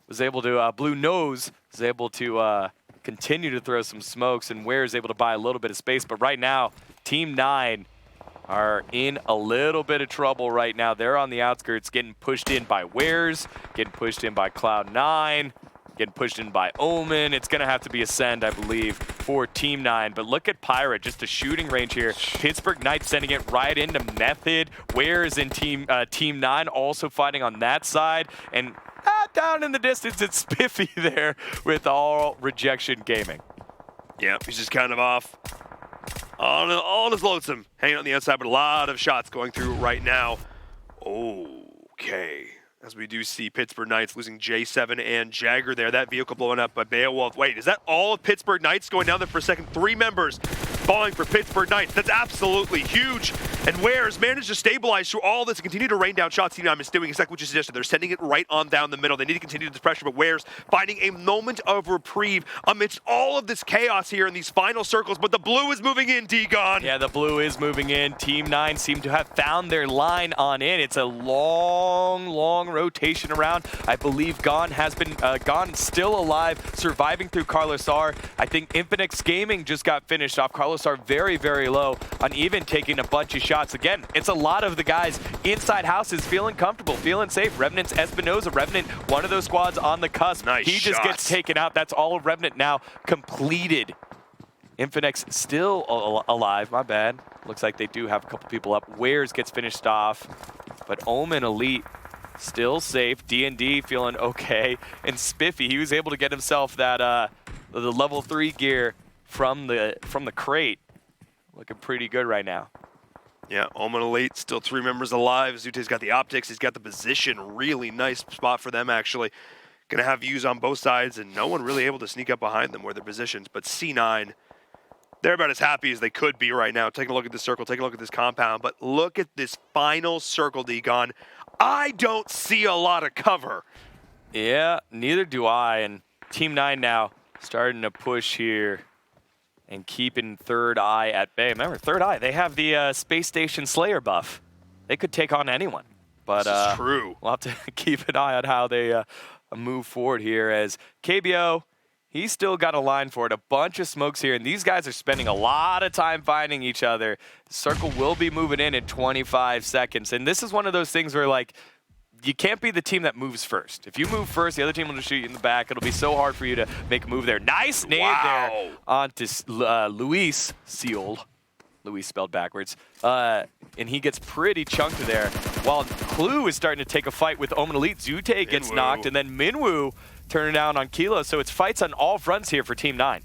was able to continue to throw some smokes, and Ware's able to buy a little bit of space. But right now, Team 9 are in a little bit of trouble right now. They're on the outskirts, getting pushed in by Wares, getting pushed in by Cloud9, getting pushed in by Omen. It's going to have to be a send, I believe, for Team 9. But look at Pirate, just a shooting range here. Pittsburgh Knights sending it right into Method. Wares in Team 9 also fighting on that side. And down in the distance, it's Spiffy there with All Rejection Gaming. Yeah, he's just kind of off on his lonesome, hanging on the outside, but a lot of shots going through right now. Okay, as we do see Pittsburgh Knights losing J7 and Jagger there. That vehicle blowing up by Beowulf. Wait, is that all of Pittsburgh Knights going down there for a second? 3 members falling for Pittsburgh Knights. That's absolutely huge. And Wares managed to stabilize through all this and continue to rain down shots. Team 9 is doing exactly what you suggested. They're sending it right on down the middle. They need to continue this pressure, but Wares finding a moment of reprieve amidst all of this chaos here in these final circles. But the blue is moving in, D-Gon. Yeah, the blue is moving in. Team 9 seem to have found their line on in. It's a long, long rotation around. I believe Gon has been, Gon still alive, surviving through Carlos R. I think Infinix Gaming just got finished off. Carlos R very, very low on even taking a bunch of shots. Again, it's a lot of the guys inside houses feeling comfortable, feeling safe. Revenant's Espinoza. Revenant, one of those squads on the cusp. Nice he just shots. gets taken out. That's all of Revenant now completed. Infinix still alive, my bad. Looks like they do have a couple people up. Wares gets finished off, but Omen Elite still safe. D&D feeling okay. And Spiffy, he was able to get himself that the level 3 gear from the crate. Looking pretty good right now. Yeah, Omen Elite, still 3 members alive. Zute's got the optics, he's got the position. Really nice spot for them, actually. Gonna have views on both sides, and no one really able to sneak up behind them where their positions. But C9, they're about as happy as they could be right now. Taking a look at this circle, taking a look at this compound, but look at this final circle, D-Gon. I don't see a lot of cover. Yeah, neither do I. And Team 9 now starting to push here and keeping Third Eye at bay. Remember, Third Eye, they have the Space Station Slayer buff. They could take on anyone. But this is true. We'll have to keep an eye on how they move forward here as KBO, he's still got a line for it. A bunch of smokes here, and these guys are spending a lot of time finding each other. Circle will be moving in 25 seconds. And this is one of those things where, like, you can't be the team that moves first. If you move first, the other team will just shoot you in the back. It'll be so hard for you to make a move there. Nice nade there onto Luis Seal. Luis spelled backwards. And he gets pretty chunked there. While Clue is starting to take a fight with Omen Elite. Zute gets knocked, and then Minwoo turning down on Kilo. So it's fights on all fronts here for Team 9.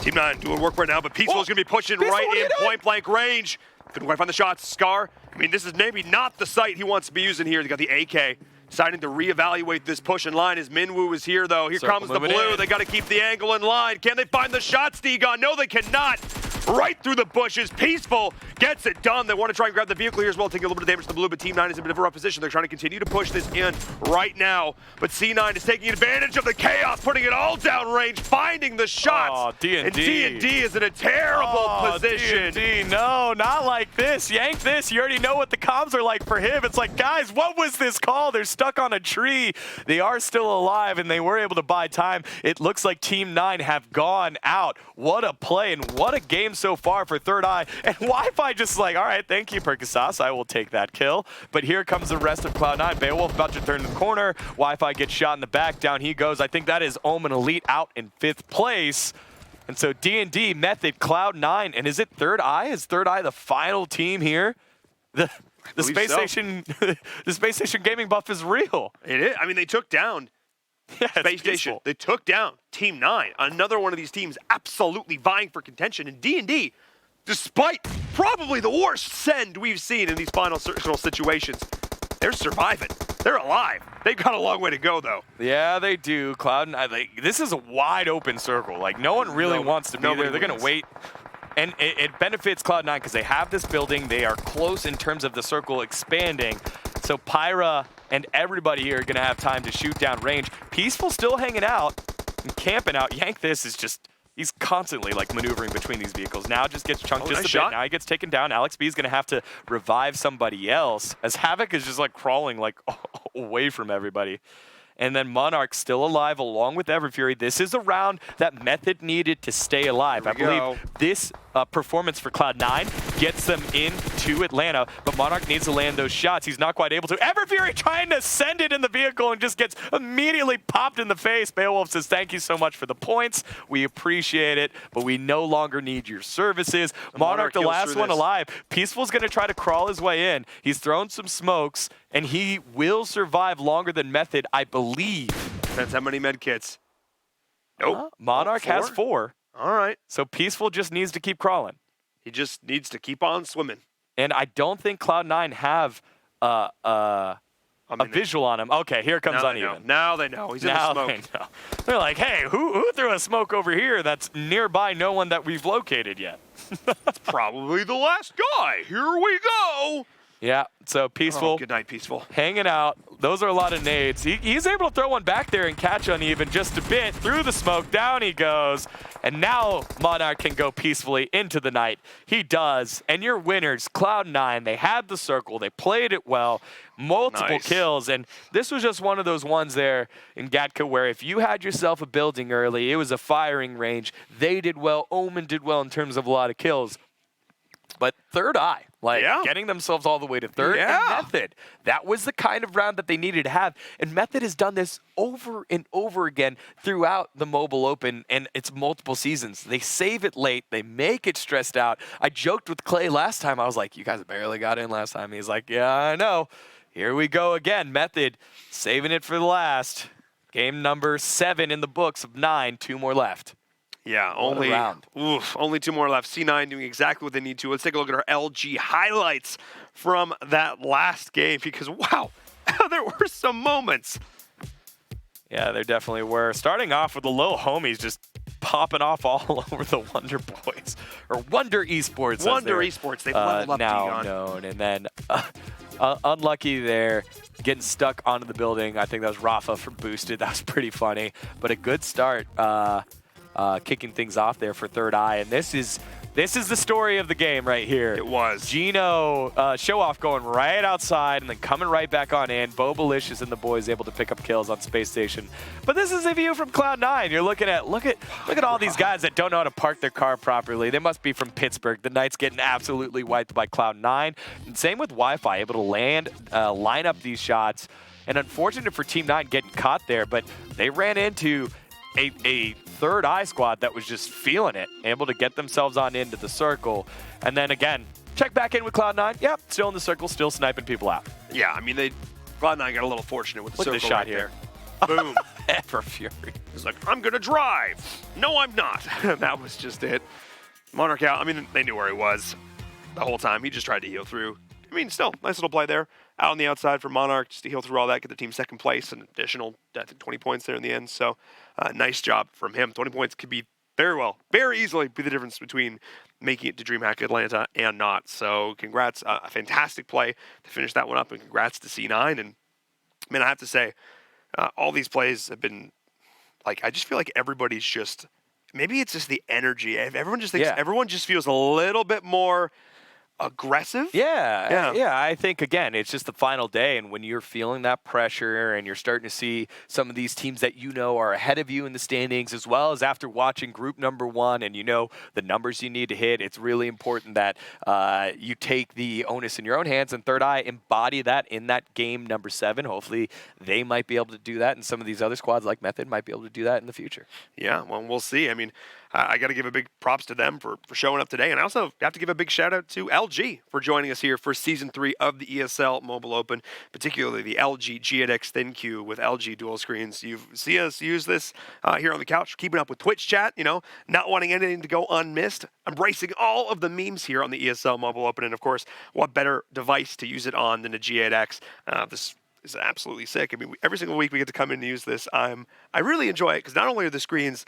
Team 9 doing work right now, but Peaceful's going to be pushing right in point-blank range. Couldn't quite find the shots. Scar, I mean, this is maybe not the site he wants to be using here. They got the AK. Deciding to reevaluate this push in line as Minwoo is here, though. Here comes the blue. They got to keep the angle in line. Can they find the shots, D-Gon? No, they cannot. Right through the bushes. Peaceful gets it done. They want to try and grab the vehicle here as well, taking a little bit of damage to the blue, but Team 9 is in a bit of a rough position. They're trying to continue to push this in right now, but C9 is taking advantage of the chaos, putting it all down range, finding the shots. Oh, D&D. And D&D is in a terrible position. D&D, no, not like this. Yank this. You already know what the comms are like for him. It's like, guys, what was this call? They're stuck on a tree. They are still alive, and they were able to buy time. It looks like Team 9 have gone out. What a play, and what a game so far for Third Eye. And Wi-Fi just like, all right, thank you, Perkasas. I will take that kill. But here comes the rest of Cloud9. Beowulf about to turn the corner. Wi-Fi gets shot in the back. Down he goes. I think that is Omen Elite out in 5th place. And so D&D, Method, Cloud9. And is it Third Eye? Is Third Eye the final team here? The Space Station the Space Station gaming buff is real. It is. I mean, they took down Space Station. They took down Team 9. Another one of these teams absolutely vying for contention. And D&D, despite probably the worst send we've seen in these final circle situations, they're surviving. They're alive. They've got a long way to go, though. Yeah, they do. Cloud9, this is a wide open circle. Like, no one really wants to be there. They're going to wait. And it benefits Cloud9 because they have this building. They are close in terms of the circle expanding. So Pyra and everybody here are going to have time to shoot down range. Peaceful still hanging out and camping out. Yank this is just, he's constantly like maneuvering between these vehicles. Now just gets chunked just a bit. Now he gets taken down. Alex B is going to have to revive somebody else as Havoc is just like crawling like away from everybody. And then Monarch still alive along with Everfury. This is a round that Method needed to stay alive. I believe this performance for Cloud9 gets them into Atlanta, but Monarch needs to land those shots. He's not quite able to. Everfury trying to send it in the vehicle and just gets immediately popped in the face. Beowulf says, thank you so much for the points. We appreciate it, but we no longer need your services. Monarch, the last one alive. Peaceful's going to try to crawl his way in. He's thrown some smokes, and he will survive longer than Method, I believe. Depends how many med kits. Nope. Monarch has 4. All right. So Peaceful just needs to keep crawling. He just needs to keep on swimming. And I don't think Cloud9 have a visual on him. Okay, here comes Uneven. Now they know. He's in the smoke. They know. They're like, hey, who threw a smoke over here that's nearby no one that we've located yet? That's probably the last guy. Here we go. Yeah, so Peaceful. Good night, Peaceful. Hanging out. Those are a lot of nades. He's able to throw one back there and catch Uneven just a bit. Through the smoke, down he goes. And now Monarch can go peacefully into the night. He does. And your winners, Cloud9, they had the circle. They played it well. Multiple kills. And this was just one of those ones there in Gatka where if you had yourself a building early, it was a firing range. They did well. Omen did well in terms of a lot of kills. But Third Eye, getting themselves all the way to third, and Method. That was the kind of round that they needed to have. And Method has done this over and over again throughout the Mobile Open and its multiple seasons. They save it late. They make it stressed out. I joked with Clay last time. I was like, you guys barely got in last time. He's like, yeah, I know. Here we go again. Method saving it for the last. Game number 7 in the books of 9. 2 more left. Yeah, only 2 more left. C9 doing exactly what they need to. Let's take a look at our LG highlights from that last game because, wow, there were some moments. Yeah, there definitely were. Starting off with the little homies just popping off all over the Wonder Boys. Or Wonder Esports. Wonder Esports. They've leveled up now known. And then unlucky there, getting stuck onto the building. I think that was Rafa for boosted. That was pretty funny. But a good start. Kicking things off there for Third Eye, and this is the story of the game right here. It was. Gino show off going right outside and then coming right back on in. Bobalicious and the boys able to pick up kills on Space Station. But this is a view from Cloud9. You're looking at look at all these guys that don't know how to park their car properly. They must be from Pittsburgh. The Knights getting absolutely wiped by Cloud9. And same with Wi-Fi, able to line up these shots. And unfortunate for Team 9 getting caught there, but they ran into a Third Eye squad that was just feeling it, able to get themselves on into the circle. And then again, check back in with Cloud9. Yep, still in the circle, still sniping people out. Yeah, I mean, Cloud9 got a little fortunate with the circle shot right here. There. Boom. Everfury. He's like, I'm going to drive. No, I'm not. That was just it. Monarch out. I mean, they knew where he was the whole time. He just tried to heal through. I mean, still, nice little play there. Out on the outside for Monarch, just to heal through all that, get the team second place, an additional, I think, 20 points there in the end. So, nice job from him. 20 points could be very easily be the difference between making it to DreamHack Atlanta and not. So, congrats. A fantastic play to finish that one up, and congrats to C9. And, man, I have to say, all these plays have been, I just feel like everybody's just, maybe it's just the energy. Everyone just thinks, everyone just feels a little bit more aggressive. Yeah. I think, again, it's just the final day, and when you're feeling that pressure and you're starting to see some of these teams that you know are ahead of you in the standings, as well as after watching group number 1 and you know the numbers you need to hit, it's really important that you take the onus in your own hands, and Third Eye embody that in that game number 7. Hopefully they might be able to do that, and some of these other squads like Method might be able to do that in the future. Yeah, well, we'll see. I mean, I got to give a big props to them for showing up today, and I also have to give a big shout out to LG for joining us here for Season 3 of the ESL Mobile Open, particularly the LG G8X ThinQ with LG dual screens. You see us use this here on the couch, keeping up with Twitch chat, not wanting anything to go unmissed, embracing all of the memes here on the ESL Mobile Open, and of course, what better device to use it on than a G8X? This is absolutely sick. I mean, every single week we get to come in and use this. I really enjoy it because not only are the screens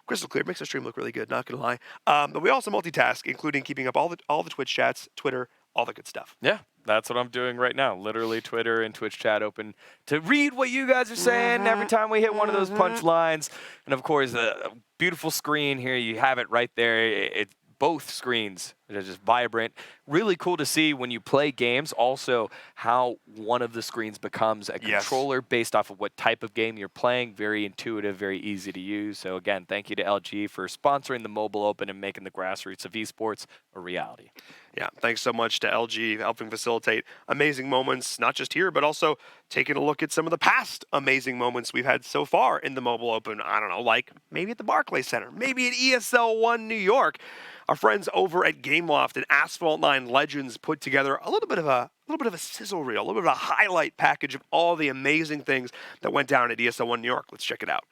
crystal clear, makes the stream look really good, not gonna lie, but we also multitask, including keeping up all the Twitch chats, Twitter, all the good stuff. Yeah, that's what I'm doing right now. Literally Twitter and Twitch chat open to read what you guys are saying every time we hit one of those punch lines. And of course, the beautiful screen here, you have it right there. Both screens are just vibrant. Really cool to see when you play games also how one of the screens becomes a controller based off of what type of game you're playing. Very intuitive, very easy to use. So again, thank you to LG for sponsoring the Mobile Open and making the grassroots of esports a reality. Yeah, thanks so much to LG helping facilitate amazing moments, not just here, but also taking a look at some of the past amazing moments we've had so far in the Mobile Open. I don't know, like maybe at the Barclays Center, maybe at ESL 1 New York. Our friends over at Gameloft and Asphalt 9 Legends put together a little bit of a sizzle reel, a little bit of a highlight package of all the amazing things that went down at ESL 1 New York. Let's check it out.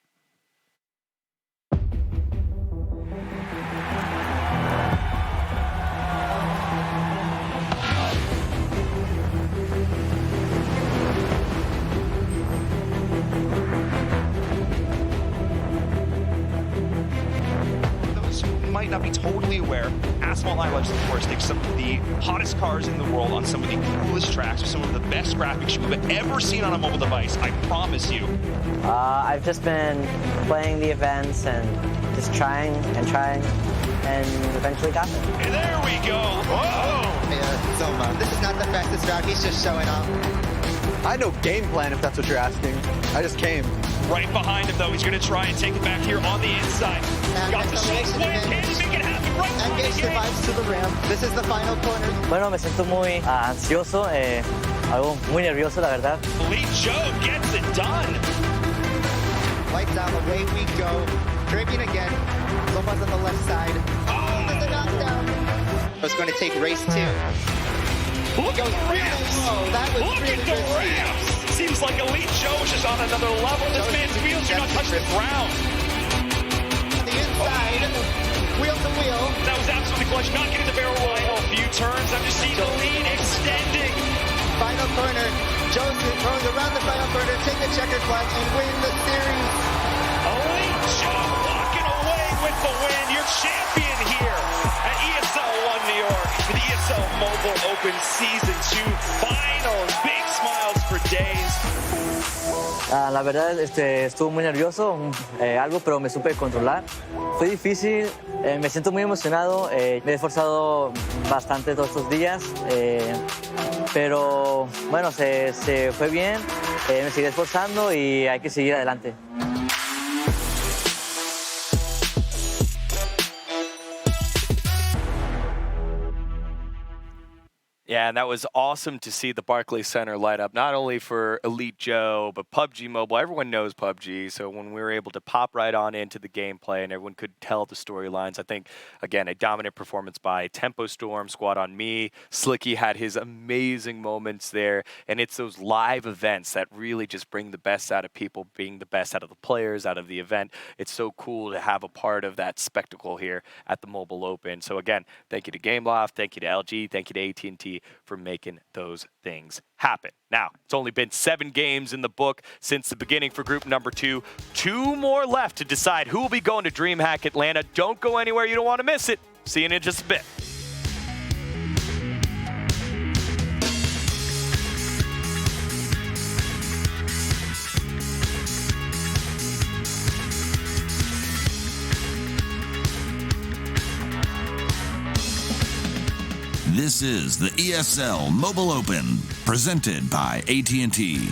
Might not be totally aware, Asphalt 9 Legends, of course, takes some of the hottest cars in the world on some of the coolest tracks with some of the best graphics you've ever seen on a mobile device, I promise you. I've just been playing the events and just trying, and eventually got it. And there we go. Whoa! Yeah, Zoma. This is not the fastest route. He's just showing off. I had no game plan, if that's what you're asking. I just came. Right behind him, though. He's going to try and take it back here on the inside. Got the shake swing. Can he make it happen? Right through Engage the survives to the rim. This is the final corner. Bueno, me siento muy ansioso, algo muy nervioso, la verdad. Lee Joe gets it done. Lights out, away we go. Dripping again. Zoma's on the left side. Oh, the knockdown. It's going to take race 2. Look at the ramps! Look at the ramps! Seems like Elite Joe's just on another level. This man's wheels do not touch the ground. On the inside, wheel to wheel. That was absolutely clutch. Not getting the barrel roll. Final few turns. I'm just seeing the lead extending. Final corner. Joe's going around the final corner, take the checkered flag, and win the series. Elite Joe walking away with the win. Your champion here at ESL 1 New York for the ESL Mobile Open Season 2 Finals. Big smiles for days. La verdad, estuvo muy nervioso, pero me supe controlar. Fue difícil, me siento muy emocionado, me he esforzado bastante todos estos días, pero bueno, se fue bien, me seguí esforzando y hay que seguir adelante. Yeah, and that was awesome to see the Barclays Center light up, not only for Elite Joe, but PUBG Mobile. Everyone knows PUBG, so when we were able to pop right on into the gameplay and everyone could tell the storylines, I think, again, a dominant performance by Tempo Storm, Squad on Me. Slicky had his amazing moments there, and it's those live events that really just bring the best out of people, being the best out of the players, out of the event. It's so cool to have a part of that spectacle here at the Mobile Open. So again, thank you to Gameloft, thank you to LG, thank you to AT&T for making those things happen. Now, it's only been 7 games in the book since the beginning for group number 2. 2 more left to decide who will be going to DreamHack Atlanta. Don't go anywhere. You don't want to miss it. See you in just a bit. This is the ESL Mobile Open, presented by AT&T.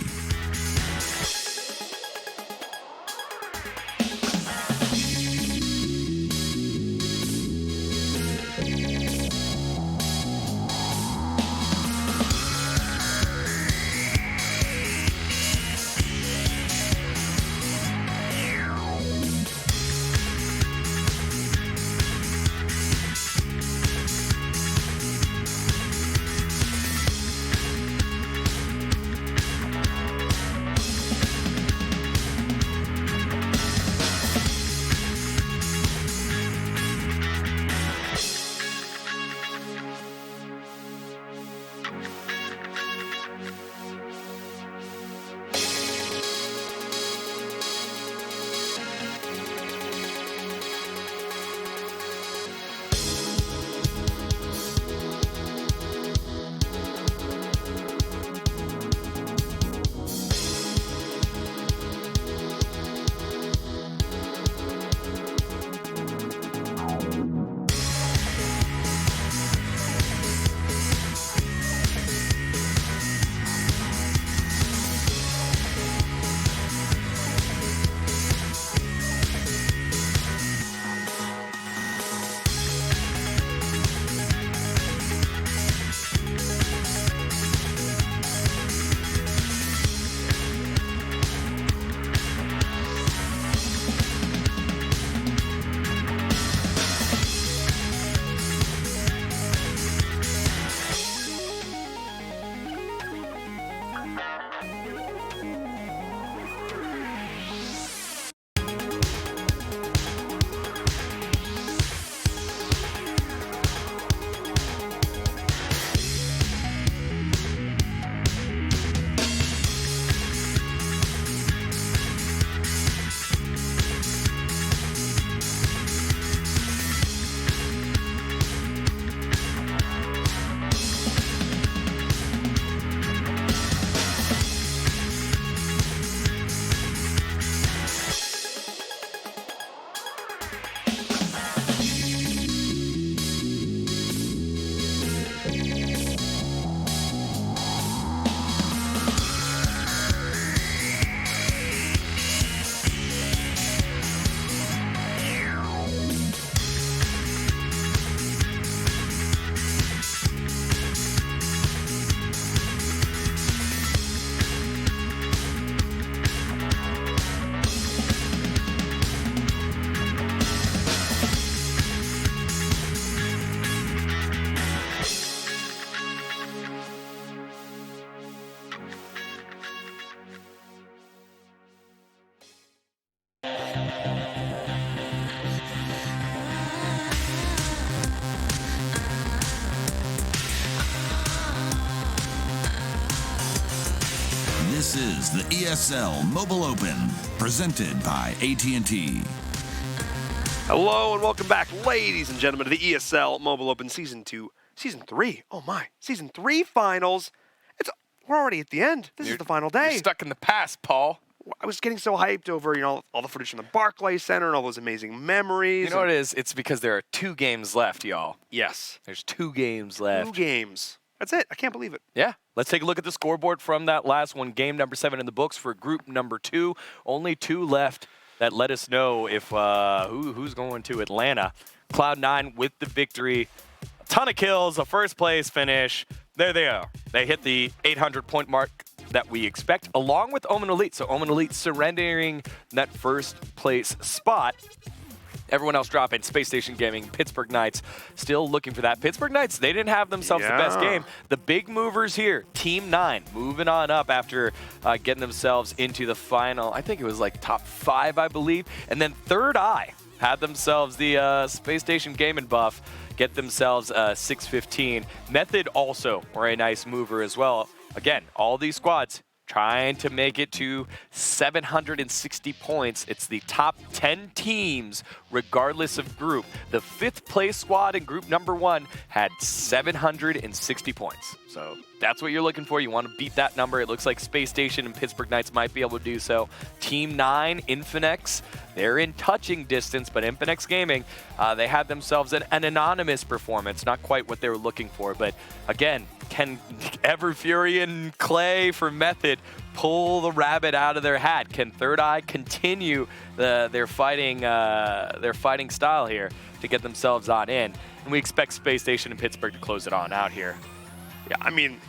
This is the ESL Mobile Open, presented by AT&T. Hello and welcome back, ladies and gentlemen, to the ESL Mobile Open Season 3. Oh my, Season 3 finals. We're already at the end. This is the final day. You're stuck in the past, Paul. I was getting so hyped over, all the footage from the Barclays Center and all those amazing memories. You know what it is? It's because there are 2 games left, y'all. Yes. There's 2 games left. 2 games. That's it. I can't believe it. Yeah. Let's take a look at the scoreboard from that last one. Game number 7 in the books for group number 2. Only 2 left. That let us know if who's going to Atlanta. Cloud9 with the victory. A ton of kills, a first place finish. There they are. They hit the 800-point mark that we expect, along with Omen Elite. So Omen Elite surrendering that first place spot. Everyone else dropping. Space Station Gaming, Pittsburgh Knights, still looking for that. Pittsburgh Knights, they didn't have themselves the best game. The big movers here, Team 9, moving on up after getting themselves into the final. I think it was like top 5, I believe. And then Third Eye had themselves the Space Station Gaming buff, get themselves 615. Method also were a nice mover as well. Again, all these squads trying to make it to 760 points. It's the top 10 teams, regardless of group. The 5th place squad in group number 1 had 760 points. So that's what you're looking for. You want to beat that number. It looks like Space Station and Pittsburgh Knights might be able to do so. Team 9, Infinex, they're in touching distance, but Infinex Gaming, they had themselves an anonymous performance. Not quite what they were looking for, but again, can Everfury and Clay for Method pull the rabbit out of their hat? Can Third Eye continue their fighting style here to get themselves on in? And we expect Space Station and Pittsburgh to close it on out here. Yeah, I mean,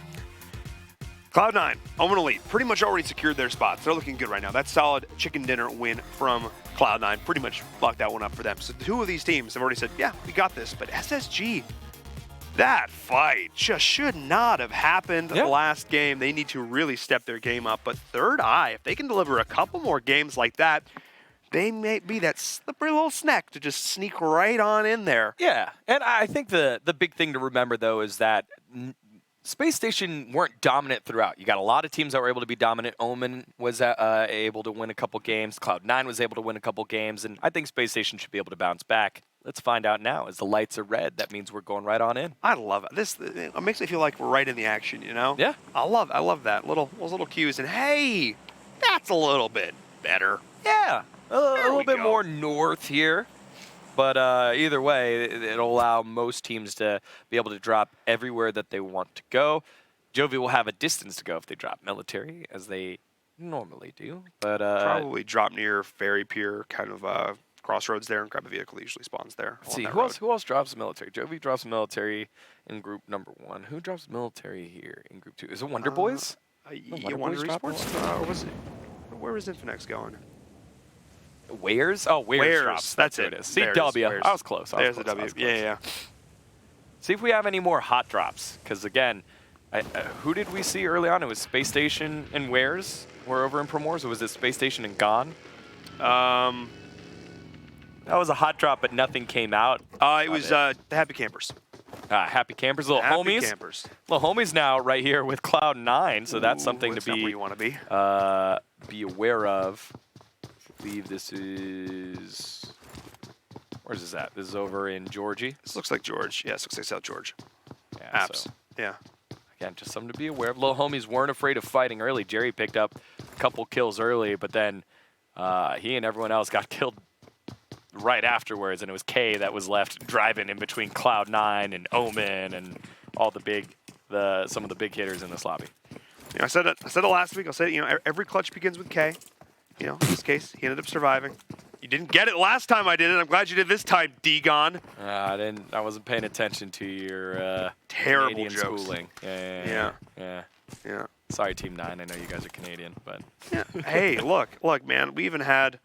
Cloud9, Omen Elite, pretty much already secured their spots. They're looking good right now. That solid chicken dinner win from Cloud9 pretty much locked that one up for them. So 2 of these teams have already said, yeah, we got this. But SSG, that fight just should not have happened the last game. They need to really step their game up. But Third Eye, if they can deliver a couple more games like that, they may be that slippery little snack to just sneak right on in there. Yeah, and I think the big thing to remember, though, is that Space Station weren't dominant throughout. You got a lot of teams that were able to be dominant. Omen was able to win a couple games. Cloud9 was able to win a couple games. And I think Space Station should be able to bounce back. Let's find out now. As the lights are red, that means we're going right on in. I love it. It makes me feel like we're right in the action, you know? Yeah. I love that. Those little cues. And hey, that's a little bit better. Yeah. A little bit more north here. But either way, it'll allow most teams to be able to drop everywhere that they want to go. Jovi will have a distance to go if they drop military, as they normally do. But probably drop near Ferry Pier, kind of crossroads there, and grab a vehicle that usually spawns there. Let's see, who else drops military? Jovi drops military in group number 1. Who drops military here in group 2? Is it Wonder Boys? Wonder Esports? Or was it? Where was Infinex going? Wares? Oh, Wares drops. That's it. CW. I was close. There's the W. Yeah. See if we have any more hot drops. Because, again, who did we see early on? It was Space Station and Wares were over in Promores, or was it Space Station and Gone? That was a hot drop, but nothing came out. It was the Happy Campers. Happy Campers, little homies. Campers. Little homies now right here with Cloud9, so that's something to be where you want to be aware of. I believe this is... Where's this at? This is over in Georgie. This looks like George. Yeah, this looks like South George. Yeah, Apps. So, yeah. Again, just something to be aware of. Little homies weren't afraid of fighting early. Jerry picked up a couple kills early, but then he and everyone else got killed right afterwards, and it was Kay that was left driving in between Cloud9 and Omen and all some of the big hitters in this lobby. I said it last week. I'll say it. Every clutch begins with K. In this case, he ended up surviving. You didn't get it last time I did it. I'm glad you did this time, D-Gon. I wasn't paying attention to your terrible Canadian jokes. schooling. Yeah. Sorry, Team 9. I know you guys are Canadian, but hey, look, man. We had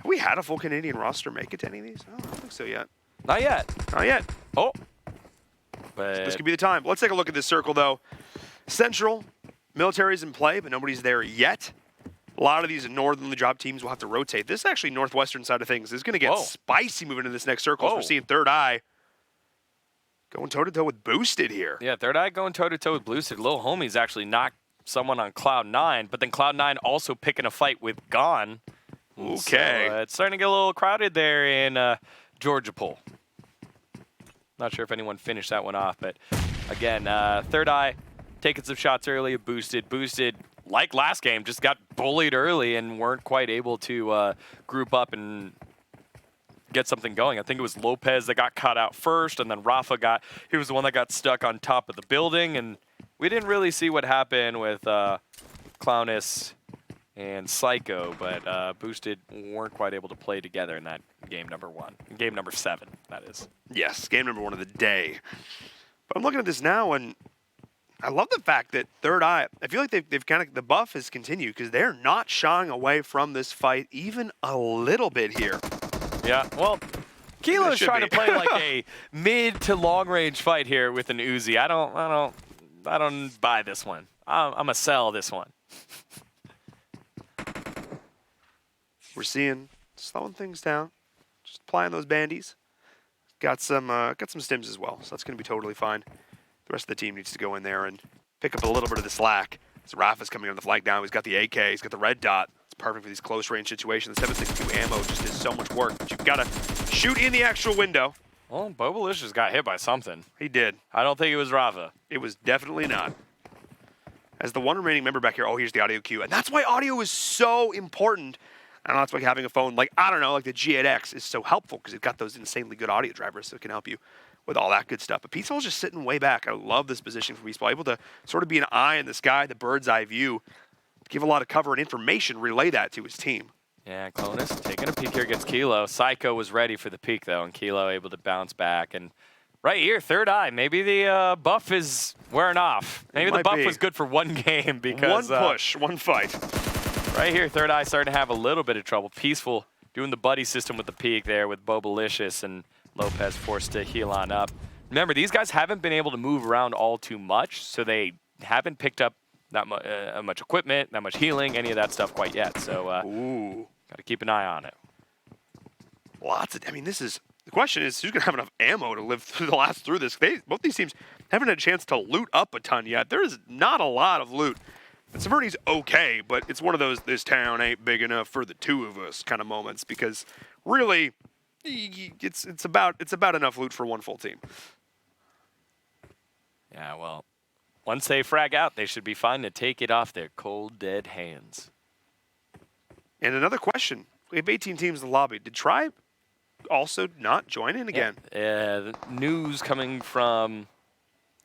a full Canadian roster make it to any of these? I don't think so yet. Not yet. Oh. But this could be the time. Let's take a look at this circle, though. Central, military's in play, but nobody's there yet. A lot of these northernly drop teams will have to rotate. This is actually northwestern side of things. This is going to get spicy moving into this next circle. We're seeing Third Eye going toe-to-toe with Boosted here. Yeah, Third Eye going toe-to-toe with Boosted. Little homies actually not someone on Cloud9, but then Cloud9 also picking a fight with Gone. Okay. So, it's starting to get a little crowded there in Georgia Pool. Not sure if anyone finished that one off, but again, Third Eye taking some shots early, boosted, like last game, just got bullied early and weren't quite able to group up and get something going. I think it was Lopez that got caught out first, and then Rafa he was the one that got stuck on top of the building, and we didn't really see what happened with Clownus and Psycho, but Boosted weren't quite able to play together in that game number 1. Game number 7, that is. Yes, game number 1 of the day. But I'm looking at this now, and I love the fact that Third Eye, I feel like they've kind of, the buff has continued because they're not shying away from this fight even a little bit here. Yeah, well, Kilo's trying to play like a mid to long range fight here with an Uzi. I don't buy this one. I'm gonna sell this one. We're slowing things down, just applying those bandies. Got some stims as well, so that's gonna be totally fine. The rest of the team needs to go in there and pick up a little bit of the slack. So Rafa's coming on the flag down. He's got the AK. He's got the red dot. It's perfect for these close range situations. The 7.62 ammo just does so much work, but you've got to shoot in the actual window. Well, Bobalicious got hit by something. He did. I don't think it was Rafa. It was definitely not. As the one remaining member back here, here's the audio cue. And that's why audio is so important. And that's why having a phone like, I don't know, like the G8X is so helpful because it's got those insanely good audio drivers so it can help you with all that good stuff. But Peaceful's just sitting way back. I love this position for Peaceful. Able to sort of be an eye in the sky, the bird's eye view, give a lot of cover and information, relay that to his team. Yeah, Clonus taking a peek here against Kilo. Psycho was ready for the peek, though, and Kilo able to bounce back. And right here, Third Eye, maybe the buff is wearing off. Maybe the buff was good for one game because... One push, one fight. Right here, Third Eye starting to have a little bit of trouble. Peaceful doing the buddy system with the peek there with Bobalicious and Lopez forced to heal on up. Remember, these guys haven't been able to move around all too much, so they haven't picked up that much equipment, that much healing, any of that stuff quite yet. So, got to keep an eye on it. The question is, who's going to have enough ammo to live through this? Both these teams haven't had a chance to loot up a ton yet. There is not a lot of loot. And Severny's okay, but it's one of those, this town ain't big enough for the two of us kind of moments, because really, it's about enough loot for one full team. Yeah, well, once they frag out, they should be fine to take it off their cold, dead hands. And another question. We have 18 teams in the lobby. Did Tribe also not join in again? Yeah, news coming from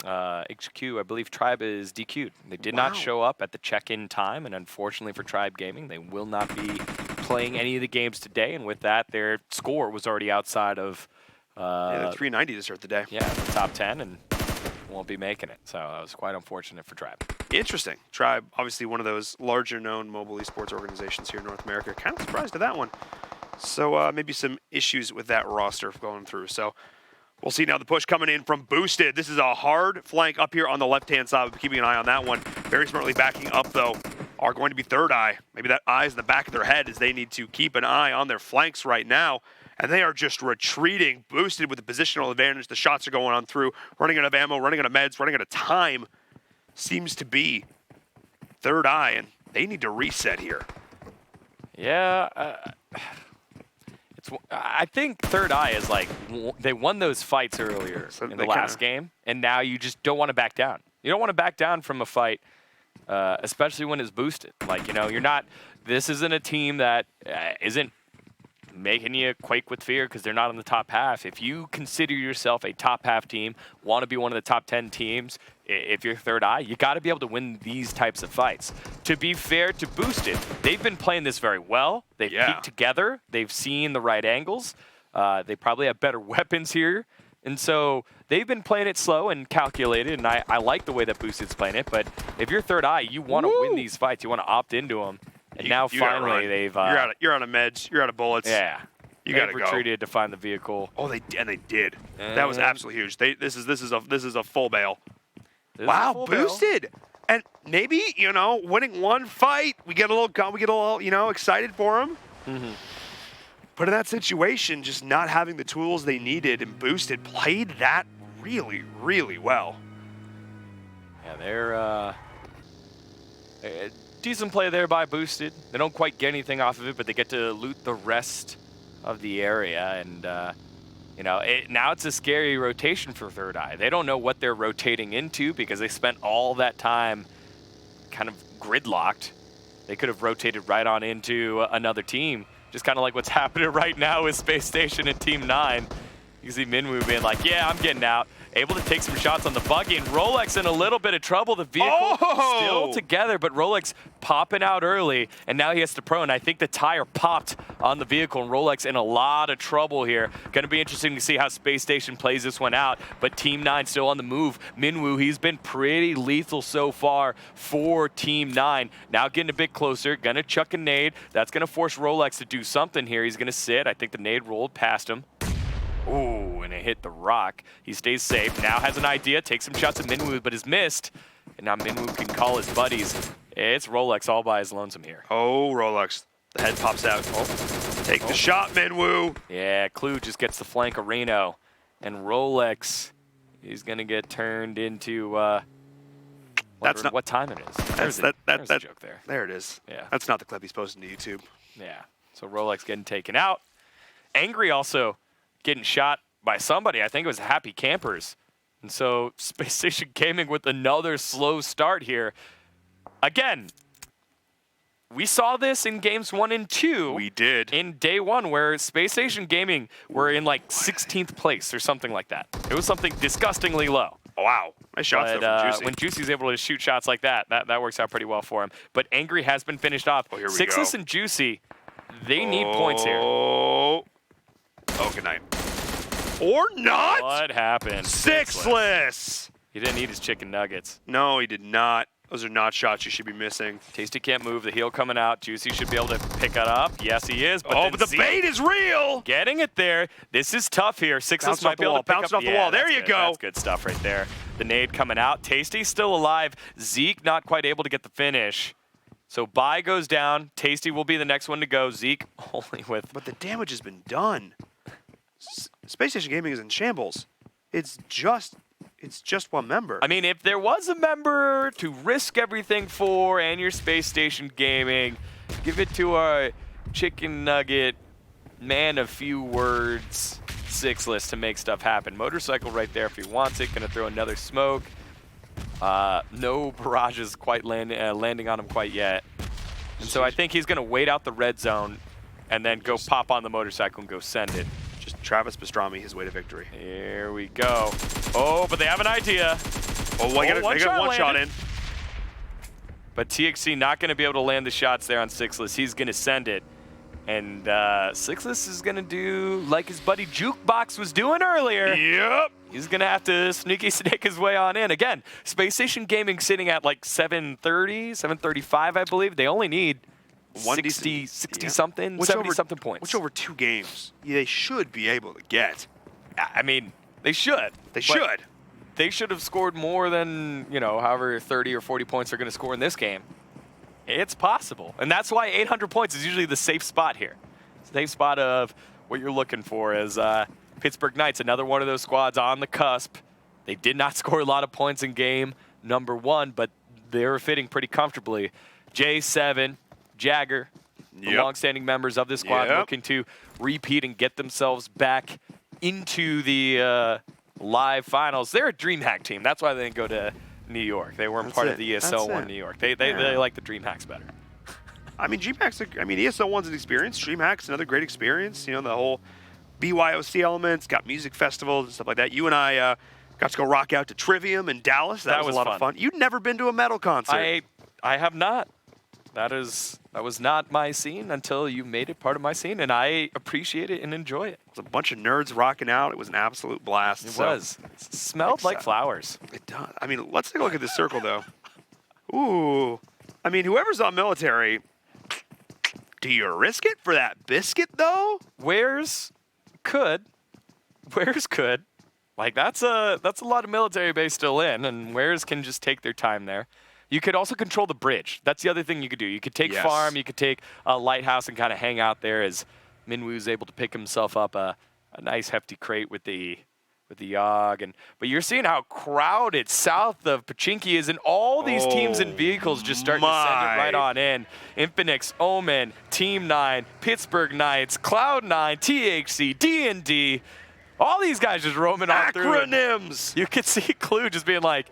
HQ, I believe Tribe is DQ'd. They did not show up at the check-in time, and unfortunately for Tribe Gaming, they will not be playing any of the games today, and with that, their score was already outside of... they're 390 to start the day. Yeah, the top 10, and won't be making it. So that was quite unfortunate for Tribe. Interesting. Tribe, obviously one of those larger-known mobile esports organizations here in North America. Kind of surprised at that one. So maybe some issues with that roster going through. So we'll see now the push coming in from Boosted. This is a hard flank up here on the left-hand side. We'll be keeping an eye on that one. Very smartly backing up, though, are going to be Third Eye. Maybe that eye's in the back of their head as they need to keep an eye on their flanks right now. And they are just retreating. Boosted with the positional advantage. The shots are going on through. Running out of ammo, running out of meds, running out of time. Seems to be Third Eye, and they need to reset here. Yeah, I think Third Eye is like, they won those fights earlier in the last game, and now you just don't want to back down. You don't want to back down from a fight, especially when it's boosted. Like, you're not, this isn't a team that isn't making you quake with fear because they're not in the top half. If you consider yourself a top half team, want to be one of the top 10 teams, if you're Third Eye, you got to be able to win these types of fights. To be fair to Boosted, they've been playing this very well. They've peaked together. They've seen the right angles. They probably have better weapons here. And so they've been playing it slow and calculated, and I like the way that Boosted's playing it. But if you're Third Eye, you want to win these fights. You want to opt into them. And now finally they've... you're out of meds. You're out of bullets. Yeah. You got to go. Retreated to find the vehicle. Oh, they did. That was absolutely huge. This is a full bail. Wow, Boosted. And maybe, winning one fight, we get a little excited for them. Mm-hmm. But in that situation, just not having the tools they needed, and Boosted played that really, really well. Yeah, Decent play there by Boosted. They don't quite get anything off of it, but they get to loot the rest of the area. And, you know, now it's a scary rotation for Third Eye. They don't know what they're rotating into because they spent all that time kind of gridlocked. They could have rotated right on into another team, just kind of like what's happening right now with Space Station and Team 9. You can see Minwoo being like, yeah, I'm getting out. Able to take some shots on the buggy, and Rolex in a little bit of trouble. The vehicle still together, but Rolex popping out early, and now he has to prone. I think the tire popped on the vehicle, and Rolex in a lot of trouble here. Going to be interesting to see how Space Station plays this one out, but Team 9 still on the move. Minwoo, he's been pretty lethal so far for Team 9. Now getting a bit closer, going to chuck a nade. That's going to force Rolex to do something here. He's going to sit. I think the nade rolled past him. Ooh, and it hit the rock. He stays safe. Now has an idea. Takes some shots at Minwoo, but is missed. And now Minwoo can call his buddies. It's Rolex all by his lonesome here. Oh, Rolex. The head pops out. Take the shot, Minwoo. Yeah, Clue just gets the flank of Reno. And Rolex is going to get turned into... That's not what time it is. There's a joke there. There it is. Yeah. That's not the clip he's posting to YouTube. Yeah. So Rolex getting taken out. Angry also getting shot by somebody. I think it was Happy Campers. And so Space Station Gaming with another slow start here. Again, we saw this in games 1 and 2. We did. In day 1, where Space Station Gaming were in like 16th place or something like that. It was something disgustingly low. Oh, wow. Nice shots there from Juicy. When Juicy's able to shoot shots like that works out pretty well for him. But Angry has been finished off. Oh, here we Sixless go. and Juicy, they need points here. Oh, good night. Or not? What happened? Sixless. He didn't eat his chicken nuggets. No, he did not. Those are not shots you should be missing. Tasty can't move. The heel coming out. Juicy should be able to pick it up. Yes, he is. But but the bait is real. Getting it there. This is tough here. Sixless might be able to pick Bouncing up. off the wall. There you go. That's good stuff right there. The nade coming out. Tasty still alive. Zeke not quite able to get the finish. So Bai goes down. Tasty will be the next one to go. Zeke only with... But the damage has been done. Space Station Gaming is in shambles. It's just one member. I mean, if there was a member to risk everything for and your Space Station Gaming, give it to our chicken nugget, man of few words, Sixless to make stuff happen. Motorcycle right there if he wants it. Going to throw another smoke. No barrages quite landing on him quite yet. And so I think he's going to wait out the red zone and then go pop on the motorcycle and go send it. Just Travis Pastrami, his way to victory. Here we go. Oh, but they have an idea. Oh, they got one shot in. But TXC not going to be able to land the shots there on Sixless. He's going to send it. And Sixless is going to do like his buddy Jukebox was doing earlier. Yep. He's going to have to sneaky snake his way on in. Again, Space Station Gaming sitting at like 730, 735, I believe. They only need 60-something, 70-something points. Which over 2 games, they should be able to get. I mean, they should. They should. They should have scored more than, however 30 or 40 points they're going to score in this game. It's possible. And that's why 800 points is usually the safe spot here. Safe spot of what you're looking for is Pittsburgh Knights, another one of those squads on the cusp. They did not score a lot of points in game number 1, but they were fitting pretty comfortably. J7, Jagger, the longstanding members of this squad looking to repeat and get themselves back into the live finals. They're a DreamHack team. That's why they didn't go to New York. They weren't part of the ESL 1 New York. They like the DreamHacks better. I mean, ESL 1's an experience. DreamHack's another great experience. The whole BYOC elements, got music festivals and stuff like that. You and I got to go rock out to Trivium in Dallas. That was a lot of fun. You'd never been to a metal concert. I have not. That was not my scene until you made it part of my scene, and I appreciate it and enjoy it. It was a bunch of nerds rocking out. It was an absolute blast. It was. It smelled like flowers. It does. I mean, let's take a look at this circle, though. Ooh. I mean, whoever's on military, do you risk it for that biscuit, though? Where's could. Like, that's a lot of military base still in, and Where's can just take their time there. You could also control the bridge. That's the other thing you could do. You could take farm, you could take a lighthouse and kind of hang out there as Minwoo's able to pick himself up a nice hefty crate with the with the Yogg. But you're seeing how crowded south of Pachinki is, and all these teams and vehicles just starting to send it right on in. Infinix, Omen, Team 9, Pittsburgh Knights, Cloud9, THC, D&D. All these guys just roaming on through. Acronyms! You could see Clue just being like,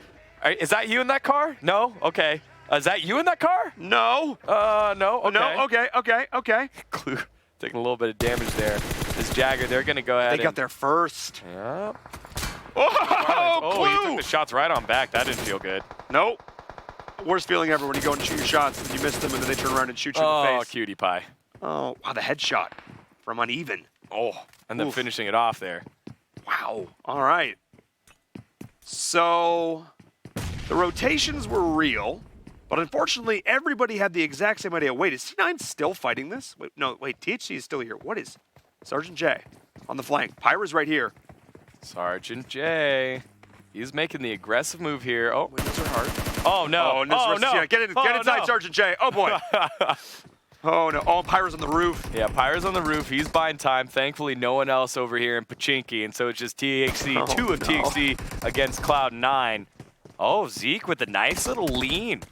is that you in that car? No? Okay. Is that you in that car? No. No? Okay. No? Okay. Clue taking a little bit of damage there. This Jagger, they're going to go ahead. They got there first. Yep. Oh, Clue! He took the shots right on back. That didn't feel good. Nope. Worst feeling ever when you go and shoot your shots and you miss them and then they turn around and shoot you in the face. Oh, cutie pie. Oh, wow, the headshot from uneven. Oh, and then finishing it off there. Wow. All right. So the rotations were real, but unfortunately everybody had the exact same idea. Wait, is C9 still fighting this? Wait, no, wait, THC is still here. What is Sergeant J on the flank? Pyra's right here. Sergeant J. He's making the aggressive move here. Oh, windows are hard. Oh, no. Oh, no. Get inside, Sergeant J. Oh, boy. Oh, no. Oh, Pyra's on the roof. Yeah, Pyra's on the roof. He's buying time. Thankfully, no one else over here in Pachinki, and so it's just THC, two of THC against Cloud9. Oh, Zeke with a nice little lean.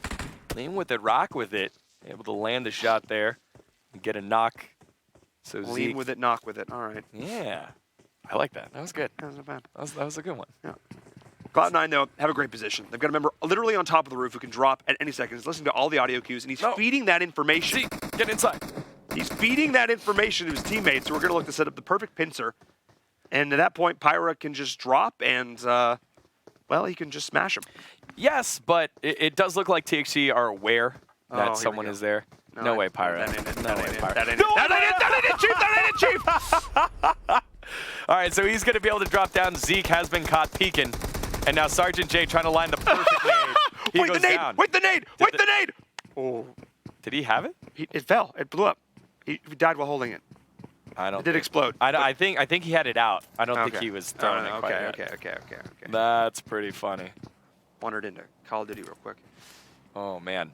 Lean with it, rock with it. Able to land the shot there and get a knock. So lean Zeke with it, knock with it. All right. Yeah. I like that. That was good. That was not bad. That was a good one. Yeah. Cloud9, though, have a great position. They've got a member literally on top of the roof who can drop at any second. He's listening to all the audio cues, and he's feeding that information. Zeke, get inside. He's feeding that information to his teammates, so we're going to look to set up the perfect pincer. And at that point, Pyra can just drop, and, well, he can just smash him. Yes, but it does look like THC are aware that someone is there. No way, Pyra. That ain't it, Chief! That ain't it, Chief! All right, so he's going to be able to drop down. Zeke has been caught peeking. And now Sergeant J trying to line the perfect nade. Wait, the nade! Wait, the nade! Wait, the nade! Oh. Did he have it? It fell. It blew up. He died while holding it. I don't. It did explode. I think he had it out. I don't think he was throwing it quite yet. Okay. That's pretty funny. Wandered into Call of Duty real quick. Oh, man.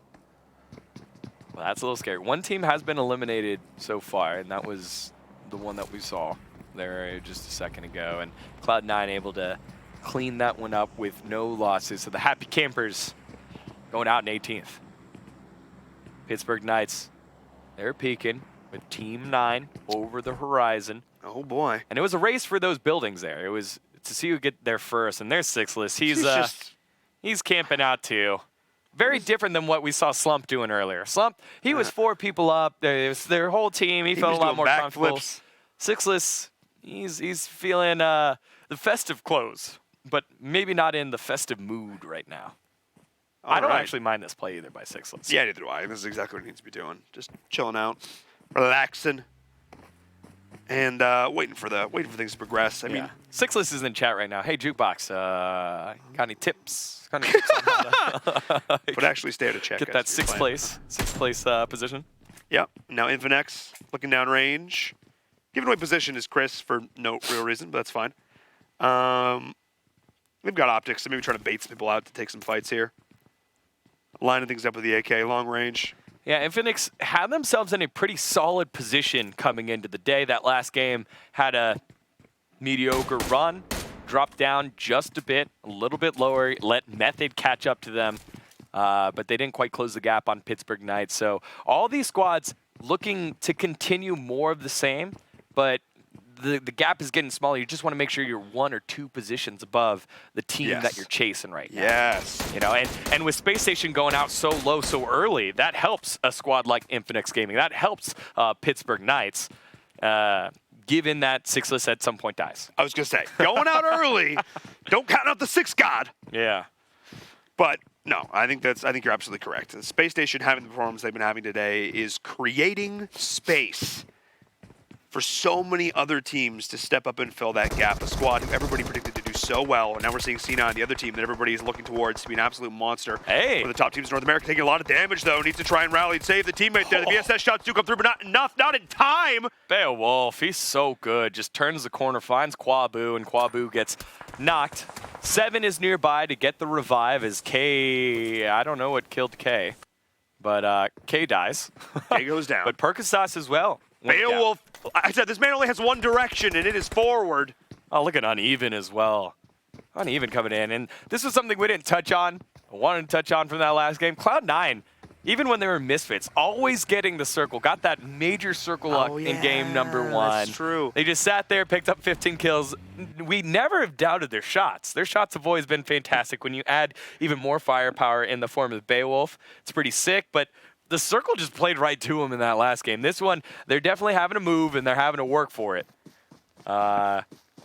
Well, that's a little scary. One team has been eliminated so far, and that was the one that we saw there just a second ago. And Cloud9 able to clean that one up with no losses. So the Happy Campers going out in 18th. Pittsburgh Knights, they're peaking with Team 9 over the horizon. Oh, boy. And it was a race for those buildings there. It was to see who get there first. And there's Sixless. He's camping out too. Very different than what we saw Slump doing earlier. Slump, he was 4 people up. Their whole team. He felt a lot more comfortable. Sixless, he's feeling the festive clothes, but maybe not in the festive mood right now. I don't actually mind this play either by Sixless. Yeah, neither do I. This is exactly what he needs to be doing. Just chilling out, relaxing, and waiting for things to progress. I mean, Sixless is in chat right now. Hey, Jukebox, got any tips? On but actually stay out of check. Get that sixth place position. Yep. Now Infinex looking down range. Giving away position is Chris for no real reason, but that's fine. They've got optics, so maybe trying to bait some people out to take some fights here. Lining things up with the AK long range. Yeah, Infinix had themselves in a pretty solid position coming into the day. That last game had a mediocre run, dropped down just a little bit lower, let Method catch up to them, but they didn't quite close the gap on Pittsburgh Knights. So all these squads looking to continue more of the same, but the gap is getting smaller. You just want to make sure you're 1 or 2 positions above the team that you're chasing right now. Yes. You know, and with Space Station going out so low so early, that helps a squad like Infinix Gaming. That helps Pittsburgh Knights, given that Sixless at some point dies. I was going to say, going out early, don't count out the 6 god. Yeah. But no, I think you're absolutely correct. The Space Station having the performance they've been having today is creating space for so many other teams to step up and fill that gap. A squad who everybody predicted to do so well, and now we're seeing C9, the other team that everybody is looking towards to be an absolute monster. Hey! One of the top teams in North America taking a lot of damage, though. Needs to try and rally and save the teammate there. The VSS shots do come through, but not enough, not in time. Beowulf, he's so good. Just turns the corner, finds Kwabu, and Kwabu gets knocked. 7 is nearby to get the revive as K, I don't know what killed K, but K dies. K goes down. But Perkasas as well. Beowulf, I said this man only has one direction, and it is forward. Oh, look at Uneven as well. Uneven coming in. And this was something we didn't touch on. I wanted to touch on from that last game. Cloud9, even when they were misfits, always getting the circle. Got that major circle luck in game number 1. That's true. They just sat there, picked up 15 kills. We never have doubted their shots. Their shots have always been fantastic. When you add even more firepower in the form of Beowulf, it's pretty sick. But the circle just played right to them in that last game. This one, they're definitely having to move, and they're having to work for it.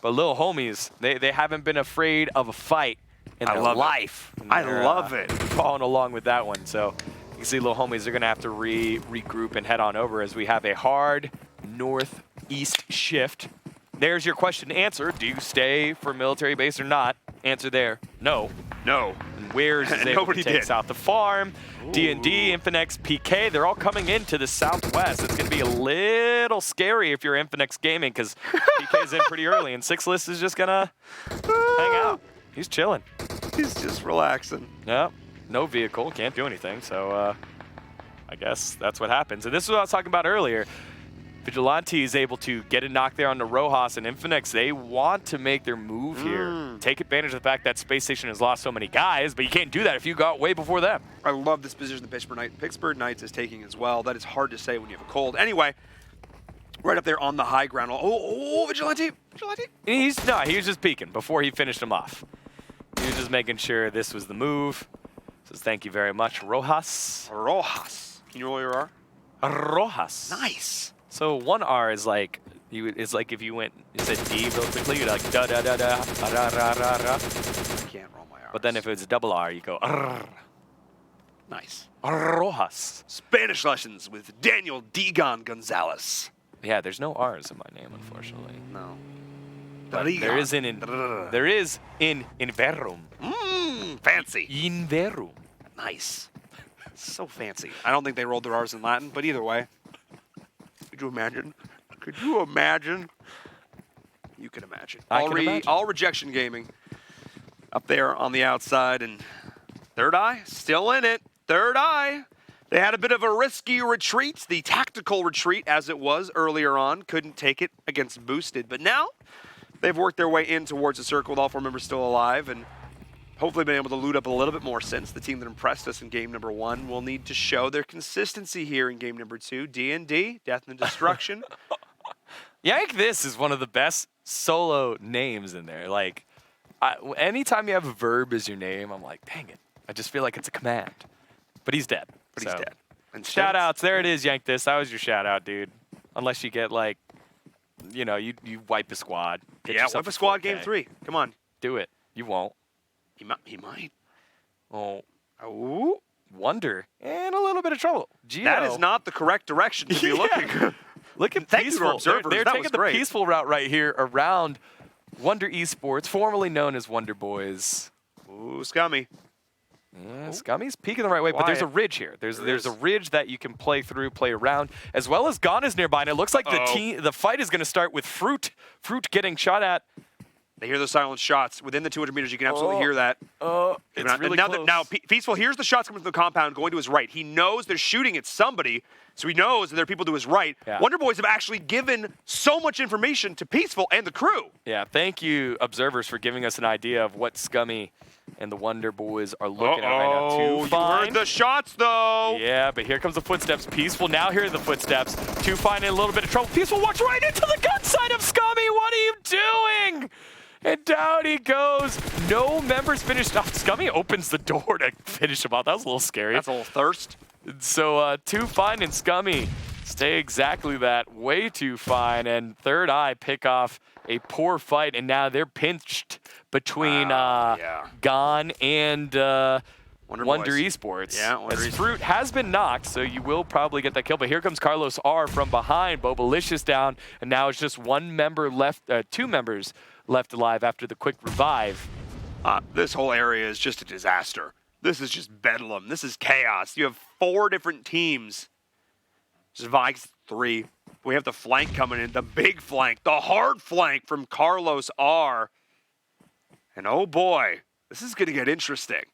But little homies, they haven't been afraid of a fight in their life. I love it. Following along with that one. So you can see little homies, they're going to have to regroup and head on over as we have a hard northeast shift. There's your question to answer. Do you stay for military base or not? Answer there, no. No. And Weirs is able to take out the farm. D&D, Infinex, PK, they're all coming into the southwest. It's going to be a little scary if you're Infinex Gaming because PK's in pretty early, and Sixlist is just going to hang out. He's chilling. He's just relaxing. Yep. No vehicle, can't do anything, so I guess that's what happens. And this is what I was talking about earlier. Vigilante is able to get a knock there on the Rojas, and Infinex, they want to make their move here. Take advantage of the fact that Space Station has lost so many guys, but you can't do that if you got way before them. I love this position the Pittsburgh Knights is taking as well. That is hard to say when you have a cold. Anyway, right up there on the high ground. Oh, Vigilante. He was just peeking before he finished him off. He was just making sure this was the move. Says thank you very much, Rojas. Rojas. Can you roll your R? Rojas. Nice. So one R is like if you went, you said D real quickly, you're like da da da da ra ra ra ra. I can't roll my R. But then if it's a double R, you go Arr. Nice. Rojas. Spanish lessons with Daniel Digon Gonzalez. Yeah, there's no R's in my name, unfortunately. No. But there is in Inverum. Fancy. Inverum. Nice. So fancy. I don't think they rolled their R's in Latin, but either way. Could you imagine? Could you imagine? You can imagine. I can imagine. All rejection gaming up there on the outside, and Third Eye still in it. Third Eye. They had a bit of a risky retreat, the tactical retreat as it was earlier on. Couldn't take it against Boosted, but now they've worked their way in towards the circle with all 4 members still alive, and hopefully been able to loot up a little bit more since the team that impressed us in game number 1 will need to show their consistency here in game number 2. D&D, Death and Destruction. Yank This is one of the best solo names in there. Like, anytime you have a verb as your name, I'm like, dang it. I just feel like it's a command. But he's dead. He's dead. And shout-outs. There it is, Yank This. That was your shout-out, dude. Unless you get, like, you know, you wipe a squad. Yeah, wipe a squad game 3. Come on. Do it. You won't. He might. Oh. Ooh. Wonder. And a little bit of trouble. Gio. That is not the correct direction to be looking. Look at Thank Peaceful. you to observers. They're that taking was the great. peaceful route right here around Wonder Esports, formerly known as Wonder Boys. Ooh, Scummy. Yeah, Scummy's peeking the right way, but there's a ridge here. There's a ridge that you can play through, play around, as well as Gone is nearby, and it looks like the fight is going to start with Fruit getting shot at. They hear the silent shots. Within the 200 meters, you can absolutely hear that. It's really close. Now, Peaceful hears the shots coming from the compound going to his right. He knows they're shooting at somebody, so he knows that there are people to his right. Yeah. Wonder Boys have actually given so much information to Peaceful and the crew. Yeah, thank you, observers, for giving us an idea of what Scummy and the Wonder Boys are looking at right now. You heard the shots, though. Yeah, but here comes the footsteps. Peaceful now hearing the footsteps. Two Fine in a little bit of trouble. Peaceful walks right into the gun sight of Scummy. What are you doing? And down he goes. No members finished off. Scummy opens the door to finish him off. That was a little scary. That's a little thirst. So Too Fine and Scummy stay exactly that. Way Too Fine. And Third Eye pick off a poor fight. And now they're pinched between Gone and Wonder Esports. Yeah, Wonder Esports. Fruit has been knocked, so you will probably get that kill. But here comes Carlos R from behind. Bobalicious down. And now it's just one member left, 2 members left alive after the quick revive. This whole area is just a disaster. This is just bedlam. This is chaos. You have 4 different teams. Zvike's 3. We have the flank coming in, the big flank, the hard flank from Carlos R. And oh boy, this is going to get interesting.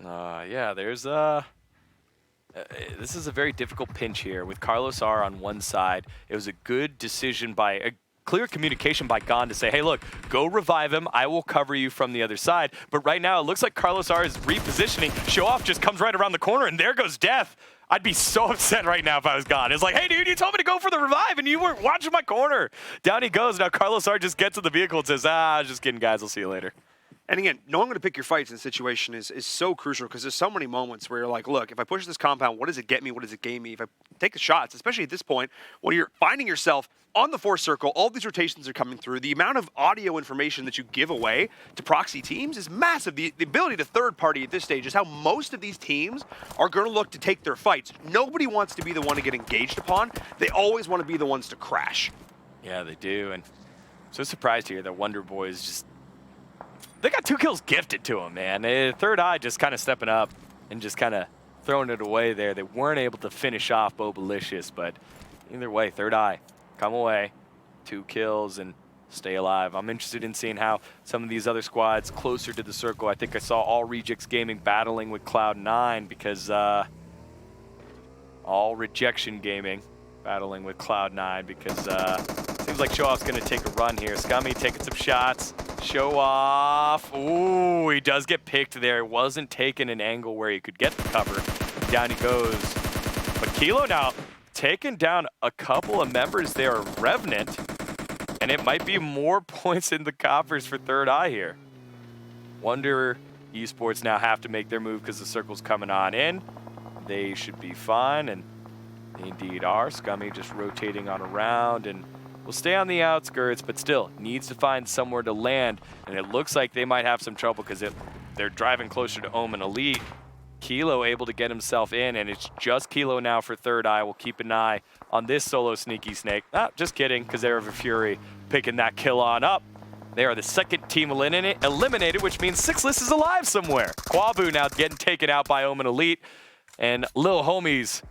Yeah, there's this is a very difficult pinch here with Carlos R on one side. It was a good decision by a clear communication by Gon to say, hey, look, go revive him. I will cover you from the other side. But right now, it looks like Carlos R is repositioning. Showoff just comes right around the corner, and there goes Death. I'd be so upset right now if I was Gon. It's like, hey, dude, you told me to go for the revive, and you weren't watching my corner. Down he goes. Now Carlos R just gets in the vehicle and says, just kidding, guys. I'll see you later. And again, knowing when to pick your fights in this situation is so crucial because there's so many moments where you're like, look, if I push this compound, what does it get me? What does it gain me? If I take the shots, especially at this point, when you're finding yourself on the force circle, all these rotations are coming through. The amount of audio information that you give away to proxy teams is massive. The ability to third party at this stage is how most of these teams are going to look to take their fights. Nobody wants to be the one to get engaged upon. They always want to be the ones to crash. Yeah, they do. And I'm so surprised here that Wonder Boys just... They got 2 kills gifted to them, man. Third Eye just kind of stepping up and just kind of throwing it away there. They weren't able to finish off Bobalicious, but either way, Third Eye, come away. 2 kills and stay alive. I'm interested in seeing how some of these other squads closer to the circle. I think I saw All Rejects Gaming battling with Cloud9 because All Rejection Gaming battling with Cloud9 because seems like Showoff's going to take a run here. Scummy taking some shots. Showoff. Ooh, he does get picked there. Wasn't taking an angle where he could get the cover. Down he goes. But Kilo now taking down a couple of members there of Revenant. And it might be more points in the coffers for Third Eye here. Wonder Esports now have to make their move because the circle's coming on in. They should be fine, and they indeed are. Scummy just rotating on around, and will stay on the outskirts, but still needs to find somewhere to land. And it looks like they might have some trouble because they're driving closer to Omen Elite. Kilo able to get himself in, and it's just Kilo now for Third Eye. We'll keep an eye on this solo Sneaky Snake. Just kidding, because they're of a Fury picking that kill on up. They are the second team eliminated, which means Sixless is alive somewhere. Quavu now getting taken out by Omen Elite. And Lil Homies,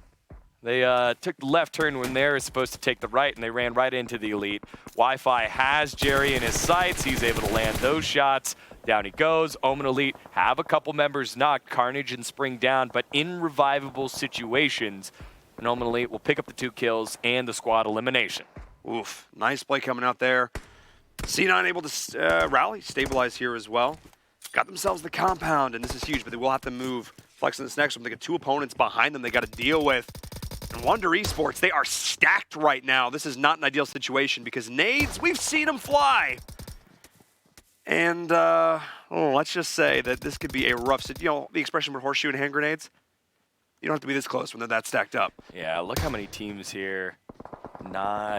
they took the left turn when they were supposed to take the right, and they ran right into the Elite. Wi-Fi has Jerry in his sights. He's able to land those shots. Down he goes. Omen Elite have a couple members knocked, Carnage and Spring down, but in revivable situations. And Omen Elite will pick up the 2 kills and the squad elimination. Oof, nice play coming out there. C9 able to rally, stabilize here as well. Got themselves the compound, and this is huge, but they will have to move. Flex in this next one. They got 2 opponents behind them they got to deal with. And Wonder Esports, they are stacked right now. This is not an ideal situation because nades, we've seen them fly. And let's just say that this could be a rough, you know, the expression for horseshoe and hand grenades? You don't have to be this close when they're that stacked up. Yeah, look how many teams here.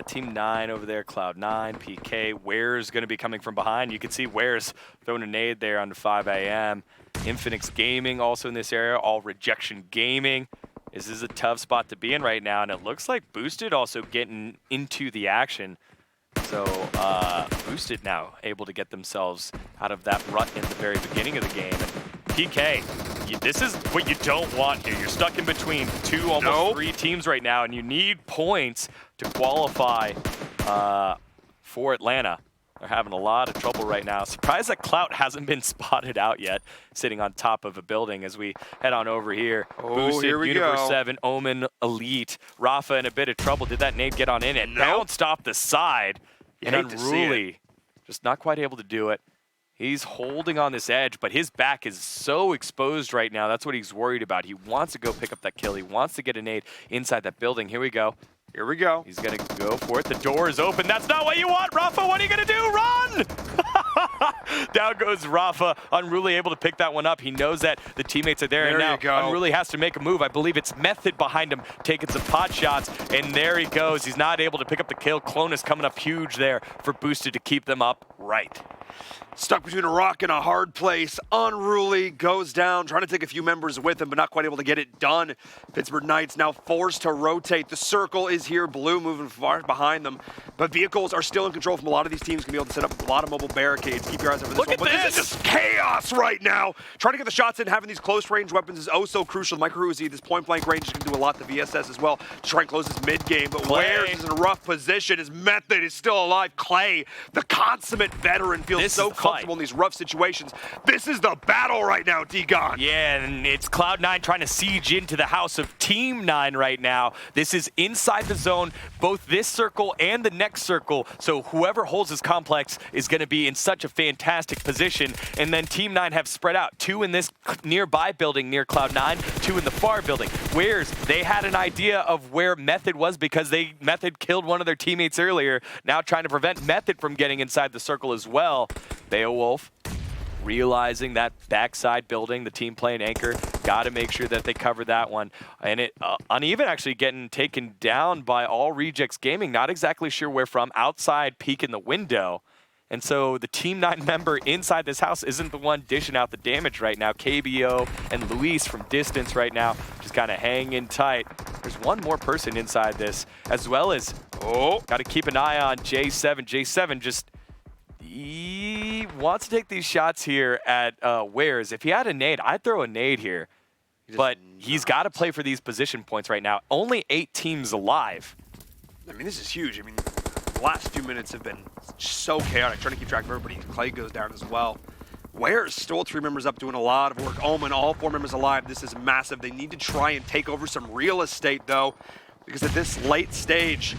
Team 9 over there, Cloud9, PK. Ware's going to be coming from behind. You can see Ware's throwing a nade there on the 5 a.m. Infinix Gaming also in this area. All Rejection Gaming. This is a tough spot to be in right now, and it looks like Boosted also getting into the action. So Boosted now able to get themselves out of that rut in the very beginning of the game. And PK, this is what you don't want here. You're stuck in between 2, almost 3 teams right now, and you need points to qualify for Atlanta. They're having a lot of trouble right now. Surprised that Clout hasn't been spotted out yet, sitting on top of a building as we head on over here. Boosted, here we Universe go. 7, Omen Elite. Rafa in a bit of trouble. Did that nade get on in? It bounced off the side. You And hate to see Unruly just not quite able to do it. He's holding on this edge, but his back is so exposed right now. That's what he's worried about. He wants to go pick up that kill. He wants to get a nade inside that building. Here we go. Here we go. He's going to go for it. The door is open. That's not what you want, Rafa. What are you going to do? Run! Down goes Rafa. Unruly able to pick that one up. He knows that the teammates are there. There and now you go. Unruly has to make a move. I believe it's Method behind him taking some pot shots. And there he goes. He's not able to pick up the kill. Clonus coming up huge there for Boosted to keep them up right. Stuck between a rock and a hard place. Unruly goes down, trying to take a few members with him, but not quite able to get it done. Pittsburgh Knights now forced to rotate. The circle is here, blue moving far behind them. But vehicles are still in control from a lot of these teams. Going to be able to set up a lot of mobile barricades. keep your eyes over this Look one. at But this is just chaos right now. Trying to get the shots in, having these close range weapons is oh so crucial. Micro Uzi, this point blank range is going to do a lot to VSS as well to try and close this mid game. But Wares is in a rough position. His Method is still alive. Clay, the consummate veteran, feels so comfortable in these rough situations. This is the battle right now, D-Gon. Yeah, and it's Cloud9 trying to siege into the house of Team 9 right now. This is inside the zone, both this circle and the next circle. So whoever holds this complex is going to be in such a fantastic position. And then Team 9 have spread out. 2 in this nearby building near Cloud9, 2 in the far building. Where's they had an idea of where Method was because Method killed one of their teammates earlier. Now trying to prevent Method from getting inside the circle as well. Beowulf realizing that backside building, the team playing anchor, got to make sure that they cover that one. And it Uneven actually getting taken down by All Rejects Gaming, not exactly sure where from, outside peeking the window. And so the Team 9 member inside this house isn't the one dishing out the damage right now. KBO and Luis from distance right now just kind of hanging tight. There's one more person inside this, as well as, got to keep an eye on J7. J7 just, he wants to take these shots here at Wares. If he had a nade, I'd throw a nade here. But he's got to play for these position points right now. Only 8 teams alive. I mean, this is huge. I mean, the last few minutes have been so chaotic, trying to keep track of everybody. Clay goes down as well. Wares still 3 members up doing a lot of work. Omen, all 4 members alive. This is massive. They need to try and take over some real estate, though, because at this late stage,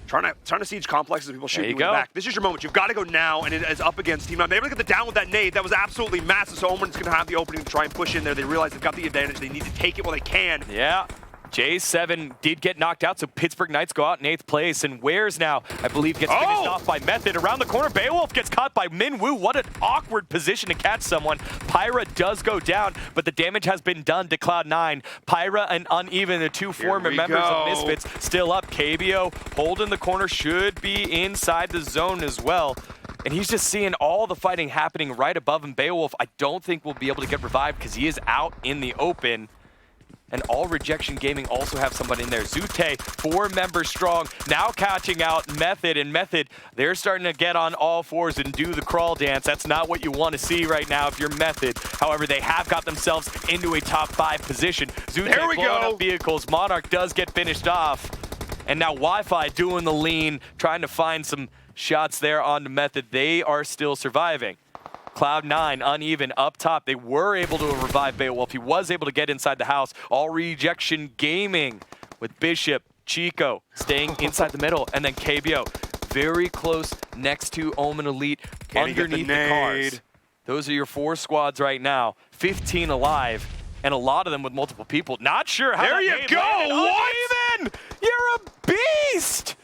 trying to siege complexes and people shooting you in the back. This is your moment. You've got to go now, and it is up against Team 9. They were able to get the down with that nade. That was absolutely massive, so Omen's going to have the opening to try and push in there. They realize they've got the advantage. They need to take it while they can. Yeah. J7 did get knocked out, so Pittsburgh Knights go out in 8th place. And Wares now, I believe, gets finished off by Method. Around the corner, Beowulf gets caught by Minwoo. What an awkward position to catch someone. Pyra does go down, but the damage has been done to Cloud9. Pyra and Uneven, the 2 former members of Misfits, still up. KBO holding the corner, should be inside the zone as well. And he's just seeing all the fighting happening right above him. Beowulf, I don't think will be able to get revived because he is out in the open. And All Rejection Gaming also have somebody in there. Zute, 4 members strong, now catching out Method. And Method, they're starting to get on all 4s and do the crawl dance. That's not what you want to see right now if you're Method. However, they have got themselves into a top 5 position. Zute blowing up vehicles. Monarch does get finished off. And now Wi-Fi doing the lean, trying to find some shots there on the Method. They are still surviving. Cloud9, Uneven, up top. They were able to revive Beowulf. He was able to get inside the house. All Rejection Gaming with Bishop, Chico staying inside the middle, and then KBO very close next to Omen Elite underneath the cars. Those are your 4 squads right now. 15 alive, and a lot of them with multiple people. Not sure how there you go. Uneven, you're a beast.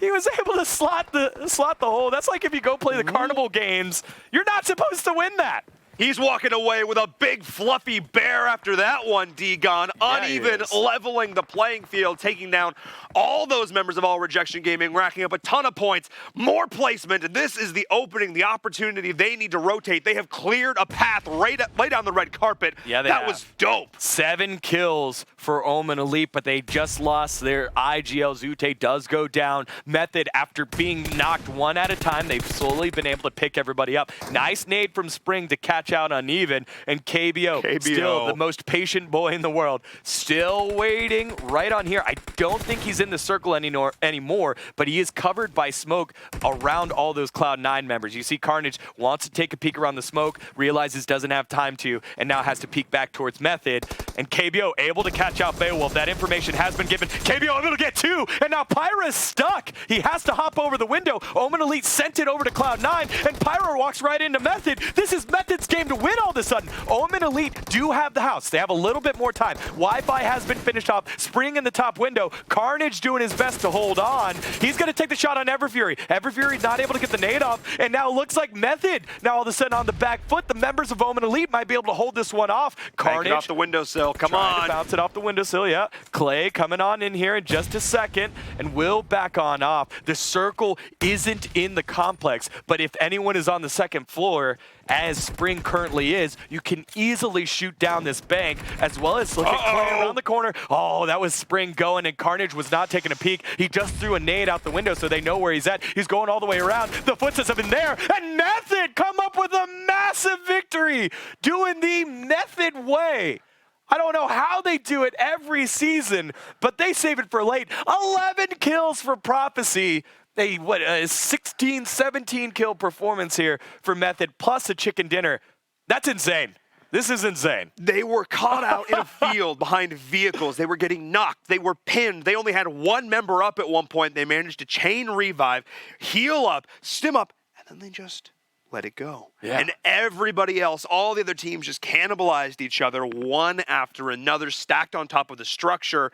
He was able to slot the hole. That's like if you go play the carnival games, you're not supposed to win that. He's walking away with a big fluffy bear after that one, D-Gon. Uneven leveling the playing field, taking down all those members of All Rejection Gaming, racking up a ton of points, more placement. And this is the opening, the opportunity they need to rotate. They have cleared a path right down the red carpet. Yeah, that was dope. 7 kills for Omen Elite, but they just lost their IGL. Zute does go down. Method, after being knocked 1 at a time, they've slowly been able to pick everybody up. Nice nade from Spring to catch out Uneven, and KBO, still the most patient boy in the world, still waiting right on here. I don't think he's in the circle anymore, but he is covered by smoke around all those Cloud9 members. You see Carnage wants to take a peek around the smoke, realizes doesn't have time to, and now has to peek back towards Method, and KBO able to catch out Beowulf. That information has been given. KBO able to get 2, and now Pyra is stuck. He has to hop over the window. Omen Elite sent it over to Cloud9, and Pyra walks right into Method. This is Method's game to win all of a sudden. Omen Elite do have the house. They have a little bit more time. Wi-Fi has been finished off. Spring in the top window. Carnage doing his best to hold on. He's going to take the shot on Everfury. Everfury not able to get the nade off, and now looks like Method now all of a sudden on the back foot. The members of Omen Elite might be able to hold this one off. Carnage off the windowsill. windowsill. Come Trying on. to bounce it off the windowsill, yeah. Clay coming on in here in just a second, and will back on off. The circle isn't in the complex, but if anyone is on the second floor, as Spring currently is, you can easily shoot down this bank, as well as look at Clay around the corner. Oh, that was Spring going, and Carnage was not taking a peek. He just threw a nade out the window so they know where he's at. He's going all the way around. The footsteps have been there, and Method come up with a massive victory, doing the Method way. I don't know how they do it every season, but they save it for late. 11 kills for Prophecy. A 16, 17 kill performance here for Method, plus a chicken dinner. That's insane. This is insane. They were caught out in a field behind vehicles. They were getting knocked. They were pinned. They only had one member up at one point. They managed to chain revive, heal up, stim up, and then they just let it go. Yeah. And everybody else, all the other teams just cannibalized each other one after another, stacked on top of the structure,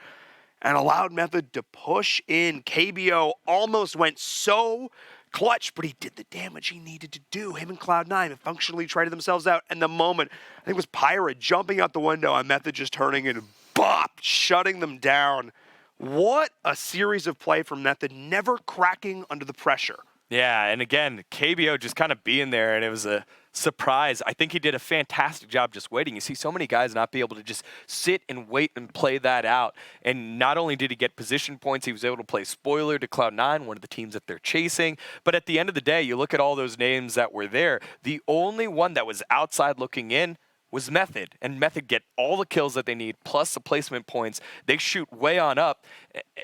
and allowed Method to push in. KBO almost went so clutch, but he did the damage he needed to do. Him and Cloud9 have functionally traded themselves out. And the moment, I think it was Pyra jumping out the window and Method just turning and bop, shutting them down. What a series of play from Method, never cracking under the pressure. Yeah, and again, KBO just kind of being there, and it was a surprise. I think he did a fantastic job just waiting. You see so many guys not be able to just sit and wait and play that out. And not only did he get position points, he was able to play spoiler to Cloud9, one of the teams that they're chasing. But at the end of the day, you look at all those names that were there, the only one that was outside looking in was Method, and Method get all the kills that they need, plus the placement points. They shoot way on up.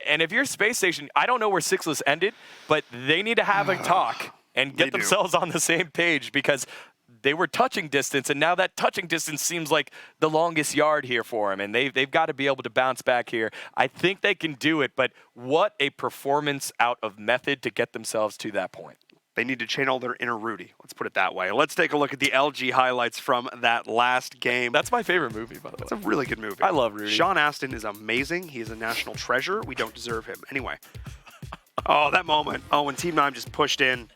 And if you're Space Station, I don't know where Sixless ended, but they need to have a talk and get themselves on the same page, because they were touching distance, and now that touching distance seems like the longest yard here for them, and they've got to be able to bounce back here. I think they can do it, but what a performance out of Method to get themselves to that point. They need to channel their inner Rudy. Let's put it that way. Let's take a look at the LG highlights from that last game. That's my favorite movie, by the way. It's a really good movie. I love Rudy. Sean Astin is amazing. He is a national treasure. We don't deserve him. Anyway. Oh, that moment. Oh, when Team 9 just pushed in.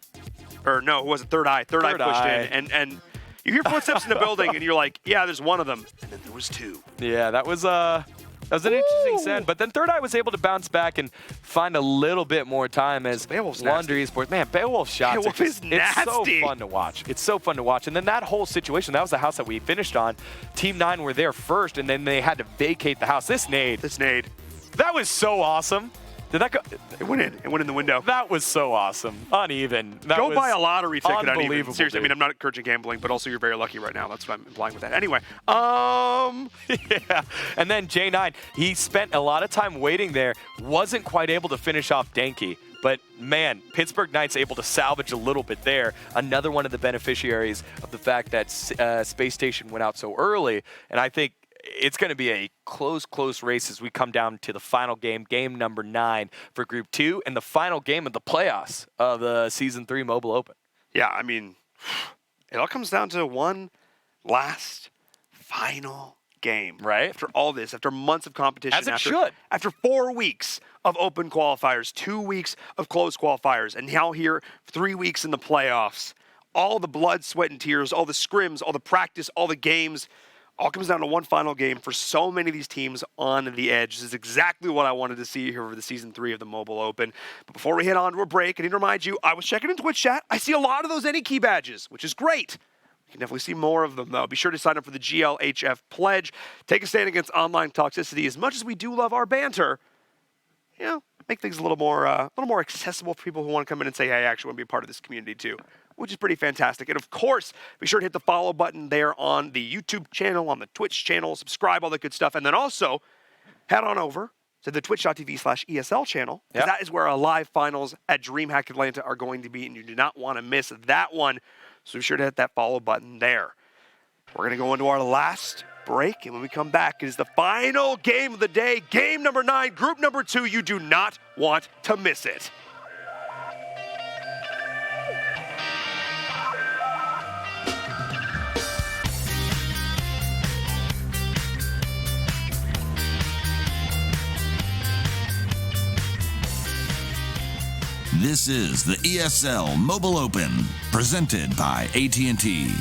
Or no, it wasn't Third Eye. Third Eye pushed in. And you hear footsteps in the building, and you're like, yeah, there's one of them. And then there was two. Yeah, that was an interesting send, but then Third Eye was able to bounce back and find a little bit more time as Wonder Esports. Man, Beowulf's shots Beowulf is nasty. It's so fun to watch. It's so fun to watch. And then that whole situation, that was the house that we finished on. Team 9 were there first, and then they had to vacate the house. This nade. That was so awesome. Did that go? It went in. It went in the window. That was so awesome. Uneven. That Go was buy a lottery ticket uneven. Seriously, dude. I mean, I'm not encouraging gambling, but also you're very lucky right now. That's what I'm implying with that. Anyway, yeah. And then J9, he spent a lot of time waiting there. Wasn't quite able to finish off Denki. But, man, Pittsburgh Knights able to salvage a little bit there. Another one of the beneficiaries of the fact that Space Station went out so early. And I think it's going to be a close race as we come down to the final game, game number 9 for Group 2, and the final game of the playoffs of the Season 3 Mobile Open. Yeah, I mean, it all comes down to one last final game. Right. After all this, after months of competition. As it should. After 4 weeks of open qualifiers, 2 weeks of closed qualifiers, and now here 3 weeks in the playoffs. All the blood, sweat, and tears, all the scrims, all the practice, all the games, all comes down to one final game for so many of these teams on the edge. This is exactly what I wanted to see here for the Season 3 of the Mobile Open. But before we head on to a break, I need to remind you, I was checking in Twitch chat. I see a lot of those any key badges, which is great. You can definitely see more of them, though. Be sure to sign up for the GLHF Pledge. Take a stand against online toxicity. As much as we do love our banter, you know, make things a little more accessible for people who want to come in and say, hey, I actually want to be a part of this community, too, which is pretty fantastic. And, of course, be sure to hit the follow button there on the YouTube channel, on the Twitch channel, subscribe, all that good stuff. And then also head on over to the twitch.tv/ESL channell, because that is where our live finals at DreamHack Atlanta are going to be, and you do not want to miss that one. So be sure to hit that follow button there. We're going to go into our last break, and when we come back, it is the final game of the day, game number 9, group number 2. You do not want to miss it. This is the ESL Mobile Open, presented by AT&T.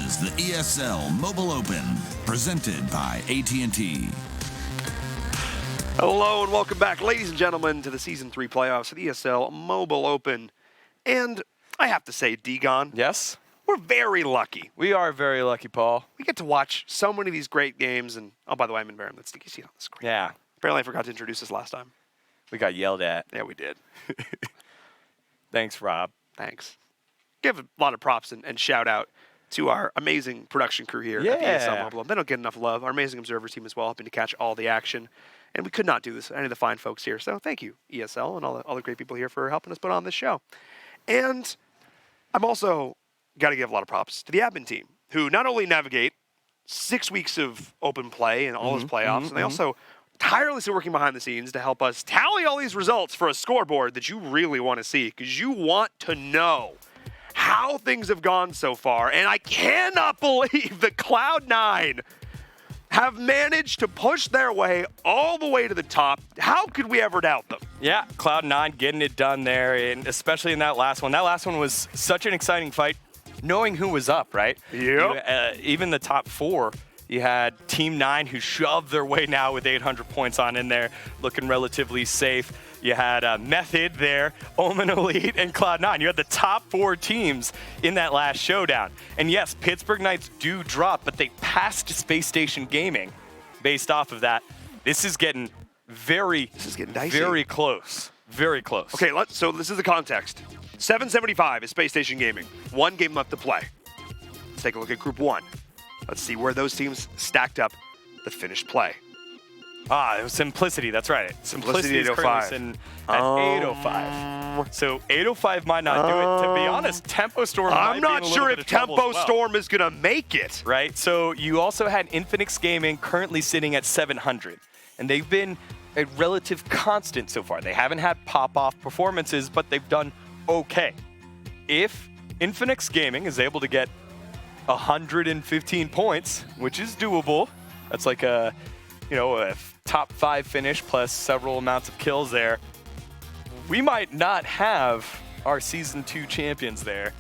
is the ESL Mobile Open, presented by AT&T. Hello and welcome back, ladies and gentlemen, to the Season 3 playoffs at ESL Mobile Open. And I have to say, Degon. Yes? We're very lucky. We are very lucky, Paul. We get to watch so many of these great games. And, oh, by the way, I'm in Baron. That's Sticky Seat on the screen. Yeah. Apparently I forgot to introduce us last time. We got yelled at. Yeah, we did. Thanks, Rob. Thanks. Give a lot of props and shout out to our amazing production crew here at the ESL Mobile. They don't get enough love. Our amazing observer team as well, helping to catch all the action. And we could not do this, any of the fine folks here. So thank you, ESL, and all the great people here for helping us put on this show. And I'm also got to give a lot of props to the admin team, who not only navigate 6 weeks of open play and all those playoffs, and they also tirelessly working behind the scenes to help us tally all these results for a scoreboard that you really want to see, because you want to know how things have gone so far. And I cannot believe that Cloud9 have managed to push their way all the way to the top. How could we ever doubt them? Yeah, Cloud9 getting it done there, and especially in that last one. That last one was such an exciting fight, knowing who was up, right? Yep. Even the top four, you had Team 9 who shoved their way now with 800 points on in there, looking relatively safe. You had Method there, Omen Elite, and Cloud9. You had the top four teams in that last showdown. And yes, Pittsburgh Knights do drop, but they passed Space Station Gaming based off of that. This is getting dicey. Very close. Very close. Okay, so this is the context. 775 is Space Station Gaming. 1 game left to play. Let's take a look at Group 1. Let's see where those teams stacked up the finished play. It was Simplicity, that's right. Simplicity is 805. currently sitting at 805. So 805 might not do it. To be honest, Tempo Storm I'm not sure if Tempo Storm is going to make it. Right, so you also had Infinix Gaming currently sitting at 700. And they've been a relative constant so far. They haven't had pop-off performances, but they've done okay. If Infinix Gaming is able to get 115 points, which is doable, that's like a top 5 finish plus several amounts of kills there, we might not have our Season 2 champions there.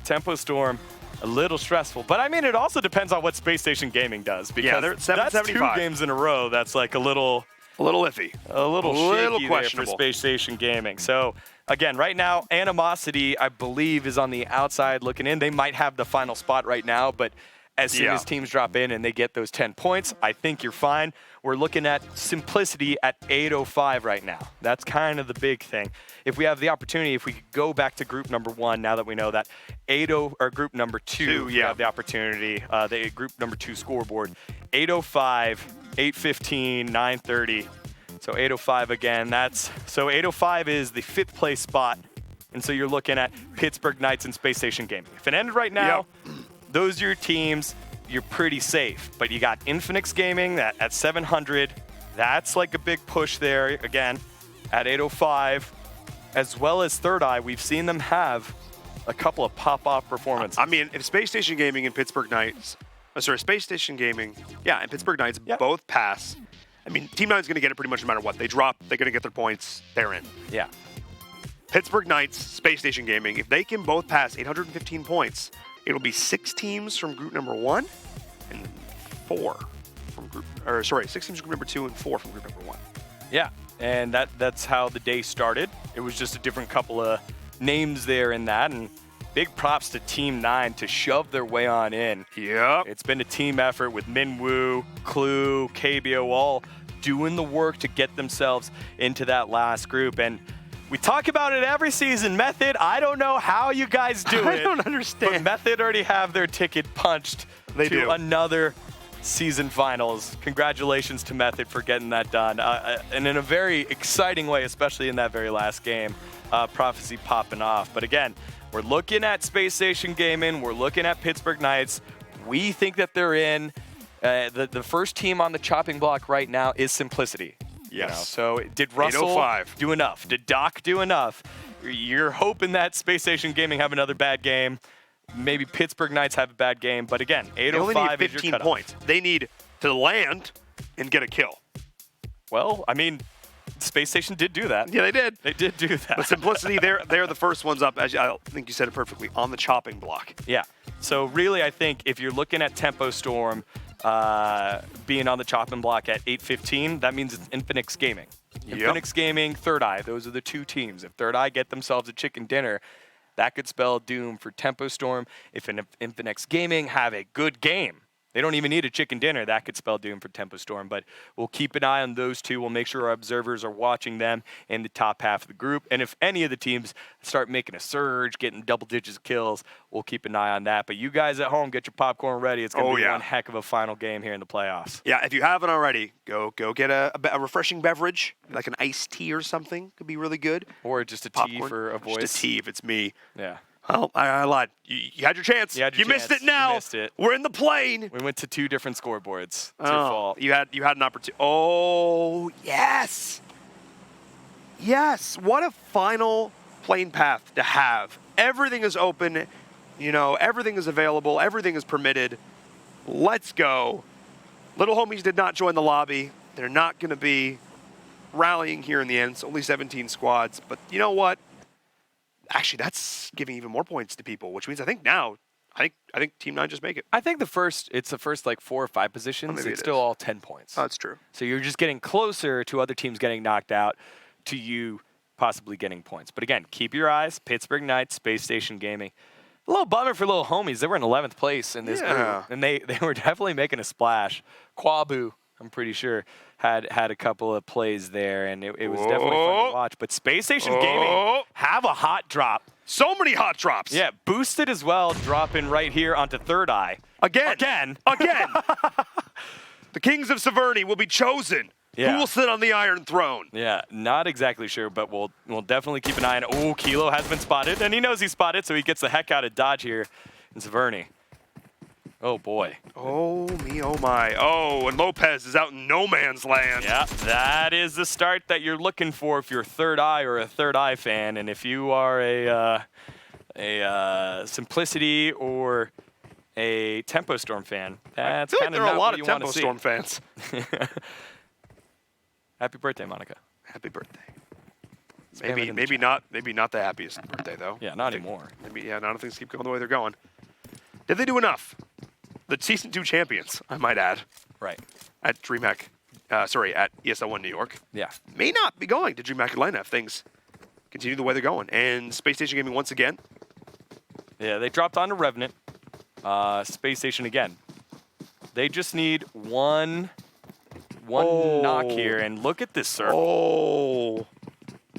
Tempo Storm, a little stressful. But I mean, it also depends on what Space Station Gaming does, because that's 2 games in a row that's like a little iffy. A little shaky questionable there for Space Station Gaming. So again, right now, Animosity, I believe, is on the outside looking in. They might have the final spot right now, but as soon as teams drop in and they get those 10 points, I think you're fine. We're looking at Simplicity at 805 right now. That's kind of the big thing. If we have the opportunity, if we could go back to group number 1, now that we know that, or group number 2, we have the opportunity, the group number 2 scoreboard, 805, 815, 930. So 805 again, so 805 is the 5th place spot. And so you're looking at Pittsburgh Knights and Space Station Gaming. If it ended right now, those are your teams. You're pretty safe. But you got Infinix Gaming at 700. That's like a big push there. Again, at 805, as well as Third Eye, we've seen them have a couple of pop-off performances. I mean, if Space Station Gaming and Pittsburgh Knights, Space Station Gaming, and Pittsburgh Knights both pass, I mean, Team 9 is going to get it pretty much no matter what. They drop, they're going to get their points, they're in. Yeah. Pittsburgh Knights, Space Station Gaming, if they can both pass 815 points, it'll be 6 teams from group number 1 and 4 from 6 teams from group number 2 and 4 from group number 1. Yeah, and that's how the day started. It was just a different couple of names there in that, and big props to Team 9 to shove their way on in. Yep. It's been a team effort with Minwoo, Clue, KBO, all doing the work to get themselves into that last group. And we talk about it every season. Method, I don't know how you guys do it. I don't understand. But Method already have their ticket punched to another season finals. Congratulations to Method for getting that done. And in a very exciting way, especially in that very last game. Prophecy popping off. But again, we're looking at Space Station Gaming. We're looking at Pittsburgh Knights. We think that they're in. The first team on the chopping block right now is Simplicity. Yes. So did Russell do enough? Did Doc do enough? You're hoping that Space Station Gaming have another bad game. Maybe Pittsburgh Knights have a bad game. But again, 805 they only need 15 is your points. They need to land and get a kill. Well, I mean, Space Station did do that. Yeah, they did. They did do that. But Simplicity, they're the first ones up, as I think you said it perfectly, on the chopping block. Yeah. So really, I think if you're looking at Tempo Storm being on the chopping block at 8:15, that means it's Infinix Gaming. Infinix Gaming, Third Eye, those are the two teams. If Third Eye get themselves a chicken dinner, that could spell doom for Tempo Storm. If Infinix Gaming have a good game, they don't even need a chicken dinner, that could spell doom for Tempo Storm. But we'll keep an eye on those two. We'll make sure our observers are watching them in the top half of the group. And if any of the teams start making a surge, getting double digits of kills, we'll keep an eye on that. But you guys at home, get your popcorn ready. It's going to be one heck of a final game here in the playoffs. Yeah, if you haven't already, go get a refreshing beverage, like an iced tea or something. Could be really good. Or just a popcorn. tea for a voice. Just a tea if it's me. Yeah. Well, I lied. You had your chance. You missed it now. You missed it. We're in the plane. We went to 2 different scoreboards. It's your Oh, fault. you had an opportunity. Oh, yes. Yes. What a final plane path to have. Everything is open. You know, everything is available. Everything is permitted. Let's go. Little homies did not join the lobby. They're not going to be rallying here in the end. It's only 17 squads. But you know what? Actually, that's giving even more points to people, which means I think now, I think Team 9 just make it. I think it's the first like 4 or 5 positions. Maybe It's still all 10 points. Oh, that's true. So you're just getting closer to other teams getting knocked out, to you possibly getting points. But again, keep your eyes. Pittsburgh Knights, Space Station Gaming. A little bummer for little homies. They were in 11th place in this group, and they were definitely making a splash. Quabu, I'm pretty sure, had a couple of plays there, and it was definitely fun to watch. But Space Station Gaming have a hot drop. So many hot drops. Yeah, boosted as well, dropping right here onto Third Eye. Again. The Kings of Severny will be chosen. Yeah. Who will sit on the Iron Throne? Yeah, not exactly sure, but we'll definitely keep an eye on it. Oh, Kilo has been spotted, and he knows he's spotted, so he gets the heck out of dodge here in Severny. Oh, boy. Oh, me, oh, my. Oh, and Lopez is out in no man's land. Yeah, that is the start that you're looking for if you're Third Eye or a Third Eye fan. And if you are a Simplicity or a Tempo Storm fan, that's kind of there are a lot what of you want to Tempo see. Storm fans. Happy birthday, Monica. Happy birthday. Maybe not the happiest birthday, though. Yeah, not anymore. Maybe, none of things keep going the way they're going. Did they do enough? The Season 2 champions, I might add. Right. At DreamHack, at ESL 1 New York. Yeah. May not be going to DreamHack Atlanta if things continue the way they're going. And Space Station Gaming once again. Yeah, they dropped onto Revenant. Space Station again. They just need one knock here, and look at this circle.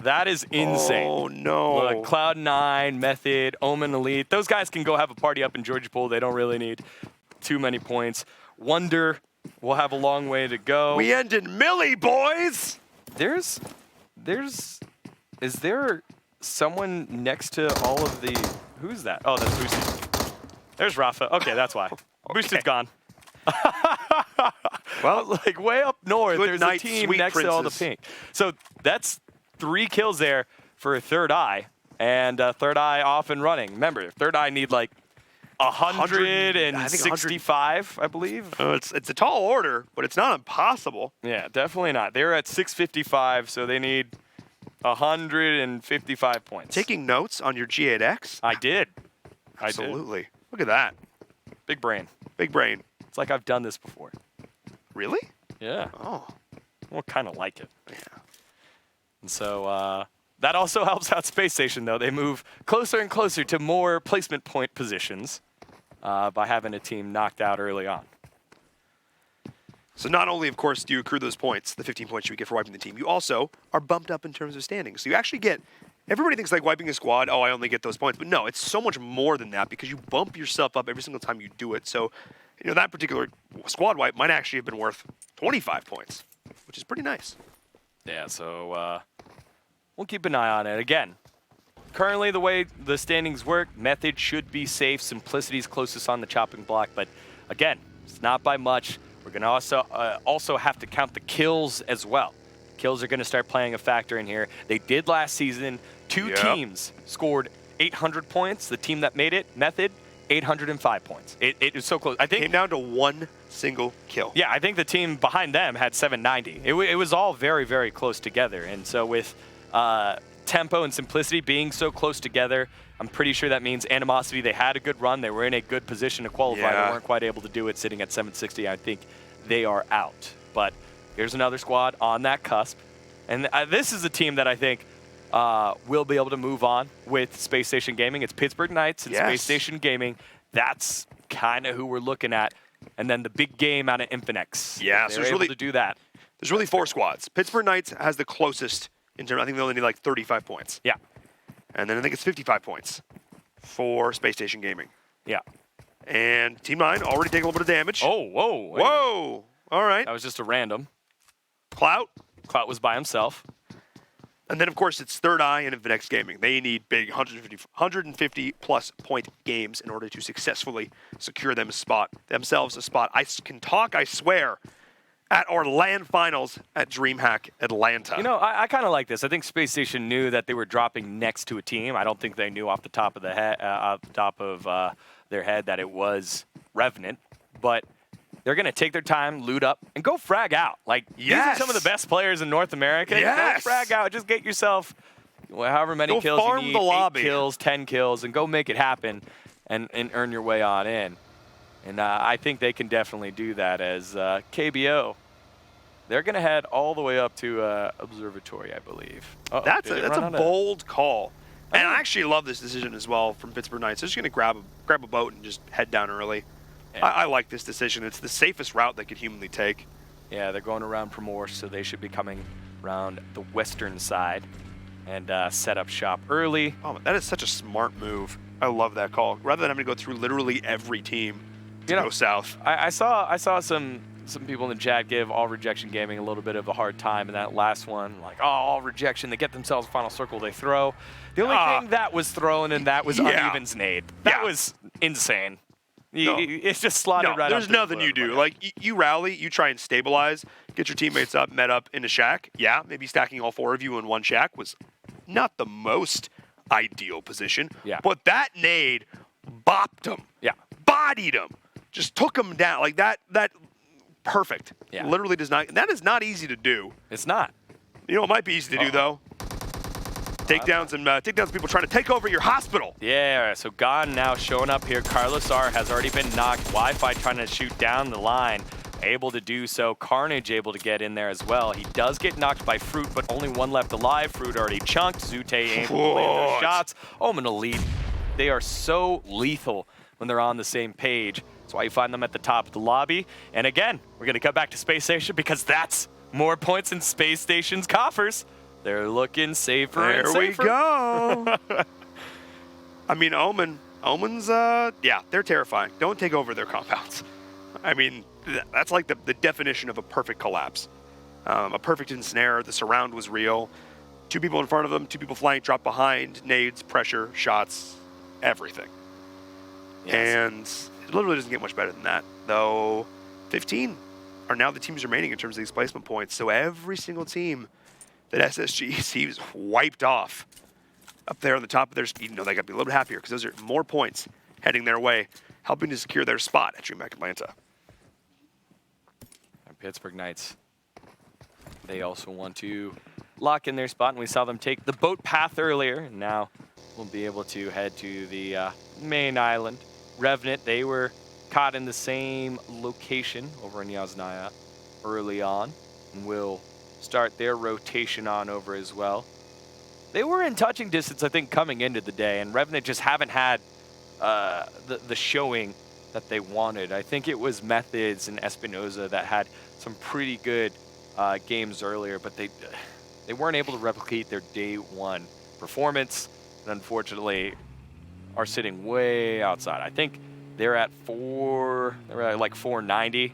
That is insane. Oh, no. Look, Cloud9, Method, Omen Elite. Those guys can go have a party up in Georgia Pool. They don't really need too many points. Wonder will have a long way to go. We end in Millie, boys! Is there someone next to all of the... Who's that? Oh, that's Boosted. There's Rafa. Okay, that's why. Boosted's gone. Well, like way up north, there's a team next to all the pink. So that's 3 kills there for Third Eye, and Third Eye off and running. Remember, Third Eye need like 165, I believe. It's a tall order, but it's not impossible. Yeah, definitely not. They're at 655, so they need 155 points. Taking notes on your G8X? I did. Absolutely. Look at that. Big brain. Big brain. It's like I've done this before. Really? Yeah. Oh. Well, kind of like it. Yeah. And so that also helps out Space Station, though. They move closer and closer to more placement point positions by having a team knocked out early on. So not only, of course, do you accrue those points, the 15 points you get for wiping the team, you also are bumped up in terms of standings. So you actually get, everybody thinks like wiping a squad, oh, I only get those points. But no, it's so much more than that because you bump yourself up every single time you do it. So, you know, that particular squad wipe might actually have been worth 25 points, which is pretty nice. Yeah, so we'll keep an eye on it. Again, currently the way the standings work, Method should be safe. Simplicity's closest on the chopping block. But again, it's not by much. We're going to also have to count the kills as well. Kills are going to start playing a factor in here. They did last season. 2 teams scored 800 points. The team that made it, Method, 805 points. It was so close. I think came down to 1 single kill. Yeah, I think the team behind them had 790. It was all very, very close together. And so with tempo and simplicity being so close together, I'm pretty sure that means Animosity, they had a good run. They were in a good position to qualify. They weren't quite able to do it sitting at 760. I think they are out. But here's another squad on that cusp. And this is a team that I think will be able to move on with Space Station Gaming. It's Pittsburgh Knights and Space Station Gaming. That's kind of who we're looking at. And then the big game out of Infinex. Yeah, so they're able to do that. There's really 4 squads. Pittsburgh Knights has the closest in terms. I think they only need like 35 points. Yeah. And then I think it's 55 points for Space Station Gaming. Yeah. And Team 9 already taking a little bit of damage. Oh, whoa. Wait. Whoa. All right. That was just a random. Clout. Clout was by himself. And then, of course, it's Third Eye and Infinex Gaming. They need big 150-plus point games in order to successfully secure themselves a spot. I can talk, I swear, at our LAN finals at DreamHack Atlanta. You know, I kind of like this. I think Space Station knew that they were dropping next to a team. I don't think they knew off the top of the head, their head that it was Revenant, but they're going to take their time, loot up, and go frag out. Like, these are some of the best players in North America. Go frag out. Just get yourself however many kills you need, 8 kills, 10 kills, and go make it happen and earn your way on in. And I think they can definitely do that as KBO. They're going to head all the way up to Observatory, I believe. That's a bold call. And I actually love this decision as well from Pittsburgh Knights. They're just going to grab a boat and just head down early. Yeah. I like this decision. It's the safest route they could humanly take. Yeah, they're going around Primorsk, so they should be coming around the western side and set up shop early. Oh, that is such a smart move. I love that call. Rather than having to go through literally every team to go south. I saw some people in the chat give All Rejection Gaming a little bit of a hard time in that last one. Like, oh, All Rejection, they get themselves a final circle, they throw. The only thing that was thrown, and that was uneven nade. That was insane. It's just slotted right up. There's nothing you do. Like, you rally, you try and stabilize, get your teammates up, met up in a shack. Yeah, maybe stacking all 4 of you in one shack was not the most ideal position. Yeah. But that nade bopped them. Yeah. Bodied them. Just took them down. Like, that perfect. Yeah. Literally does not. That is not easy to do. It's not. You know what might be easy to do, though? Takedowns and takedowns, people trying to take over your hospital. Yeah, so Gone now showing up here. Carlos R has already been knocked. Wi-Fi trying to shoot down the line. Able to do so. Carnage able to get in there as well. He does get knocked by Fruit, but only one left alive. Fruit already chunked. Zute able to land their shots. Omen elite. They are so lethal when they're on the same page. That's why you find them at the top of the lobby. And again, we're going to cut back to Space Station because that's more points in Space Station's coffers. They're looking safer and safer. There we go. I mean, Omen's, yeah, they're terrifying. Don't take over their compounds. I mean, that's like the definition of a perfect collapse. A perfect ensnare. The surround was real. 2 people in front of them, 2 people flying, drop behind, nades, pressure, shots, everything. Yes. And it literally doesn't get much better than that. Though 15 are now the teams remaining in terms of these placement points. So every single team that SSG sees wiped off up there on the top of their speed. You know, they got to be a little bit happier because those are more points heading their way, helping to secure their spot at DreamHack Atlanta. And Pittsburgh Knights, they also want to lock in their spot, and we saw them take the boat path earlier, and now we'll be able to head to the main island. Revenant, they were caught in the same location over in Yasnaya early on, and will start their rotation on over as well. They were in touching distance, I think, coming into the day, and Revenant just haven't had the showing that they wanted. I think it was Methods and Espinoza that had some pretty good games earlier, but they weren't able to replicate their day one performance, and unfortunately are sitting way outside. I think they're at like 490. I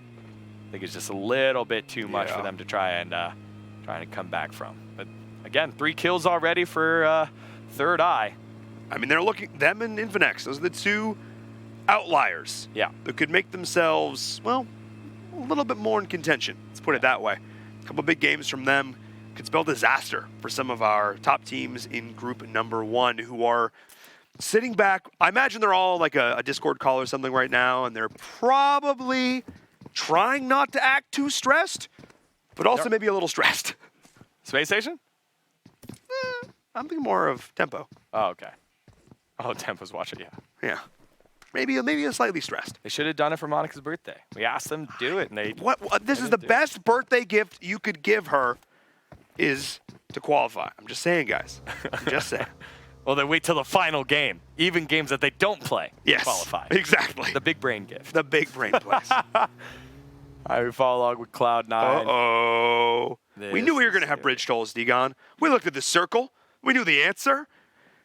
think it's just a little bit too much for them to try and come back from. But again, 3 kills already for Third Eye. I mean, they're looking, them and Infinex, those are the 2 outliers. Yeah. That could make themselves, well, a little bit more in contention. Let's put it that way. A couple big games from them could spell disaster for some of our top teams in group number 1 who are sitting back. I imagine they're all like a Discord call or something right now, and they're probably trying not to act too stressed, but also maybe a little stressed. Space Station? I'm thinking more of Tempo. Oh, okay. Oh, Tempo's watching, yeah. Yeah. Maybe a slightly stressed. They should have done it for Monica's birthday. We asked them to do it, and they. What this is the best birthday gift you could give her, is to qualify. I'm just saying, guys. I'm just saying. Well, then wait till the final game. Even games that they don't play Yes, qualify. exactly. The big brain gift. The big brain plays. All right, we follow along with Cloud9. Uh-oh. We knew we were going to have good. bridge tolls, Degon. We looked at the circle. We knew the answer.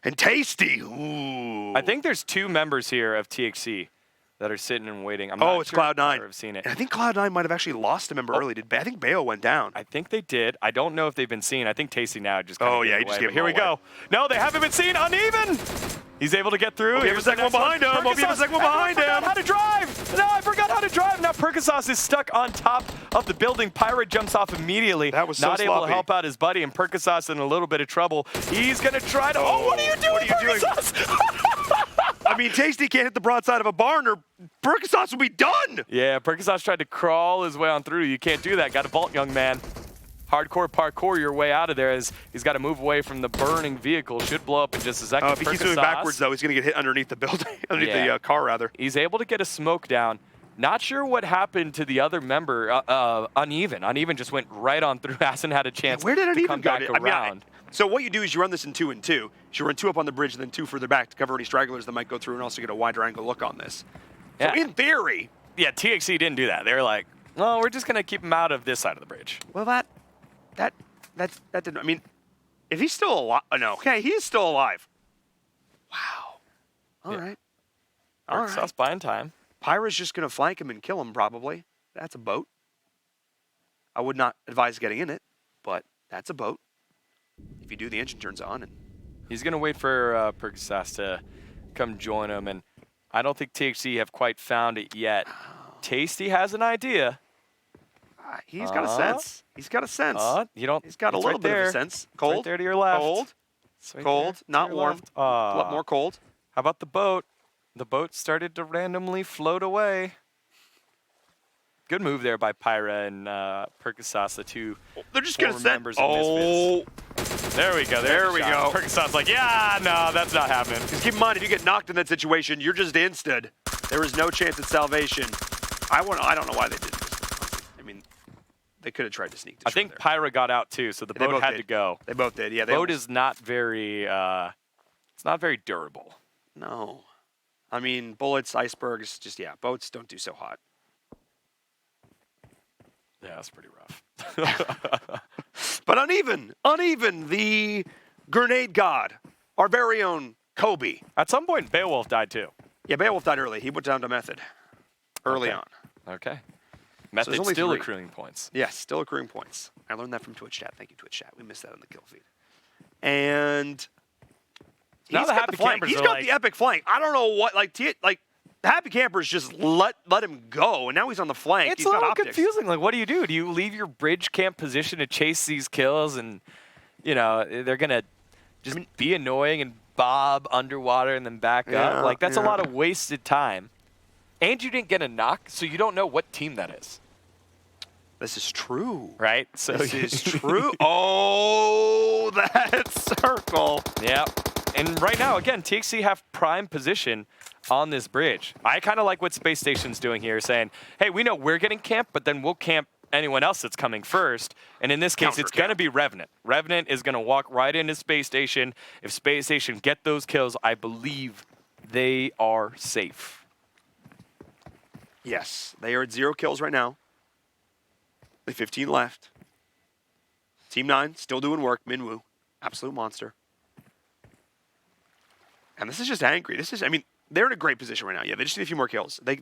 And Tasty. Ooh. I think there's 2 members here of TXC that are sitting and waiting. I'm not it's sure Cloud9. if I've seen it. And I think Cloud9 might have actually lost a member early. I think Bayo went down. I think they did. I don't know if they've been seen. I think Tasty now just Oh, gave yeah, it he just away, gave but here we them all go. No, they haven't been seen. Uneven. He's able to get through. We'll give Here's a second the one next behind him. We'll give a second one behind Everyone him. forgot how to drive. No, I forgot how to drive. Now Perkasas is stuck on top of the building. Pirate jumps off immediately. That was so not able sloppy. to help out his buddy, and Perkasas in a little bit of trouble. He's going to try to. Oh, what are you doing, What are you doing? Perkasas? I mean, Tasty can't hit the broadside of a barn or Perkasas will be done. Yeah, Perkasas tried to crawl his way on through. You can't do that. Got to vault, young man. Hardcore parkour your way out of there as he's got to move away from the burning vehicle. Should blow up in just a second. If he keeps moving backwards, though, he's going to get hit underneath the building, underneath the car, rather. He's able to get a smoke down. Not sure what happened to the other member, Uneven. Uneven just went right on through. Hasn't had a chance Where did to Uneven come go? back around. So what you do is you run this in 2 and 2. You run 2 up on the bridge and then 2 further back to cover any stragglers that might go through and also get a wider angle look on this. Yeah. So in theory. Yeah, TXC didn't do that. They were like, well, we're just going to keep him out of this side of the bridge. Well, that didn't. I mean, if he's still alive. No. Okay, he is still alive. Wow. All right. All right. Perkasas buying time. Pyra's just going to flank him and kill him, probably. That's a boat. I would not advise getting in it, but that's a boat. If you do, the engine turns on. And he's going to wait for Perkasas to come join him, and I don't think TXC have quite found it yet. Tasty has an idea. He's got a sense. He's got a sense. You don't. He's got a it's little right bit there. of a sense. It's Cold. right there to your left. Cold. It's right Cold. there to Not your warm. left. A lot more cold. How about the boat? The boat started to randomly float away. Good move there by Pyra and Perkasas, the 2 They're just going to former send. members of Misfits. There we go. There we go. Perkasas like, yeah, no, that's not happening. Because keep in mind, if you get knocked in that situation, you're just insted. There is no chance at salvation. I don't know why they did this. I mean, they could have tried to sneak. I think Pyra got out too, so the They boat both had did. to go. They both did. Yeah. The boat is not very. It's not very durable. No. I mean, bullets, icebergs, just boats don't do so hot. Yeah, that's pretty rough. But uneven, the grenade god, our very own Kobe. At some point, Beowulf died too. Yeah, Beowulf died early. He went down to Method early on. Okay. So Method's there's only still 3. accruing points. Yes, still accruing points. I learned that from Twitch chat. Thank you, Twitch chat. We missed that on the kill feed. And Now the Happy Campers He's are got like- the epic flank. I don't know what, the Happy Campers just let him go, and now he's on the flank. It's He's a got little optics. confusing. Like, what do you do? Do you leave your bridge camp position to chase these kills, and they're gonna just be annoying and bob underwater and then back Yeah, up? Like, that's a yeah. lot of wasted time. And you didn't get a knock, so you don't know what team that is. This is true. Right? So This is true. Oh, that circle. Yeah. And right now, again, TXC have prime position on this bridge. I kind of like what Space Station's doing here, saying, hey, we know we're getting camped, but then we'll camp anyone else that's coming first. And in this case, it's going to be Revenant. Revenant is going to walk right into Space Station. If Space Station get those kills, I believe they are safe. Yes, they are at 0 kills right now. Only 15 left. Team 9 still doing work. Minwoo, absolute monster. And this is just angry. They're in a great position right now. Yeah, they just need a few more kills. They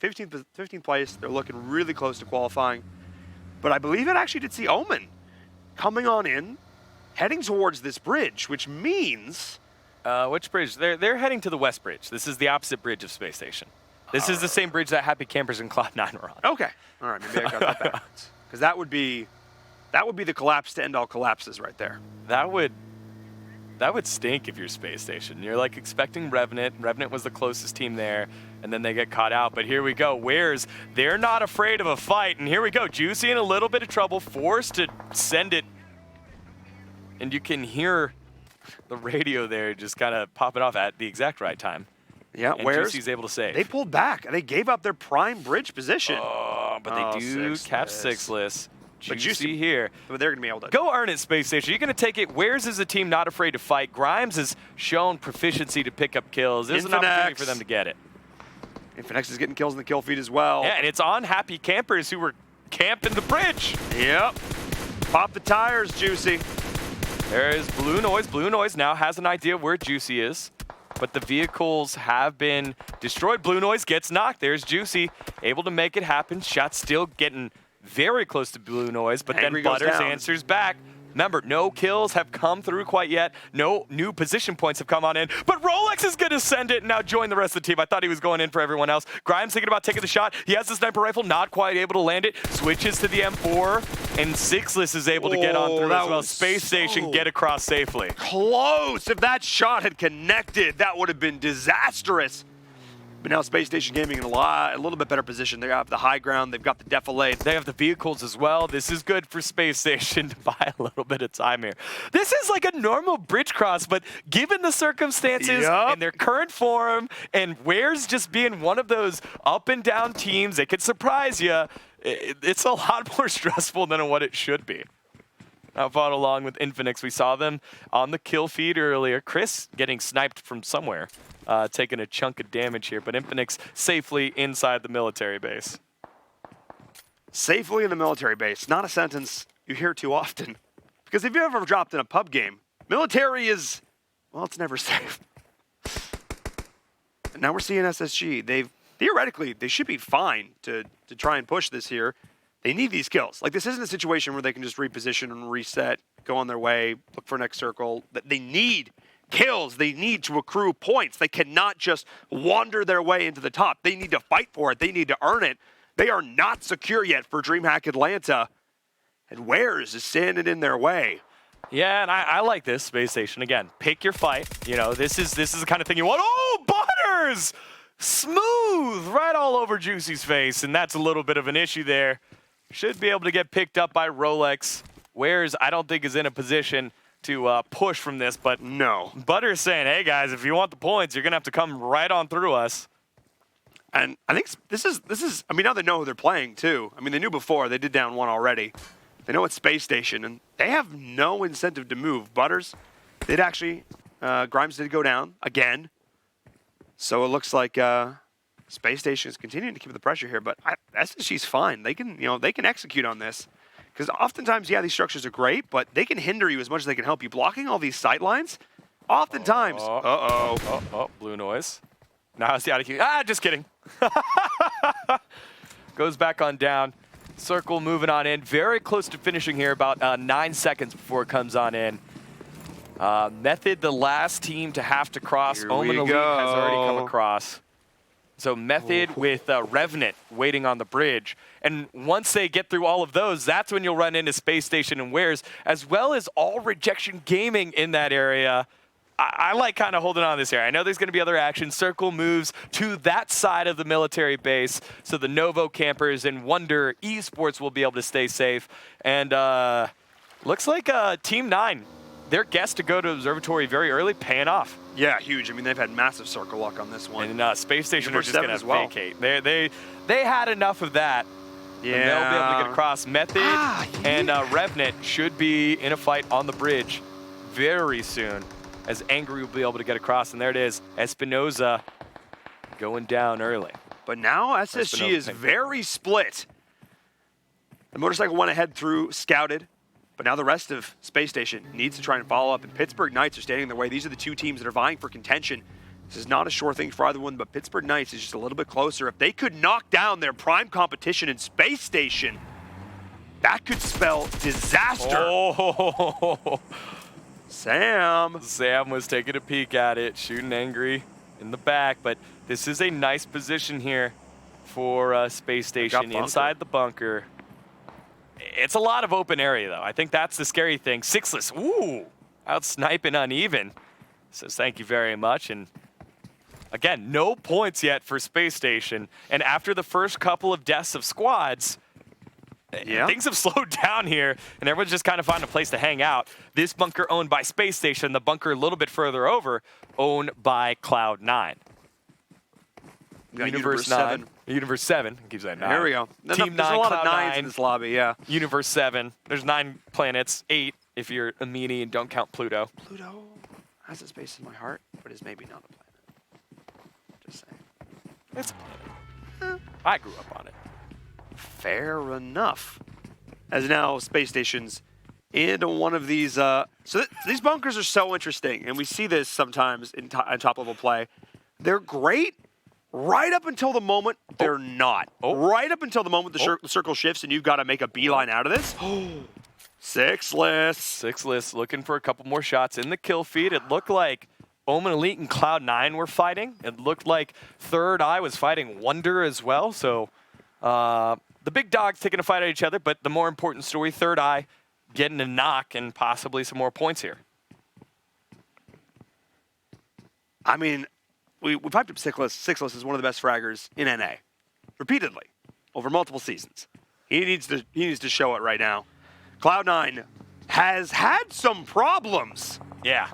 15th place. They're looking really close to qualifying. But I believe it actually did see Omen coming on in, heading towards this bridge, which means... Which bridge? They're heading to the west bridge. This is the opposite bridge of Space Station. This is the same bridge that Happy Campers and Cloud9 were on. Okay. All right, maybe I got that backwards. Because that would be the collapse to end all collapses right there. That would stink if you're Space Station. You're like expecting Revenant. Revenant was the closest team there, and then they get caught out. But here we go. They're not afraid of a fight. And here we go. Juicy in a little bit of trouble, forced to send it. And you can hear the radio there just kind of popping off at the exact right time. Yeah, and where's Juicy's able to save. They pulled back. They gave up their prime bridge position. Oh, but they do catch Sixless. But Juicy here. But they're going to be able to go earn it, Space Station. You're going to take it. Where's is a team not afraid to fight? Grimes has shown proficiency to pick up kills. There's an opportunity for them to get it. Infinex is getting kills in the kill feed as well. Yeah, and it's on Happy Campers who were camping the bridge. Yep. Pop the tires, Juicy. There is Blue Noise. Blue Noise now has an idea of where Juicy is, but the vehicles have been destroyed. Blue Noise gets knocked. There's Juicy, able to make it happen. Shot still getting very close to Blue Noise, but Angry then goes Butters down. answers back. Remember, no kills have come through quite yet. No new position points have come on in, but Rolex is going to send it and now join the rest of the team. I thought he was going in for everyone else. Grimes thinking about taking the shot. He has the sniper rifle, not quite able to land it. Switches to the M4, and Sixless is able to get on through as well. Space Station get across safely. Close. If that shot had connected, that would have been disastrous. But now Space Station Gaming in a little bit better position. They have the high ground. They've got the defilade. They have the vehicles as well. This is good for Space Station to buy a little bit of time here. This is like a normal bridge cross, but given the circumstances and their current form, and Ware's just being one of those up and down teams that could surprise you, it's a lot more stressful than what it should be. Now fought along with Infinix. We saw them on the kill feed earlier. Chris getting sniped from somewhere, taking a chunk of damage here, but Infinix safely inside the military base. Safely in the military base. Not a sentence you hear too often. Because if you ever dropped in a pub game, military is, well, it's never safe. And now we're seeing SSG. Theoretically, they should be fine to try and push this here. They need these kills. Like, this isn't a situation where they can just reposition and reset, go on their way, look for next circle. They need kills. They need to accrue points. They cannot just wander their way into the top. They need to fight for it. They need to earn it. They are not secure yet for DreamHack Atlanta. And Wares is standing in their way. Yeah, and I like this, Space Station. Again, pick your fight. You know, this is the kind of thing you want. Oh, Butters! Smooth! Right all over Juicy's face, and that's a little bit of an issue there. Should be able to get picked up by Rolex. Wares, I don't think, is in a position to push from this, but no. Butter's saying, hey, guys, if you want the points, you're going to have to come right on through us. And I think this is, I mean, now they know who they're playing, too. I mean, they knew before. They did down one already. They know it's Space Station, and they have no incentive to move. Butters did actually, Grimes did go down again. So it looks like Space Station is continuing to keep the pressure here, but SSG's fine. They can, they can execute on this. Because oftentimes, yeah, these structures are great, but they can hinder you as much as they can help you. Blocking all these sight lines, oftentimes, Blue Noise. Now it's the out of queue. Just kidding. Goes back on down. Circle moving on in. Very close to finishing here, about 9 seconds before it comes on in. Method, the last team to have to cross. Omen Elite has already come across. So Method with Revenant waiting on the bridge. And once they get through all of those, that's when you'll run into Space Station and Wares, as well as all Rejection Gaming in that area. I like kind of holding on this area. I know there's going to be other action. Circle moves to that side of the military base, so the Novo campers and Wonder Esports will be able to stay safe. And looks like Team 9, their guess to go to Observatory very early, paying off. Yeah, huge. I mean, they've had massive circle luck on this one. And Space Station are just going to vacate. They had enough of that. Yeah. And they'll be able to get across. Method and Revenant should be in a fight on the bridge very soon, as Angry will be able to get across. And there it is, Espinoza going down early. But now SSG is very split. The motorcycle went ahead through, scouted, but now the rest of Space Station needs to try and follow up. And Pittsburgh Knights are standing in their way. These are the two teams that are vying for contention. This is not a sure thing for either one, but Pittsburgh Knights is just a little bit closer. If they could knock down their prime competition in Space Station, that could spell disaster. Oh. Sam was taking a peek at it, shooting Angry in the back, but this is a nice position here for Space Station inside the bunker. It's a lot of open area, though. I think that's the scary thing. Sixless, out sniping uneven. Says thank you very much. And again, no points yet for Space Station. And after the first couple of deaths of squads, things have slowed down here, and everyone's just kind of finding a place to hang out. This bunker owned by Space Station, the bunker a little bit further over, owned by Cloud9. Universe 9. Universe 7. I keep saying 9. Here we go. Team 9, There's a lot of Cloud9, 9s in this lobby, yeah. Universe 7. There's 9 planets, 8 if you're a meanie and don't count Pluto. Pluto has a space in my heart, but is maybe not a planet. Just saying. It's a planet. I grew up on it. Fair enough. As now Space Station's into one of these. These bunkers are so interesting, and we see this sometimes in top-level play. They're great right up until the moment they're not. Right up until the moment the circle shifts, and you've got to make a beeline out of this. Sixless. Sixless looking for a couple more shots in the kill feed. It looked like Omen Elite and Cloud9 were fighting. It looked like Third Eye was fighting Wonder as well. So the big dogs taking a fight at each other, but the more important story, Third Eye getting a knock and possibly some more points here. I mean, we piped up Sixless. Sixless is one of the best fraggers in NA, repeatedly, over multiple seasons. He needs to show it right now. Cloud9 has had some problems. Yeah.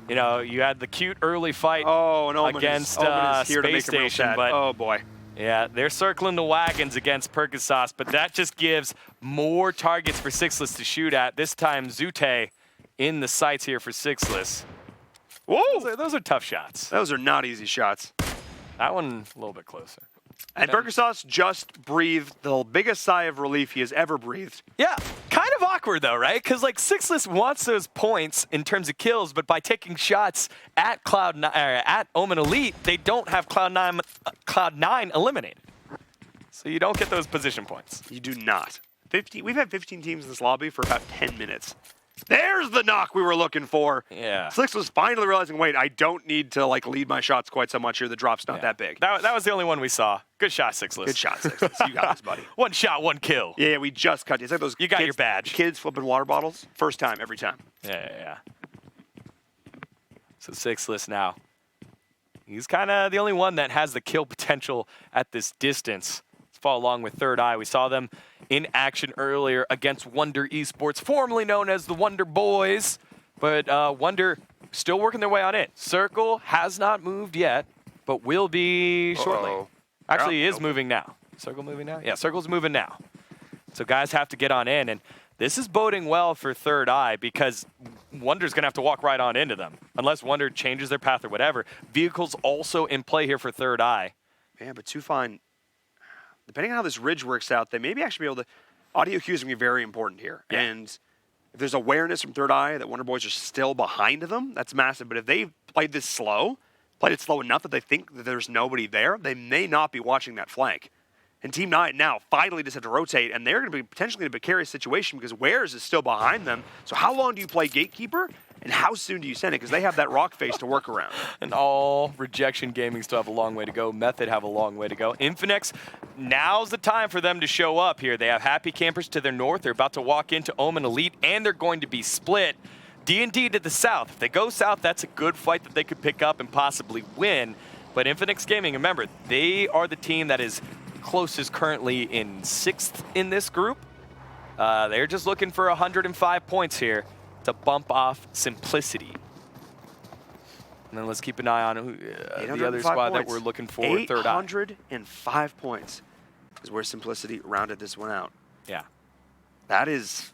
You know, you had the cute early fight against Omen is here to Space make him real Station, sad. but Oh, boy. yeah, they're circling the wagons against Percasauce, but that just gives more targets for Sixless to shoot at. This time, Zute in the sights here for Sixless. Whoa! Those are tough shots. Those are not easy shots. That one a little bit closer. And Percasauce just breathed the biggest sigh of relief he has ever breathed. Yeah, kind of awkward though, right? Because like Sixless wants those points in terms of kills, but by taking shots at at Omen Elite, they don't have Cloud9 eliminated. So you don't get those position points. You do not. We've had 15 teams in this lobby for about 10 minutes. There's the knock we were looking for. Yeah. Six was finally realizing, wait, I don't need to like lead my shots quite so much here. The drop's not that big. That was the only one we saw. Good shot, Sixless. Good shot, Sixless. You got this, buddy. One shot, one kill. Yeah, we just cut. It's like those You got your badge. Kids flipping water bottles. First time, every time. Yeah. So Sixless now. He's kind of the only one that has the kill potential at this distance. Let's follow along with Third Eye. We saw them in action earlier against Wonder Esports, formerly known as the Wonder Boys. But Wonder still working their way on it. Circle has not moved yet, but will be shortly. Actually, he is moving now. Circle moving now? Yeah, Circle's moving now. So guys have to get on in, and this is boding well for Third Eye because Wonder's going to have to walk right on into them, unless Wonder changes their path or whatever. Vehicles also in play here for Third Eye. Yeah, but Tufine, depending on how this ridge works out, they may actually be able to. Audio cues are going to be very important here. Yeah. And if there's awareness from Third Eye that Wonder Boys are still behind them, that's massive. But if they've played this slow, played it slow enough that they think that there's nobody there, they may not be watching that flank. And Team 9 now finally just have to rotate, and they're going to be potentially in a precarious situation because Wares is still behind them. So how long do you play Gatekeeper, and how soon do you send it? Because they have that rock face to work around. And all Rejection Gaming still have a long way to go. Method have a long way to go. Infinix, now's the time for them to show up here. They have Happy Campers to their north. They're about to walk into Omen Elite, and they're going to be split. D&D to the south. If they go south, that's a good fight that they could pick up and possibly win. But Infinix Gaming, remember, they are the team that is closest currently in 6th in this group. They're just looking for 105 points here to bump off Simplicity. And then let's keep an eye on the other squad that we're looking for. Third Eye. 805 points is where Simplicity rounded this one out. Yeah. That is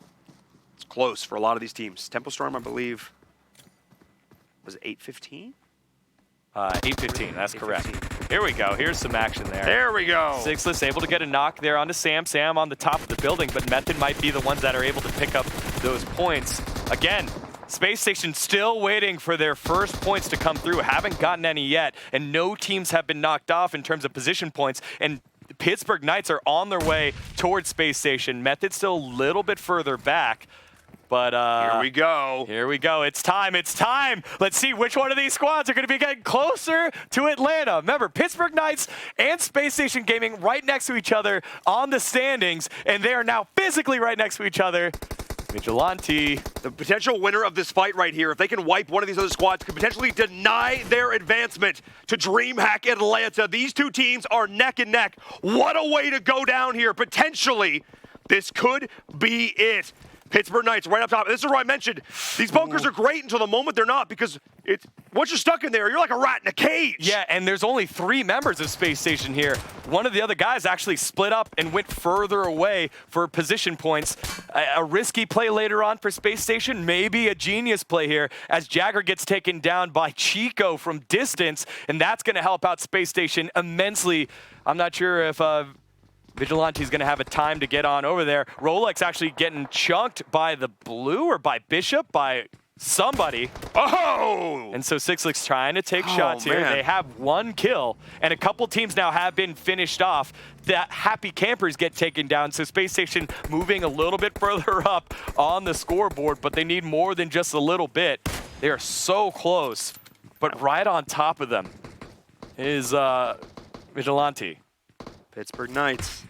it's close for a lot of these teams. Temple Storm, I believe, was it 815? 815, that's correct. Here we go. Here's some action there. There we go. Sixless able to get a knock there onto Sam. Sam on the top of the building, but Method might be the ones that are able to pick up those points. Again, Space Station still waiting for their first points to come through. Haven't gotten any yet, and no teams have been knocked off in terms of position points. And Pittsburgh Knights are on their way towards Space Station. Method still a little bit further back. But here we go. Here we go. It's time. It's time. Let's see which one of these squads are going to be getting closer to Atlanta. Remember, Pittsburgh Knights and Space Station Gaming right next to each other on the standings, and they are now physically right next to each other. Vigilante. The potential winner of this fight right here, if they can wipe one of these other squads, could potentially deny their advancement to DreamHack Atlanta. These two teams are neck and neck. What a way to go down here. Potentially This could be it. Pittsburgh Knights right up top. This is where I mentioned these bunkers are great until the moment they're not, because once you're stuck in there, you're like a rat in a cage. Yeah, and there's only 3 members of Space Station here. One of the other guys actually split up and went further away for position points. A risky play later on for Space Station, maybe a genius play here as Jagger gets taken down by Chico from distance, and that's going to help out Space Station immensely. I'm not sure if Vigilante's going to have a time to get on over there. Rolex actually getting chunked by the blue or by Bishop, by somebody. Oh! And so Sixlix trying to take shots here. Man. They have 1 kill, and a couple teams now have been finished off. That Happy Campers get taken down, so Space Station moving a little bit further up on the scoreboard, but they need more than just a little bit. They are so close, but right on top of them is Vigilante. Pittsburgh Knights.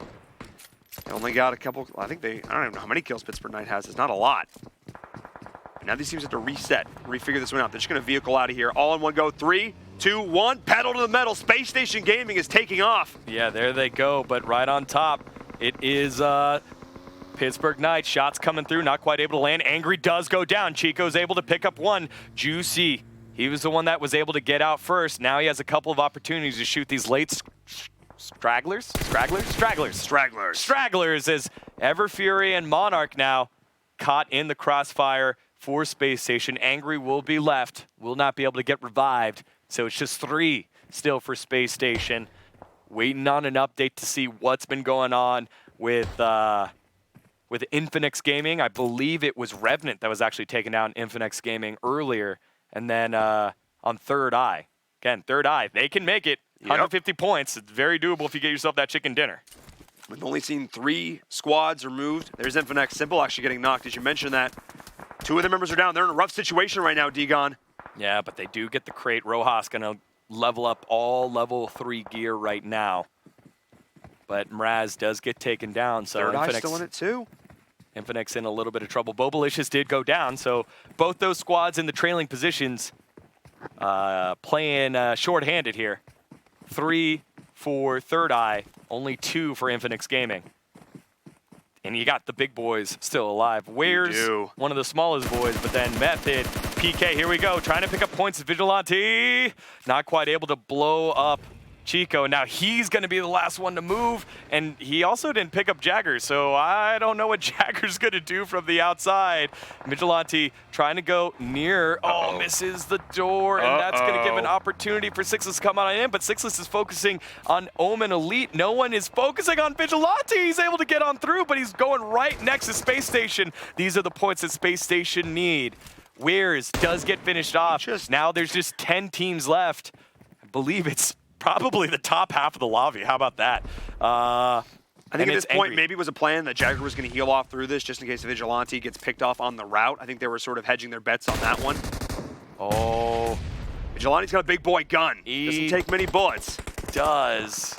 They only got a couple, I don't even know how many kills Pittsburgh Knight has. It's not a lot. And now these teams have to reset, refigure this one out. They're just going to vehicle out of here. All in one go. 3, 2, 1. Pedal to the metal. Space Station Gaming is taking off. Yeah, there they go. But right on top, it is Pittsburgh Knights. Shots coming through, not quite able to land. Angry does go down. Chico's able to pick up 1. Juicy, he was the one that was able to get out first. Now he has a couple of opportunities to shoot these late stragglers as Everfury and Monarch now caught in the crossfire for Space Station. Angry will be left, will not be able to get revived. So it's just 3 still for Space Station. Waiting on an update to see what's been going on with Infinix Gaming. I believe it was Revenant that was actually taking down Infinix Gaming earlier. And then on Third Eye. Again, Third Eye, they can make it. 150 points. It's very doable if you get yourself that chicken dinner. We've only seen 3 squads removed. There's Infinix Simple actually getting knocked, as you mentioned that. 2 of the members are down. They're in a rough situation right now, Degon. Yeah, but they do get the crate. Rojas going to level up all level 3 gear right now. But Mraz does get taken down, so Third Eye's Infinix still in it too. Infinix in a little bit of trouble. Bobalicious did go down, so both those squads in the trailing positions playing short-handed here. 3 for Third Eye, only 2 for Infinix Gaming. And you got the big boys still alive. Where's one of the smallest boys, but then Method, PK, here we go, trying to pick up points at Vigilante. Not quite able to blow up Chico. Now he's going to be the last one to move, and he also didn't pick up Jagger, so I don't know what Jagger's going to do from the outside. Vigilante trying to go near. Oh, misses the door, and that's going to give an opportunity for Sixless to come on in, but Sixless is focusing on Omen Elite. No one is focusing on Vigilante. He's able to get on through, but he's going right next to Space Station. These are the points that Space Station need. Weirs does get finished off. Now there's just 10 teams left. I believe it's probably the top half of the lobby. How about that? I think at this point, maybe it was a plan that Jagger was going to heal off through this just in case the Vigilante gets picked off on the route. I think they were sort of hedging their bets on that one. Oh. Vigilante's got a big boy gun. Doesn't take many bullets. Does.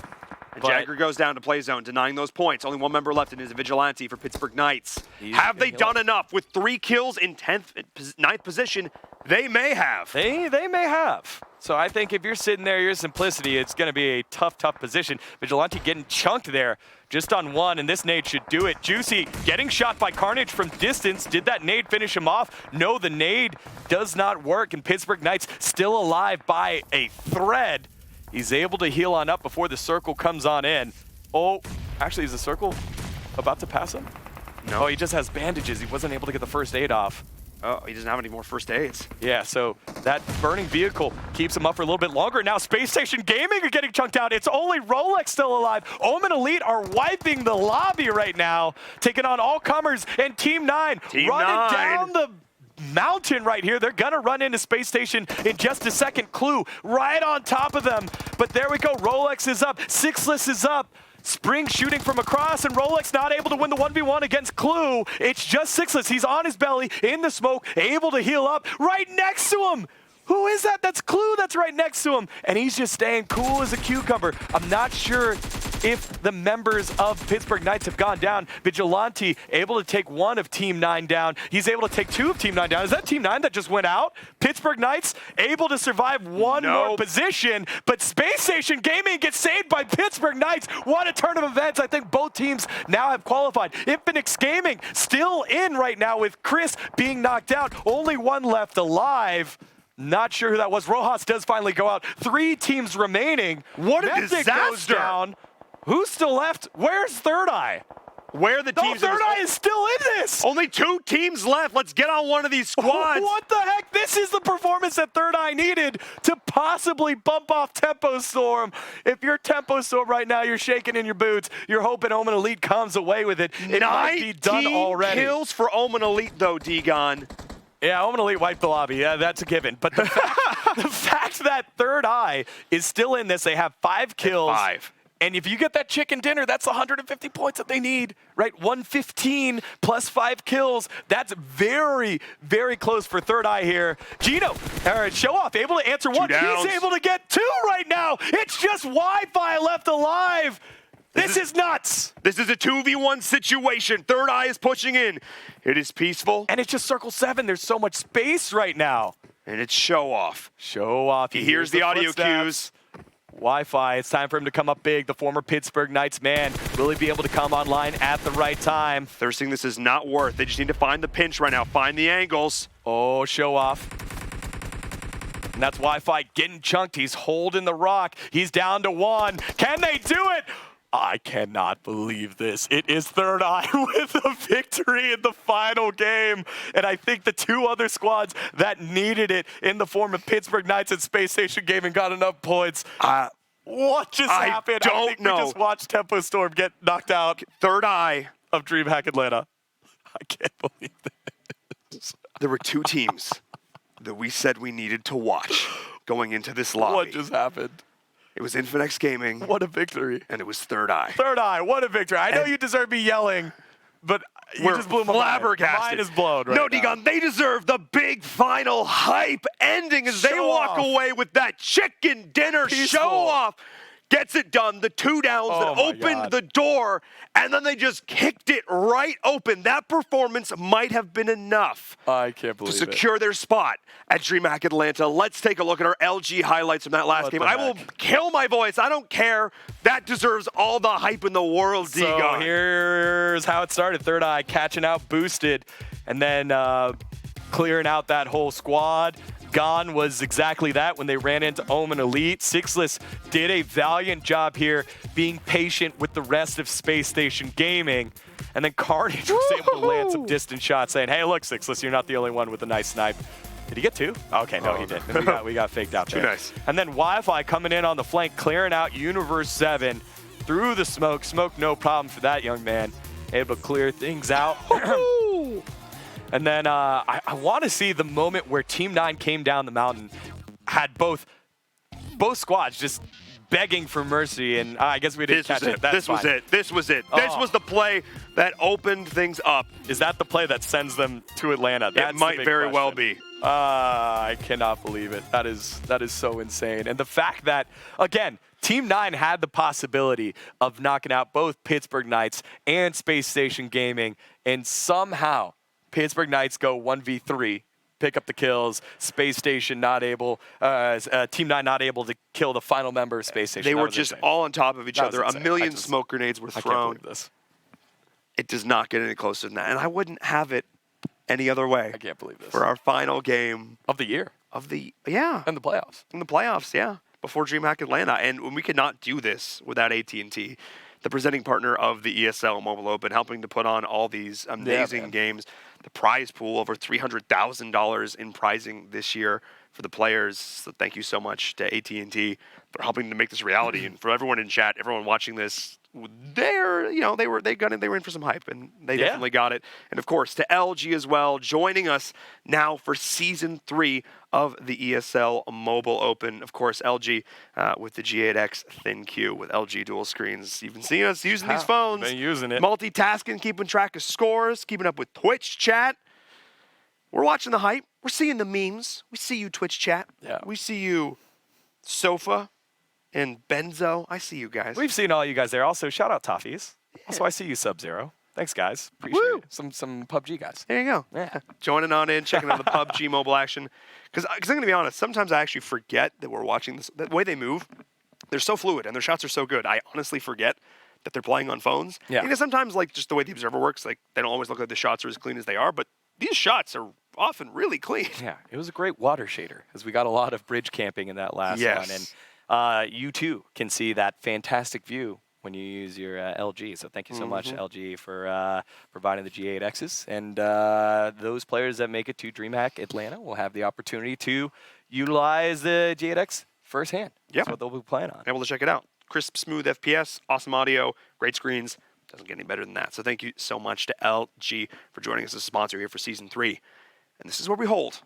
And Jagger goes down to play zone, denying those points. Only 1 member left, and is a Vigilante for Pittsburgh Knights. Have they done enough? With 3 kills in 9th position, they may have. They may have. So I think if you're sitting there, your simplicity, it's going to be a tough position. Vigilante getting chunked there just on 1, and this nade should do it. Juicy getting shot by Carnage from distance. Did that nade finish him off? No, the nade does not work, and Pittsburgh Knights still alive by a thread. He's able to heal on up before the circle comes on in. Oh, actually, is the circle about to pass him? No. Oh, he just has bandages. He wasn't able to get the first aid off. Oh, he doesn't have any more first aids. Yeah, so that burning vehicle keeps him up for a little bit longer. Now Space Station Gaming are getting chunked out. It's only Rolex still alive. Omen Elite are wiping the lobby right now, taking on all comers, and Team 9 running down the mountain right here. They're gonna run into Space Station in just a second. Clue right on top of them. But there we go. Rolex is up. Sixless is up. Spring shooting from across, and Rolex not able to win the 1v1 against Clue. It's just Sixless. He's on his belly, in the smoke, able to heal up. Right next to him, Who is that? That's Clue that's right next to him. And he's just staying cool as a cucumber. I'm not sure if the members of Pittsburgh Knights have gone down. Vigilante able to take one of Team 9 down. He's able to take two of Team 9 down. Is that Team 9 that just went out? Pittsburgh Knights able to survive one more position, but Space Station Gaming gets saved by Pittsburgh Knights. What a turn of events. I think both teams now have qualified. Infinix Gaming still in right now with Chris being knocked out. Only one left alive. Not sure who that was. Rojas does finally go out. 3 teams remaining. What a Method disaster. Goes down. Who's still left? Where's Third Eye? Where are the teams? Third Eye is still in this. Only 2 teams left. Let's get on one of these squads. What the heck? This is the performance that Third Eye needed to possibly bump off Tempo Storm. If you're Tempo Storm right now, you're shaking in your boots. You're hoping Omen Elite comes away with it. It might be done already. Kills for Omen Elite, though, Degon. Yeah, Omen Elite wiped the lobby. Yeah, that's a given. But the fact that Third Eye is still in this, they have 5 kills. 5. And if you get that chicken dinner, that's 150 points that they need, right? 115 plus 5 kills. That's very, very close for Third Eye here. Gino, Show Off, able to answer 1. He's able to get 2 right now. It's just Wi-Fi left alive. This is nuts. This is a 2v1 situation. Third Eye is pushing in. It is peaceful. And it's just Circle 7. There's so much space right now. And it's Show Off. Show Off. He hears the audio cues. Wi-Fi, it's time for him to come up big. The former Pittsburgh Knights man, will he be able to come online at the right time? They're saying this is not worth. They just need to find the pinch right now, find the angles. Oh, Show Off. And that's Wi-Fi getting chunked. He's holding the rock. He's down to 1. Can they do it? I cannot believe this. It is Third Eye with a victory in the final game. And I think the 2 other squads that needed it in the form of Pittsburgh Knights and Space Station Gaming got enough points. What just happened? I think we just watched Tempo Storm get knocked out. Third Eye of DreamHack Atlanta. I can't believe this. There were 2 teams that we said we needed to watch going into this lobby. What just happened? It was Infinix Gaming. What a victory. And it was Third Eye. Third Eye, what a victory. I know you deserve me yelling, but you just blew my mind. My mind is blown right now. Degon, they deserve the big final hype ending as they walk away with that chicken dinner. Show Off gets it done. The 2 downs that opened the door, and then they just kicked it right open. That performance might have been enough I can't believe to secure their spot at DreamHack Atlanta. Let's take a look at our LG highlights from that last game. I will kill my voice. I don't care. That deserves all the hype in the world, Degon. So here's how it started. Third Eye catching out, boosted, and then clearing out that whole squad. Gone was exactly that when they ran into Omen Elite. Sixless did a valiant job here being patient with the rest of Space Station Gaming. And then Carnage was able to land some distant shots saying, hey, look, Sixless, you're not the only one with a nice snipe. Did he get 2? Okay, no, he did. We got faked out there. Too nice. And then Wi-Fi coming in on the flank, clearing out Universe 7 through the smoke. Smoke, no problem for that young man. Able to clear things out. And then I want to see the moment where Team 9 came down the mountain, had both squads just begging for mercy, and I guess we didn't catch it. This was it. This was the play that opened things up. Is that the play that sends them to Atlanta? It might very well be. I cannot believe it. That is so insane. And the fact that, again, Team 9 had the possibility of knocking out both Pittsburgh Knights and Space Station Gaming, and somehow Pittsburgh Knights go 1v3, pick up the kills. Space Station not able, Team 9 not able to kill the final member of Space Station. They were just all on top of each other. A million smoke grenades were thrown. I can't believe this. It does not get any closer than that. And I wouldn't have it any other way. I can't believe this. For our final game. Of the year. And the playoffs. In the playoffs, yeah. Before DreamHack Atlanta. And we could not do this without AT&T, the presenting partner of the ESL Mobile Open, helping to put on all these amazing games. The prize pool, over $300,000 in prizing this year for the players. So thank you so much to AT&T for helping to make this reality. And for everyone in chat, everyone watching this, they were in for some hype, and they definitely got it. And of course, to LG as well, joining us now for Season 3 of the ESL Mobile Open. Of course, LG with the G8X Thin Q with LG dual screens. You've been seeing us using these phones. Been using it. Multitasking, keeping track of scores, keeping up with Twitch chat. We're watching the hype. We're seeing the memes. We see you, Twitch chat. Yeah. We see you, Sofa and Benzo. I see you guys. We've seen all you guys there. Also, shout out Toffees. Also, I see you, Sub-Zero. Thanks, guys. Appreciate it. Some PUBG guys. There you go. Yeah. Joining on in, checking out the PUBG mobile action. Because I'm going to be honest, sometimes I actually forget that we're watching this. The way they move, they're so fluid and their shots are so good. I honestly forget that they're playing on phones. Yeah. Because sometimes, like, just the way the observer works, like, they don't always look like the shots are as clean as they are, but these shots are often really clean. Yeah, it was a great water shader, as we got a lot of bridge camping in that last Yes. one. And you, too, can see that fantastic view when you use your LG. So thank you so much, LG, for providing the G8Xs. And those players that make it to DreamHack Atlanta will have the opportunity to utilize the G8X firsthand. Yeah. That's what they'll be playing on. Able to check it out. Crisp, smooth FPS, awesome audio, great screens. Doesn't get any better than that. So thank you so much to LG for joining us as a sponsor here for Season 3. And this is where we hold.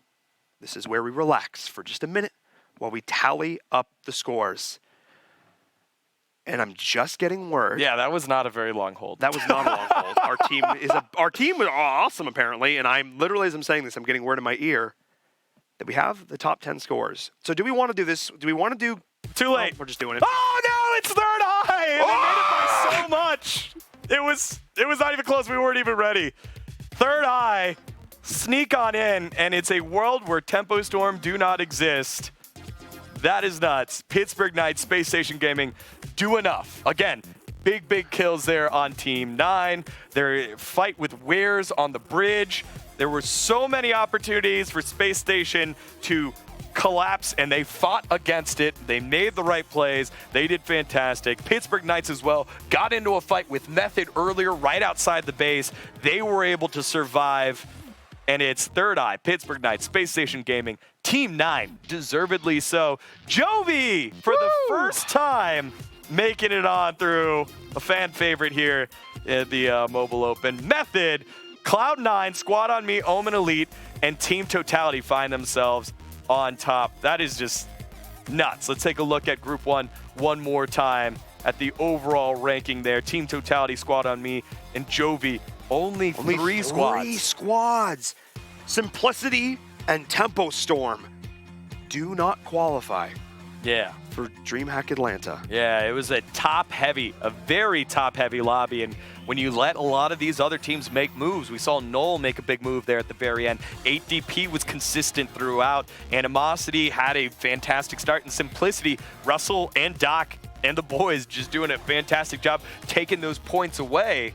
This is where we relax for just a minute while we tally up the scores. And I'm just getting word. Yeah, that was not a very long hold. That was not a long hold. Our team was awesome, apparently. And I'm literally, as I'm saying this, I'm getting word in my ear that we have the top 10 scores. So do we want to do this? Do we want to do... Too late. We're just doing it. Oh, no, it's third eye. And they made it by so much. It was not even close. We weren't even ready. Third eye, sneak on in, and it's a world where Tempo Storm do not exist. That is nuts. Pittsburgh Knights, Space Station Gaming, do enough. Again, big kills there on Team 9. Their fight with Wares on the bridge. There were so many opportunities for Space Station to collapse, and they fought against it. They made the right plays. They did fantastic. Pittsburgh Knights as well got into a fight with Method earlier right outside the base. They were able to survive, and it's Third Eye, Pittsburgh Knights, Space Station Gaming, Team 9, deservedly so. Jovi, for the first time, making it on through a fan favorite here at the Mobile Open. Method, Cloud9, Squad on Me, Omen Elite, and Team Totality find themselves on top. That is just nuts. Let's take a look at Group 1 one more time at the overall ranking there. Team Totality, Squad on Me, and Jovi, only three squads. 3 squads. Simplicity and Tempo Storm do not qualify. Yeah. For DreamHack Atlanta. Yeah, it was a very top-heavy lobby, and when you let a lot of these other teams make moves, we saw Null make a big move there at the very end. 8DP was consistent throughout. Animosity had a fantastic start, and Simplicity, Russell and Doc and the boys just doing a fantastic job taking those points away.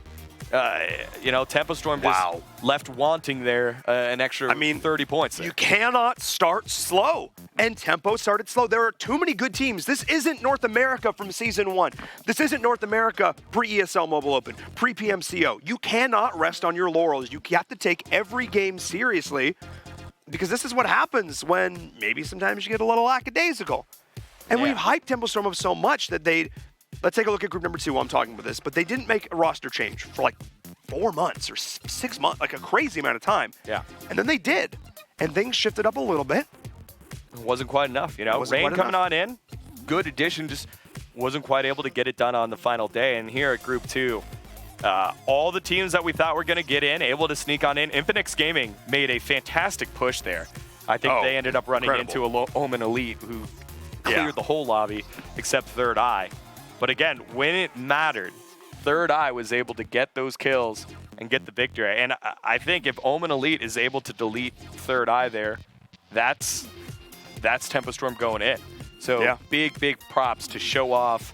Tempo Storm just left wanting there an extra 30 points there. You cannot start slow, and Tempo started slow. There are too many good teams. This isn't North America from Season 1. This isn't North America pre-ESL Mobile Open, pre-PMCO. You cannot rest on your laurels. You have to take every game seriously, because this is what happens when maybe sometimes you get a little lackadaisical. And we've hyped Tempo Storm up so much that let's take a look at group number 2 while I'm talking about this, but they didn't make a roster change for like 4 months or 6 months, like a crazy amount of time. Yeah. And then they did, and things shifted up a little bit. It wasn't quite enough, Rain coming on in, good addition, just wasn't quite able to get it done on the final day. And here at Group 2, all the teams that we thought were going to get in, able to sneak on in. Infinix Gaming made a fantastic push there. I think they ended up running into a Omen Elite who cleared the whole lobby except Third Eye. But again, when it mattered, Third Eye was able to get those kills and get the victory. And I think if Omen Elite is able to delete Third Eye there, that's Tempo Storm going in. So big props to Show Off,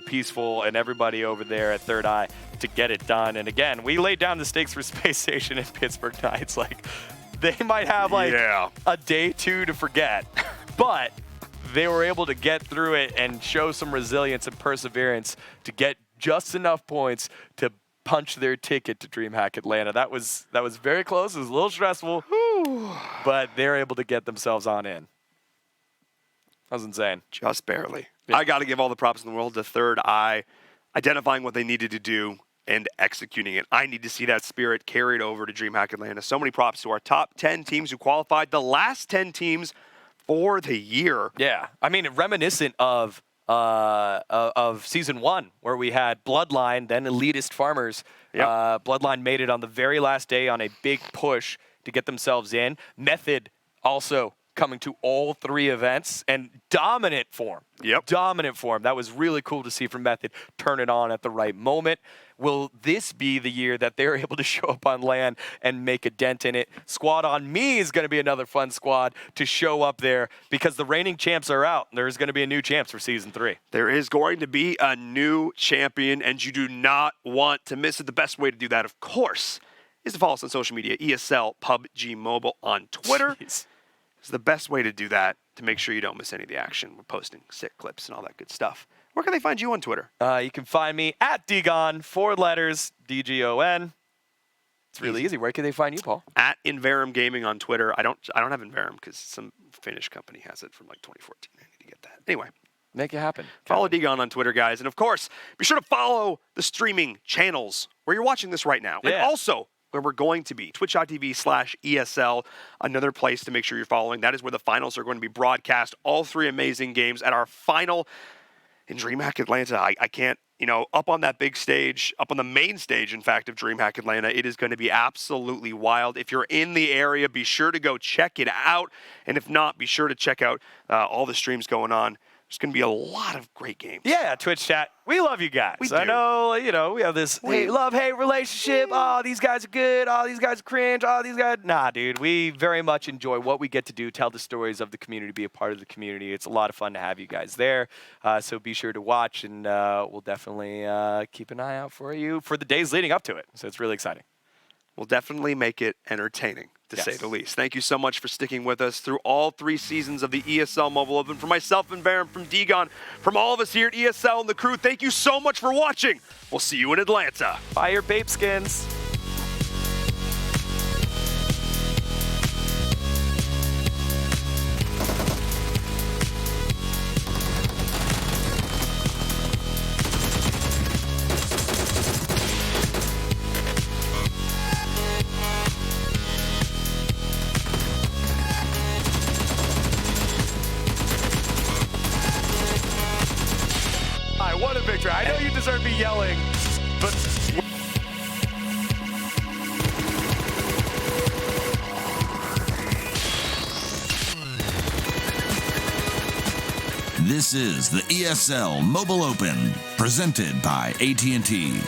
Peaceful, and everybody over there at Third Eye to get it done. And again, we laid down the stakes for Space Station and Pittsburgh Knights. Like, they might have a day 2 to forget, but they were able to get through it and show some resilience and perseverance to get just enough points to punch their ticket to DreamHack Atlanta. That was very close. It was a little stressful, but they're able to get themselves on in. That was insane. Just barely. Yeah. I got to give all the props in the world to Third Eye, identifying what they needed to do and executing it. I need to see that spirit carried over to DreamHack Atlanta. So many props to our top 10 teams who qualified, the last 10 teams for the year. Yeah, I mean, reminiscent of Season 1, where we had Bloodline, then Elitist Farmers. Bloodline made it on the very last day on a big push to get themselves in. Method also coming to all 3 events and dominant form. Yep. Dominant form. That was really cool to see from Method turn it on at the right moment. Will this be the year that they're able to show up on LAN and make a dent in it? Squad on Me is going to be another fun squad to show up there because the reigning champs are out. There's going to be a new champs for Season 3. There is going to be a new champion, and you do not want to miss it. The best way to do that, of course, is to follow us on social media, ESL PUBG Mobile on Twitter. Jeez. It's the best way to do that to make sure you don't miss any of the action. We're posting sick clips and all that good stuff. Where can they find you on Twitter? You can find me at Dgon, 4 letters, DGON. It's really easy. Where can they find you, Paul? At Inverum Gaming on Twitter. I don't have Inverum because some Finnish company has it from like 2014. I need to get that. Anyway. Make it happen. Follow Dgon on Twitter, guys. And of course, be sure to follow the streaming channels where you're watching this right now. Yeah. And also where we're going to be, twitch.tv/ESL, another place to make sure you're following. That is where the finals are going to be broadcast. All 3 amazing games at our final in DreamHack Atlanta. I can't, up on that big stage, up on the main stage, in fact, of DreamHack Atlanta, it is going to be absolutely wild. If you're in the area, be sure to go check it out. And if not, be sure to check out all the streams going on. There's going to be a lot of great games. Yeah, Twitch chat. We love you guys. We do. I know, we have this love-hate relationship. Oh, these guys are good. Oh, these guys are cringe. Oh, these guys. Nah, dude. We very much enjoy what we get to do, tell the stories of the community, be a part of the community. It's a lot of fun to have you guys there. So be sure to watch, and we'll definitely keep an eye out for you for the days leading up to it. So it's really exciting. We'll definitely make it entertaining, to say the least. Thank you so much for sticking with us through all 3 seasons of the ESL Mobile Open. From myself and Baron, from Dgon, from all of us here at ESL and the crew, thank you so much for watching. We'll see you in Atlanta. Buy your Bape skins. What a victory. I know you deserve me yelling, but... This is the ESL Mobile Open, presented by AT&T.